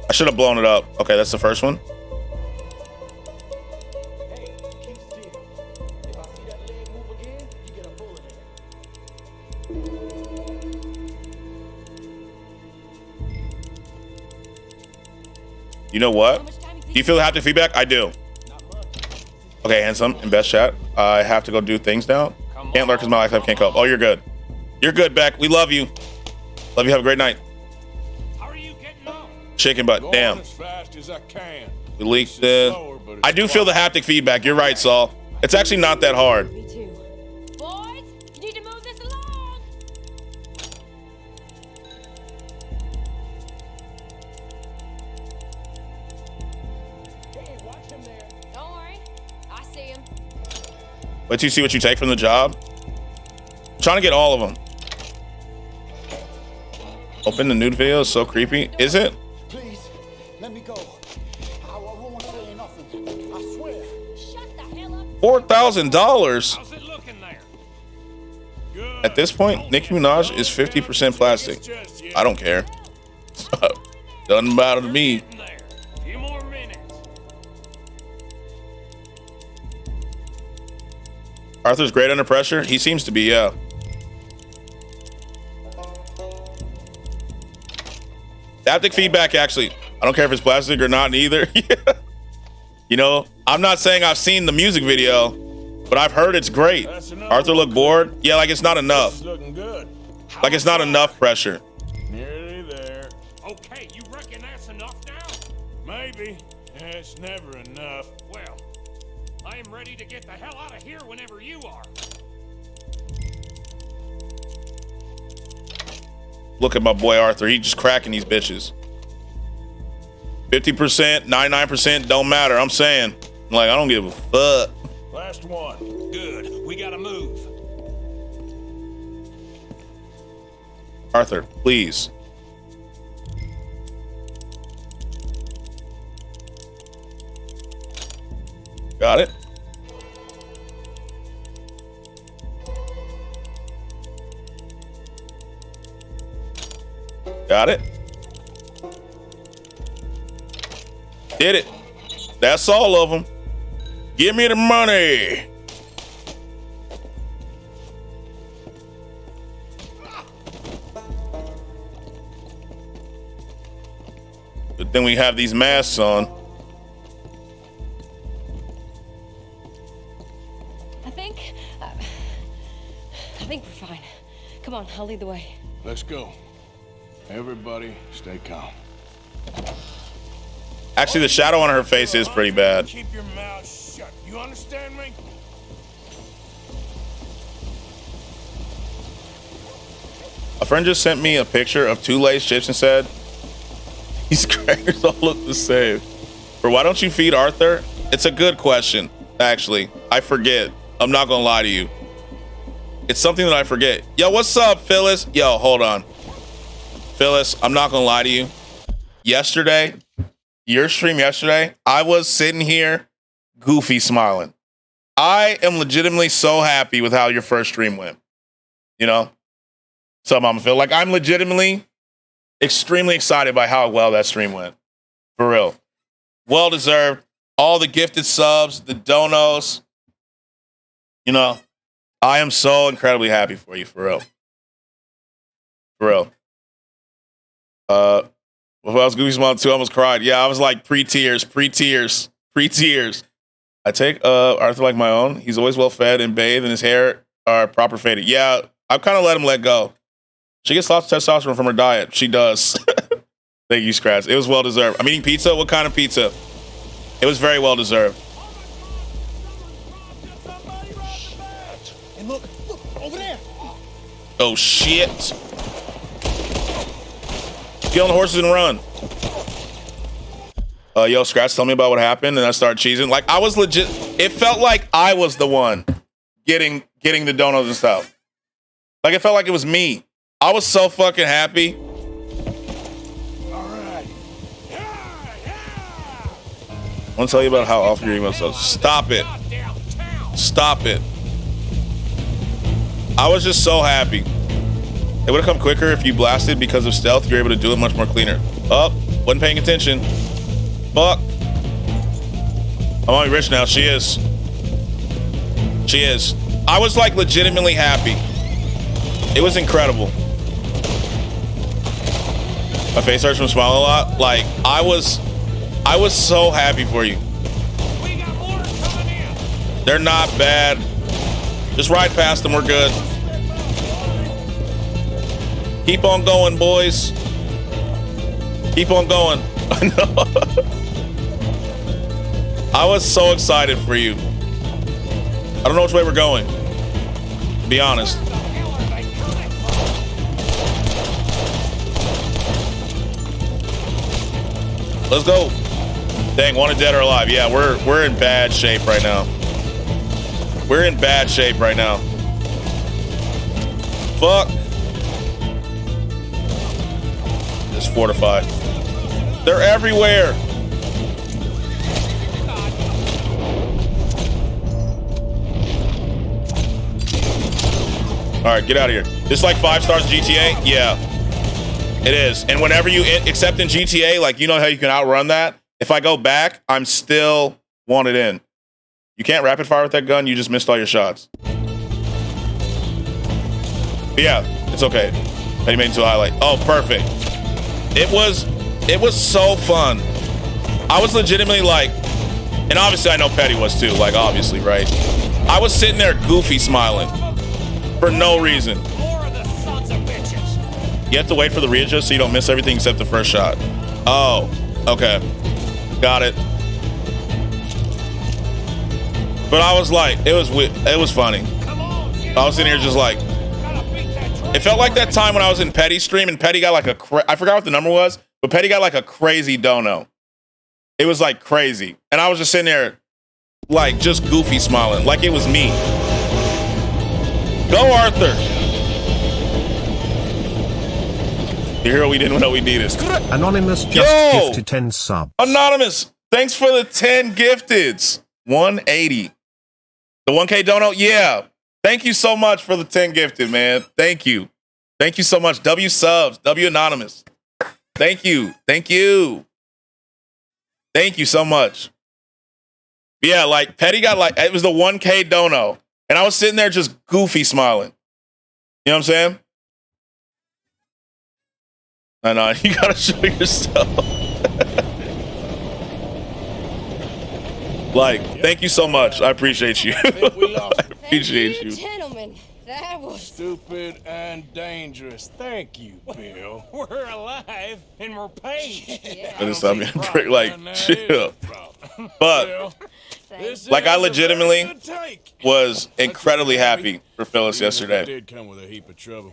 I should have blown it up. Okay, that's the first one. You know what? Do you feel the haptic feedback? I do. Okay, handsome and best chat. I have to go do things now. Can't lurk because my laptop can't cope. Oh, you're good. You're good, Beck. We love you. Love you. Have a great night. Chicken butt. Damn. As fast as I can. We leaked this. I do feel the haptic feedback. You're right, Saul. It's actually not that hard. Me too. Boys, you need to move this along. Hey, watch him there. Don't worry. I see him. Wait till you see what you take from the job. I'm trying to get all of them. Open the nude video is so creepy. Is it? Please, let me go. I won't say nothing. I swear. Shut the hell up. $4,000. How's it looking there? Good. At this point, Nicki Minaj is 50% plastic. I don't care. Doesn't matter to me. There. Few more minutes. Arthur's great under pressure. He seems to be, yeah. Haptic feedback, actually, I don't care if it's plastic or not, neither. You know, I'm not saying I've seen the music video, but I've heard it's great. Arthur looked bored. Yeah, like it's not enough. Looking good. Like it's not enough pressure. Nearly there. Okay, you reckon that's enough now? Maybe. It's never enough. Well, I am ready to get the hell out of here whenever you are. Look at my boy Arthur. He's just cracking these bitches. 50%, 99%, don't matter. I'm saying. Like, I don't give a fuck. Last one. Good. We gotta move. Arthur, please. Got it? Got it? Did it. That's all of them. Give me the money. Good thing we have these masks on. I think we're fine. Come on, I'll lead the way. Let's go. Everybody, stay calm. Actually, the shadow on her face is pretty bad. Keep your mouth shut. You understand me? A friend just sent me a picture of two Lay's chips and said, these crackers all look the same. Or why don't you feed Arthur? It's a good question, actually. I forget. I'm not gonna lie to you. It's something that I forget. Yo, what's up, Phyllis? Yo, hold on. Phyllis, I'm not gonna lie to you. Yesterday, your stream yesterday, I was sitting here goofy smiling. I am legitimately so happy with how your first stream went. You know? So, Mama Phil, like, I'm legitimately extremely excited by how well that stream went. For real. Well deserved. All the gifted subs, the donos. You know, I am so incredibly happy for you, for real. For real. Well, I was Goofy Smile too. I almost cried. Yeah, I was like pre-tears. I take Arthur like my own. He's always well fed and bathed, and his hair are proper faded. Yeah, I've kind of let go. She gets lots of testosterone from her diet. She does. Thank you, Scratch. It was well deserved. I'm eating pizza. What kind of pizza? It was very well deserved. And look, over there. Oh shit! Get on the horses and run. Yo, Scratch, tell me about what happened. And I started cheesing. Like, I was legit. It felt like I was the one getting the donuts and stuff. Like, it felt like it was me. I was so fucking happy. I want to tell you about how awful your email stuff. Stop it. Stop it. I was just so happy. It would have come quicker if you blasted because of stealth. You're able to do it much more cleaner. Oh, wasn't paying attention. Fuck. I'm only rich now. She is. She is. I was like legitimately happy. It was incredible. My face hurts from smiling a lot. Like, I was so happy for you. They're not bad. Just ride past them. We're good. Keep on going, boys. Keep on going. I know. I was so excited for you. I don't know which way we're going, to be honest. Let's go. Dang, wanted dead or alive. Yeah, we're in bad shape right now. We're in bad shape right now. Fuck. Just fortify. They're everywhere. All right, get out of here. This is like 5 stars GTA? Yeah, it is. And whenever you, except in GTA, like, you know how you can outrun that? If I go back, I'm still wanted in. You can't rapid fire with that gun. You just missed all your shots. But yeah, it's okay. I made it to a highlight. Oh, perfect. It was so fun. I was legitimately like, and obviously I know Petty was too, like, obviously, right? I was sitting there goofy smiling for no reason. You have to wait for the readjust so you don't miss everything except the first shot. Oh, okay. Got it. But I was like, it was funny. I was sitting here just like, it felt like that time when I was in Petty's stream and Petty got like I forgot what the number was, but Petty got like a crazy dono. It was like crazy. And I was just sitting there like just goofy smiling, like it was me. Go, Arthur. The hero we didn't know we needed. Anonymous just gifted 10 subs. Anonymous, thanks for the 10 gifteds. 180. The 1K dono? Yeah. Thank you so much for the 10 gifted, man. Thank you. Thank you so much. W subs. W Anonymous. Thank you. Thank you. Thank you so much. Yeah, like Petty got like, it was the 1K dono. And I was sitting there just goofy smiling. You know what I'm saying? I know. You got to show yourself. Like, thank you so much. I appreciate you. I appreciate you. Gentlemen, That was stupid and dangerous. Thank you, Bill. We're alive and we're paid. Yeah. I just stop being prick, like, chill. But like, I legitimately was incredibly happy for Phyllis yesterday. Did come with a heap of trouble.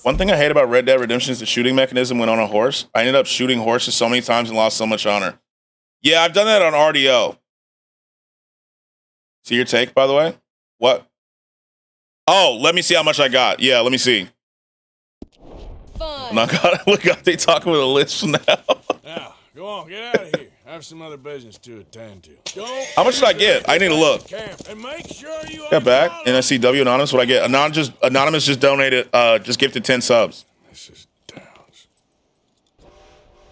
One thing I hate about Red Dead Redemption is the shooting mechanism when on a horse. I ended up shooting horses so many times and lost so much honor. Yeah, I've done that on RDO. See your take, by the way? What? Oh, let me see how much I got. Yeah, let me see. Fun. Look out, they talking with a list now. Now, go on, get out of here. I have some other business to attend to. Don't How much did I get? I need to look. camp and make sure you Got back, and I see W Anonymous. What I get? Anonymous just donated, just gifted 10 subs. This is Downs.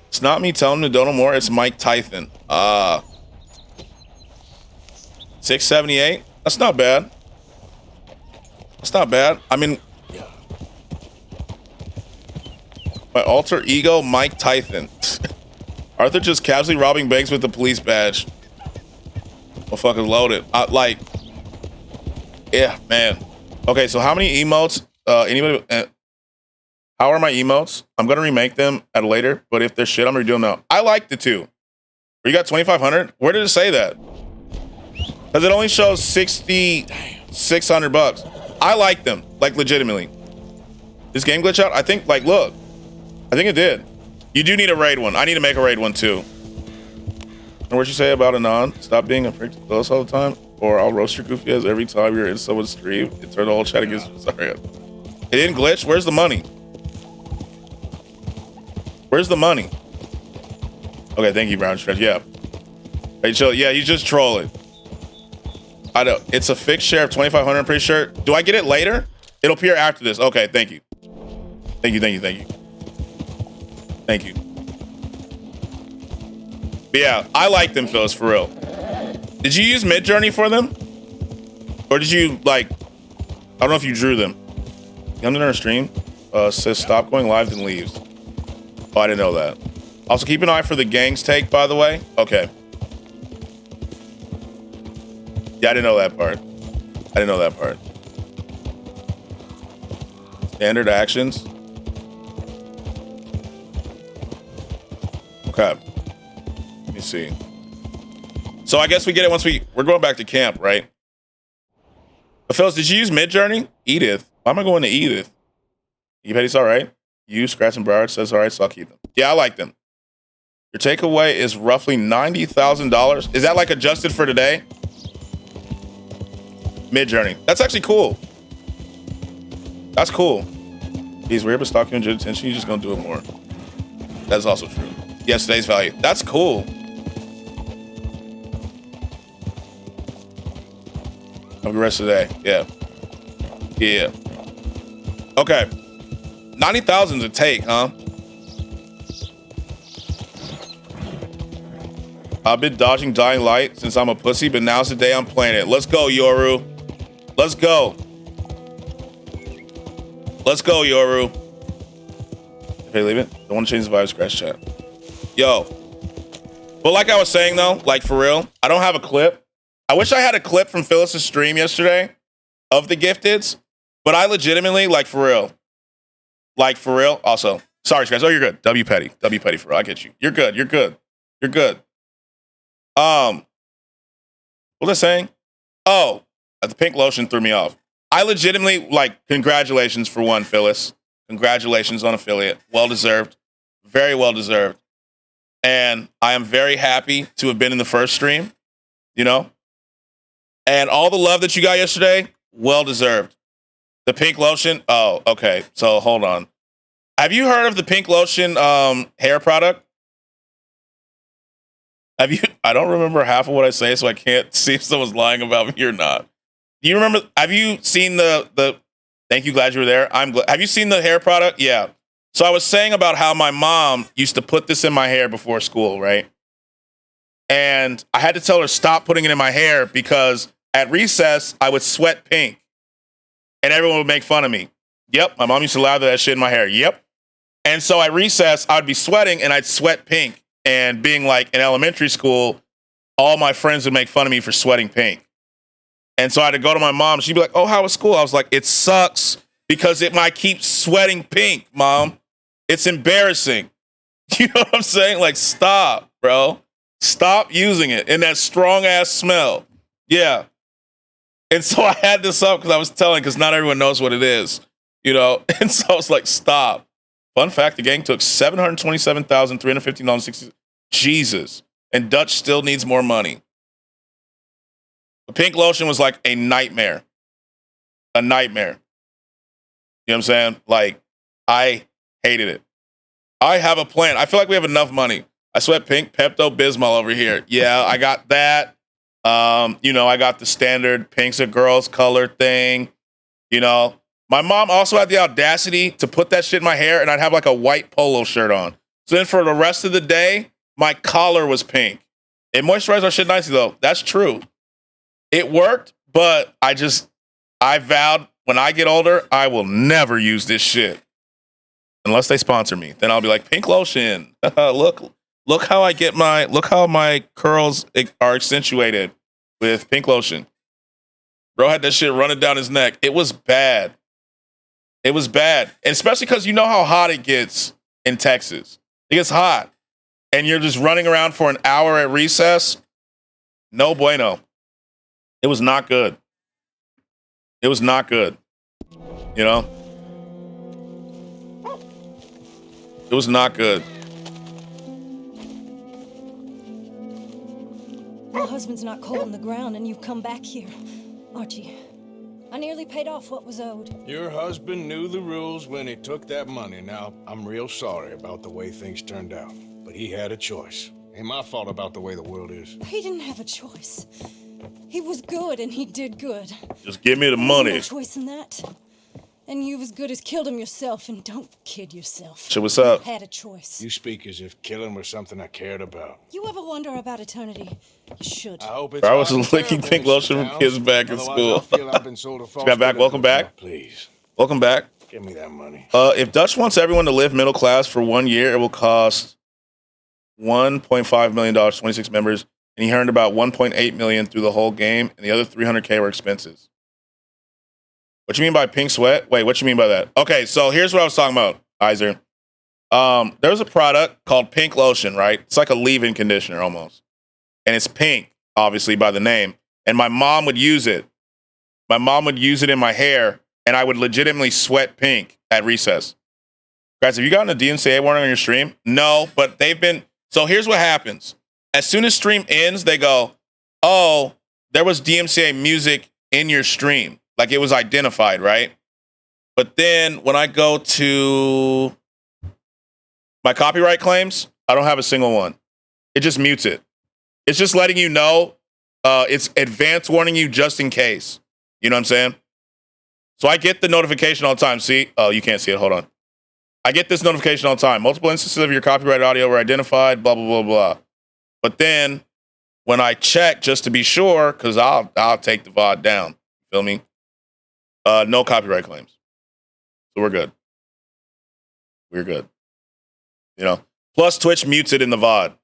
It's not me telling him to donate more. It's Mike Tython. 678. That's not bad. That's not bad. I mean, my alter ego, Mike Tython. Arthur just casually robbing banks with a police badge. Motherfucker's loaded. Yeah, man. Okay, so how many emotes? Anybody? How are my emotes? I'm gonna remake them at a later, but if they're shit, I'm redoing them. I like the two. You got 2,500? Where did it say that? Because it only shows 600 bucks. I like them, like, legitimately. This game glitch out? I think, like, look. I think it did. You do need a raid one. I need to make a raid one, too. And what'd you say about Anon? Stop being a prick to us all the time, or I'll roast your goofy ass every time you're in someone's stream. It turned the whole chat against me. Sorry. It didn't glitch? Where's the money? Where's the money? Okay, thank you, Brown Stretch. Yeah. Hey, chill. Yeah, he's just trolling. I know. It's a fixed share of 2,500, I'm pretty sure. Do I get it later? It'll appear after this. Okay, thank you. Thank you, thank you, thank you. Thank you. But yeah, I like them, Phyllis, for real. Did you use Midjourney for them? Or did you, like, I don't know if you drew them. Come to our stream. Says stop going live, then leaves. Oh, I didn't know that. Also, keep an eye for the gang's take, by the way. Okay. Yeah, I didn't know that part. I didn't know that part. Standard actions. Okay. Let me see. So I guess we get it once we're going back to camp, right? But Phyllis, did you use Midjourney? Edith. Why am I going to Edith? You bet it's all right. You, Scratch and Broward says all right, so I'll keep them. Yeah, I like them. Your takeaway is roughly $90,000. Is that like adjusted for today? Midjourney. That's actually cool. That's cool. He's weird, but stalking and attention. You're just gonna do it more. That's also true. Yes, today's value. That's cool. Have a good rest of the day. Yeah. Yeah. Okay. 90,000's a take, huh? I've been dodging Dying Light since I'm a pussy, but now's the day I'm playing it. Let's go, Yoru. Let's go. Let's go, Yoru. Okay, leave it. Don't want to change the vibe, Scratch chat. Yo. But like I was saying, though, like, for real, I don't have a clip. I wish I had a clip from Phyllis's stream yesterday of the gifteds, but I legitimately, like, for real. Like, for real. Also, sorry, guys. Oh, you're good. W Petty. W Petty for real. I get you. You're good. You're good. You're good. What was I saying? Oh, the pink lotion threw me off. I legitimately, like, congratulations for one, Phyllis. Congratulations on affiliate. Well deserved. Very well deserved. And I am very happy to have been in the first stream, you know? And all the love that you got yesterday, well deserved. The pink lotion. Oh, okay. So hold on. Have you heard of the pink lotion hair product? Have you? I don't remember half of what I say, so I can't see if someone's lying about me or not. Do you remember? Have you seen the? Thank you. Glad you were there. I'm glad. Have you seen the hair product? Yeah. So I was saying about how my mom used to put this in my hair before school, right? And I had to tell her stop putting it in my hair because at recess I would sweat pink, and everyone would make fun of me. Yep, my mom used to lather that shit in my hair. Yep. And so at recess I would be sweating and I'd sweat pink. And being like in elementary school, all my friends would make fun of me for sweating pink. And so I had to go to my mom. She'd be like, oh, how was school? I was like, it sucks because it might keep sweating pink, Mom. It's embarrassing. You know what I'm saying? Like, stop, bro. Stop using it in that strong ass smell. Yeah. And so I had this up because I was telling, because not everyone knows what it is, you know? And so I was like, stop. Fun fact, the gang took $727,315.60. Jesus. And Dutch still needs more money. The pink lotion was like a nightmare. A nightmare. You know what I'm saying? Like, I hated it. I have a plan. I feel like we have enough money. I sweat pink Pepto-Bismol over here. Yeah, I got that. You know, I got the standard Pink's a Girls color thing. You know, my mom also had the audacity to put that shit in my hair, and I'd have like a white polo shirt on. So then for the rest of the day, my collar was pink. It moisturized our shit nicely, though. That's true. It worked, but I vowed when I get older, I will never use this shit. Unless they sponsor me. Then I'll be like, pink lotion. Look how my curls are accentuated with pink lotion. Bro had that shit running down his neck. It was bad. It was bad. And especially because you know how hot it gets in Texas. It gets hot. And you're just running around for an hour at recess. No bueno. It was not good. It was not good. You know? It was not good. My husband's not cold on the ground, and you've come back here, Archie. I nearly paid off what was owed. Your husband knew the rules when he took that money. Now, I'm real sorry about the way things turned out, but he had a choice. Ain't my fault about the way the world is. He didn't have a choice. He was good, and he did good. Just give me the There was money. no choice in that. And you've as good as killed him yourself, and don't kid yourself. So what's up? You had a choice. You speak as if killing was something I cared about. You ever wonder about eternity? You should. I hope it's I was hard and licking terrible, pink lotion Mr. from Towns. kids back in Otherwise, school. I'll feel I've been sold a false Got back. good Welcome at the back. Please, Welcome back. give me that money. If Dutch wants everyone to live middle class for 1 year, it will cost $1.5 million, 26 members, and he earned about $1.8 million through the whole game, and the other $300K were expenses. What you mean by pink sweat? Wait, what you mean by that? Okay, so here's what I was talking about, Iser. There's a product called Pink Lotion, right? It's like a leave-in conditioner almost. And it's pink, obviously, by the name. And my mom would use it. My mom would use it in my hair, and I would legitimately sweat pink at recess. Guys, have you gotten a DMCA warning on your stream? No, but they've been... So here's what happens. As soon as stream ends, they go, oh, there was DMCA music in your stream. Like it was identified, right? But then when I go to my copyright claims, I don't have a single one. It just mutes it. It's just letting you know. It's advanced warning you just in case. You know what I'm saying? So I get the notification all the time. See? Oh, you can't see it. Hold on. I get this notification all the time. Multiple instances of your copyrighted audio were identified, blah, blah, blah, blah. But then when I check just to be sure, because I'll take the VOD down. Feel me? No copyright claims. So we're good. We're good. You know? Plus Twitch mutes it in the VOD.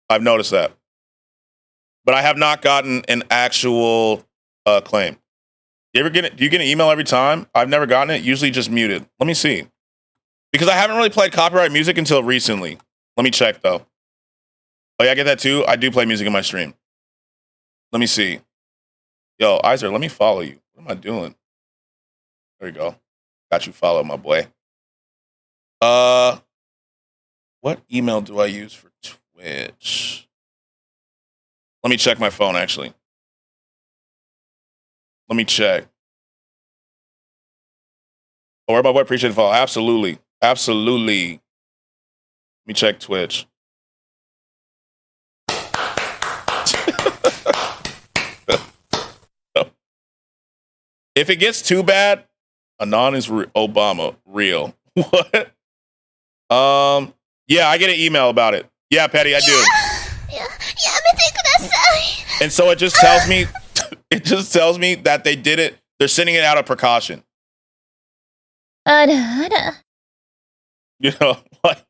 I've noticed that. But I have not gotten an actual claim. You ever get it? Do you get an email every time? I've never gotten it. Usually just muted. Let me see. Because I haven't really played copyright music until recently. Let me check, though. Oh, yeah, I get that, too. I do play music in my stream. Let me see. Yo, Iser, let me follow you. What am I doing? There you go. Got you followed, my boy. What email do I use for Twitch? Let me check my phone, actually. Let me check. Oh, where my boy? Appreciate the follow. Absolutely. Absolutely. Let me check Twitch. If it gets too bad, Anon is Obama real. What? Yeah, I get an email about it. Yeah, Patty, I do. And so it just tells me, that they did it. They're sending it out of precaution. You know, like,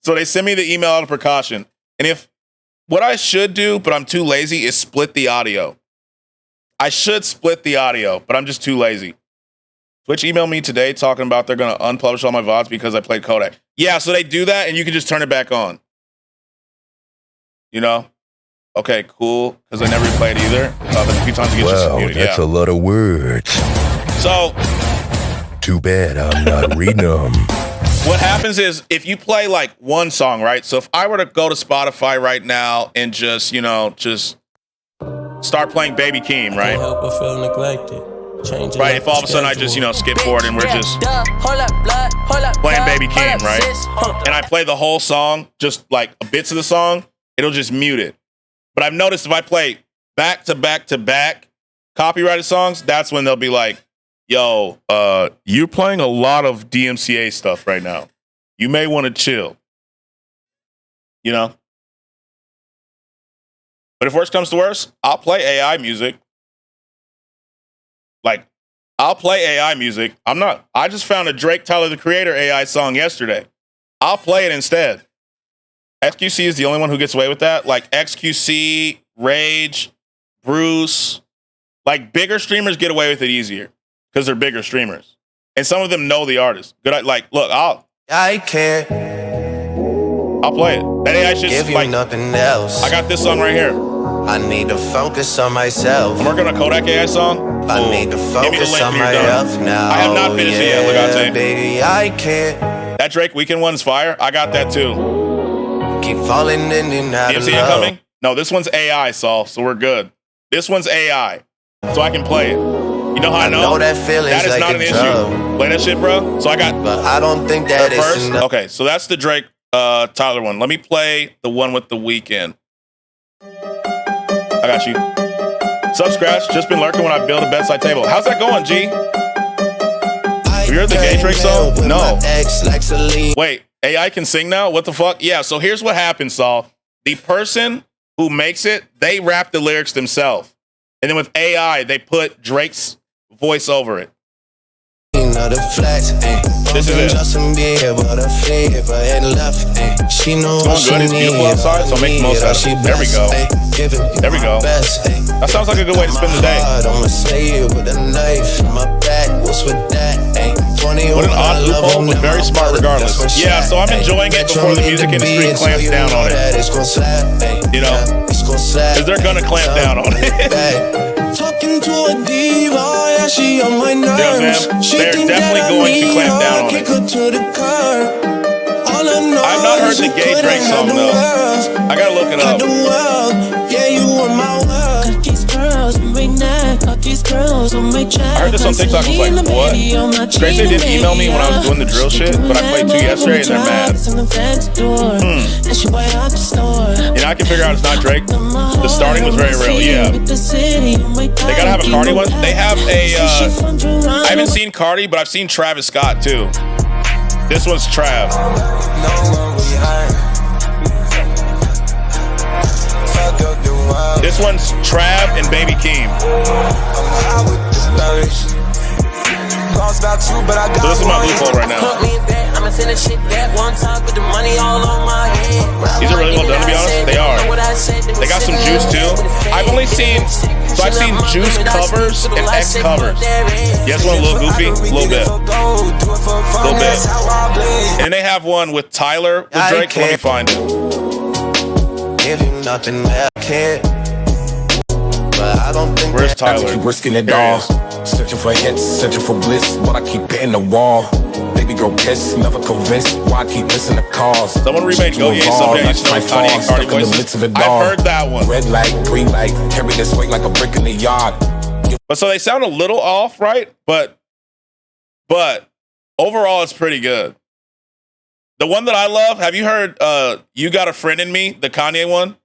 so they send me the email out of precaution. And if what I should do, but I'm too lazy, is split the audio. I should split the audio, but I'm just too lazy. Twitch emailed me today talking about they're going to unpublish all my VODs because I played Kodak. Yeah, so they do that, and you can just turn it back on. You know? Okay, cool, because I never played either. But a few times it gets just muted. That's a lot of words. So, too bad I'm not reading them. what happens is if you play like one song, right? So if I were to go to Spotify right now and just, just start playing Baby Keem, right? Right, if all of a sudden I just, skip forward and we're just playing Baby Keem, right? And I play the whole song, just like bits of the song, it'll just mute it. But I've noticed if I play back to back to back copyrighted songs, that's when they'll be like, yo, you're playing a lot of DMCA stuff right now. You may want to chill. But if worse comes to worse, I'll play AI music. Like, I'll play AI music. I just found a Drake Tyler, the Creator AI song yesterday. I'll play it instead. XQC is the only one who gets away with that. Like XQC, Rage, Bruce, like bigger streamers get away with it easier because they're bigger streamers. And some of them know the artist. Look, I'll play it. That AI shit's give you like nothing else. I got this song right here. I need to focus on myself. I'm working on a Kodak AI song. I need to focus on my health now. I have not finished it yet. Look, I'll tell you. Baby, I can't. That Drake Weekend one's fire. I got that too. Keep falling in and out of DMC love. incoming? No, this one's AI, Saul, so we're good. This one's AI, so I can play it. You know how I know? That feeling's That is like not a an drug. issue. Play that shit, bro. So I got. But I don't think that is first. enough. Okay, so that's the Drake Tyler one. Let me play the one with the Weeknd. I got you. Sub Scratch, just been lurking when I build a bedside table. How's that going, G? Have you heard the gay Drake song? No. Wait, AI can sing now? What the fuck? Yeah, so here's what happens, Saul. The person who makes it, they rap the lyrics themselves. And then with AI, they put Drake's voice over it. This is it. It's going good. It's beautiful outside, so make the most out of it. There we go. There we go. That sounds like a good way to spend the day. What an odd loophole, but very smart regardless. Yeah, so I'm enjoying it before the music industry clamps down on it. Because they're going to clamp down on it. Talking to a diva, yeah, she on my nerves. They're definitely going to clamp down on it. I've not heard the gay Drake song though. I gotta look it up. Yeah, you are my world. I heard this on TikTok. I was like, what? Crazy they didn't email me when I was doing the drill shit, but I played 2 yesterday and they're mad. I can figure out it's not Drake. The starting was very real, yeah. They gotta have a Cardi one. They have a, I haven't seen Cardi, but I've seen Travis Scott too. This one's Trav. This one's Trav and Baby Keem. So this is my loophole right now. These are really well done, to be honest. They are. They got some juice too. I've only seen, I've seen Juice covers and X covers. You guys want a little goofy? A little bit. A little bit. And they have one with Tyler with Drake. Let me find it. Give you nothing that I can't. But I don't think where's Tyler? Keep risking it all. Searching for hits, searching for bliss, but I keep hitting the wall. Baby girl kiss, never convinced. Why I keep missing the calls? Someone remade Go Ye someday. You know Kanye and Cardi voices. I've heard that one. Red light, green light, carry this weight like a brick in the yard. But so they sound a little off, right? But overall, it's pretty good. The one that I love, have you heard You Got a Friend in Me, the Kanye one?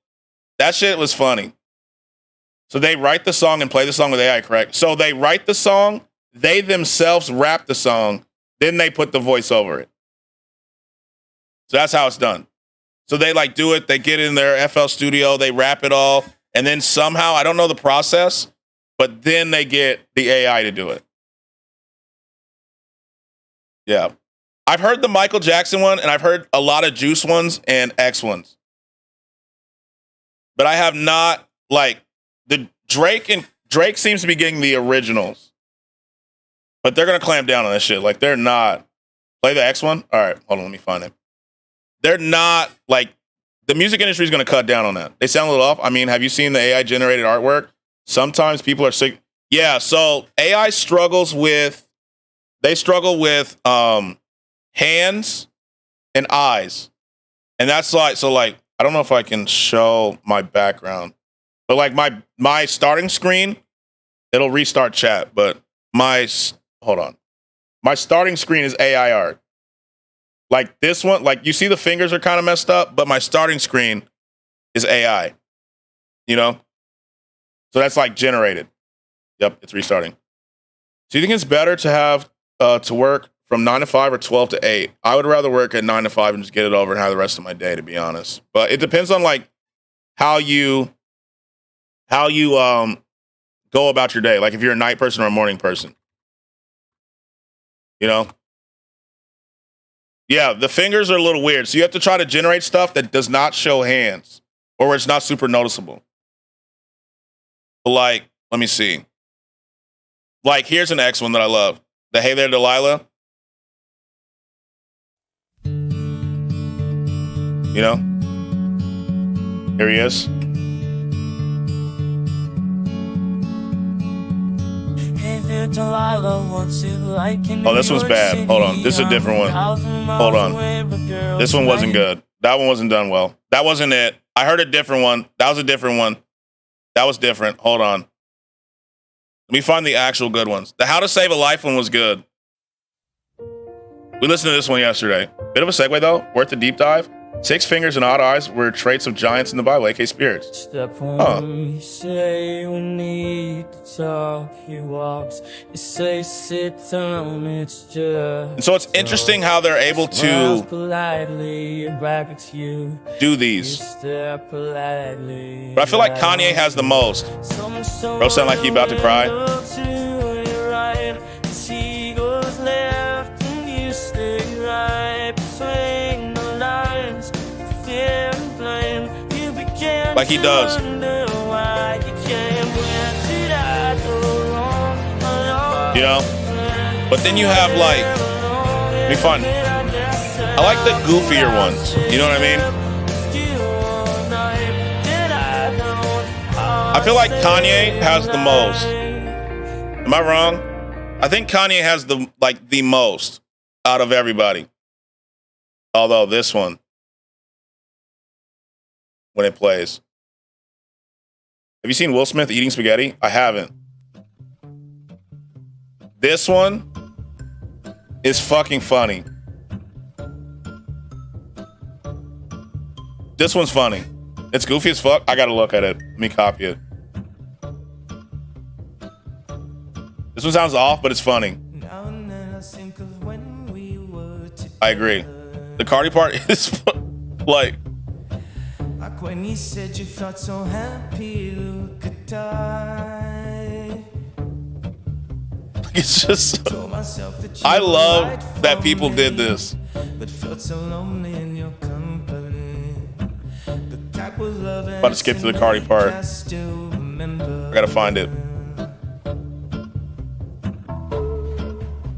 That shit was funny. So they write the song and play the song with AI, correct? So they write the song, they themselves rap the song, then they put the voice over it. So that's how it's done. So they like do it, they get in their FL Studio, they rap it all, and then somehow, I don't know the process, but then they get the AI to do it. Yeah. I've heard the Michael Jackson one, and I've heard a lot of Juice ones and X ones. But I have not, like, the Drake and Drake seems to be getting the originals, but they're gonna clamp down on this shit. Like they're not. Play the X one. All right, hold on, let me find it. They're not like the music industry is gonna cut down on that. They sound a little off. I mean, have you seen the AI generated artwork? Sometimes people are sick. Yeah, so AI struggles with. They struggle with hands and eyes, and that's like so. Like I don't know if I can show my background, but like my starting screen, it'll restart chat. But hold on, my starting screen is AI art. Like this one, like you see the fingers are kind of messed up, but my starting screen is AI. You know, so that's like generated. Yep, it's restarting. So you think it's better to have to work from 9 to 5 or 12 to 8? I would rather work at 9 to 5 and just get it over and have the rest of my day, to be honest. But it depends on like how you go about your day. Like if you're a night person or a morning person. You know? Yeah, the fingers are a little weird. So you have to try to generate stuff that does not show hands or where it's not super noticeable. But like, let me see. Like here's an X one that I love. The Hey There Delilah. You know? Here he is. Hey there, Delilah, what's it like in Oh, this one's bad. Hold on. This is a different one. Hold on. This one wasn't good. That one wasn't done well. That wasn't it. I heard a different one. That was a different one. That was different. Hold on. Let me find the actual good ones. The How to Save a Life one was good. We listened to this one yesterday. Bit of a segue, though. Worth a deep dive. 6 fingers and odd eyes were traits of giants in the Bible, a.k.a. spirits. Step one, you say we need to talk. He walks. You say sit down. It's just. And so it's interesting how they're able to do these. But I feel like Kanye has the most. Bro, sound like he about to cry. Like he does. You know? But then you have like, be fun. I like the goofier ones. You know what I mean? I feel like Kanye has the most. Am I wrong? I think Kanye has the most out of everybody. Although this one, when it plays. Have you seen Will Smith eating spaghetti? I haven't. This one is fucking funny. This one's funny. It's goofy as fuck. I gotta look at it. Let me copy it. This one sounds off, but it's funny. I agree. The Cardi part is like. Like when he said you felt so happy, look at die. It's just. I love that people did this. But felt so lonely in your company. About to skip to the Cardi part. I gotta find it.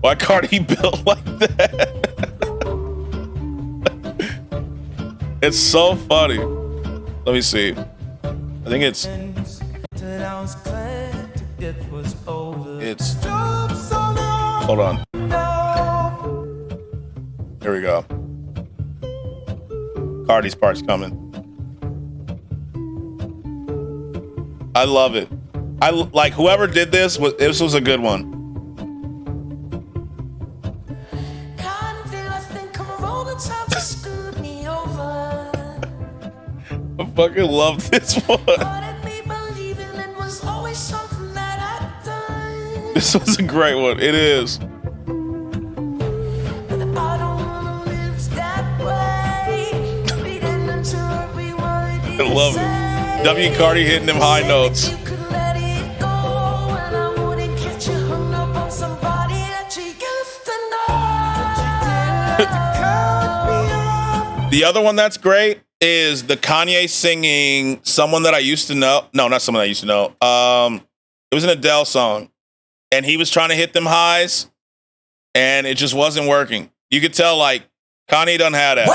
Why Cardi built like that? It's so funny. Let me see. I think it's. Hold on. Here we go. Cardi's part's coming. I love it. I like whoever did this. This was a good one. I fucking love this one. This was a great one. It is. I love it. W. Cardi hitting them high notes. The other one that's great is the Kanye singing "Someone That I Used to Know." No, not someone I used to know. It was an Adele song. And he was trying to hit them highs. And it just wasn't working. You could tell, like, Kanye doesn't have that.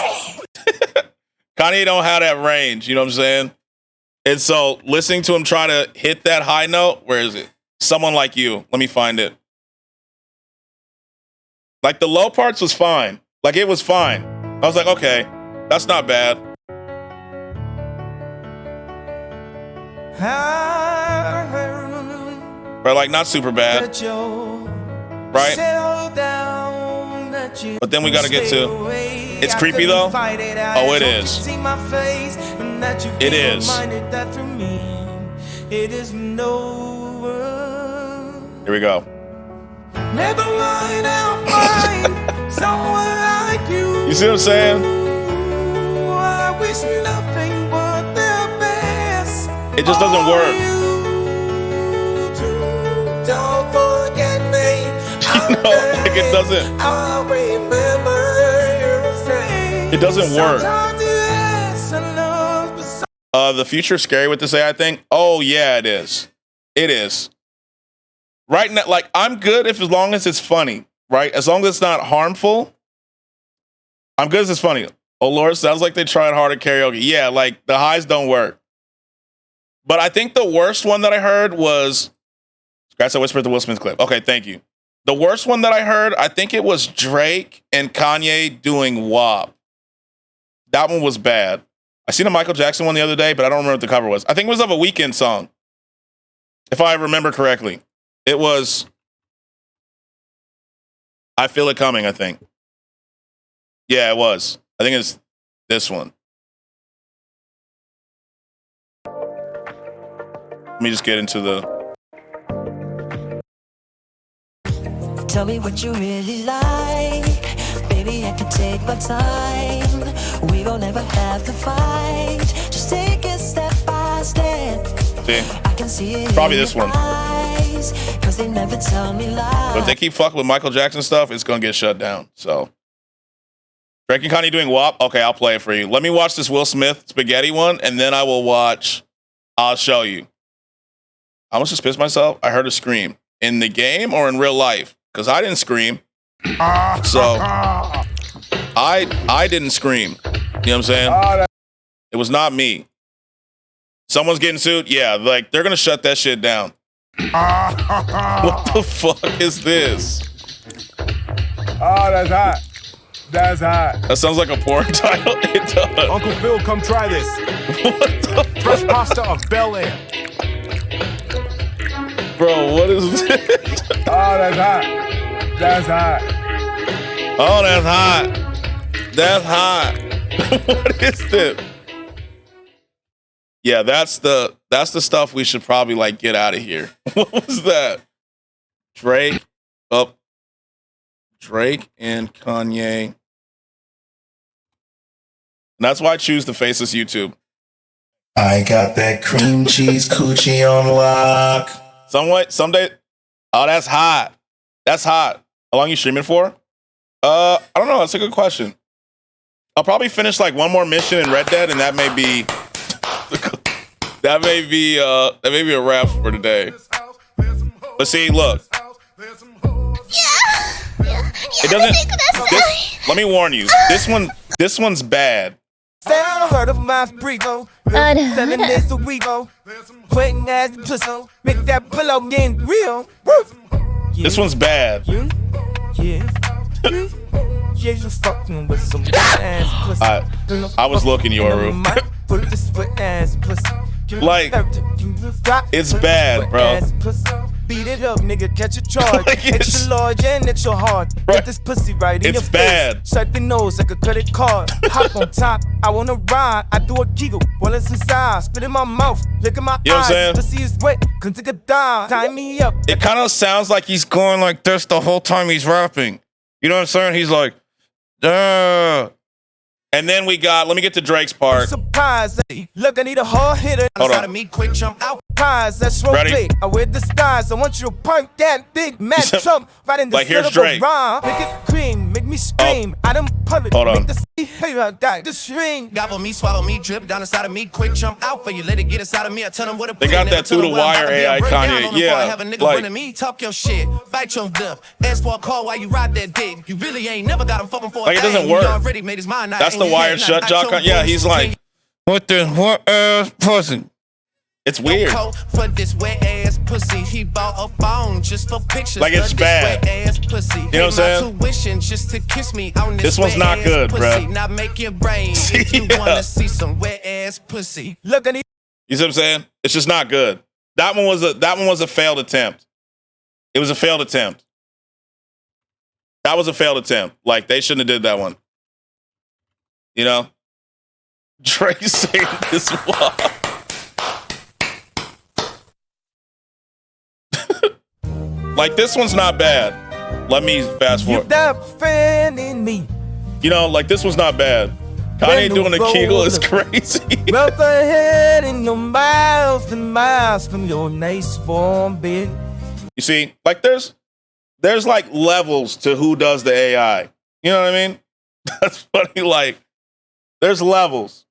Kanye don't have that range. You know what I'm saying? And so listening to him try to hit that high note, where is it? Someone Like You. Let me find it. Like, the low parts was fine. Like, it was fine. I was like, okay, that's not bad. But like, not super bad. Right? But then we gotta get to, it's creepy though. Oh, it is. It is. Here we go. Never mind, I'll find someone like you. You see what I'm saying? I wish nothing but the best. It just doesn't work. Don't forget me. You know, like it doesn't. I'll remember your face. It doesn't work. Sometimes you ask for love, but The future's scary with this AI thing. Oh yeah, it is. It is. Right now, like, I'm good if as long as it's funny, right? As long as it's not harmful, I'm good as it's funny. Oh Lord, sounds like they tried hard at karaoke. Yeah, like the highs don't work. But I think the worst one that I heard was, guys, I whispered the Will Smith clip. Okay, thank you. The worst one that I heard, I think it was Drake and Kanye doing WAP. That one was bad. I seen a Michael Jackson one the other day, but I don't remember what the cover was. I think it was of a Weeknd song, if I remember correctly. It was I Feel It Coming, I think. Yeah, it was. I think it's this one. Let me just get into the... tell me what you really like. Baby, I can take my time. We don't ever have to fight. Just take it step by step. See? I can see it Probably in this your one. eyes, 'cause they never tell me lies. But if they keep fucking with Michael Jackson stuff, it's going to get shut down. So, Drake and Kanye doing WAP? Okay, I'll play it for you. Let me watch this Will Smith spaghetti one, and then I will watch I'll Show You. I almost just pissed myself. I heard a scream. In the game or in real life? Because I didn't scream. So, I didn't scream. You know what I'm saying? It was not me. Someone's getting sued? Yeah, like, they're going to shut that shit down. What the fuck is this? Oh, that's hot. That's hot. That sounds like a porn title. It does. Uncle Phil, come try this. What the Fresh pasta of Bel Air. Bro, what is this? Oh, that's hot. That's hot. Oh, that's hot. That's hot. What is this? Yeah, that's the stuff we should probably like get out of here. What was that? Drake. Oh. Drake and Kanye. And that's why I choose the faceless YouTube. I got that cream cheese coochie on lock. Someday. Oh, that's hot. That's hot. How long you streaming for? I don't know. That's a good question. I'll probably finish like one more mission in Red Dead, and that may be that may be a wrap for today. But see, look. It doesn't. Let me warn you. This one's bad. Sound heard of my sprinkle. 7 days a week. Putting ass pussy. Make that pillow getting real. This one's bad. Yeah, you fucking with some ass pussy. I was looking, Yoru. Like, it's bad, bro. Beat it up, nigga, catch a charge. Like it's large and it's your heart. Get this pussy right in your face. Bad. Swipe the nose like a credit card. Hop on top, I wanna ride. I do a giggle, while it's inside. Spit in my mouth, look in my you know eyes. What I'm saying? Pussy is wet, can take a dive. Tie me up. It kind of sounds like he's going like this the whole time he's rapping. You know what I'm saying? He's like, duh. And then we got, let me get to Drake's part. Surprise, look, I need a hard hitter. Hold on. Me, quick jump out. Pies, that's real Ready? play. I wear the stars. I want you to punch that big mad Trump right in the like, here's center of Drake. a rhyme. Make it cream, make me me scream. I done pull it. Hold on. The string. Gobble me, swallow me, drip down inside of me, quick jump out for you, let it get inside of me. I tell them what to They got that through the wire AI Kanye. Yeah, have a nigga like running me, talk your shit, bite your lip, ask for a call while you ride that dick. You really ain't never got him fucking for like a it doesn't thing. work. He already made his mind. That's the wire shut jock. Yeah, he's like, what ass pussy? It's weird. For this wet ass pussy, he bought a phone just for pictures. Like it's of bad. This wet ass pussy. You know what I'm saying? Tuition just to kiss me on This one's wet not ass good, pussy. bruh. Now make your brain if you wanna see some wet ass pussy. Look at it. You see what I'm saying? It's just not good. That one was a failed attempt. It was a failed attempt. That was a failed attempt. Like they shouldn't have did that one. You know? Trey saying this wall. Like this one's not bad. Let me fast forward. Me. You know, like this one's not bad. Kanye doing a kegel is crazy. Well, the head in the miles and miles from your nice warm bed. You see, like there's like levels to who does the AI. You know what I mean? That's funny. Like there's levels.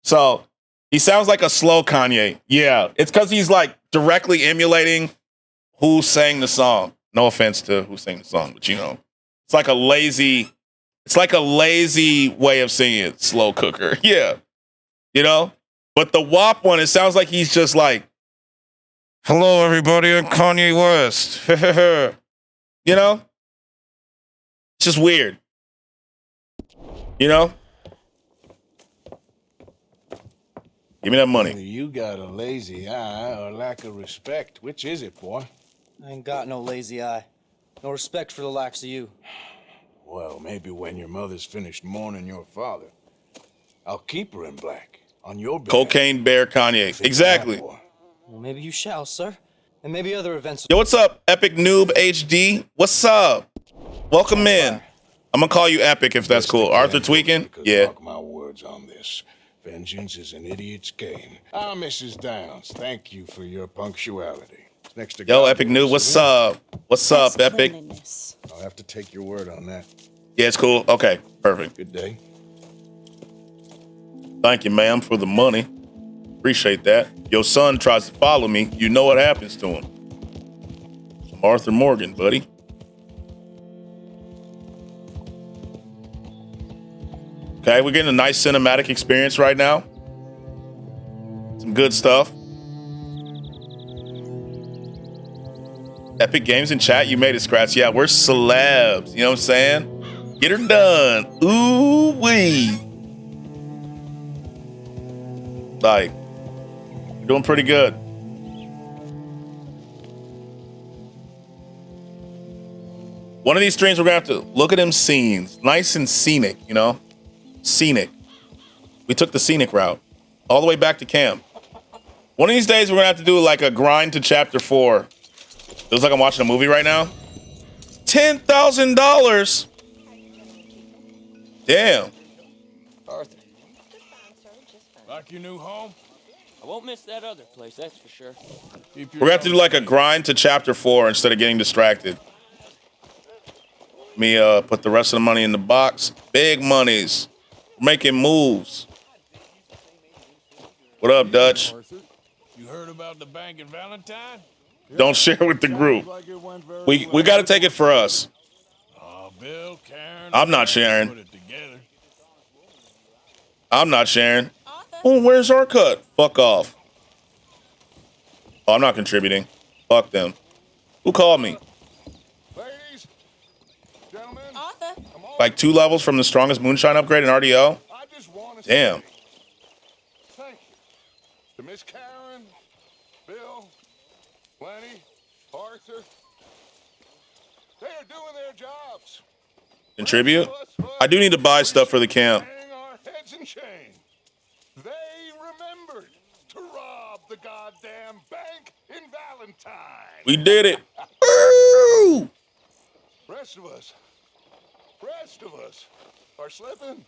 So he sounds like a slow Kanye. Yeah, it's because he's like directly emulating who sang the song. No offense to who sang the song, but you know, it's like a lazy way of singing it. Slow cooker. Yeah. You know? But the WAP one, it sounds like he's just like, hello, everybody, I'm Kanye West. You know? It's just weird. You know? Give me that money. Either you got a lazy eye or lack of respect. Which is it, boy? I ain't got no lazy eye. No respect for the likes of you. Well, maybe when your mother's finished mourning your father, I'll keep her in black on your behalf. Cocaine Bear Kanye. Exactly. Well, maybe you shall, sir. And maybe other events. Yo, what's up, Epic Noob HD? What's up? Welcome in. I'm gonna call you Epic if that's cool. Arthur Tweaking? Yeah. Mark my words on this. Vengeance is an idiot's game. Ah, Mrs. Downs, thank you for your punctuality. Next to Yo, God, Epic Noob, what's up? What's up, Epic? I'll have to take your word on that. Yeah, it's cool. Okay, perfect. Good day. Thank you, ma'am, for the money. Appreciate that. Your son tries to follow me. You know what happens to him. I'm Arthur Morgan, buddy. Okay, we're getting a nice cinematic experience right now. Some good stuff. Epic Games in chat, you made it, Scratch. Yeah, we're celebs. You know what I'm saying? Get her done. Ooh wee. Like, you're doing pretty good. One of these streams, we're gonna have to look at them scenes. Nice and scenic, you know? Scenic. We took the scenic route all the way back to camp. One of these days, we're gonna have to do like a grind to chapter 4. It looks like I'm watching a movie right now. $10,000. Damn. Arthur. Like your new home? I won't miss that other place, that's for sure. We're gonna have to do like a grind to chapter 4 instead of getting distracted. Let me put the rest of the money in the box. Big monies. Making moves. What up, Dutch? You heard about the bank in Valentine? Don't share with the group. We got to take it for us. Bill, Karen, I'm not sharing. I'm not sharing. Oh, where's our cut? Fuck off. Oh, I'm not contributing. Fuck them. Who called me? Ladies, gentlemen, Like 2 levels from the strongest moonshine upgrade in RDO? Damn. thank you to Miss Karen, Bill, Lenny, Arthur. They are doing their jobs. Contribute? I do need to buy stuff for the camp. Our heads in shame. They remembered to rob the goddamn bank in Valentine. We did it. Woo! Rest of us are slipping.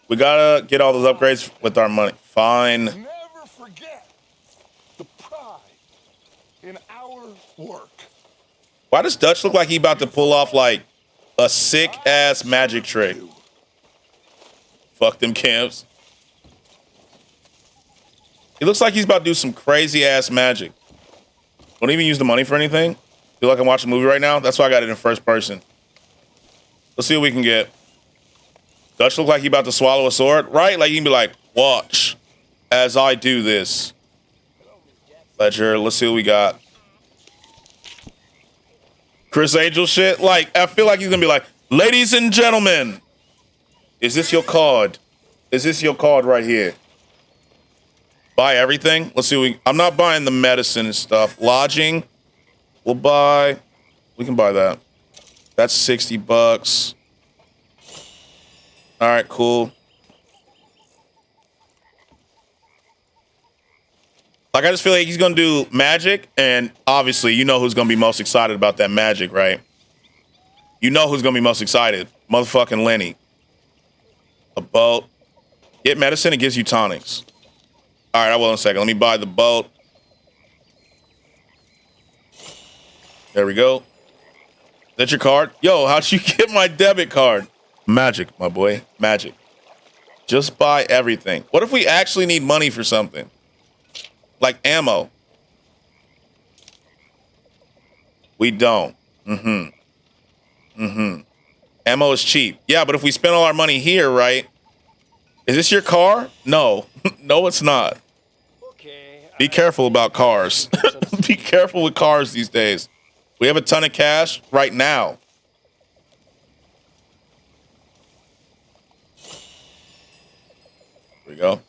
We gotta get all those upgrades with our money. Fine. Never forget the pride in our work. Why does Dutch look like he about to pull off like a sick ass magic trick. Fuck them camps. He looks like he's about to do some crazy ass magic. Don't even use the money for anything. Feel like I'm watching a movie right now. That's why I got it in first person. Let's see what we can get. Dutch look like he about to swallow a sword, right? Like you can be like, watch as I do this. Ledger, let's see what we got. Chris Angel shit. Like, I feel like he's gonna be like, ladies and gentlemen, is this your card? Is this your card right here? Buy everything. Let's see. I'm not buying the medicine and stuff. Lodging. We'll buy. We can buy that. That's $60. All right, cool. Like, I just feel like he's gonna do magic, and obviously, you know who's gonna be most excited about that magic, right? You know who's gonna be most excited. Motherfucking Lenny. A boat. Get medicine, it gives you tonics. All right, I will in a second. Let me buy the boat. There we go. That's your card? Yo, how'd you get my debit card? Magic, my boy. Magic. Just buy everything. What if we actually need money for something? Like ammo. We don't. Ammo is cheap. Yeah, but if we spend all our money here, right? Is this your car? No. No, it's not. Be careful about cars. Be careful with cars these days. We have a ton of cash right now. There we go.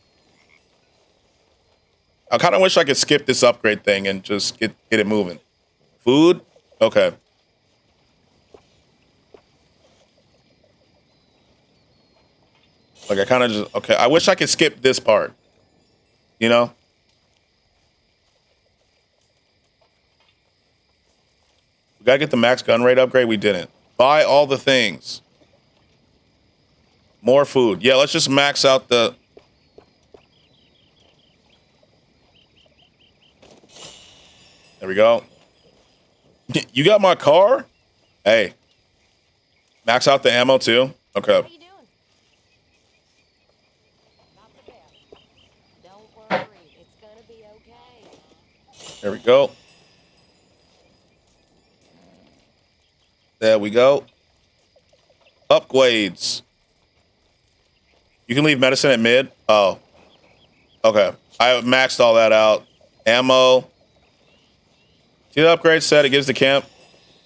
I kind of wish I could skip this upgrade thing and just get it moving. Food? Okay. Like, I kind of just... Okay, I wish I could skip this part. You know? We gotta get the max gun rate upgrade. We didn't. Buy all the things. More food. Yeah, let's just max out the... There we go. You got my car? Hey. Max out the ammo too? Okay. There we go. There we go. Upgrades. You can leave medicine at mid? Oh. Okay. I maxed all that out. Ammo. See the upgrade set? It gives the camp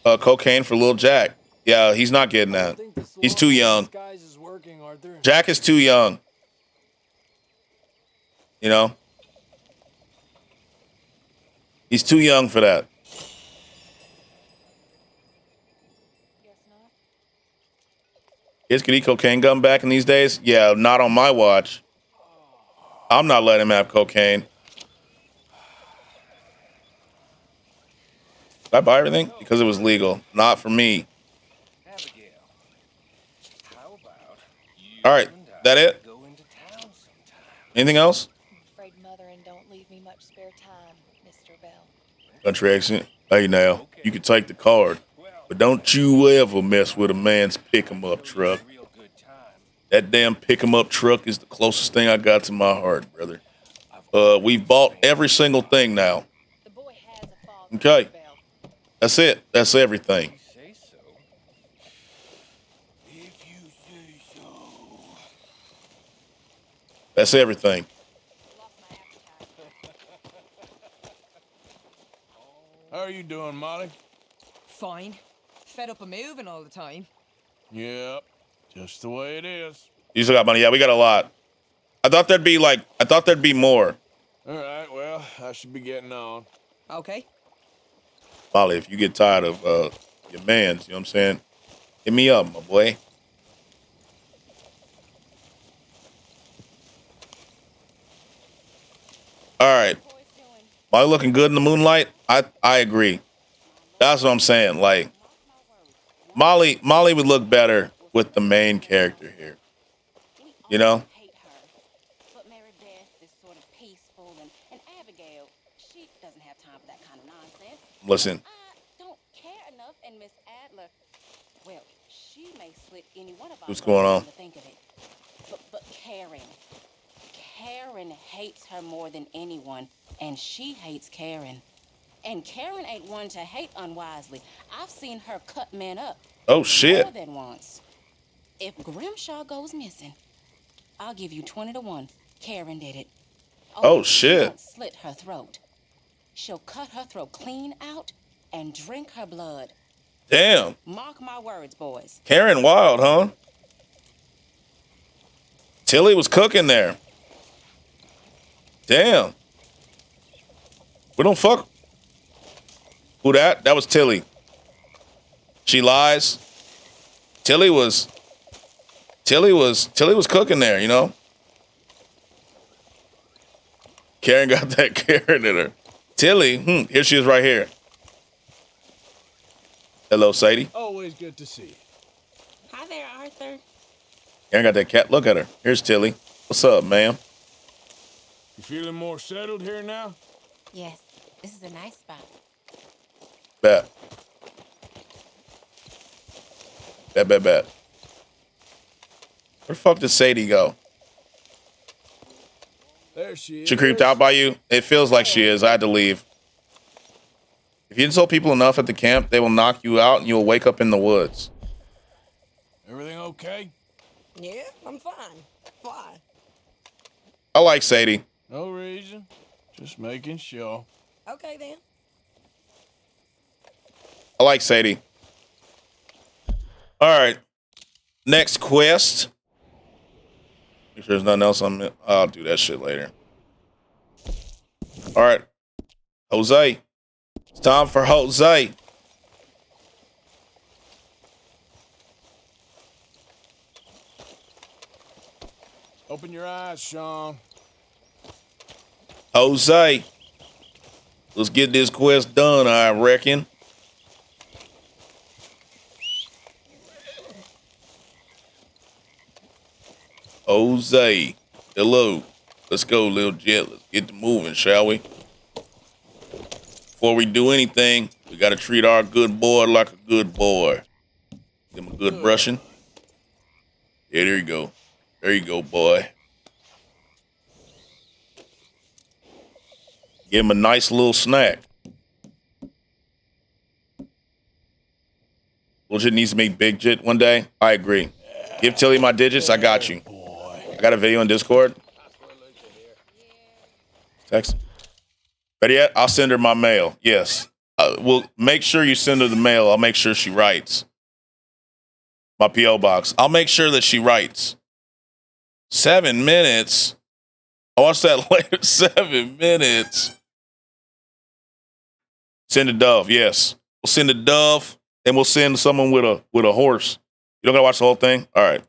cocaine for Lil Jack. Yeah, he's not getting that. He's too young. Jack is too young. You know? He's too young for that. Kids could eat cocaine gum back in these days? Yeah, not on my watch. I'm not letting him have cocaine. Did I buy everything? Because it was legal. Not for me. All right, that it? Anything else? I'm afraid Mother and don't leave me much spare time, Mr. Bell. Country accent. Hey now, you can take the card, but don't you ever mess with a man's pick-em-up truck. That damn pick-em-up truck is the closest thing I got to my heart, brother. We've bought every single thing now. Okay. That's it. That's everything. That's everything. How are you doing, Molly? Fine. Fed up of moving all the time. Yep. Just the way it is. You still got money? Yeah, we got a lot. I thought there'd be more. All right, well, I should be getting on. Okay. Molly, if you get tired of your mans, you know what I'm saying? Hit me up, my boy. All right. Molly looking good in the moonlight? I agree. That's what I'm saying. Like, Molly would look better with the main character here. You know? But Mary Beth is sort of peaceful, and Abigail, she doesn't have time for that kind of nonsense. Listen. I don't care enough, and Miss Adler, well, She may slip any one of us. What's going on? To think of it. But Karen hates her more than anyone, and she hates Karen. And Karen ain't one to hate unwisely. I've seen her cut men up. Oh shit. More than once. If Grimshaw goes missing, I'll give you 20 to 1. Karen did it. Oh shit. She won't slit her throat. She'll cut her throat clean out and drink her blood. Damn. Mark my words, boys. Karen Wild, huh? Tilly was cooking there. Damn. We don't fuck. Who that? That was Tilly. She lies. Tilly was cooking there, you know? Karen got that Karen in her. Tilly, here she is right here. Hello, Sadie. Always good to see you. Hi there, Arthur. Karen got that cat. Look at her. Here's Tilly. What's up, ma'am? You feeling more settled here now? Yes, this is a nice spot. Bet. Bet. Where the fuck did Sadie go? There she is. She creeped out by you? It feels like she is. I had to leave. If you insult people enough at the camp, they will knock you out and you'll wake up in the woods. Everything okay? Yeah, I'm fine. Why? I like Sadie. No reason. Just making sure. Okay, then. I like Sadie. All right. Next quest. If there's nothing else on it, I'll do that shit later. All right. Jose. It's time for Jose. Open your eyes, Sean. Jose. Let's get this quest done, I reckon. Jose. Hello. Let's go, little jet. Let's get to moving, shall we? Before we do anything, we got to treat our good boy like a good boy. Give him a good brushing. Yeah, there you go. There you go, boy. Give him a nice little snack. Little Jit needs to meet Big Jit one day. I agree. Give Tilly my digits. I got you. I got a video in Discord. Text. Better yet, I'll send her my mail. Yes. Well, make sure you send her the mail. I'll make sure she writes. My P.O. box. I'll make sure that she writes. 7 minutes. I'll watch that later. 7 minutes. Send a dove. Yes. We'll send a dove and we'll send someone with a horse. You don't gotta watch the whole thing? All right.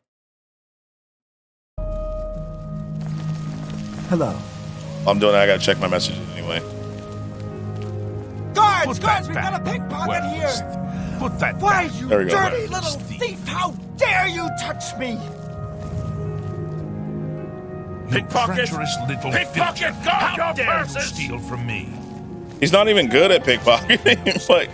Hello. I'm doing that. I gotta check my messages anyway. Guards, we've got a pickpocket here! Put that Why, back. you There we go. dirty little thief! How dare you touch me! Pickpocket! Pickpocket! Guard your purses! Steal from me. He's not even good at pickpocketing. It's like,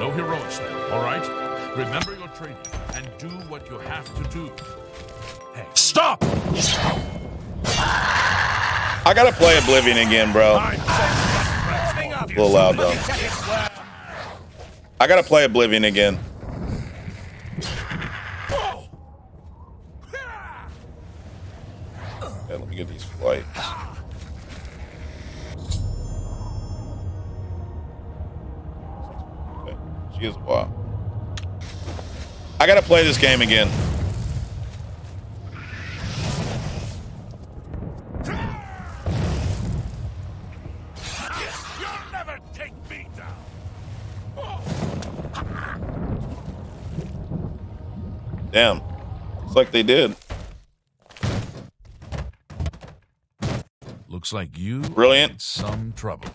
No heroics now, all right? Remember your training and do what you have to do. Hey, stop! I gotta play Oblivion again, bro. A little loud though. I gotta play Oblivion again. Yeah, let me get these flights. Okay. She is a while. I gotta play this game again. You'll never take me down. Damn. Looks like they did. Looks like you Brilliant. in some trouble.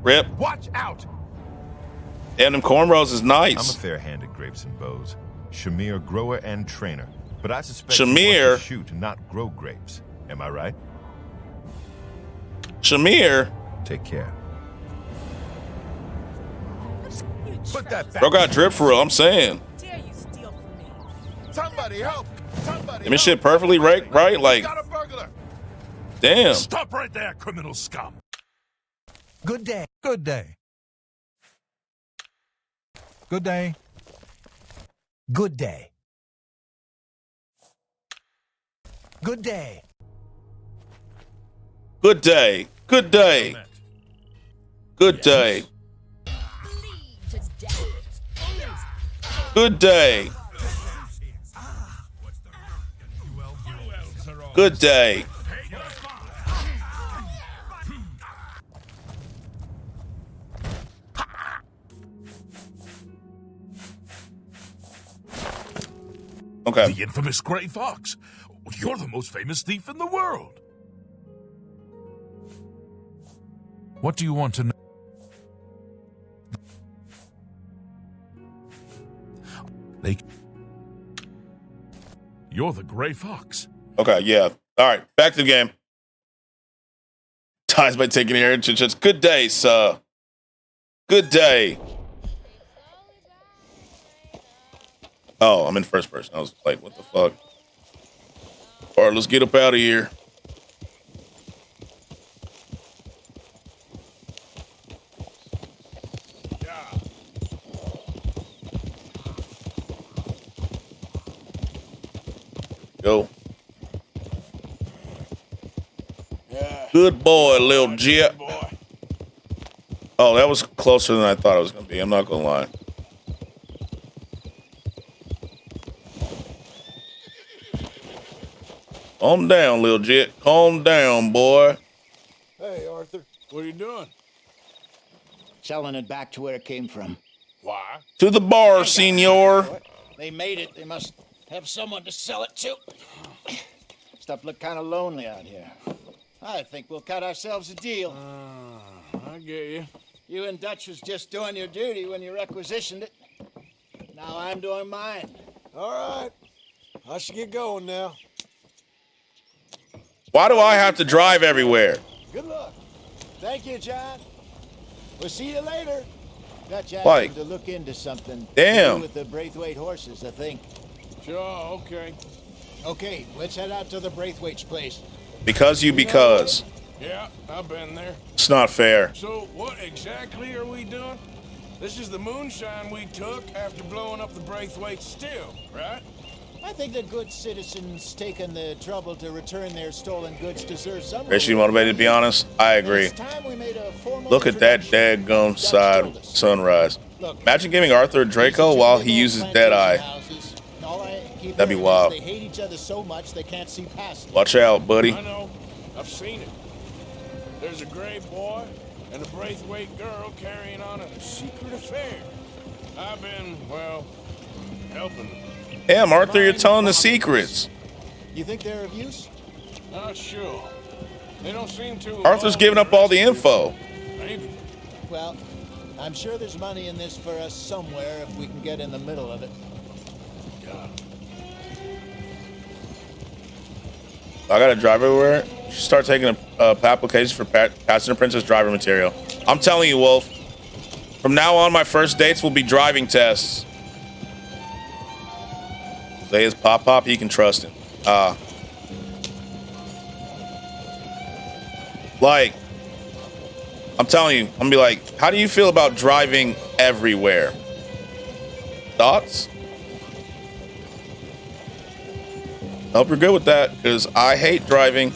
Rip. Watch out! Damn, them cornrows is I'm a nice. fair hand at grapes and bows. Shamir, grower and trainer. But I suspect Shamir? you want to shoot, not grow grapes. Am I right? Shamir. Take care. Put that back. Bro got drip for real. I'm saying. Somebody help. Somebody I mean, shit perfectly right? Like, got a burglar. damn. Stop right there, criminal scum. Good day. Good day. Good day. Good day. Good day. Good day. Good day. Good day. Good day. Good day. Okay. The infamous Gray Fox. You're the most famous thief in the world. What do you want to know? You're the Gray Fox. Okay, yeah. All right, back to the game. Ties by taking here. Just good day, sir. Good day. Oh, I'm in first person. I was like, what the fuck? All right, let's get up out of here. Go. Yeah. Good boy, little Jip. Oh, that was closer than I thought it was going to be. I'm not going to lie. Calm down, little Jip. Calm down, boy. Hey, Arthur. What are you doing? Selling it back to where it came from. Why? To the bar, senor. They made it. They must have someone to sell it to. Stuff look kind of lonely out here. I think we'll cut ourselves a deal. I get you. You and Dutch was just doing your duty when you requisitioned it. Now I'm doing mine. All right. I should get going now. Why do I have to drive everywhere? Good luck. Thank you, John. We'll see you later. Dutch asked Like, him to look into something. damn. To do with the Braithwaite horses, I think. Sure, okay. Okay, let's head out to the Braithwaite's place. Because. Yeah, I've been there. It's not fair. So what exactly are we doing? This is the moonshine we took after blowing up the Braithwaite still, right? I think the good citizens taking the trouble to return their stolen goods deserve some. Actually motivated, to be honest. I agree. It's time we made a formal Look at that daggum sunrise. Imagine giving Arthur a Draco while he uses Deadeye. That'd be wild. They hate each other so much they can't see past it. Watch out, buddy. I know. I've seen it. There's a gray boy and a Braithwaite girl carrying on a secret affair. I've been, well, helping them. Damn, Arthur, you're telling the secrets. You think they're of use? Not sure. They don't seem to. Arthur's giving up all the info. Maybe. Well, I'm sure there's money in this for us somewhere if we can get in the middle of it. I gotta drive everywhere. Start taking applications for passenger princess driver material. I'm telling you, Wolf. From now on, my first dates will be driving tests. Say his pop, he can trust him. Like, I'm telling you, I'm gonna be like, how do you feel about driving everywhere? Thoughts? Hope you're good with that, because I hate driving.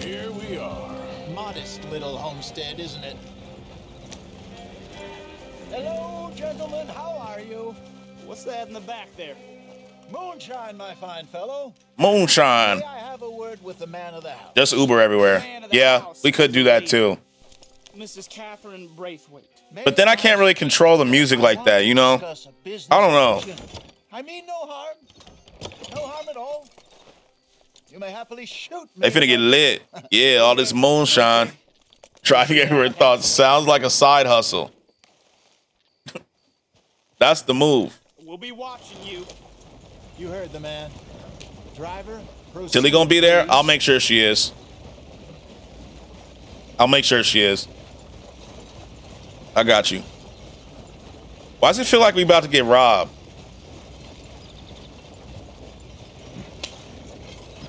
Here we are. Modest little homestead, isn't it? Hello, gentlemen. How are you? What's that in the back there? Moonshine, my fine fellow. Moonshine. May I have a word with the man of the house? Just Uber everywhere. Yeah, we could do that too. Mrs. Catherine Braithwaite. But then I can't really control the music like that, you know? I don't know. I mean no harm. No harm at all. You may happily shoot me. They finna get lit. Yeah, all this moonshine. Driving everywhere thought sounds like a side hustle. That's the move. We'll be watching you. You heard the man. Driver, Tilly gonna be there? I'll make sure she is. I'll make sure she is. I got you. Why does it feel like we about to get robbed?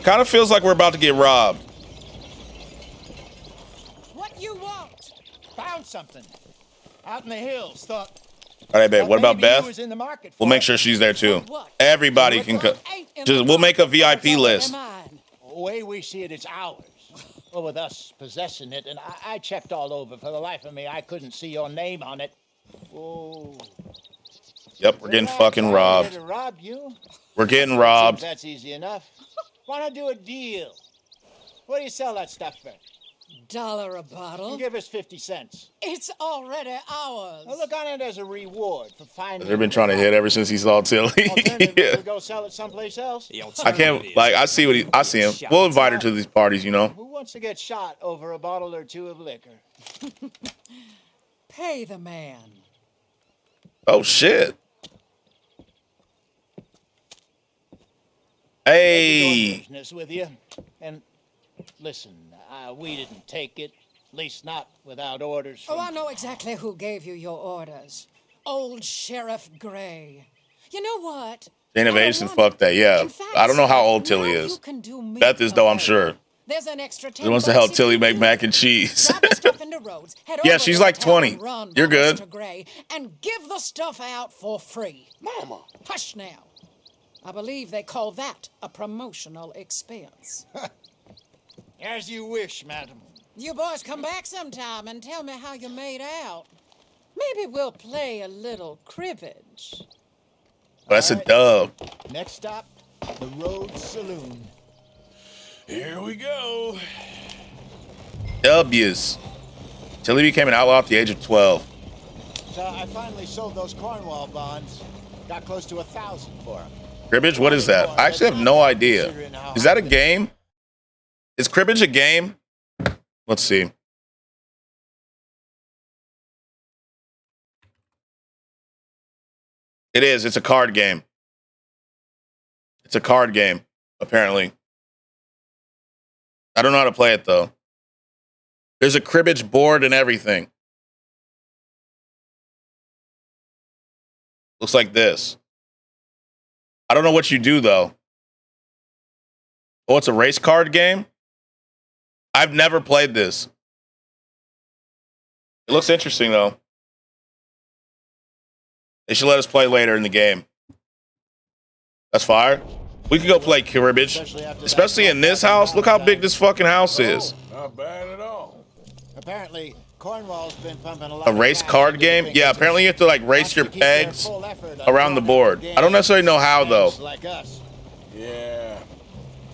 Kind of feels like we're about to get robbed. What you want? Found something. Out in the hills. Thought. All right, babe. What about maybe you Beth? was in the market We'll for make it. sure she's there too. Everybody can come. Just we'll make a VIP list. The way we see it, it's ours. Well, with us possessing it, and I checked all over. For the life of me, I couldn't see your name on it. Oh. Yep, we're getting fucking robbed. To rob you? We're getting robbed. Seems that's easy enough. Why not do a deal? What do you sell that stuff for? $1 a bottle. You give us 50 cents. It's already ours. Well, look on it as a reward for finding. They've been trying to hit ever since he saw Tilly. Yeah. Go sell it someplace else. I can't. Like I see what he. I see him. We'll invite her to these parties. You know. Who wants to get shot over a bottle or two of liquor? Pay the man. Oh shit. Hey. Business with you, and listen, we didn't take it, at least not without orders. Oh, I know exactly who gave you your orders. Old Sheriff Gray. You know what? Jane of Addison, fuck that. Yeah. I don't know how old Tilly is. Beth is though, I'm sure. There's an extra She wants to help Tilly make mac and cheese. Roads, head Yeah, over she's to like the town 20. run You're by good. Mr. Gray, and give the stuff out for free. Mama. Hush now. I believe they call that a promotional expense. As you wish, madam. You boys come back sometime and tell me how you made out. Maybe we'll play a little cribbage. That's a dub. Next stop, the Road Saloon. Here we go. W's. Tilly became an outlaw at the age of 12. So I finally sold those Cornwall bonds. Got close to 1,000 for them. Cribbage? What is that? I actually have no idea. Is that a game? Is cribbage a game? Let's see. It is. It's a card game. It's a card game, apparently. I don't know how to play it, though. There's a cribbage board and everything. Looks like this. I don't know what you do, though. Oh, it's a race card game? I've never played this. It looks interesting, though. They should let us play later in the game. That's fire. We could go play cribbage. Especially in this house. Look how big this fucking house is. Not bad at all. Apparently, Cornwall's been pumping a lot. A race card game? Yeah, apparently you have to like race your pegs around the board. I don't necessarily know how, though. Like us. Yeah,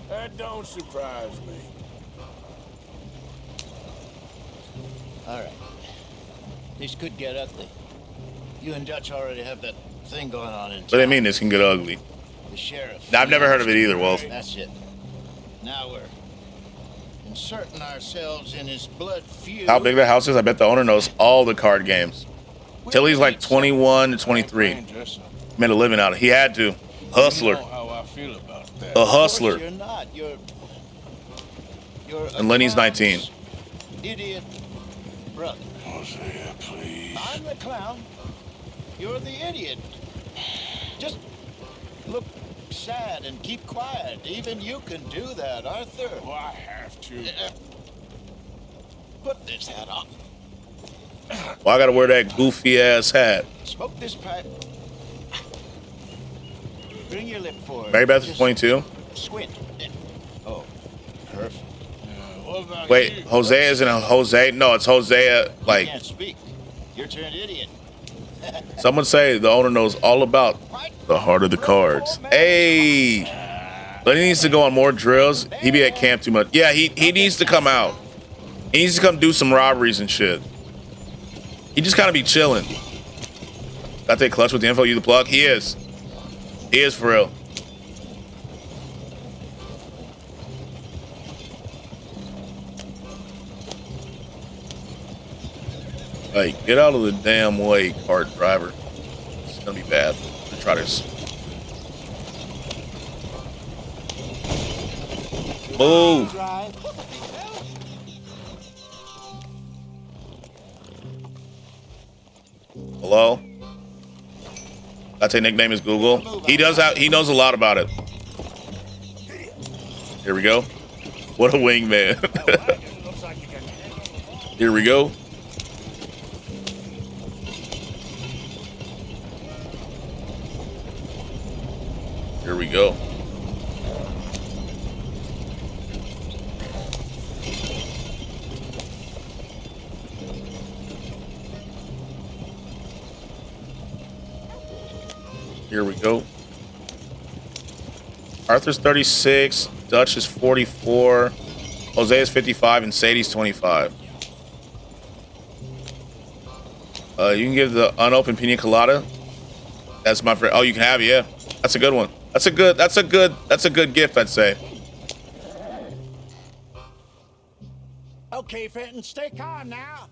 that don't surprise me. All right. This could get ugly. You and Dutch already have that thing going on in What do they mean this can get ugly? the sheriff. I've never heard of it either, Wolf. That's it. Now we're inserting ourselves in his blood feud. How big that house is, I bet the owner knows all the card games. Tilly's like 21 to 23. Made a living out of it. He had to. Hustler. You know how I feel about that. A hustler. You're not. You're And Lenny's 19. idiot brother. Hosea, please. I'm the clown. You're the idiot. Just look sad and keep quiet. Even you can do that, Arthur. Oh, I have to. Put this hat on. Well, I gotta wear that goofy ass hat. Smoke this pipe. Bring your lip forward. Mary Beth is Just 22. Squint. Oh, perfect. What about Wait, you? Hosea isn't a Jose? No, it's Hosea. You Like, can't speak. You're turned idiot. someone say the owner knows all about the heart of the cards. Hey! But he needs to go on more drills. He be at camp too much. Yeah, he needs to come out. He needs to come do some robberies and shit. He just kind of be chilling. Got that clutch with the info, you the plug? He is. He is for real. Hey, get out of the damn way, cart driver. It's gonna be bad. I'm gonna try this. Move. Hello? That's a nickname is Google. He knows a lot about it. Here we go. What a wingman. Here we go. Here we go. Here we go. Arthur's 36, Dutch is 44, Jose is 55, and Sadie's 25. You can give the unopened pina colada. That's my friend. Oh, you can have it, yeah. That's a good one. That's a good gift, I'd say. Okay, Fenton, stay calm now.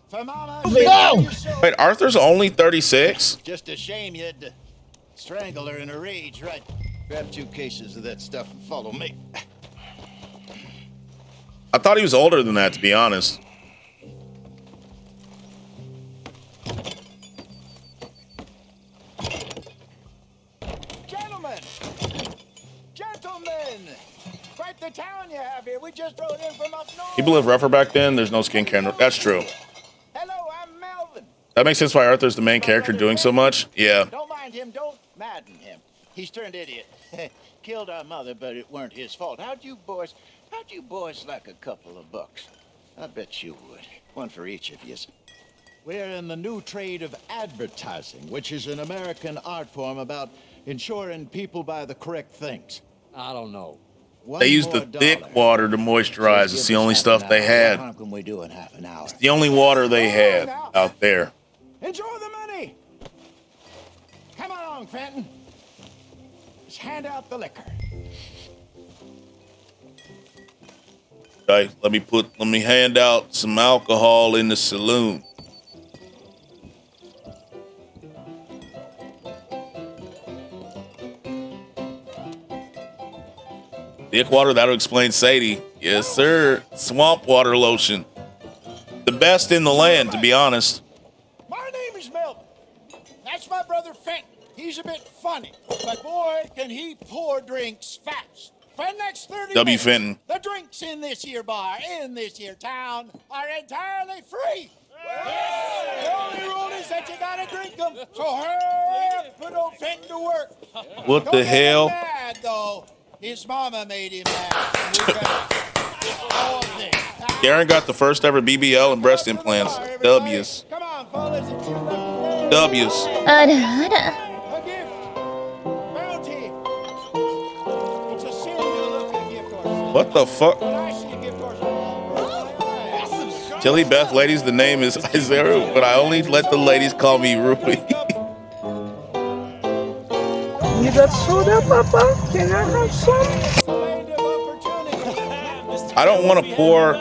For Mama. No! Wait, Arthur's only 36? Just a shame you had to strangle her in a rage, right? Grab 2 cases of that stuff and follow me. I thought he was older than that, to be honest. Gentlemen! Quite the town you have here. We just rode in from up north. People live rougher back then. There's no skincare. That's true. Hello, I'm Melvin. That makes sense why Arthur's the main character doing so much. Yeah. Don't mind him. Don't madden him. He's turned idiot. Killed our mother, but it weren't his fault. How'd you boys like a couple of bucks? I bet you would. One for each of you. We're in the new trade of advertising, which is an American art form about ensuring people buy the correct things. I don't know. They used the thick water to moisturize. It's the only stuff they had. How can we do in half an hour? It's the only water they had out there. Enjoy the money. Come along, Fenton. Just hand out the liquor. Okay, let me hand out some alcohol in the saloon. Thick water, that'll explain Sadie. Yes, sir. Swamp water lotion. The best in the land, to be honest. My name is Melvin. That's my brother Fenton. He's a bit funny, but boy, can he pour drinks fast. For the next 30 W. minutes, Fenton. the drinks in this here bar, in this here town, are entirely free. The only rule is that you gotta drink them. So hurry up, put old Fenton to work. What Don't the get him hell? mad, though. His mama made him mad. We got all this. Garen got the first ever BBL and breast implants. W's. Come on, fellas, it's your lucky day. W's. A gift. Bounty. It's a sin to look at gift horse. What the fuck? But I see a gift horse. Tilly Beth, ladies, the name is Isaiah, but I only let the ladies call me Rui. You got soda, Papa? Can I have some? I don't want to pour.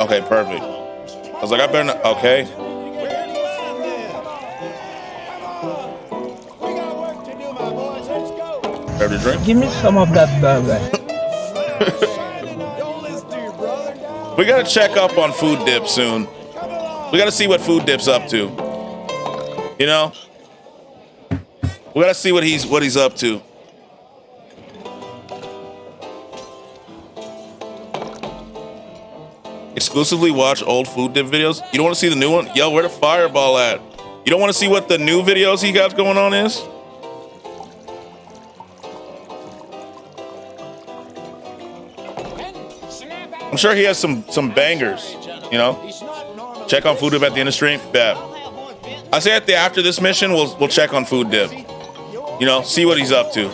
Okay, perfect. I was like, I better not. Okay. Grab the drink. Give me some of that burger. We gotta check up on Food Dip soon. We gotta see what Food Dip's up to. You know? We gotta see what he's up to. Exclusively watch old Food Dip videos. You don't want to see the new one? Yo, where the Fireball at? You don't want to see what the new videos he got going on is? I'm sure he has some bangers, you know? Check on Food Dip at the end of stream. Bet. I say after this mission, we'll check on Food Dip. You know, see what he's up to.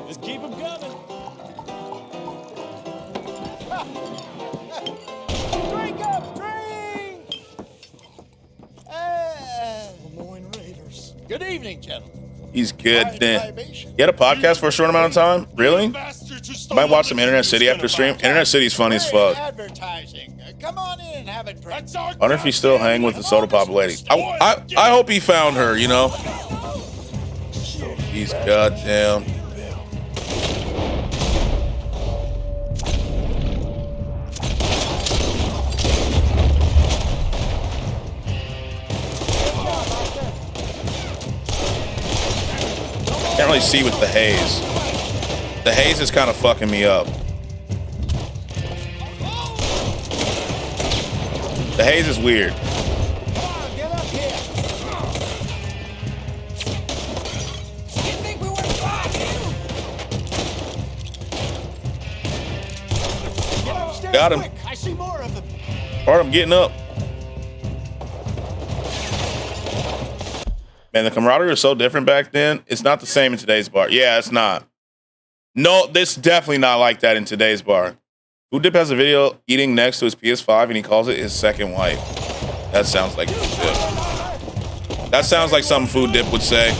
Just keep them coming. Drink up, drink! Lemoyne Raiders. Good evening, gentlemen. He's good then. You had a podcast for a short amount of time? Really? I might watch some Internet City after stream. Internet City's funny as fuck. Advertising. Come on in and have a drink. I wonder if he's still hanging with the Soda Pop lady. I hope he found her, you know? He's goddamn. see with the haze. The haze is kind of fucking me up. The haze is weird. Got him. I see more of them. All right, I'm getting up. Man, the camaraderie was so different back then. It's not the same in today's bar. Yeah, it's not. No, this definitely not like that in today's bar. Food Dip has a video eating next to his PS5 and he calls it his second wife. That sounds like Food Dip. That sounds like something Food Dip would say.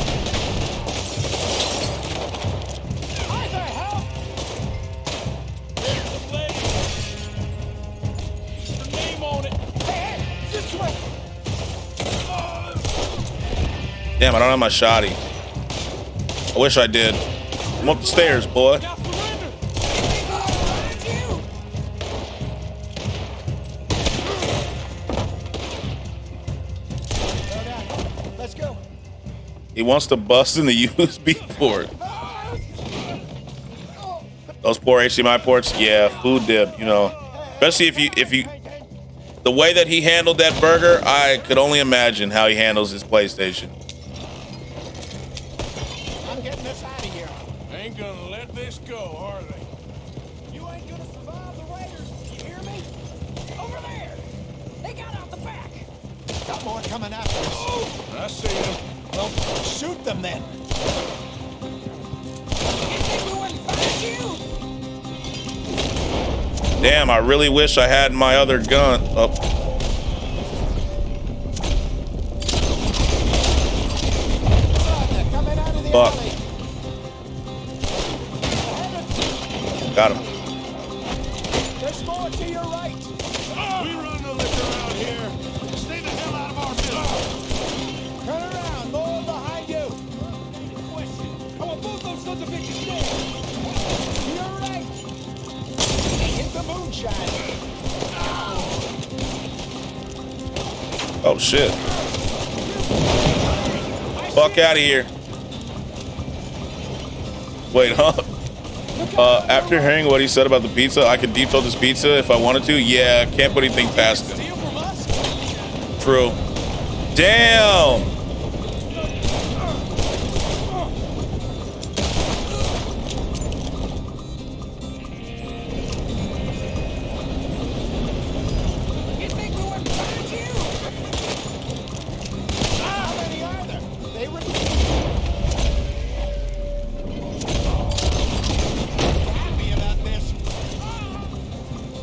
Damn, I don't have my shotty. I wish I did. I'm up the stairs, boy. Let's go. He wants to bust in the USB port. Those poor HDMI ports, yeah, Food Dip, you know. Especially if you the way that he handled that burger, I could only imagine how he handles his PlayStation. I'm getting us out of here. Ain't gonna let this go, are they? You ain't gonna survive the Raiders. You hear me? Over there. They got out the back. Got more coming after us. Oh, I see them. Well, shoot them then. You think we wouldn't find you? Damn, I really wish I had my other gun. Oh. Fuck. Got him. There's more to your right. We run the liquor out here. Stay the hell out of our business. Turn around. More behind you. I want both those sons of bitches dead. To your right. Hit the moonshine. Oh shit. Fuck out of here. Wait, huh? After hearing what he said about the pizza, I could deep throat this pizza if I wanted to. Yeah, can't put anything past him. True. Damn.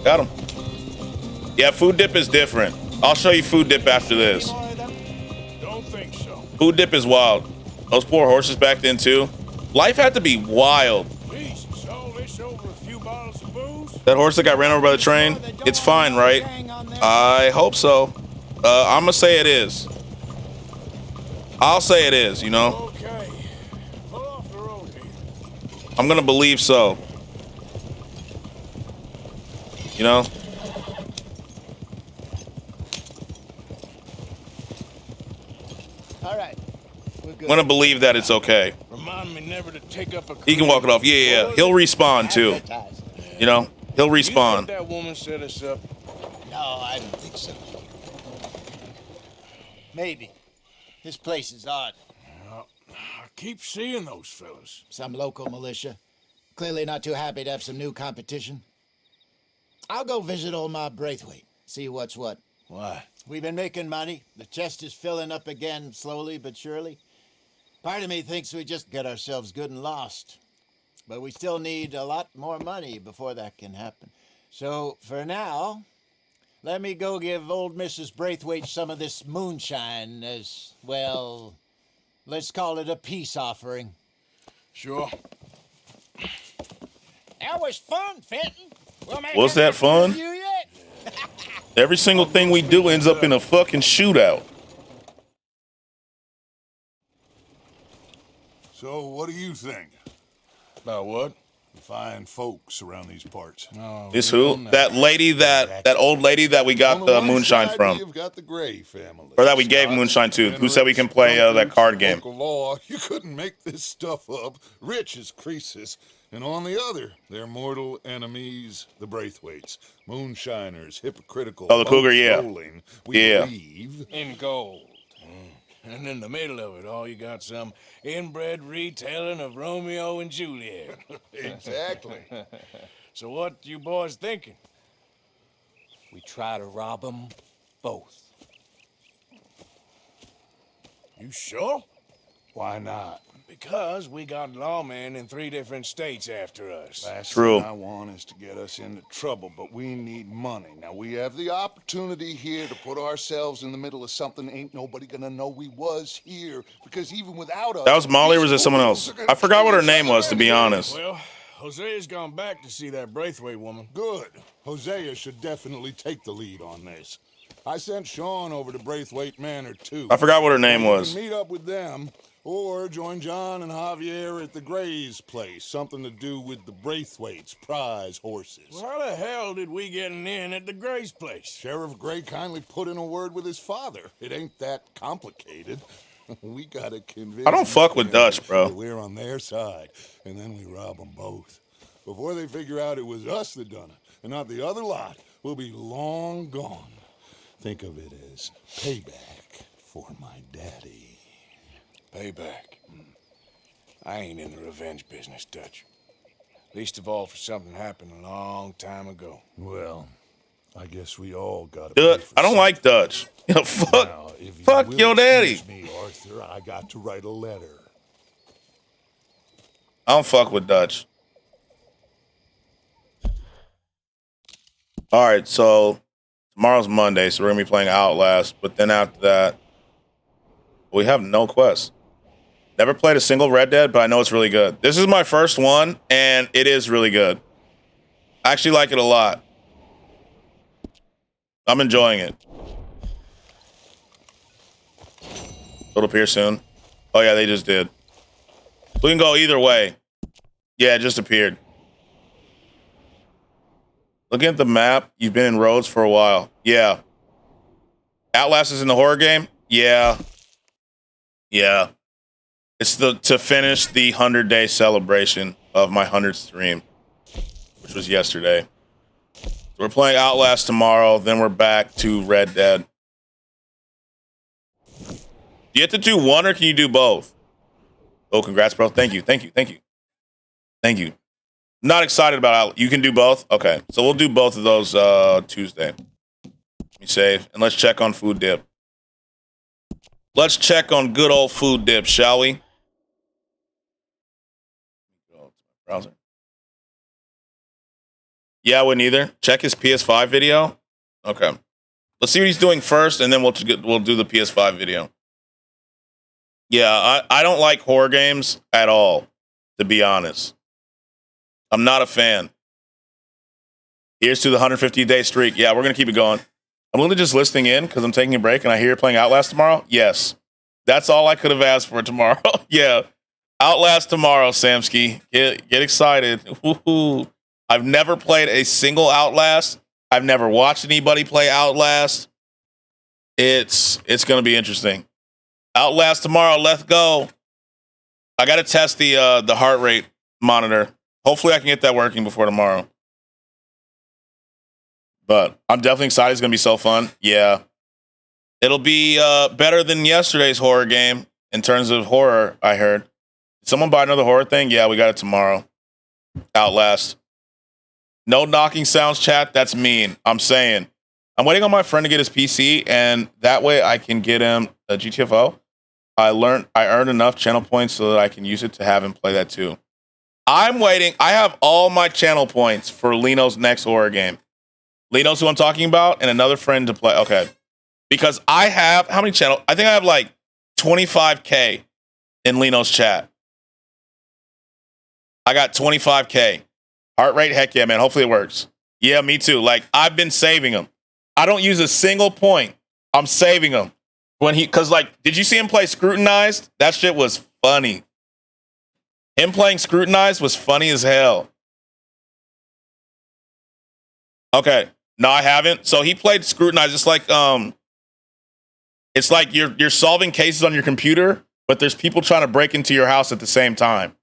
Got him. Yeah, Food Dip is different. I'll show you Food Dip after this. Don't think so. Food Dip is wild. Those poor horses back then too. Life had to be wild. Jesus, all this over a few bottles of booze? That horse that got ran over by the train, it's fine, right? I hope so. I'm gonna say it is. I'll say it is, you know? Okay. Pull off the road here. I'm gonna believe so. You know? All right. We're good. I'm gonna believe that it's okay. Remind me never to take up a He can walk it off. Yeah. He'll respawn too. You know? He'll You think respawn. that woman set us up? No, I don't think so. Maybe. This place is odd. I keep seeing those fellas. Some local militia. Clearly not too happy to have some new competition. I'll go visit old Ma Braithwaite, see what's what. Why? We've been making money. The chest is filling up again, slowly but surely. Part of me thinks we just get ourselves good and lost. But we still need a lot more money before that can happen. So, for now, let me go give old Mrs. Braithwaite some of this moonshine as, well, let's call it a peace offering. Sure. That was fun, Fenton. Was that fun? Every single thing we do ends up in a fucking shootout. So, what do you think? About what? Fine folks around these parts. No, Is who? That lady, that old lady that we got the moonshine from. You've got the Gray family. Or that we gave moonshine to. Who said we can play that card game? Local law, you couldn't make this stuff up. Rich as Croesus. And on the other, their mortal enemies, the Braithwaites. Moonshiners, hypocritical. Oh, the Cougar, yeah. Rolling, we Yeah. believe. In gold. And in the middle of it all, you got some inbred retelling of Romeo and Juliet. Exactly. So what you boys thinking? We try to rob them both. You sure? Why not? Because we got lawmen in 3 different states after us. Last True. thing I want is to get us into trouble, but we need money. Now, we have the opportunity here to put ourselves in the middle of something ain't nobody gonna know we was here, because even without us... That was Molly or was it someone else? I forgot what her name was, to be honest. Well, Hosea's gone back to see that Braithwaite woman. Good. Hosea should definitely take the lead on this. I sent Sean over to Braithwaite Manor, too. I forgot what her name was. Meet up with them, or join John and Javier at the Gray's place. Something to do with the Braithwaite's prize horses. Well, how the hell did we get an in at the Gray's place? Sheriff Gray kindly put in a word with his father. It ain't that complicated. We gotta convince I don't fuck with Dutch, bro. that we're on their side, and then we rob them both. Before they figure out it was us that done it, and not the other lot, we'll be long gone. Think of it as payback for my daddy. Payback. I ain't in the revenge business, Dutch. Least of all for something happened a long time ago. Well, I guess we all gotta Dutch, I don't like Dutch. You know, fuck your daddy. Me, Arthur, I got to write a letter. I don't fuck with Dutch. All right, so tomorrow's Monday, so we're gonna be playing Outlast. But then after that, we have no quest. Never played a single Red Dead, but I know it's really good. This is my first one, and it is really good. I actually like it a lot. I'm enjoying it. It'll appear soon. Oh yeah, they just did. We can go either way. Yeah, it just appeared. Looking at the map, you've been in Rhodes for a while. Yeah. Outlast is in the horror game? Yeah. Yeah. It's to finish the 100-day celebration of my 100th stream, which was yesterday. So we're playing Outlast tomorrow, then we're back to Red Dead. Do you have to do one or can you do both? Oh, congrats, bro. Thank you. Thank you. Thank you. Thank you. Not excited about it. You can do both? Okay. So we'll do both of those Tuesday. Let me save. And let's check on Food Dip. Let's check on good old Food Dip, shall we? Go to my browser. Yeah, I wouldn't either. Check his PS5 video. Okay. Let's see what he's doing first, and then we'll do the PS5 video. Yeah, I don't like horror games at all, to be honest. I'm not a fan. Here's to the 150-day streak. Yeah, we're going to keep it going. I'm literally just listening in because I'm taking a break, and I hear you're playing Outlast tomorrow. Yes. That's all I could have asked for tomorrow. Yeah. Outlast tomorrow, Samsky. Get excited. Woo-hoo. I've never played a single Outlast. I've never watched anybody play Outlast. It's going to be interesting. Outlast tomorrow. Let's go. I got to test the heart rate monitor. Hopefully I can get that working before tomorrow. But I'm definitely excited. It's going to be so fun. Yeah. It'll be better than yesterday's horror game in terms of horror, I heard. Did someone buy another horror thing? Yeah, we got it tomorrow. Outlast. No knocking sounds, chat. That's mean. I'm saying. I'm waiting on my friend to get his PC, and that way I can get him a GTFO. I earned enough channel points so that I can use it to have him play that too. I'm waiting. I have all my channel points for Lino's next horror game. Lino's who I'm talking about, and another friend to play. Okay. Because I have, how many channels? I think I have like 25K in Lino's chat. I got 25K. Heart rate, heck yeah, man. Hopefully it works. Yeah, me too. Like, I've been saving them. I don't use a single point. I'm saving them. Because, like, did you see him play Scrutinized? That shit was funny. Him playing Scrutinized was funny as hell. Okay. No, I haven't. So he played Scrutinize. It's like you're solving cases on your computer, but there's people trying to break into your house at the same time.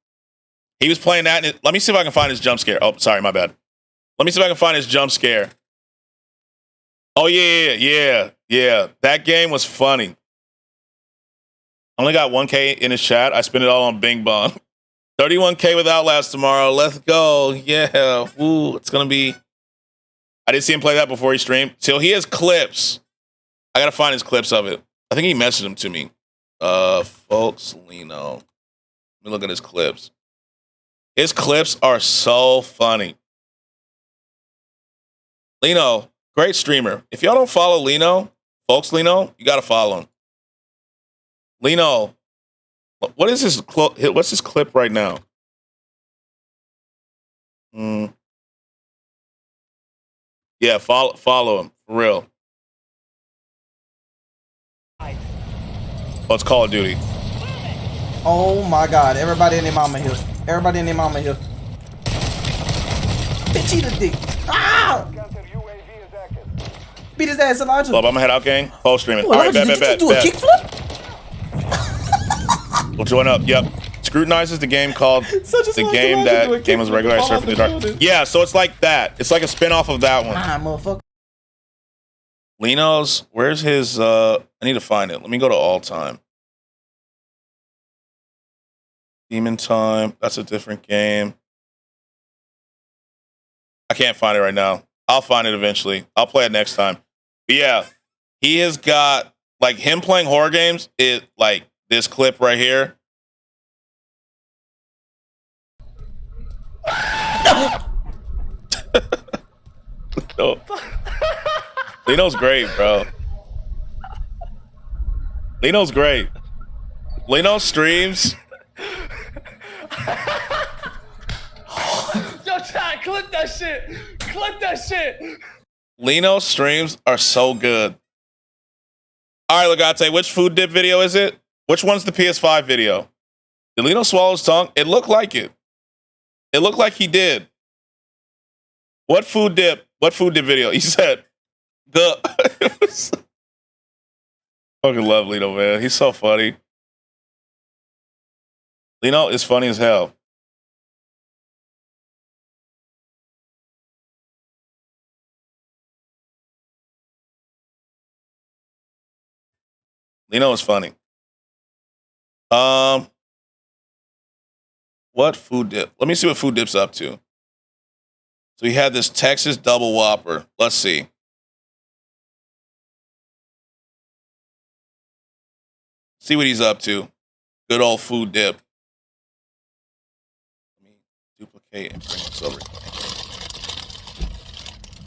He was playing that. Let me see if I can find his jump scare. Oh, sorry, my bad. Let me see if I can find his jump scare. Oh, yeah. That game was funny. Only got 1K in his chat. I spent it all on Bing Bong. 31K with Outlast tomorrow. Let's go. Yeah. Ooh, it's going to be... I didn't see him play that before he streamed. So he has clips. I got to find his clips of it. I think he messaged them to me. Folks, Lino. Let me look at his clips. His clips are so funny. Lino, great streamer. If y'all don't follow Lino, folks, Lino, you got to follow him. Lino, what is his what's his clip right now? Yeah, follow him for real. Oh, it's Call of Duty. Oh my God! Everybody and their mama here. Everybody and their mama here. Bitch, eat a dick. Ah! Beat his ass, Elijah. Love, I'm gonna head out, gang. Full streaming. Ooh, All right, Elijah, bet. did you do a kickflip? We'll join up. Yep. Scrutinize is the game called the game that game was regular. I surfed in the dark. Yeah, so it's like that. It's like a spin-off of that one. Ah, motherfucker. Lino's, where's his I need to find it. Let me go to all time. Demon Time. That's a different game. I can't find it right now. I'll find it eventually. I'll play it next time. But yeah, he has got like him playing horror games. It like this clip right here. No. Lino's great, bro. Lino's great. Lino streams. Yo, chat, clip that shit. Clip that shit. Lino streams are so good. All right, Legate, which food dip video is it? Which one's the PS5 video? Did Lino swallow his tongue? It looked like it. It looked like he did. What food dip? What food dip video? He said, fucking love Lino, man. He's so funny. Lino is funny as hell. Lino is funny. What food dip? Let me see what food dip's up to. So he had this Texas double whopper. Let's see. See what he's up to. Good old food dip. Let me duplicate and bring this over.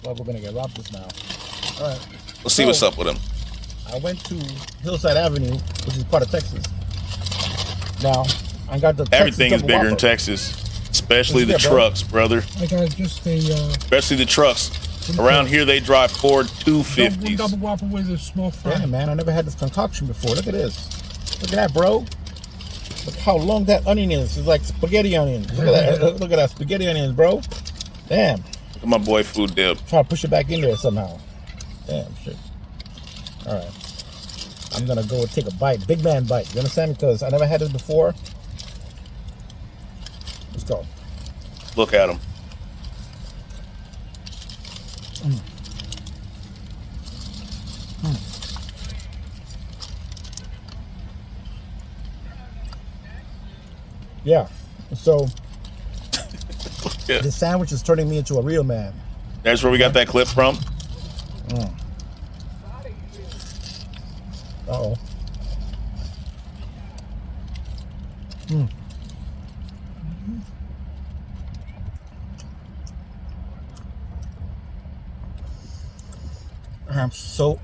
Well, we're gonna get robbed this now. All right. Let's see what's up with him. I went to Hillside Avenue, which is part of Texas. Now, I got the Everything Texas is bigger Whopper. in Texas, especially the Yeah, bro. trucks, brother. I got just a Especially the trucks. Around here, they drive Ford 250s. double Whopper with a small fry. Yeah, man, I never had this concoction before. Look at this. Look at that, bro. Look how long that onion is. It's like spaghetti onions. Look at that. Look at that spaghetti onions, bro. Damn. Look at my boy Food Dip. Try to push it back in there somehow. Damn shit. All right. I'm gonna go take a bite, big man bite. You understand? Because I never had this before. Let's go. Look at him. Yeah. So Yeah. the sandwich is turning me into a real man. That's where we got that clip from. Uh-oh. I'm so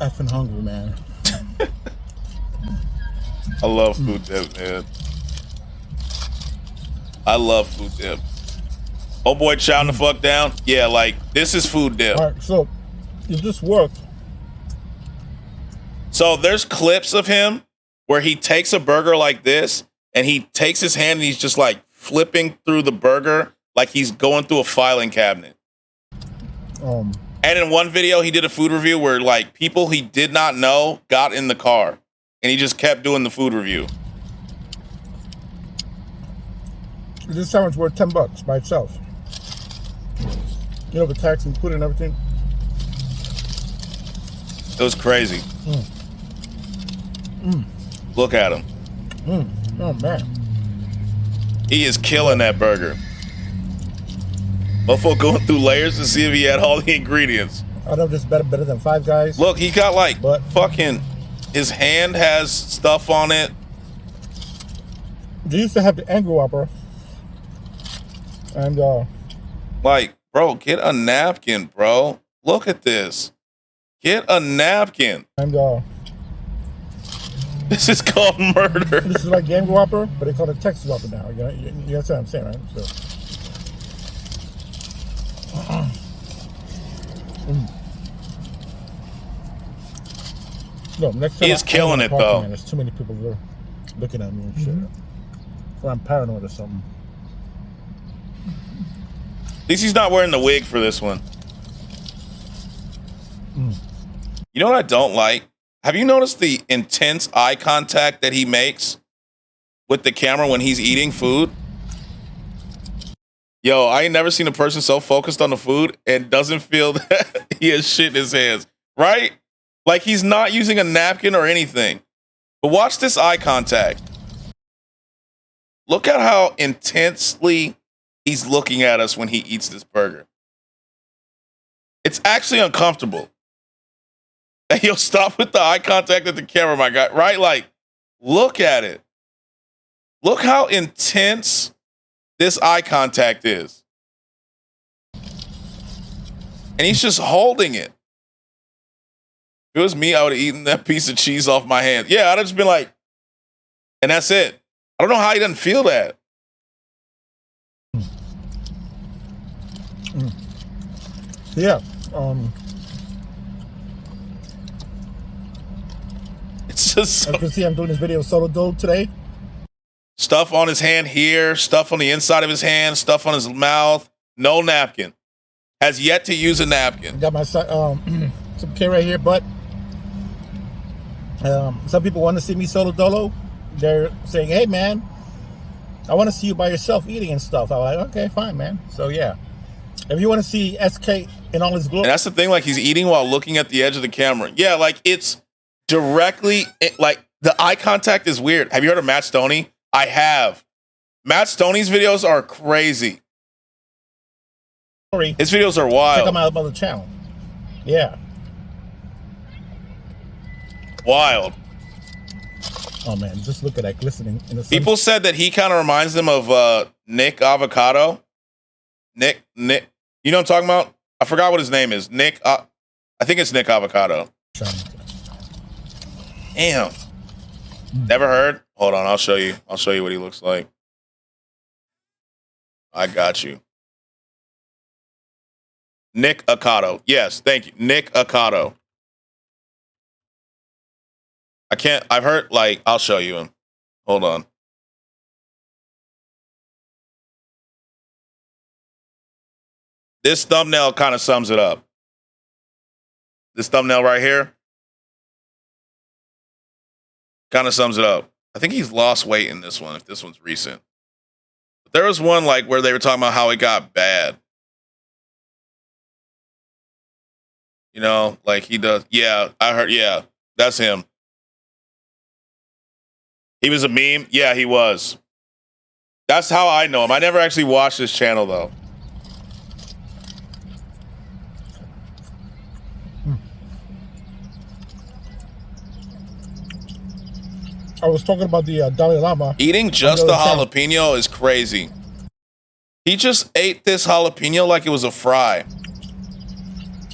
effing hungry, man. I love Food Dip, man. I love Food Dip. Oh boy, chowing the fuck down. Yeah, like this is Food Dip. All right, so if this worked, So there's clips of him where he takes a burger like this and he takes his hand and he's just like flipping through the burger like he's going through a filing cabinet. And in one video, he did a food review where like people he did not know got in the car, and he just kept doing the food review. This sandwich worth $10 by itself. You know, the tax included and everything. It was crazy. Look at him. Oh man, he is killing that burger. Motherfucker going through layers to see if he had all the ingredients. I know this better than Five Guys. Look, he got like fucking. His hand has stuff on it. They used to have the Angry Whopper, and like, bro, get a napkin, bro. Look at this. Get a napkin. And this is called murder. This is like the Angry Whopper, but they call it Texas Whopper now. You know, you understand what I'm saying, right? So. No, next time He's killing it though. Man, there's too many people looking at me and shit. So I'm paranoid or something. At least he's not wearing the wig for this one. You know what I don't like? Have you noticed the intense eye contact that he makes with the camera when he's eating food? Yo, I ain't never seen a person so focused on the food and doesn't feel that he has shit in his hands, right? Like he's not using a napkin or anything. But watch this eye contact. Look at how intensely he's looking at us when he eats this burger. It's actually uncomfortable. And he'll stop with the eye contact at the camera, my guy, right? Like, look at it. Look how intense this eye contact is. And he's just holding it. If it was me, I would have eaten that piece of cheese off my hand. Yeah, I'd have just been like, and that's it. I don't know how he doesn't feel that. Yeah. It's just I can see I'm doing this video solo dole today. Stuff on his hand here, stuff on the inside of his hand, stuff on his mouth. No napkin. Has yet to use a napkin. Got my some K right here, but some people want to see me solo dolo. They're saying, "Hey, man, I want to see you by yourself eating and stuff." I'm like, "Okay, fine, man." So yeah, if you want to see SK in all his glory, and that's the thing. Like he's eating while looking at the edge of the camera. Yeah, like it's directly like the eye contact is weird. Have you heard of Matt Stoney? I have. Matt Stoney's videos are crazy. His videos are wild. Check them out on the channel. Yeah. Wild. Oh man, just look at that glistening in the sun. People said that he kind of reminds them of Nick Avocado. Nick. You know what I'm talking about? I forgot what his name is. Nick. I think it's Nick Avocado. Damn. Never heard? Hold on, I'll show you. I'll show you what he looks like. I got you. Nick Acado. Yes, thank you. Nick Acado. I've heard, like, I'll show you him. Hold on. This thumbnail kind of sums it up. This thumbnail right here kind of sums it up. I think he's lost weight in this one, if this one's recent. But there was one like where they were talking about how it got bad. You know, like he does. Yeah, I heard. Yeah, that's him. He was a meme. Yeah, he was. That's how I know him. I never actually watched this channel though. I was talking about the Dalai Lama. Eating just the jalapeno is crazy. He just ate this jalapeno like it was a fry.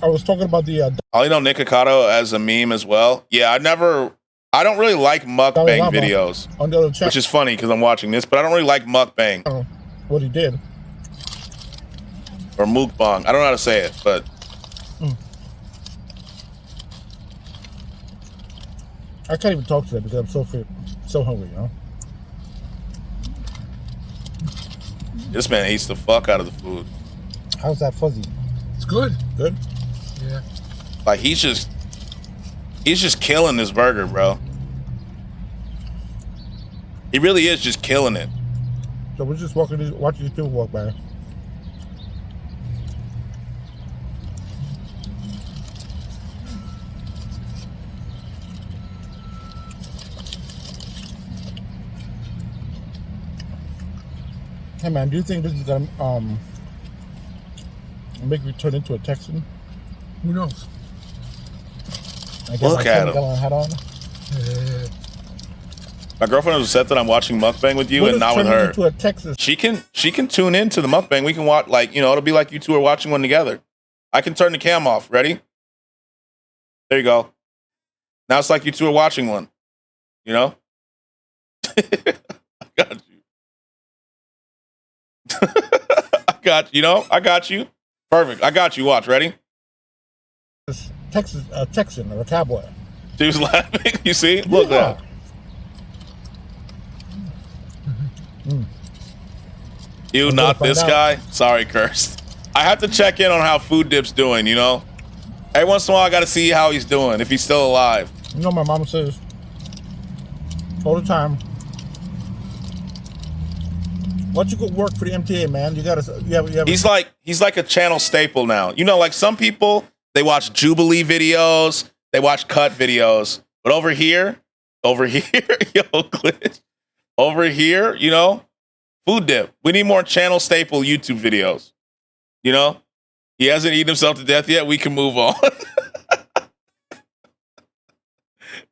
I was talking about the... I know Nick Acado as a meme as well. Yeah, I don't really like mukbang videos. On the other channel. Which is funny because I'm watching this, but I don't really like mukbang. What he did. Or mukbang. I don't know how to say it, but... I can't even talk to them because I'm so hungry, you know? This man eats the fuck out of the food. How's that fuzzy? It's good. Good. Yeah. Like he's just killing this burger, bro. He really is just killing it. So we're just watching these people walk by. Hey man, do you think this is gonna make me turn into a Texan? Who knows? Look at him. Hat on. My girlfriend was upset that I'm watching mukbang with you What and is not with turning her. into a Texas? She can tune into the mukbang. We can watch, like, you know, it'll be like you two are watching one together. I can turn the cam off. Ready? There you go. Now it's like you two are watching one. You know? I got you. I got you. You know? I got you. Perfect. I got you. Watch. Ready? Texas, a Texan or a cowboy. She was laughing. You see? Look at that. You, not this guy? Sorry, cursed. I have to check in on how Food Dip's doing, you know? Every once in a while, I got to see how he's doing, if he's still alive. You know, my mama says all the time, once you go work for the MTA, man, you have He's like a channel staple now. You know, like some people, they watch Jubilee videos, they watch cut videos. But over here, yo, glitch. Over here, you know, Food Dip. We need more channel staple YouTube videos. You know, he hasn't eaten himself to death yet. We can move on.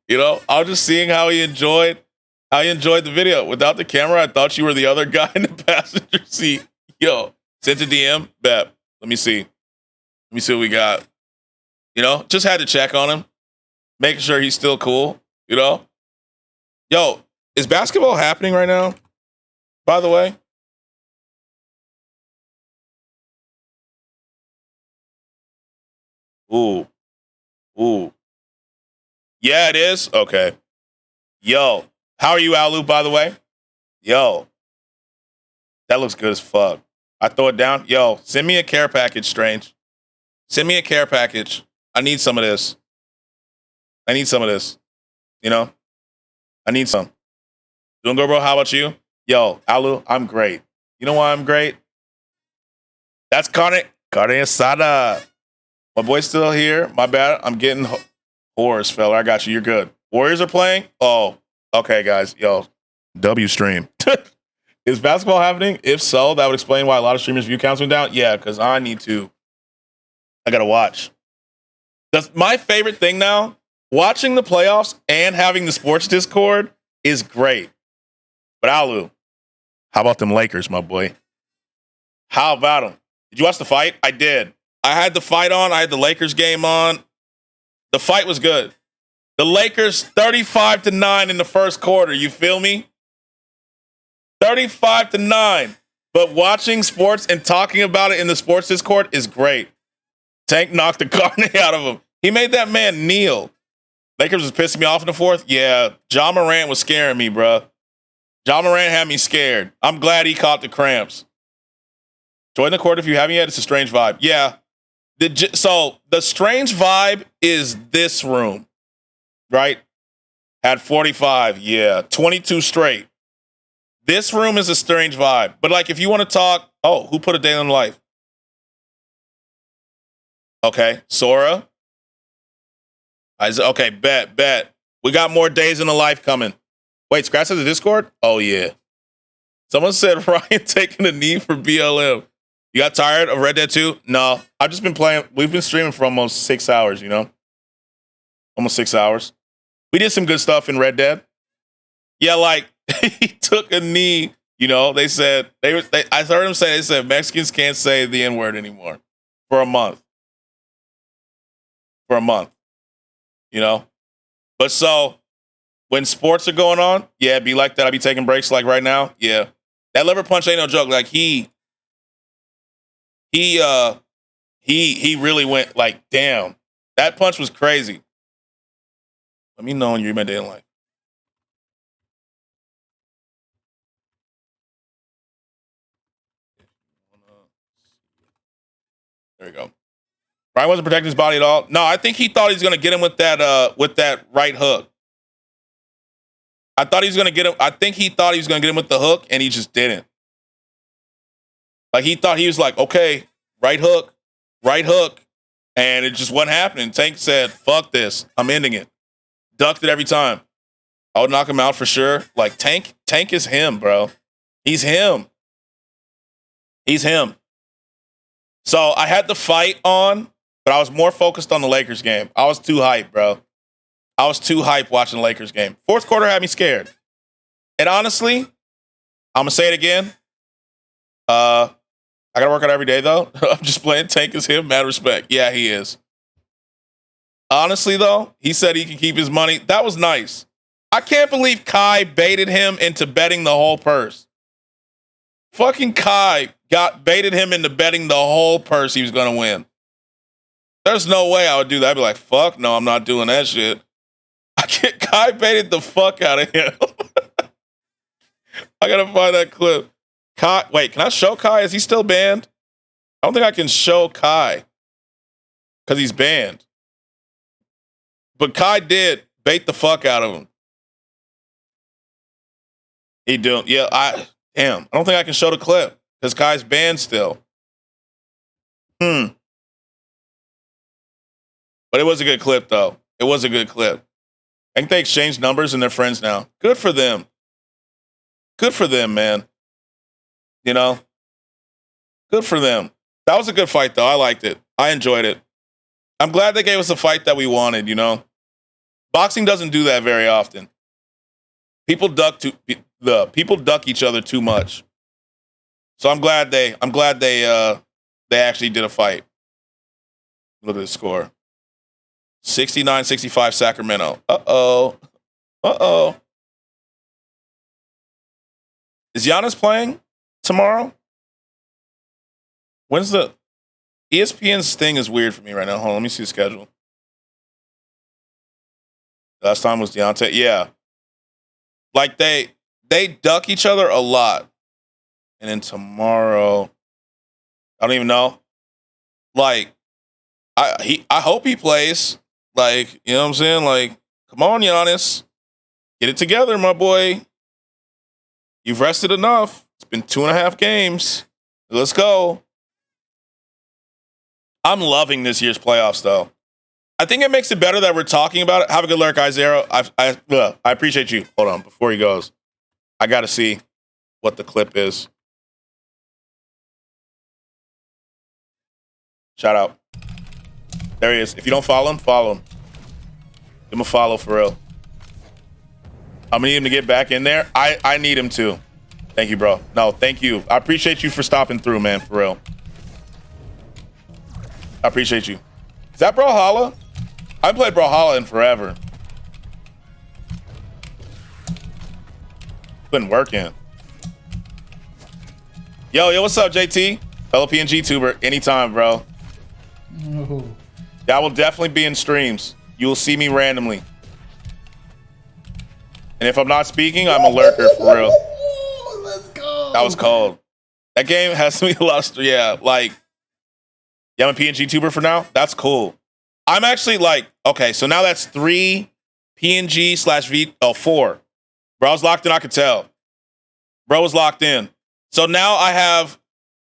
You know, I was just seeing how he enjoyed the video. Without the camera, I thought you were the other guy in the passenger seat. Yo, sent a DM, bet. Let me see. Let me see what we got. You know, just had to check on him, making sure he's still cool. You know, yo, is basketball happening right now? By the way. Ooh. Yeah, it is. Okay. Yo, how are you, Alu, by the way? Yo, that looks good as fuck. I throw it down. Yo, send me a care package, Strange. Send me a care package. I need some of this. You know? I need some. Doing good, bro? How about you? Yo, Alu, I'm great. You know why I'm great? That's Carne Asada. My boy's still here. My bad. I'm getting horrors, fella. I got you. You're good. Warriors are playing? Oh, okay, guys. Yo, W stream. Is basketball happening? If so, that would explain why a lot of streamers' view counts went down. Yeah, because I got to watch. That's my favorite thing now. Watching the playoffs and having the sports Discord is great. But Alu, how about them Lakers, my boy? How about them? Did you watch the fight? I did. I had the fight on. I had the Lakers game on. The fight was good. The Lakers 35-9 in the first quarter. You feel me? 35-9. But watching sports and talking about it in the sports Discord is great. Tank knocked the carne out of him. He made that man kneel. Lakers was pissing me off in the fourth. Yeah, John Morant was scaring me, bro. John Morant had me scared. I'm glad he caught the cramps. Join the court if you haven't yet. It's a strange vibe. Yeah. So the strange vibe is this room, right? Had 45. Yeah. 22 straight. This room is a strange vibe. But like, if you want to talk, who put a day in life? Okay. Sora. Okay. Bet. We got more days in the life coming. Wait, Scratch has a Discord? Oh, yeah. Someone said Ryan taking a knee for BLM. You got tired of Red Dead 2? No. I've just been playing. We've been streaming for almost 6 hours, you know? Almost 6 hours. We did some good stuff in Red Dead. Yeah, like, he took a knee. You know, they said, I heard him say, they said Mexicans can't say the N-word anymore. For a month. You know? But so, when sports are going on, yeah, it'd be like that. I'd be taking breaks like right now. Yeah. That liver punch ain't no joke. Like, he really went like, damn, that punch was crazy. Let me know when you're in my day in life. There we go. Brian wasn't protecting his body at all. No, I think he thought he was gonna get him with that right hook. I thought he was gonna get him. I think he thought he was gonna get him with the hook, and he just didn't. Like he thought he was like, okay, right hook, and it just wasn't happening. Tank said, "Fuck this, I'm ending it." Ducked it every time. I would knock him out for sure. Like Tank is him, bro. He's him. So I had the fight on, but I was more focused on the Lakers game. I was too hyped, bro. I was too hyped watching the Lakers game. Fourth quarter had me scared. And honestly, I'm going to say it again. I got to work out every day, though. I'm just playing. Tank is him. Mad respect. Yeah, he is. Honestly, though, he said he can keep his money. That was nice. I can't believe Kai baited him into betting the whole purse. Fucking Kai baited him into betting the whole purse he was going to win. There's no way I would do that. I'd be like, fuck no, I'm not doing that shit. Kai baited the fuck out of him. I gotta find that clip. Kai, wait, can I show Kai? Is he still banned? I don't think I can show Kai because he's banned. But Kai did bait the fuck out of him. He do. Yeah, I don't think I can show the clip because Kai's banned still. But it was a good clip, though. It was a good clip. I think they exchanged numbers and they're friends now. Good for them. Good for them, man. You know? Good for them. That was a good fight, though. I liked it. I enjoyed it. I'm glad they gave us a fight that we wanted, you know? Boxing doesn't do that very often. People duck each other too much. So I'm glad they actually did a fight. Look at the score. 69-65 Sacramento. Uh-oh. Is Giannis playing tomorrow? When's the ESPN's thing is weird for me right now. Hold on, let me see the schedule. Last time was Deontay. Yeah. Like they duck each other a lot. And then tomorrow, I don't even know. Like, I hope he plays. Like, you know what I'm saying? Like, come on, Giannis. Get it together, my boy. You've rested enough. It's been 2.5 games. Let's go. I'm loving this year's playoffs, though. I think it makes it better that we're talking about it. Have a good lurk, Izero. I appreciate you. Hold on, before he goes. I got to see what the clip is. Shout out. There he is. If you don't follow him, follow him. Give him a follow for real. I'm gonna need him to get back in there. I need him to. Thank you, bro. No, thank you. I appreciate you for stopping through, man, for real. I appreciate you. Is that Brawlhalla? I haven't played Brawlhalla in forever. Been working. Yo, what's up, JT? Fellow PNG tuber, anytime, bro. No. I will definitely be in streams. You will see me randomly. And if I'm not speaking, I'm a lurker for real. Let's go. That was cold. That game has me a lot of, yeah, like, yeah, I'm a PNG tuber for now. That's cool. I'm actually like, okay, so now that's 3 PNG / 4. Bro, I was locked in, I could tell. Bro was locked in. So now I have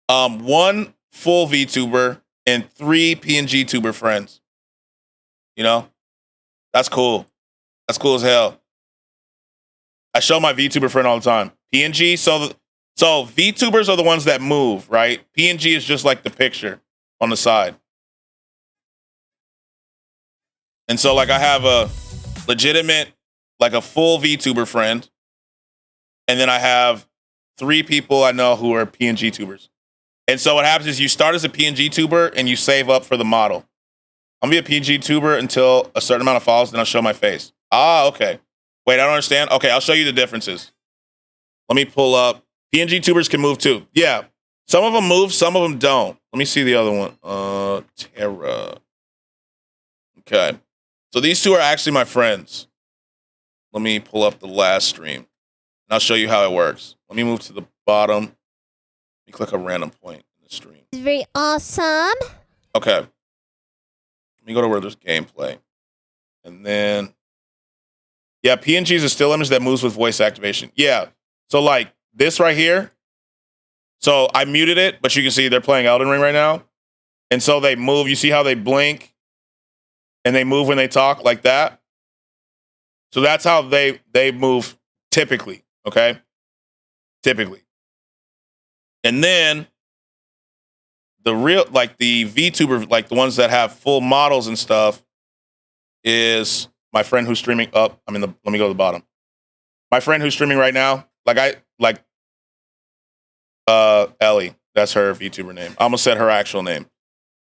1 full VTuber and 3 PNG tuber friends. You know? That's cool. That's cool as hell. I show my VTuber friend all the time. PNG, so VTubers are the ones that move, right? PNG is just like the picture on the side. And so like I have a legitimate, like a full VTuber friend. And then I have 3 people I know who are PNG tubers. And so what happens is you start as a PNG tuber and you save up for the model. I'm gonna be a PNG tuber until a certain amount of follows, then I'll show my face. Ah, okay. Wait, I don't understand. Okay, I'll show you the differences. Let me pull up. PNG tubers can move too. Yeah. Some of them move, some of them don't. Let me see the other one. Terra. Okay. So these 2 are actually my friends. Let me pull up the last stream. And I'll show you how it works. Let me move to the bottom. Let me click a random point in the stream. It's very awesome. Okay. Let me go to where there's gameplay. And then, yeah, PNG is a still image that moves with voice activation. Yeah. So like this right here. So I muted it, but you can see they're playing Elden Ring right now. And so they move. You see how they blink and they move when they talk like that? So that's how they move typically, okay? Typically. And then the real, like the VTuber, like the ones that have full models and stuff is my friend who's streaming up. Let me go to the bottom. My friend who's streaming right now, Ellie. That's her VTuber name. I almost said her actual name.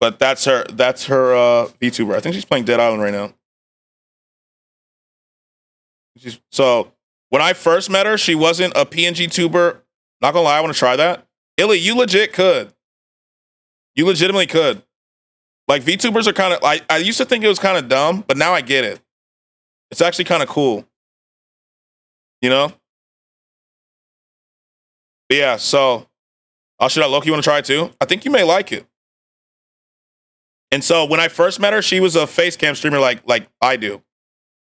But that's her VTuber. I think she's playing Dead Island right now. So when I first met her, she wasn't a PNG tuber. Not gonna lie, I want to try that. Illy, you legit could. You legitimately could. Like VTubers are kind of, I used to think it was kind of dumb, but now I get it. It's actually kind of cool. You know? But yeah, so I'll shoot out Loki. You want to try it too? I think you may like it. And so when I first met her, she was a face cam streamer like I do.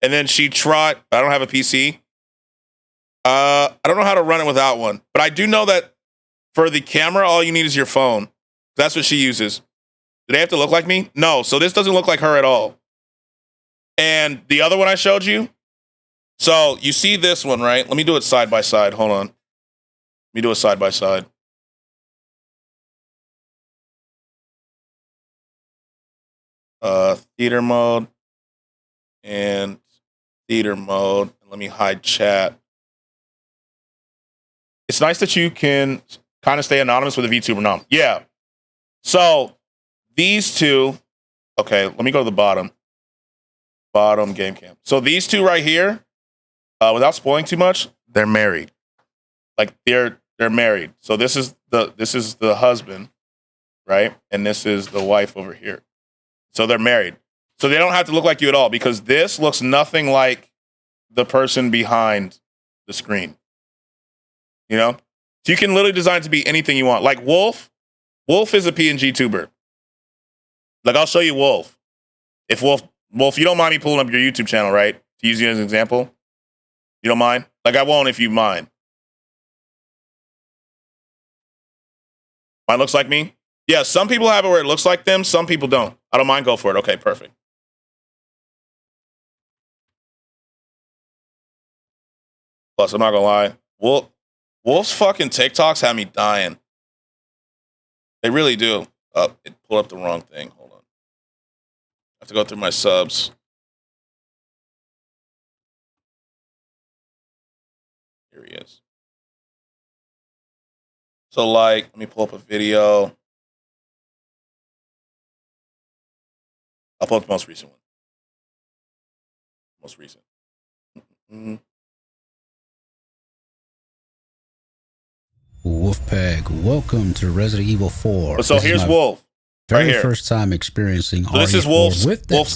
And then she tried, I don't have a PC. I don't know how to run it without one. But I do know that for the camera, all you need is your phone. That's what she uses. Do they have to look like me? No. So this doesn't look like her at all. And the other one I showed you. So you see this one, right? Let me do it side by side. Hold on. Let me do it side by side. Theater mode and theater mode. Let me hide chat. It's nice that you can kind of stay anonymous with a VTuber now. Yeah. So these two, okay, let me go to the bottom. Bottom game cam. So these two right here, without spoiling too much, they're married. Like they're married. So this is the husband, right? And this is the wife over here. So they're married. So they don't have to look like you at all because this looks nothing like the person behind the screen. You know? So you can literally design it to be anything you want. Like Wolf. Wolf is a PNG tuber. Like I'll show you Wolf. If Wolf, you don't mind me pulling up your YouTube channel, right? To use you as an example. You don't mind? Like I won't if you mind. Mine looks like me? Yeah, some people have it where it looks like them. Some people don't. I don't mind. Go for it. Okay, perfect. Plus, I'm not going to lie. Wolf's fucking TikToks have me dying. They really do. Oh, it pulled up the wrong thing. Hold on. I have to go through my subs. Here he is. So, like, let me pull up a video. I'll pull up the most recent one. Most recent. Mm-hmm. Wolfpack, welcome to Resident Evil 4. So here's Wolf. Very right here. first time experiencing so this is Wolf's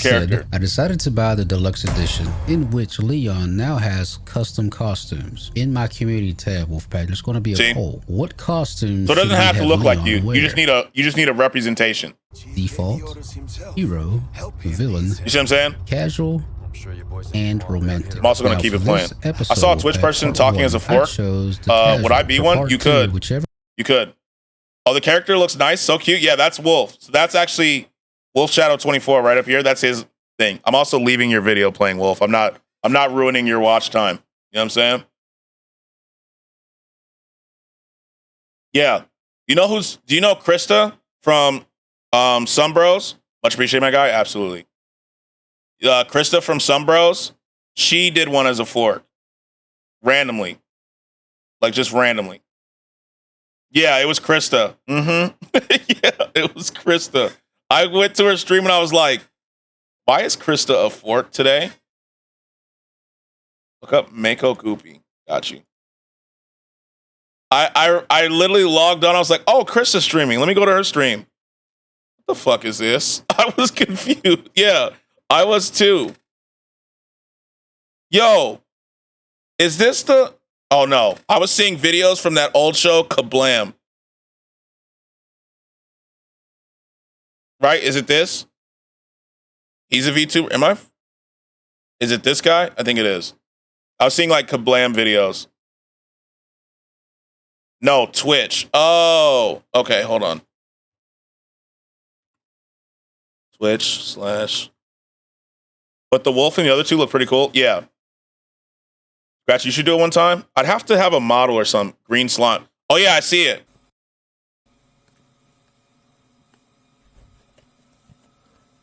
character. I decided to buy the deluxe edition, in which Leon now has custom costumes. In my community tab, Wolfpack, there's going to be a poll. What costumes? So it doesn't have to look Leon like you. wear? You just need a representation. Default, hero, villain. You see what I'm saying? Casual, and romantic. I'm also going to keep it playing. I saw a Twitch person talking as a fork. Would I be one? You could. You could. Oh, the character looks nice. So cute. Yeah, that's Wolf. So that's actually Wolf Shadow 24 right up here. That's his thing. I'm also leaving your video playing Wolf. I'm not ruining your watch time. You know what I'm saying? Yeah. Do you know Krista from Sunbros? Much appreciated, my guy. Absolutely. Krista from Sunbros, she did one as a fork. Randomly. Like just randomly. Yeah, it was Krista. Mm-hmm. Yeah, it was Krista. I went to her stream and I was like, why is Krista a fork today? Look up Mako Goopy. Got you. I literally logged on. I was like, oh, Krista's streaming. Let me go to her stream. What the fuck is this? I was confused. Yeah, I was too. Yo, is this the... Oh, no. I was seeing videos from that old show, Kablam. Right? Is it this? He's a VTuber. Am I? Is it this guy? I think it is. I was seeing like Kablam videos. No, Twitch. Oh, okay. Hold on. Twitch / But the wolf and the other two look pretty cool. Yeah. Scratch, you should do it one time. I'd have to have a model or some green slime. Oh yeah, I see it.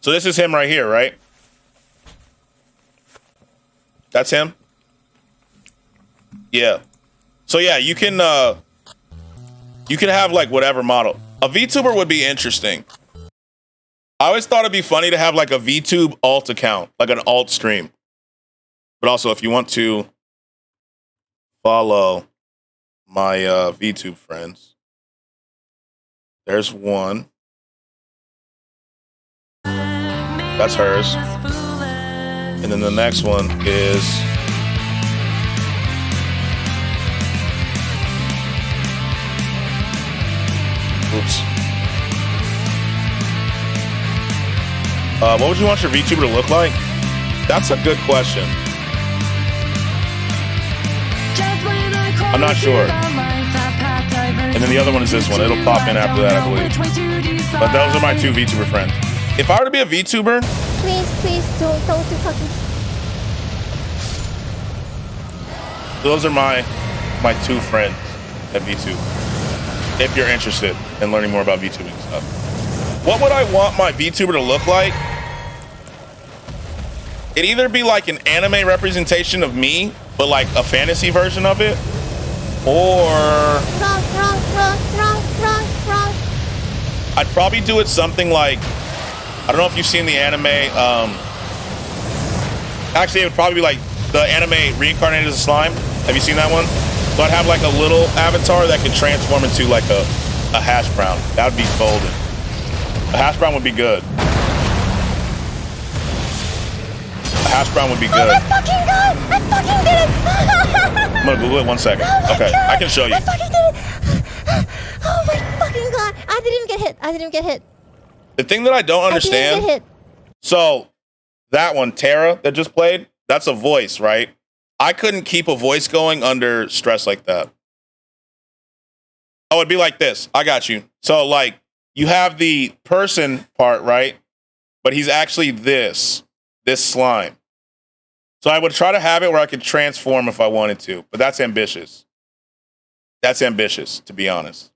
So this is him right here, right? That's him? Yeah. So yeah, you can have like whatever model. A VTuber would be interesting. I always thought it'd be funny to have like a VTube alt account, like an alt stream. But also if you want to follow my VTube friends, there's one. That's hers. And then the next one is oops. What would you want your VTuber to look like? That's a good question. I'm not sure. And then the other one is this one. It'll pop in after that, I believe. But those are my two VTuber friends. If I were to be a VTuber, Please don't do fucking. those are my two friends at VTube. If you're interested in learning more about VTubing stuff. What would I want my VTuber to look like? It'd either be like an anime representation of me, but like a fantasy version of it, or Wrong. I'd probably do it something like, I don't know if you've seen the anime, actually it would probably be like the anime Reincarnated as a Slime. Have you seen that one? So I'd have like a little avatar that could transform into like a hash brown. That would be golden. A hash brown would be good. A hash brown would be good. Oh my fucking god! I fucking did it! I'm gonna Google it 1 second. Oh Okay, god, I can show you. I fucking did it! Oh my fucking god! I didn't even get hit. The thing that I don't understand. I didn't get hit. So that one, Tara, that just played, that's a voice, right? I couldn't keep a voice going under stress like that. Oh, it'd be like this. I got you. So like you have the person part, right? But he's actually this slime. So I would try to have it where I could transform if I wanted to, but that's ambitious. That's ambitious, to be honest.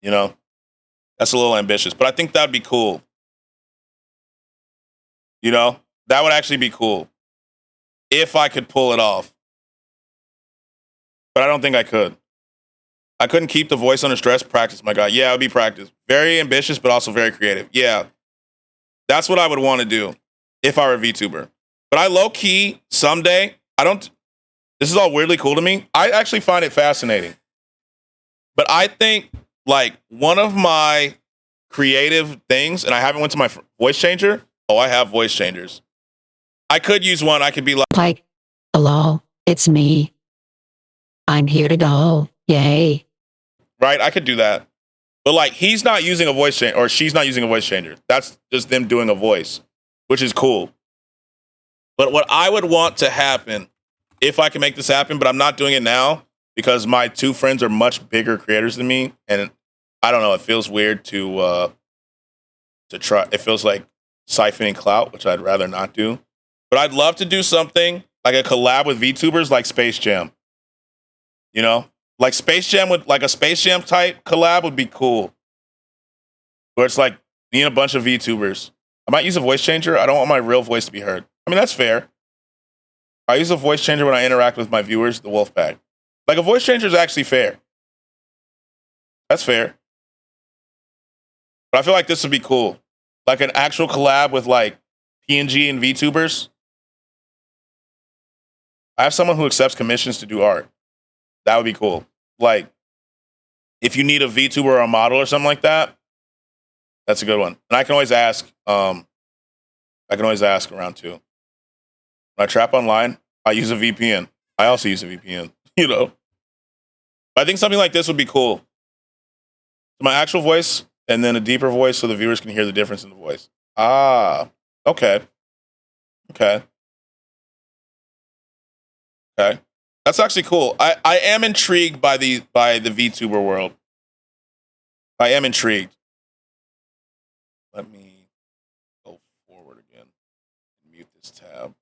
You know, that's a little ambitious, but I think that'd be cool. You know, that would actually be cool if I could pull it off. But I don't think I could. I couldn't keep the voice under stress. Practice, my God. Yeah, it would be practice. Very ambitious, but also very creative. Yeah, that's what I would want to do if I were a VTuber. But I low-key, someday, this is all weirdly cool to me. I actually find it fascinating. But I think, like, one of my creative things, and I haven't went to my voice changer. Oh, I have voice changers. I could use one. I could be like, hello, it's me. I'm here to go. Yay. Right? I could do that. But, like, he's not using a voice changer, or she's not using a voice changer. That's just them doing a voice, which is cool. But what I would want to happen, if I can make this happen, but I'm not doing it now because my two friends are much bigger creators than me, and I don't know, it feels weird to try. It feels like siphoning clout, which I'd rather not do. But I'd love to do something like a collab with VTubers like Space Jam. You know? Like Space Jam like a Space Jam type collab would be cool. Where it's like me and a bunch of VTubers. I might use a voice changer. I don't want my real voice to be heard. I mean, that's fair. I use a voice changer when I interact with my viewers, the Wolfpack. Like, a voice changer is actually fair. That's fair. But I feel like this would be cool. Like an actual collab with, like, PNG and VTubers. I have someone who accepts commissions to do art. That would be cool. Like, if you need a VTuber or a model or something like that, that's a good one. And I can always ask. Around too. When I trap online, I use a VPN. I also use a VPN, you know. But I think something like this would be cool. My actual voice and then a deeper voice so the viewers can hear the difference in the voice. Ah, okay. Okay. Okay. That's actually cool. I am intrigued by the VTuber world. I am intrigued. Let me go forward again. Mute this tab.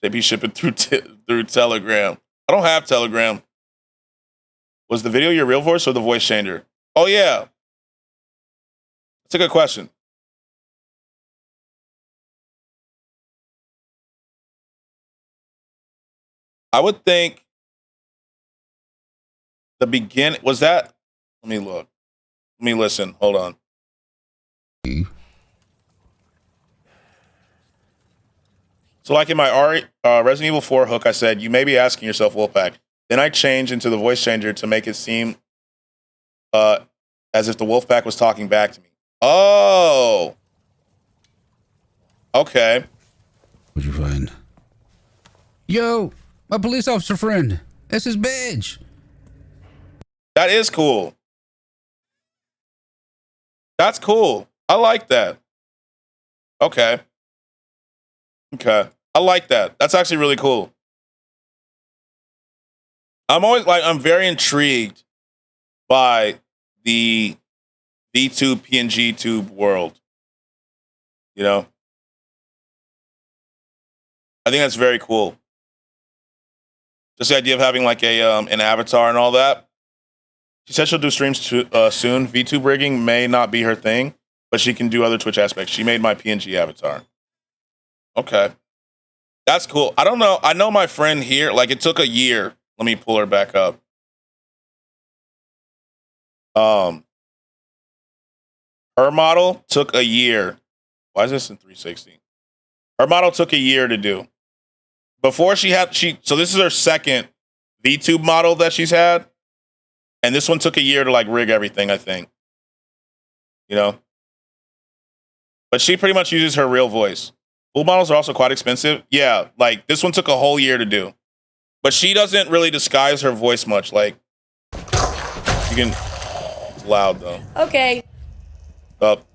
JP shipping through Telegram. I don't have Telegram. Was the video your real voice or the voice changer? Oh yeah. That's a good question. I would think the beginning was that. Let me look. Let me listen. Hold on. So, like in my Resident Evil 4 hook, I said, you may be asking yourself, Wolfpack. Then I changed into the voice changer to make it seem as if the Wolfpack was talking back to me. Oh. Okay. What'd you find? Yo, my police officer friend. That's his badge. That is cool. That's cool. I like that. Okay. Okay. I like that. That's actually really cool. I'm very intrigued by the VTube, PNG tube world. You know? I think that's very cool. Just the idea of having like an avatar and all that. She said she'll do streams soon. VTube rigging may not be her thing, but she can do other Twitch aspects. She made my PNG avatar. Okay. That's cool. I don't know. I know my friend here, like it took a year. Let me pull her back up. Her model took a year. Why is this in 360? Her model took a year to do. Before so this is her second VTube model that she's had. And this one took a year to like rig everything, I think. You know? But she pretty much uses her real voice. Full models are also quite expensive. Yeah, like this one took a whole year to do. But she doesn't really disguise her voice much. Like, you can, it's loud though. Okay. Up.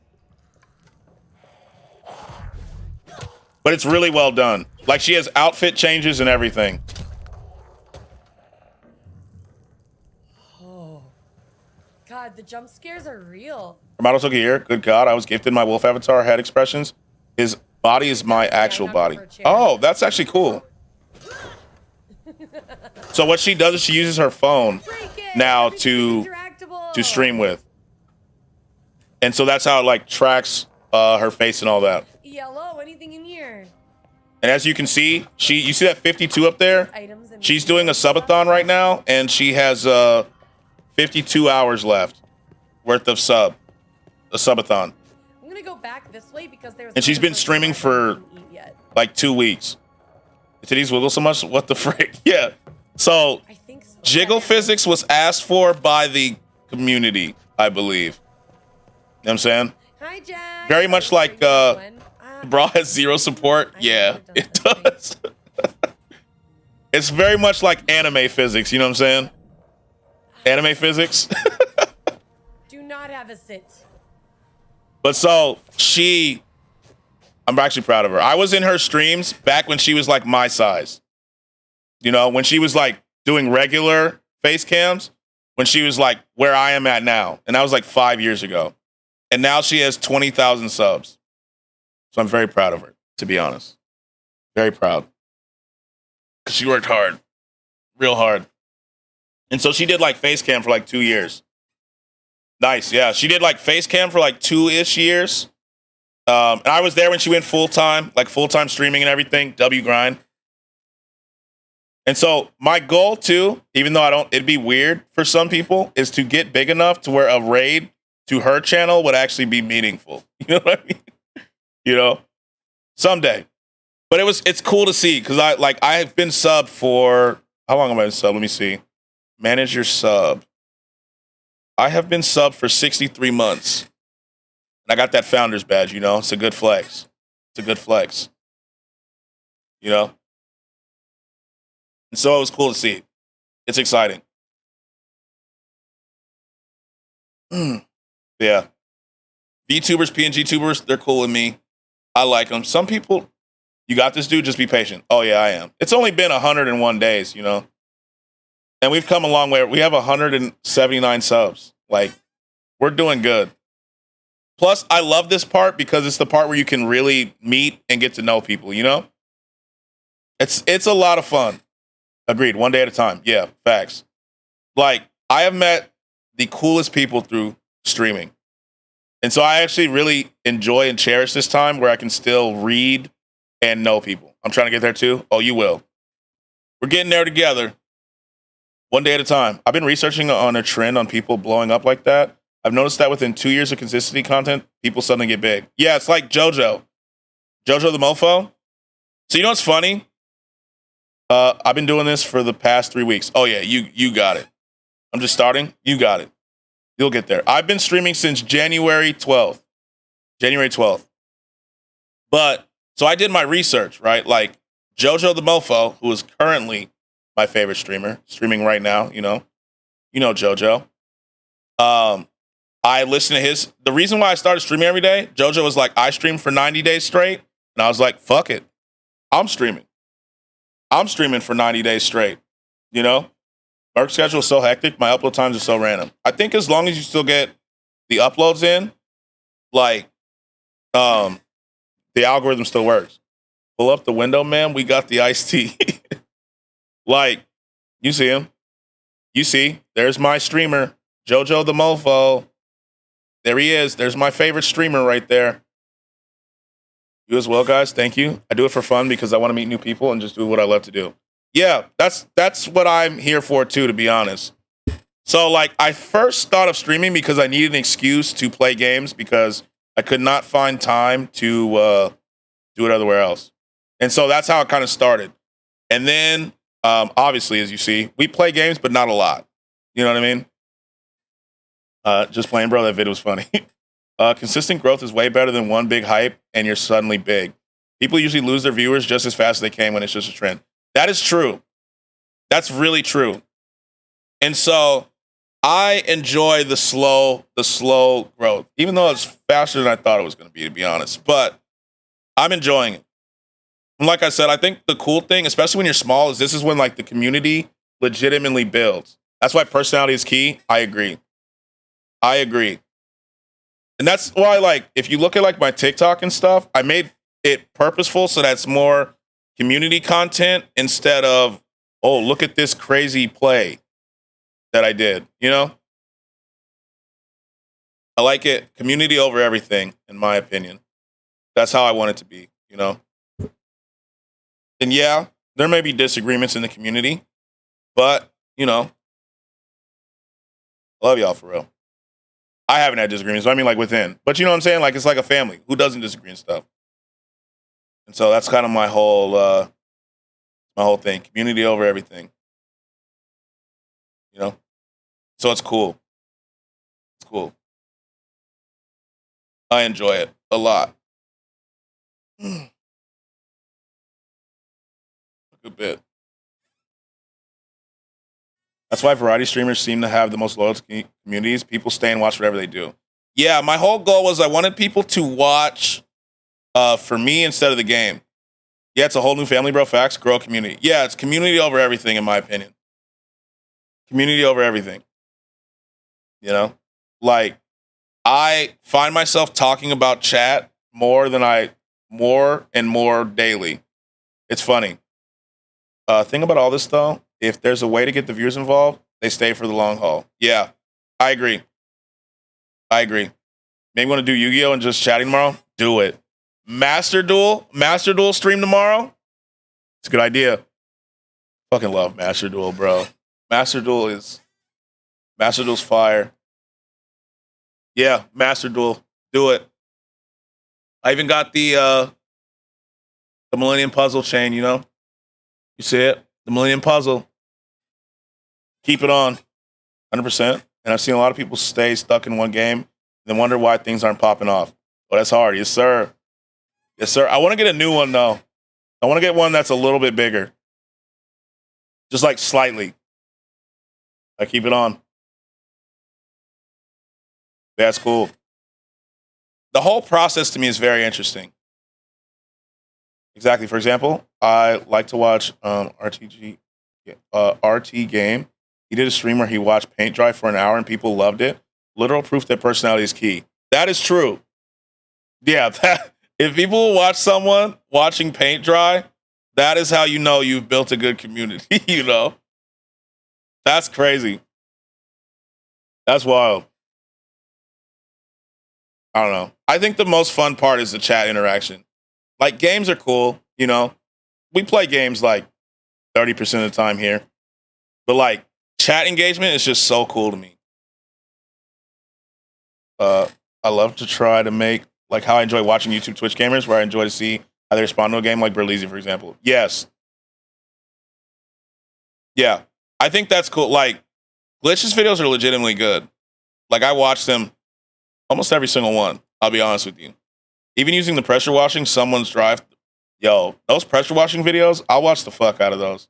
But it's really well done. Like she has outfit changes and everything. Oh. God, the jump scares are real. Her model took a year. Good God, I was gifted my wolf avatar head expressions. His body is my actual body. Oh, that's actually cool. So what she does is she uses her phone now to stream with. And so that's how it like tracks her face and all that. Yellow, anything in here? And as you can see, you see that 52 up there? She's doing a subathon right now, and she has 52 hours left worth of a subathon. I'm gonna go back this way because there's. And she's been streaming for like 2 weeks. Did these wiggle so much? What the frick? Yeah. So, jiggle physics was asked for by the community, I believe. You know what I'm saying? Hi, Jack. Very much like Bra has zero support. Yeah, it does. It's very much like anime physics, you know what I'm saying? Anime physics. Do not have a sit. But so I'm actually proud of her. I was in her streams back when she was like my size. You know, when she was like doing regular face cams, when she was like where I am at now. And that was like 5 years ago. And now she has 20,000 subs. So I'm very proud of her, to be honest. Very proud. Because she worked hard. Real hard. And so she did like face cam for like 2 years. Nice, yeah. She did like face cam for like 2-ish years. And I was there when she went full-time, like full-time streaming and everything, W grind. And so my goal too, even though it'd be weird for some people, is to get big enough to where a raid to her channel would actually be meaningful. You know what I mean? You know, someday. But it's cool to see because I have been subbed for, how long have I been subbed? Let me see. Manage your sub. I have been subbed for 63 months. And I got that founder's badge, you know? It's a good flex. It's a good flex. You know? And so it was cool to see. It's exciting. Yeah. VTubers, PNG tubers, they're cool with me. I like them. Some people, you got this, dude. Just be patient. Oh yeah, I am. It's only been 101 days, you know, and we've come a long way. We have 179 subs. Like, we're doing good. Plus, I love this part because it's the part where you can really meet and get to know people. You know, it's a lot of fun. Agreed. One day at a time. Yeah, facts. Like, I have met the coolest people through streaming. And so I actually really enjoy and cherish this time where I can still read and know people. I'm trying to get there too. Oh, you will. We're getting there together. One day at a time. I've been researching on a trend on people blowing up like that. I've noticed that within 2 years of consistency content, people suddenly get big. Yeah, it's like JoJo. JoJo the Mofo. So you know what's funny? I've been doing this for the past 3 weeks. Oh yeah, you got it. I'm just starting. You got it. You'll get there. I've been streaming since January 12th. January 12th. But, so I did my research, right? Like, JoJo the Mofo, who is currently my favorite streamer, streaming right now, you know JoJo. I listened to his, the reason why I started streaming every day, JoJo was like, I streamed for 90 days straight. And I was like, fuck it. I'm streaming for 90 days straight, you know? Work schedule is so hectic. My upload times are so random. I think as long as you still get the uploads in, like, the algorithm still works. Pull up the window, man. We got the iced tea. Like, you see him. You see, there's my streamer, JoJo the Mofo. There he is. There's my favorite streamer right there. You as well, guys. Thank you. I do it for fun because I want to meet new people and just do what I love to do. Yeah, that's what I'm here for too, to be honest. So, like, I first thought of streaming because I needed an excuse to play games because I could not find time to do it everywhere else. And so that's how it kind of started. And then, obviously, as you see, we play games, but not a lot. You know what I mean? Just playing, bro. That video was funny. Consistent growth is way better than one big hype and you're suddenly big. People usually lose their viewers just as fast as they can when it's just a trend. That is true. That's really true. And so I enjoy the slow growth, even though it's faster than I thought it was going to be honest. But I'm enjoying it. And like I said, I think the cool thing, especially when you're small, is this is when like the community legitimately builds. That's why personality is key. I agree. And that's why, like, if you look at like my TikTok and stuff, I made it purposeful so that's more community content instead of, oh, look at this crazy play that I did, you know? I like it. Community over everything, in my opinion. That's how I want it to be, you know? And yeah, there may be disagreements in the community, but, you know, I love y'all for real. I haven't had disagreements, I mean like within. But you know what I'm saying? Like, it's like a family. Who doesn't disagree and stuff? And so that's kind of my whole thing. Community over everything. You know? So it's cool. It's cool. I enjoy it a lot. A good bit. That's why variety streamers seem to have the most loyal communities. People stay and watch whatever they do. Yeah, my whole goal was I wanted people to watch for me instead of the game. Yeah, it's a whole new family, bro. Facts, grow a community. Yeah, it's community over everything, in my opinion. Community over everything. You know? Like, I find myself talking about chat more and more daily. It's funny. Thing about all this, though, if there's a way to get the viewers involved, they stay for the long haul. Yeah, I agree. Maybe want to do Yu-Gi-Oh! And just chatting tomorrow? Do it. Master Duel stream tomorrow? It's a good idea. Fucking love Master Duel, bro. Master Duel's fire. Yeah, Master Duel. Do it. I even got the Millennium Puzzle chain, you know? You see it? The Millennium Puzzle. Keep it on. 100%. And I've seen a lot of people stay stuck in one game and then wonder why things aren't popping off. Oh, that's hard. Yes, sir. Yes, sir. I want to get a new one, though. I want to get one that's a little bit bigger. Just like slightly. I keep it on. That's cool. the whole process to me is very interesting. Exactly. For example, I like to watch RT Game. He did a stream where he watched paint dry for an hour and people loved it. Literal proof that personality is key. That is true. Yeah, if people watch someone watching paint dry, that is how you know you've built a good community, you know? That's crazy. That's wild. I don't know. I think the most fun part is the chat interaction. Like, games are cool, you know? We play games like 30% of the time here. But, like, chat engagement is just so cool to me. I love to try to make, like, how I enjoy watching YouTube Twitch gamers, where I enjoy to see how they respond to a game like Berleezy, for example. Yes. Yeah. I think that's cool. Like, Glitch's videos are legitimately good. Like, I watch them almost every single one. I'll be honest with you. Even using the pressure washing someone's drive. Yo, those pressure washing videos, I'll watch the fuck out of those.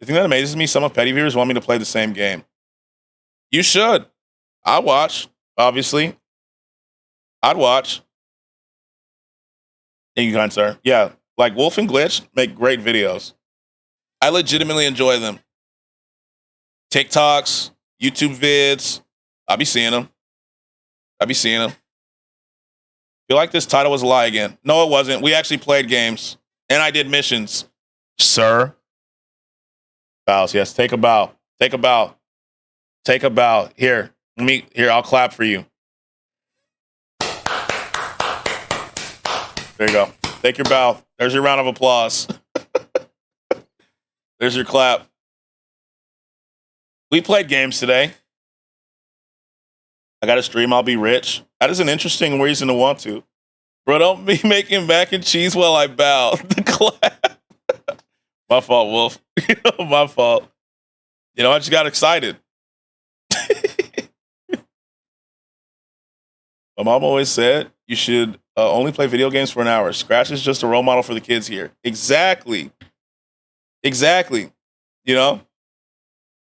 The thing that amazes me, some of petty viewers want me to play the same game. You should. I'll watch, obviously. I'd watch. Thank you, kind sir. Yeah, like Wolf and Glitch make great videos. I legitimately enjoy them. TikToks, YouTube vids. I'll be seeing them. Feel like this title was a lie again. No, it wasn't. We actually played games. And I did missions. Sir. Bows, yes. Take a bow. Take a bow. Take a bow. Here. Here, I'll clap for you. There you go. Take your bow. There's your round of applause. There's your clap. We played games today. I got a stream, I'll be rich. That is an interesting reason to want to. Bro, don't be making mac and cheese while I bow. The clap. My fault, Wolf. My fault. You know, I just got excited. My mom always said you should only play video games for an hour. Scratch is just a role model for the kids here. Exactly. Exactly. You know,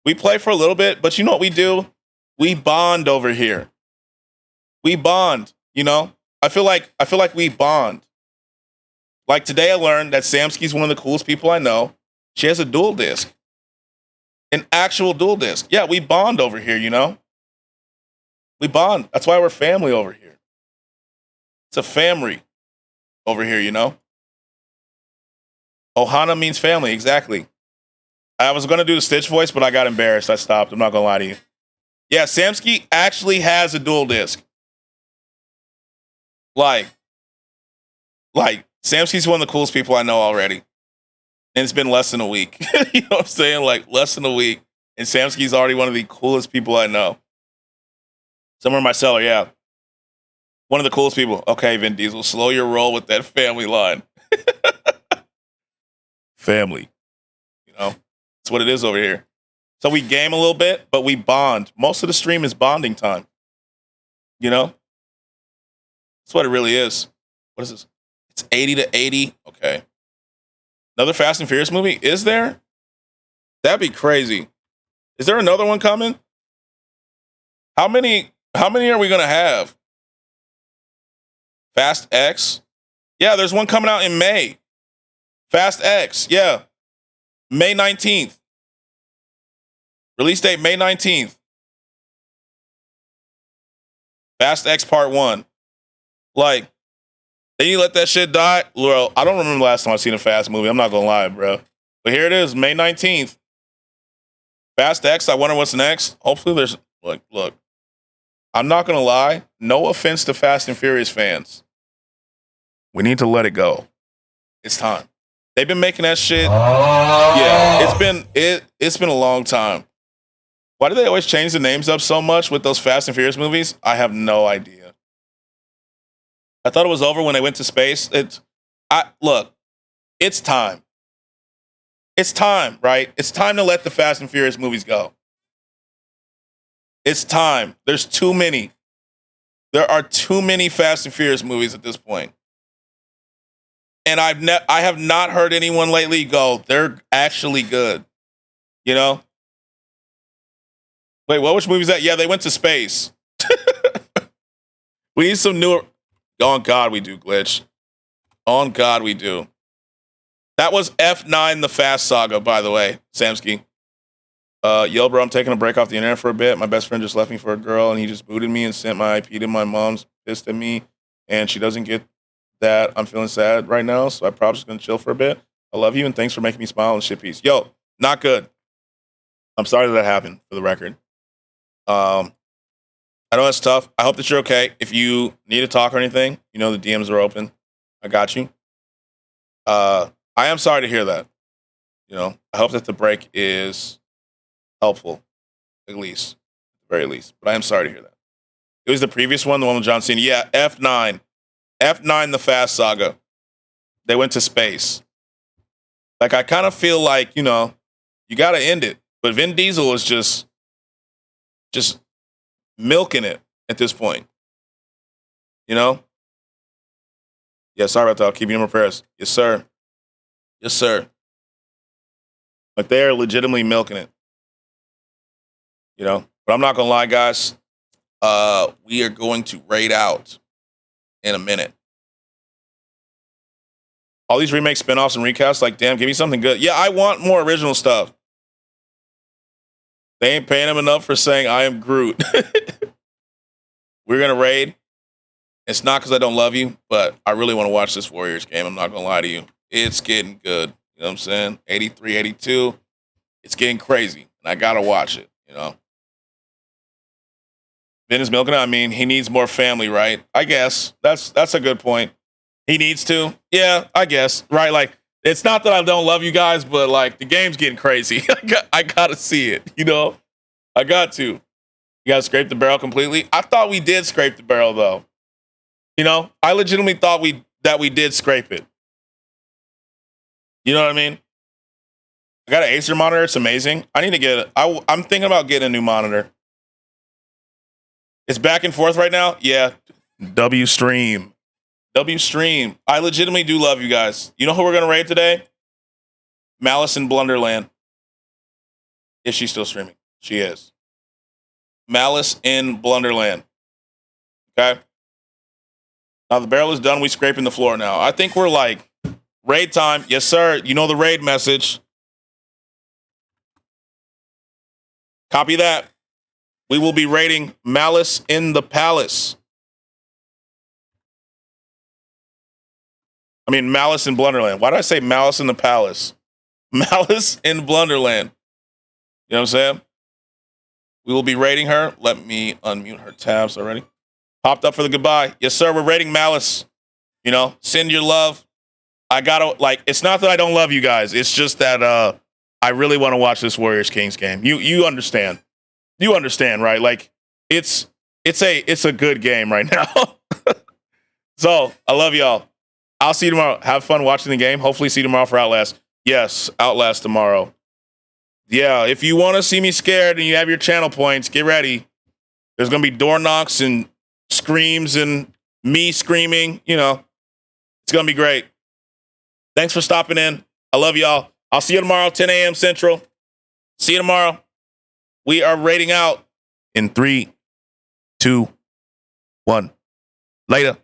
we play for a little bit, but you know what we do? We bond over here. We bond, you know? I feel like we bond. Like today I learned that Samsky's one of the coolest people I know. She has a dual disc. An actual dual disc. Yeah, we bond over here, you know? We bond. That's why we're family over here. It's a family over here, you know? Ohana means family, exactly. I was going to do the Stitch voice, but I got embarrassed. I stopped. I'm not going to lie to you. Yeah, Samsky actually has a dual disc. Like, Samsky's one of the coolest people I know already. And it's been less than a week. You know what I'm saying? Like, less than a week. And Samsky's already one of the coolest people I know. Somewhere in my cellar, yeah. One of the coolest people. Okay, Vin Diesel, slow your roll with that family line. Family. You know? That's what it is over here. So we game a little bit, but we bond. Most of the stream is bonding time. You know? That's what it really is. What is this? It's 80 to 80. Okay. Another Fast and Furious movie? Is there? That'd be crazy. Is there another one coming? How many are we gonna have? Fast X? Yeah, there's one coming out in May. Fast X, yeah. May 19th. Release date May 19th. Fast X Part 1. Like, then you let that shit die? Bro, I don't remember the last time I seen a Fast movie. I'm not gonna lie, bro. But here it is, May 19th. Fast X, I wonder what's next. Hopefully there's, look. I'm not gonna lie. No offense to Fast and Furious fans. We need to let it go. It's time. They've been making that shit. Yeah, it's been a long time. Why do they always change the names up so much with those Fast and Furious movies? I have no idea. I thought it was over when they went to space. Look, it's time. It's time, right? It's time to let the Fast and Furious movies go. It's time. There's too many. There are too many Fast and Furious movies at this point. And I have not heard anyone lately go, they're actually good. You know? Wait, which movie is that? Yeah, they went to space. We need some newer. On God, we do, Glitch. On God, we do. That was F9 the Fast Saga, by the way, Samsky. Yo, bro, I'm taking a break off the internet for a bit. My best friend just left me for a girl, and he just booted me and sent my IP to my mom's pissed at me, and she doesn't get that. I'm feeling sad right now, so I'm probably just going to chill for a bit. I love you, and thanks for making me smile and shit peace. Yo, not good. I'm sorry that happened, for the record. I know that's tough. I hope that you're okay. If you need to talk or anything, you know the DMs are open. I got you. I am sorry to hear that. You know, I hope that the break is helpful, at least, at the very least. But I am sorry to hear that. It was the previous one, the one with John Cena. Yeah, F9. F9, the Fast Saga. They went to space. Like, I kind of feel like, you know, you got to end it. But Vin Diesel is just milking it at this point. You know? Yeah, sorry about that. I'll keep you in my prayers. Yes, sir. Yes, sir. Like, they are legitimately milking it. You know? But I'm not going to lie, guys. We are going to raid out in a minute. All these remake spinoffs and recasts, like, damn, give me something good. Yeah, I want more original stuff. They ain't paying him enough for saying I am Groot. We're going to raid. It's not because I don't love you, but I really want to watch this Warriors game. I'm not going to lie to you. It's getting good. You know what I'm saying? 83, 82. It's getting crazy. And I got to watch it, you know? Vin is milking it. I mean, he needs more family, right? I guess. That's a good point. He needs to. Yeah, I guess. Right? Like, it's not that I don't love you guys, but, like, the game's getting crazy. I got to see it, you know? I got to. You got to scrape the barrel completely? I thought we did scrape the barrel, though. You know? I legitimately thought that we did scrape it. You know what I mean? I got an Acer monitor. It's amazing. I need to get it. I'm thinking about getting a new monitor. It's back and forth right now? Yeah. W stream. I legitimately do love you guys. You know who we're going to raid today? Malice in Blunderland. Is she still streaming? She is. Malice in Blunderland. Okay? Now the barrel is done. We scraping the floor now. I think we're like, raid time. Yes, sir. You know the raid message. Copy that. We will be raiding Malice in the Palace. I mean, Malice in Blunderland. Why did I say Malice in the Palace? Malice in Blunderland. You know what I'm saying? We will be raiding her. Let me unmute her tabs already. Popped up for the goodbye. Yes, sir. We're raiding Malice. You know, send your love. I gotta, like, it's not that I don't love you guys. It's just that I really want to watch this Warriors Kings game. You understand. You understand, right? Like, it's a good game right now. So, I love y'all. I'll see you tomorrow. Have fun watching the game. Hopefully see you tomorrow for Outlast. Yes, Outlast tomorrow. Yeah, if you want to see me scared and you have your channel points, get ready. There's going to be door knocks and screams and me screaming. You know, it's going to be great. Thanks for stopping in. I love y'all. I'll see you tomorrow, 10 a.m. Central. See you tomorrow. We are raiding out in 3, 2, 1. Later.